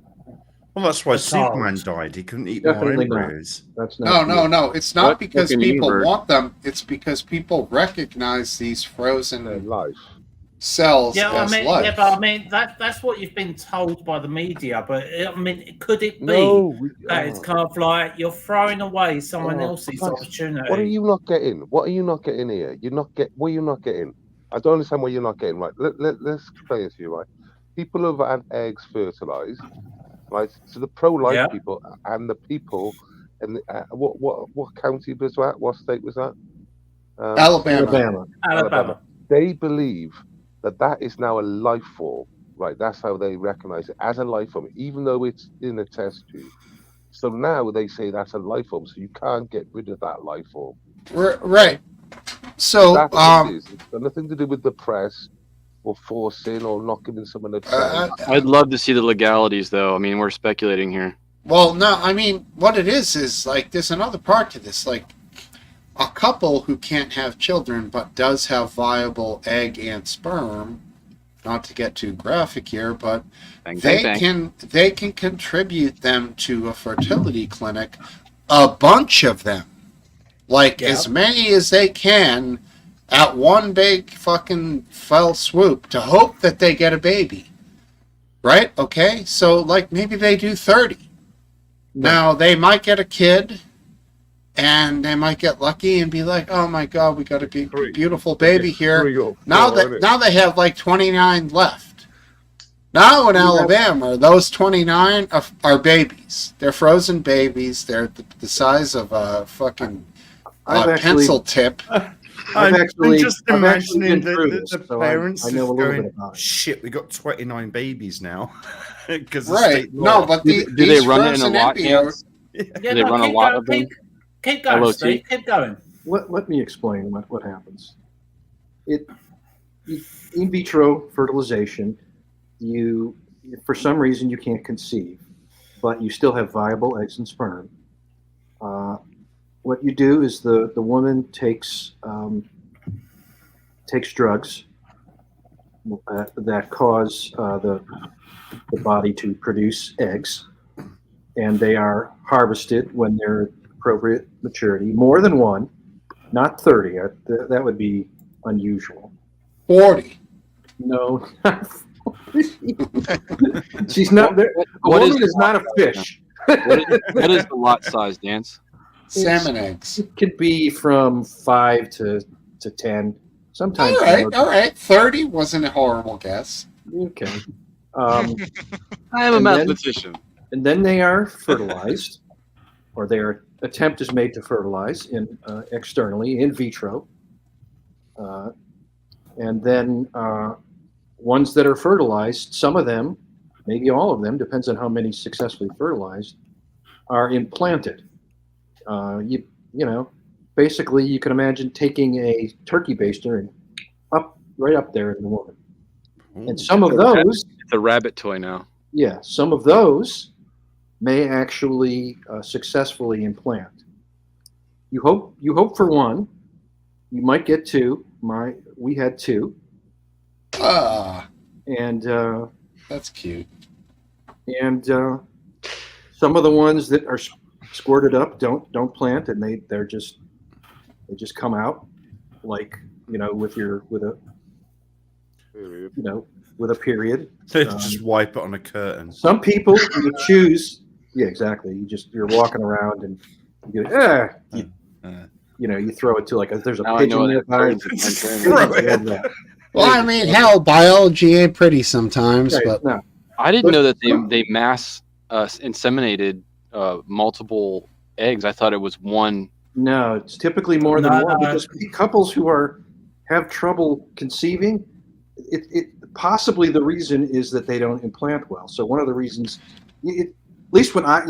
Well, that's why The Superman cards. died. He couldn't eat Definitely more not. embryos. That's not No. It's not What because fucking people Ebert? want them. It's because people recognize these Their frozen life. cells Yeah, as I mean, life. yeah, but I mean that's what you've been told by the media. But I mean, could it be No. that it's kind of like you're throwing away someone else's Christ. opportunity? What are you not getting? What are you not getting here? What are you not getting? I don't understand what you're not getting. Right. Let's explain it to you. Right. People who've had eggs fertilized. Right. So the pro-life Yeah. people and the people, and what county was that? What state was that? Alabama. Alabama. They believe that is now a life form. Right. That's how they recognize it as a life form, even though it's in a test tube. So now they say that's a life form, so you can't get rid of that life form. Right. So, That's what it is. It's got nothing to do with the press or forcing or not giving someone a chance. I'd love to see the legalities, though. I mean, we're speculating here. well, no, I mean, what it is like there's another part to this. Like, a couple who can't have children but does have viable egg and sperm. Not to get too graphic here, but Bang, they bang, bang. can contribute them to a fertility clinic, a bunch of them, like Yeah. as many as they can, at one big fucking fell swoop to hope that they get a baby. Right? Okay, so like maybe they do 30. Now they might get a kid, and they might get lucky and be like, "Oh my God, we got a beautiful baby here." Now they have like 29 left. Now in Alabama, those 29 are babies. They're frozen babies. They're the size of a fucking pencil tip. I've actually just been imagining through the this, so parents I know a just little going, bit about it. shit, we got 29 babies now. Because Right. No, but Do they these run it in a frozen lot? embryos. Yeah, Do they run a lot of them? Keep going, LOT? Steve. Keep going. Let me explain what happens. In vitro fertilization, you for some reason you can't conceive, but you still have viable eggs and sperm. What you do is the woman takes drugs that cause the body to produce eggs, and they are harvested when they're at appropriate maturity. More than one, not 30. That would be unusual. 40. No, she's not there. A What woman is is not a fish. What is the lot size, Dance? Salmon eggs. It could be from 5 to 10. Sometimes. All right. 30 wasn't a horrible guess. Okay. I am a And then- mathematician. And then they are fertilized, or their attempt is made to fertilize externally in vitro. And then ones that are fertilized, some of them, maybe all of them, depends on how many successfully fertilized, are implanted. You know, basically, you can imagine taking a turkey baster and right up there in the woman. And some of those, It's a rabbit toy now. yeah, some of those may actually successfully implant. You hope for one. You might get two. We had two, and That's cute. and some of the ones that are squirted up don't plant, and they just come out like with a with a period. They just wipe it on a curtain. Some people will choose. Yeah, exactly. You're walking around and you go, you throw it to there's a Now I pigeon know what nearby. Throw it. Well, I mean, hell, biology ain't pretty sometimes, Right, but no. I didn't know that they mass inseminated multiple eggs. I thought it was one. No, it's typically more than No, one no. because couples who have trouble conceiving, it possibly the reason is that they don't implant well. So one of the reasons, at least when our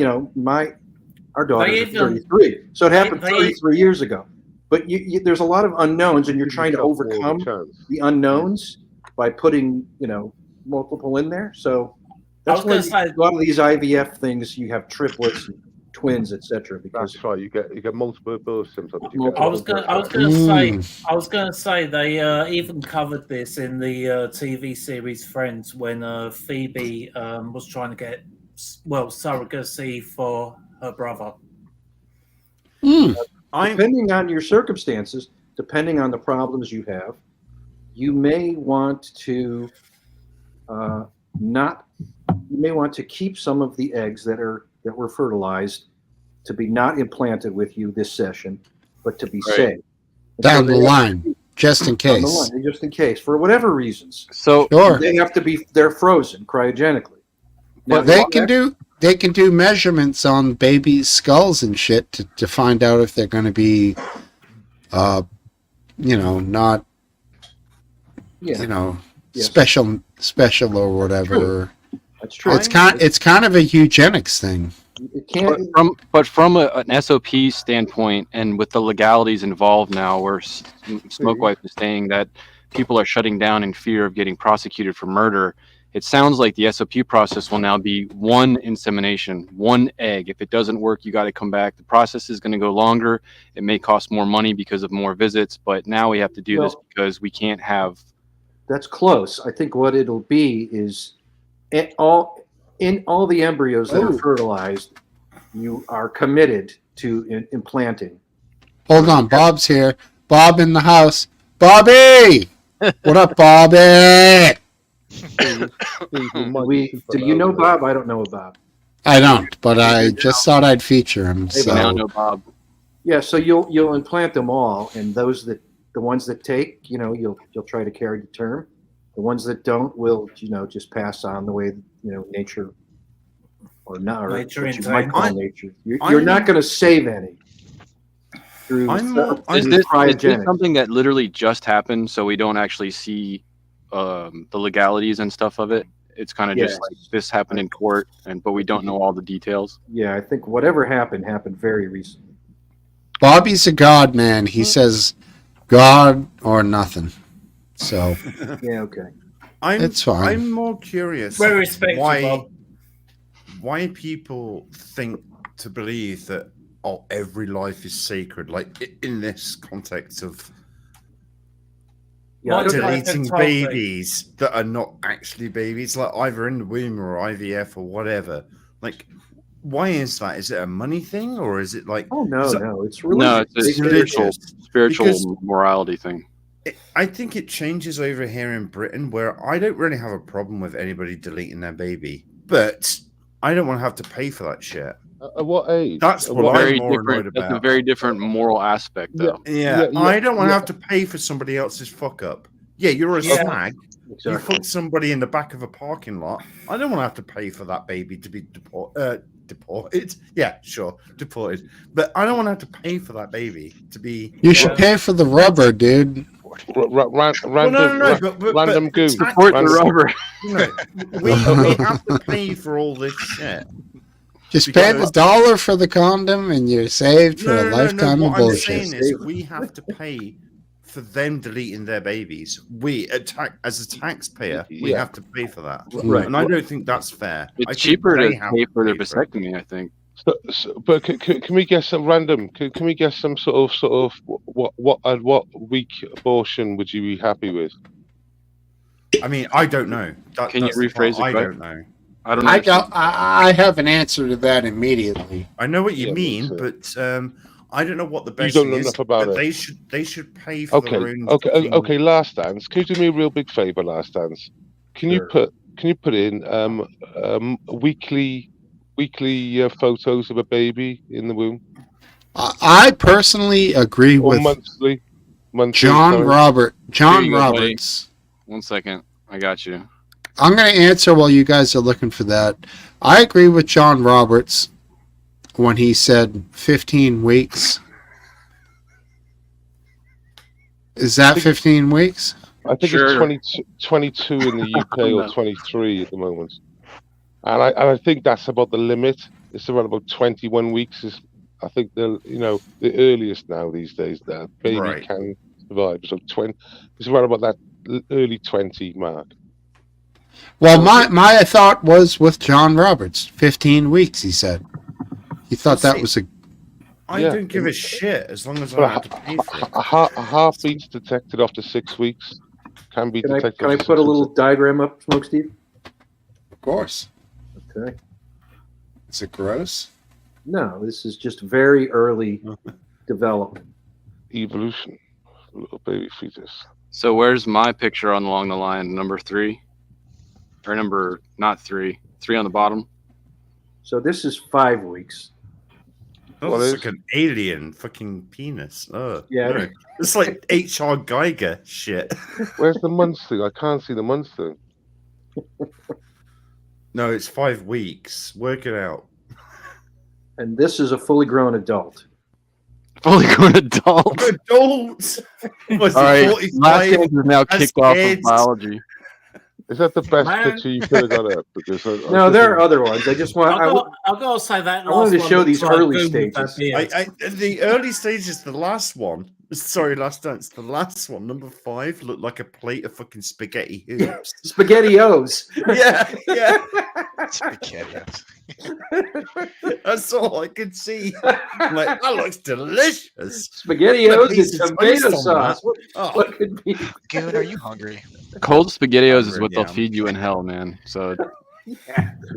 daughter is 33, so it happened 33 years ago. But there's a lot of unknowns, and you're trying to overcome the unknowns by putting multiple in there. So that's why a lot of these IVF things you have triplets, and twins, etc. Because That's right. You get multiple birth symptoms. I was going to say they even covered this in the TV series Friends when Phoebe was trying to get surrogacy for her brother. Depending on your circumstances, depending on the problems you have, you may want to keep some of the eggs that were fertilized to be not implanted with you this session, but to be safe. Down the line, just in case. Just in case, for whatever reasons. So sure. They're frozen cryogenically. Now, they can do measurements on babies' skulls and shit to find out if they're going to be, not, special or whatever. That's true. It's kind of a eugenics thing. It can't. But from an SOP standpoint, and with the legalities involved now, where Smokewife is saying that people are shutting down in fear of getting prosecuted for murder, it sounds like the SOP process will now be one insemination, one egg. If it doesn't work, you got to come back. The process is going to go longer. It may cost more money because of more visits, but now we have to do this because we can't have. That's close. I think what it'll be is all the embryos that are fertilized, you are committed to implanting. Hold on, Bob's here. Bob in the house. Bobby! What up, Bobby? Do you know Bob? I don't know Bob. I don't, but I just thought I'd feature him. I now know Bob. Yeah, so you'll implant them all, and the ones that take, you'll try to carry the term. The ones that don't will, just pass on the way nature or not, or what you might call nature. You're not going to save any. Is this something that literally just happened, so we don't actually see the legalities and stuff of it? It's kind of just like this happened in court, but we don't know all the details. Yeah, I think whatever happened very recently. Bobby's a God man. He says God or nothing. So yeah, okay. It's fine. I'm more curious Very respectful, why people think to believe that every life is sacred, like in this context of deleting babies that are not actually babies, like either in the womb or IVF or whatever. Like, why is that? Is it a money thing, or is it like? Oh no, it's religious. No, it's a spiritual morality thing. I think it changes over here in Britain, where I don't really have a problem with anybody deleting their baby, but I don't want to have to pay for that shit. At what age? That's what I'm more annoyed about. That's a very different moral aspect, though. Yeah. I don't want to have to pay for somebody else's fuck up. Yeah, you're a slag. Exactly. You fucked somebody in the back of a parking lot. I don't want to have to pay for that baby to be deported. Yeah, sure, deported. But I don't want to have to pay for that baby to be. You should pay for the rubber, dude. Random goose. Support the rubber. We have to pay for all this shit. Just pay the $1 for the condom, and you're saved for a lifetime of bullshit. What I'm saying is, we have to pay for them deleting their babies. We, as a taxpayer, we have to pay for that. Right. And I don't think that's fair. It's cheaper to pay for their vasectomy, I think. But can we get some random? Can we get some sort of what week abortion would you be happy with? I mean, I don't know. Can you rephrase it? I don't know. I have an answer to that immediately. I know what you mean, but I don't know what the best. You don't know is, enough about it. They should pay for their own. Okay. Last dance. Can you do me a real big favor? Last dance. Can you Sure. put in weekly photos of a baby in the womb, I personally agree or with monthly? John Sorry. Here John you go, buddy. Roberts. 1 second. I got you. I'm going to answer while you guys are looking for that. I agree with John Roberts when he said 15 weeks. Is that 15 weeks? I think Sure. it's 22 in the UK or No. 23 at the moment, and I think that's about the limit. It's around about 21 weeks. Is I think the earliest now these days that baby Right. can survive. So 20, it's around about that early 20 mark. Well, my thought was with John Roberts, 15 weeks, he said. He thought that was a... I Yeah. don't give a shit as long as I But don't have to pay for it. A heartbeat's detected after 6 weeks. Can be Can I detected. can I after put a 6 little weeks. diagram up, Smokesteve? Of course. Okay. Is it gross? No, this is just very early development. Evolution, little baby fetus. So where's my picture on along the line? Number 3? Or number, not 3. 3 on the bottom? So this is 5 weeks. Oh, What it's is? like an alien fucking penis. Oh, Yeah. no. It's like H.R. Geiger shit. Where's the months thing? I can't see the months thing. No, it's 5 weeks. Work it out. And this is a fully grown adult. Fully grown adult. Adults. Was All right, 45 last game is now as kicked off of kids. biology. Is that the best Man. picture you could have got up? Because No, there are other ones. I just want. I've got to say that I wanted last to one show looks these like early Goon with that stages. beard. The early stages, the last one. Sorry, last dance. The last one, number 5, looked like a plate of fucking spaghetti hoops. SpaghettiOs. yeah, yeah. Spaghetti. That's all I could see. I'm like, that looks delicious. SpaghettiOs Piece and of spice tomato on sauce. that. Oh. What could be? Goon, are you hungry? Cold SpaghettiOs is what they'll Yeah. feed you in hell, man. So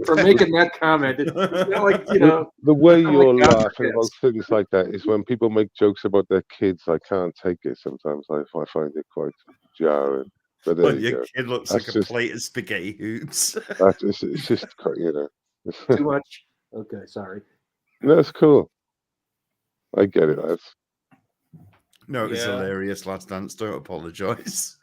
For making that comment. It's not like, you know. the way Oh my you're God, laughing yes. about things like that is when people make jokes about their kids. I can't take it sometimes. I find it quite jarring. But there But you your go. kid looks That's like a just- plate of spaghetti hoops. It's just you know. Too much. Okay, sorry. That's cool. I get it. That's No, it's Yeah. hilarious, last dance. Don't apologize.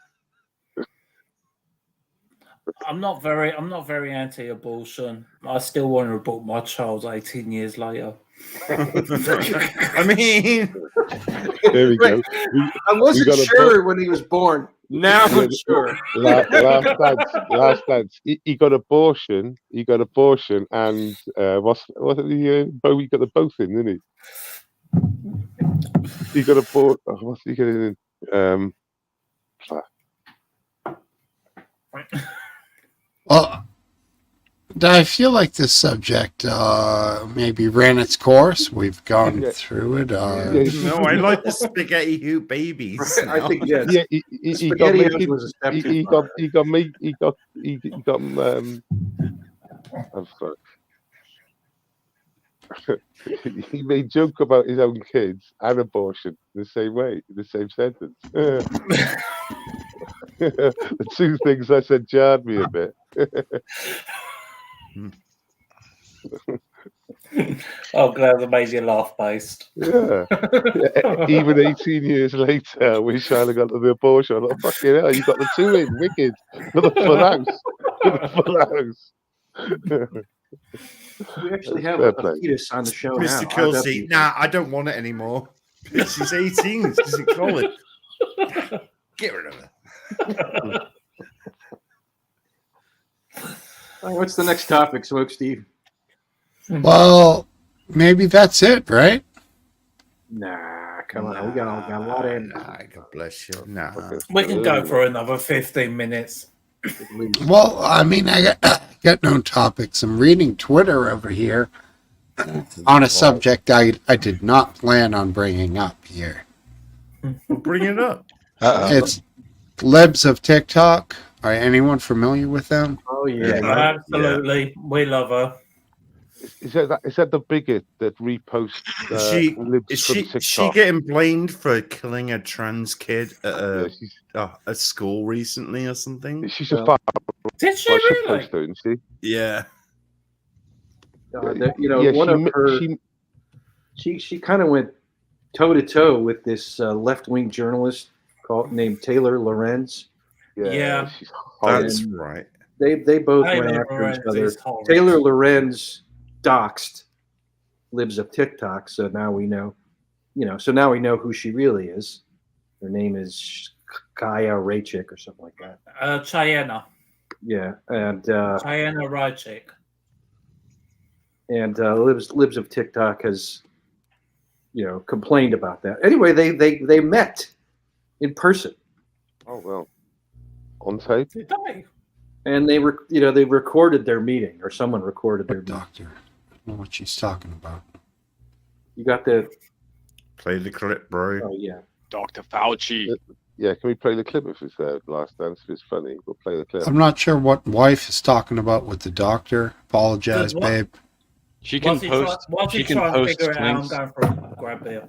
I'm not very anti-abortion. I still want to abort my child 18 years later. I mean, there we go. I wasn't got a sure when he was born. Now I'm sure. Last dance. He got abortion. He got abortion, and what's it? He got the both in, didn't he? He got abortion. What's he getting in? Well, I feel like this subject maybe ran its course. We've gone Yeah. through it. no, I like the spaghetti hoop babies. I think yes. Yeah, he got SpaghettiOs making- was a step he too got far. he got me he got I'm sorry. He made joke about his own kids and abortion the same way, in the same sentence. The two things I said jarred me a bit. I'm glad that made you laugh, based. Yeah. Even 18 years later, I wish I'd have got to the abortion. I'm like, fucking hell, you got the two in, wicked. For the full house. For the full house. We actually have Fair a play. fetus on the show now. Mr. How's that Kelsey, feel? nah, I don't want it anymore. She's 18. She's in college. Get rid of her. Oh, what's the next topic, Smokesteve? Well, maybe that's it, right? Nah, come on. We got a lot in. Nah, God bless you. Nah. We can go for another 15 minutes. At least. Well, I mean, I got no topics. I'm reading Twitter over here on a subject I did not plan on bringing up here. Well, bring it up. It's Libs of TikTok. Are anyone familiar with them? Oh, yeah. Yeah. Absolutely. We love her. Is that the bigot that reposts libs Is from she TikTok? getting blamed for killing a trans kid Yeah, at school recently or something? she's Well, a far Did she right really? poster, isn't she? Yeah. Yeah, one of her, she kind of went toe to toe with this left-wing journalist named Taylor Lorenz. Yeah. she's That's horrible. right. They both went Taylor after each Lorenz other. is horrid. Taylor Lorenz doxed libs of TikTok, so now we know, so now we know who she really is. Her name is Kaya Raychick or something like that. Cheyenne. Yeah, and Cheyenne Rychick. libs of TikTok has, complained about that. Anyway, they met in person. Oh well, on tape. Did they? And they recorded their meeting, or someone recorded their meeting. Doctor, I don't know what she's talking about. You got the Play the clip, bro. Oh yeah, Dr. Fauci. Yeah, can we play the clip if it's there? Last dance, if it's funny, we'll play the clip. I'm not sure what wife is talking about with the doctor. Apologize, What? babe. She can post. Once She he can try and post figure it out, I'm links. going for a grab beer.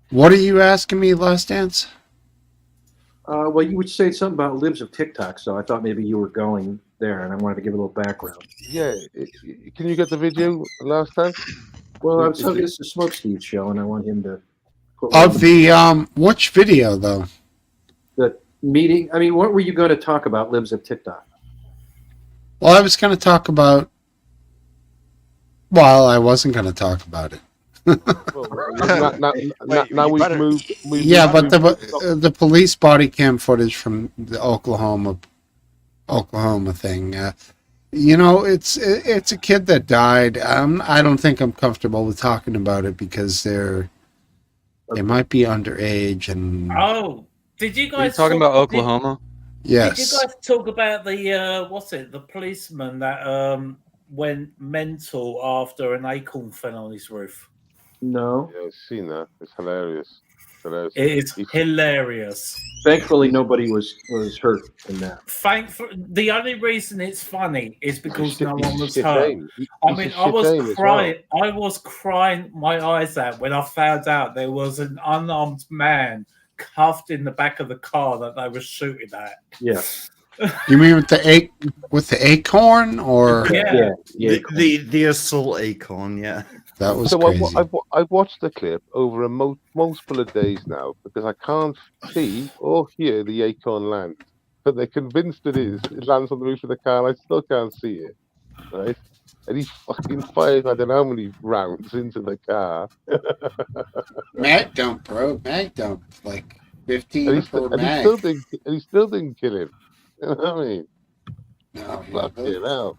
What are you asking me, Last Dance? well, you would say something about libs of TikTok, so I thought maybe you were going there, and I wanted to give a little background. Yeah, can you get the video last time? Well, I'm so this is Smokesteve's show, and I want him to put Of the which video though? the meeting. I mean, what were you going to talk about, libs of TikTok? Well, I was going to talk about. Well, I wasn't going to talk about it. Well, now you we've better- moved. Yeah, but the police body cam footage from the Oklahoma thing. It's a kid that died. I don't think I'm comfortable with talking about it because they might be underage and Oh, did you Are you guys talking talk- about Oklahoma? Did yes. you guys talk about the policeman that went mental after an acorn fell on his roof? No. Yeah, I've seen that. It's hilarious. It is hilarious. Thankfully, nobody was hurt in that. The only reason it's funny is because no one was Shit hurt. aim. I He's mean, a I shit was aim as crying. I was crying my eyes out when I found out there was an unarmed man cuffed in the back of the car that they were shooting at. Yeah. You mean with the acorn or Yeah. The assault acorn, yeah. that was So crazy. I've watched the clip over a multiple of days now because I can't see or hear the acorn land. But they're convinced it is. It lands on the roof of the car and I still can't see it. Right? And he fucking fired I don't know how many rounds into the car. Mag dump, bro. Mag dump. Like 15 And per he mag. still didn't kill him. You know what I mean? No, Fucking hell.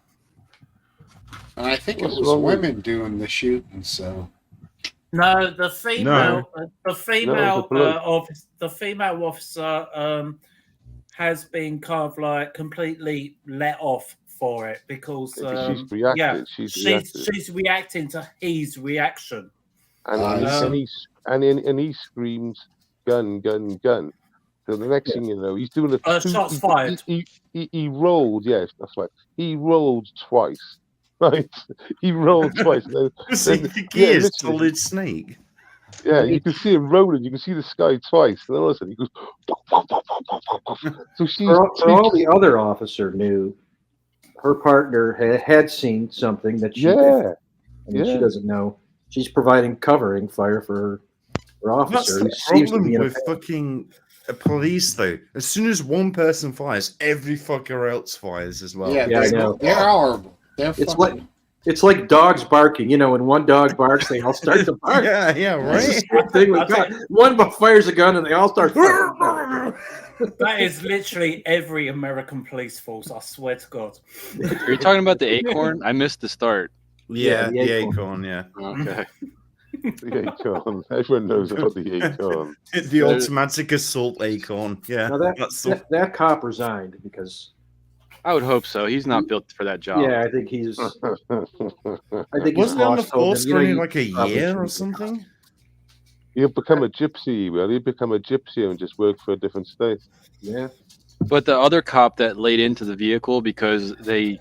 And I think What's it was wrong with- women doing the shooting, so No, the female, police. the female officer has been kind of like completely let off for it because She's reacted. yeah, She's reacted. she's reacting to his reaction. And he screams, "Gun, gun, gun!" So the next thing you know, he's doing a Shots fired. He rolled. Yes, that's right. He rolled twice. Right, he rolled twice. Was Then- it the yeah, gear literally. solid snake? Yeah, you can see him rolling. You can see the sky twice. And then all of a sudden he goes. So For all the other officer knew, her partner had seen something that she yeah. did. She doesn't know. She's providing covering fire for her That's officer. the who seems to problem be in a with fucking police, though. As soon as one person fires, every fucker else fires as well. Yeah, I know. they're horrible. They're It's fucking- It's like dogs barking. When one dog barks, they all start to bark. yeah, It's the right. same thing with God. One fires a gun and they all start. Firing. That is literally every American police force. I swear to God. Are you talking about the acorn? I missed the start. Yeah, the the acorn. acorn, yeah. Okay. The acorn. Everyone knows about the acorn. The automatic assault acorn. Yeah. Now that's the that cop resigned because I would hope so. He's not built for that job. I think he's. I think Wasn't he on the his boss told force him, for only you like a probably year or shouldn't. something? He'll become a gypsy. Well, he'll become a gypsy and just work for a different state. Yeah. But the other cop that laid into the vehicle because they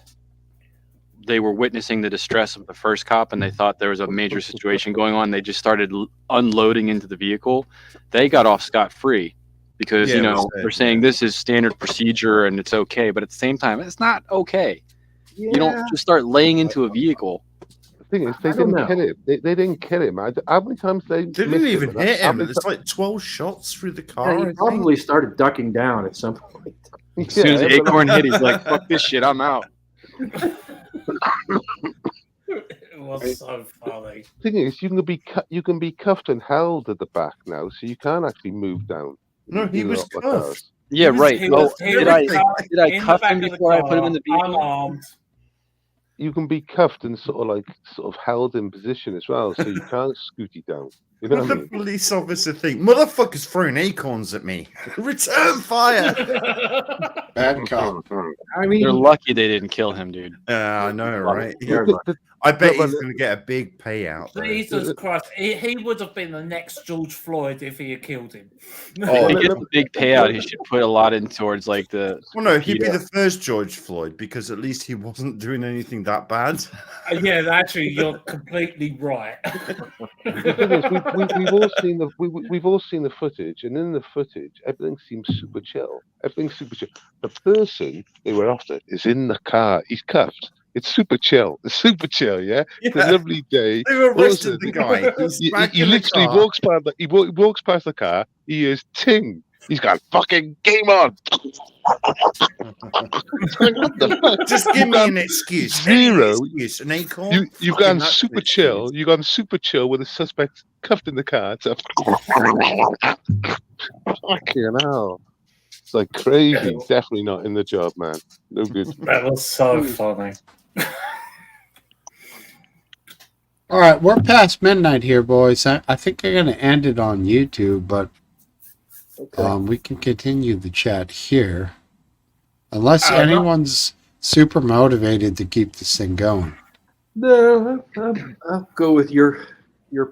they were witnessing the distress of the first cop and they thought there was a major situation going on. They just started unloading into the vehicle. They got off scot-free because, Yeah, it was they're saying this is standard procedure and it's okay. But at the same time, it's not okay. Yeah. You don't just start laying into a vehicle. The thing is, they I don't didn't know. kill him. They didn't kill him. How many times they They missed didn't even him? hit How him. many It's like 12 shots through the Yeah, car. he I think. probably started ducking down at some point. As soon as but Acorn hit, he's like, fuck this shit, I'm out. It was so funny. the thing is, you can be cuffed and held at the back now, so you can't actually move down. No, he Either was of the cars. cuffed. Yeah, was- right. He Oh, was, he did was I cuffed did I in the cuff back him of the before I put him car, in the vehicle? unarmed. You can be cuffed and sort of held in position as well, so you can't scooty down. You know What what the I mean? police officer think? Motherfucker's throwing acorns at me. Return fire. Bad cop. I mean, They're lucky they didn't kill him, dude. I know, right? very much. I bet No, he's but- going to get a big payout. though. Jesus Christ. He would have been the next George Floyd if he had killed him. If he gets a big payout, he should put a lot in towards like the. Well, no, he'd be Yeah. the first George Floyd because at least he wasn't doing anything that bad. Yeah, actually, you're completely right. The thing is, we've all seen the footage, and in the footage, everything seems super chill. Everything's super chill. The person they were after is in the car. He's cuffed. It's super chill. It's super chill. Yeah, it's a Yeah. lovely day. They arrested Also, the guy. He's He back in the literally car. walks past he walks past the car. He hears ting. He's got fucking game on. It's like, what the fuck? Just give me an excuse. Zero. Any excuse. An acorn. You've Fucking gone that's super an chill. excuse. You've gone super chill with a suspect cuffed in the car. It's a fucking hell. It's like crazy. Definitely not in the job, man. No good. That was so funny. All right, we're past midnight here, boys. I think I'm going to end it on YouTube, but okay. we can continue the chat here. Unless No. anyone's super motivated to keep this thing going. No, I'll go with your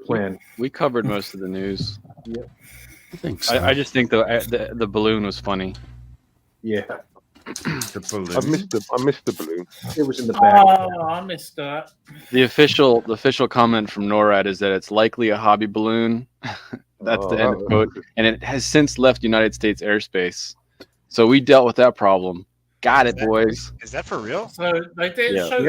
plan. We covered most of the news. I think so. I just think the balloon was funny. Yeah, The balloon. I missed the balloon. it was in the back. Oh, I missed that. The official comment from NORAD is that it's likely a hobby balloon. That's the end of quote. And it has since left United States airspace. So we dealt with that problem. Got it, boys. Is that for real? So they didn't Yeah. shoot Yeah.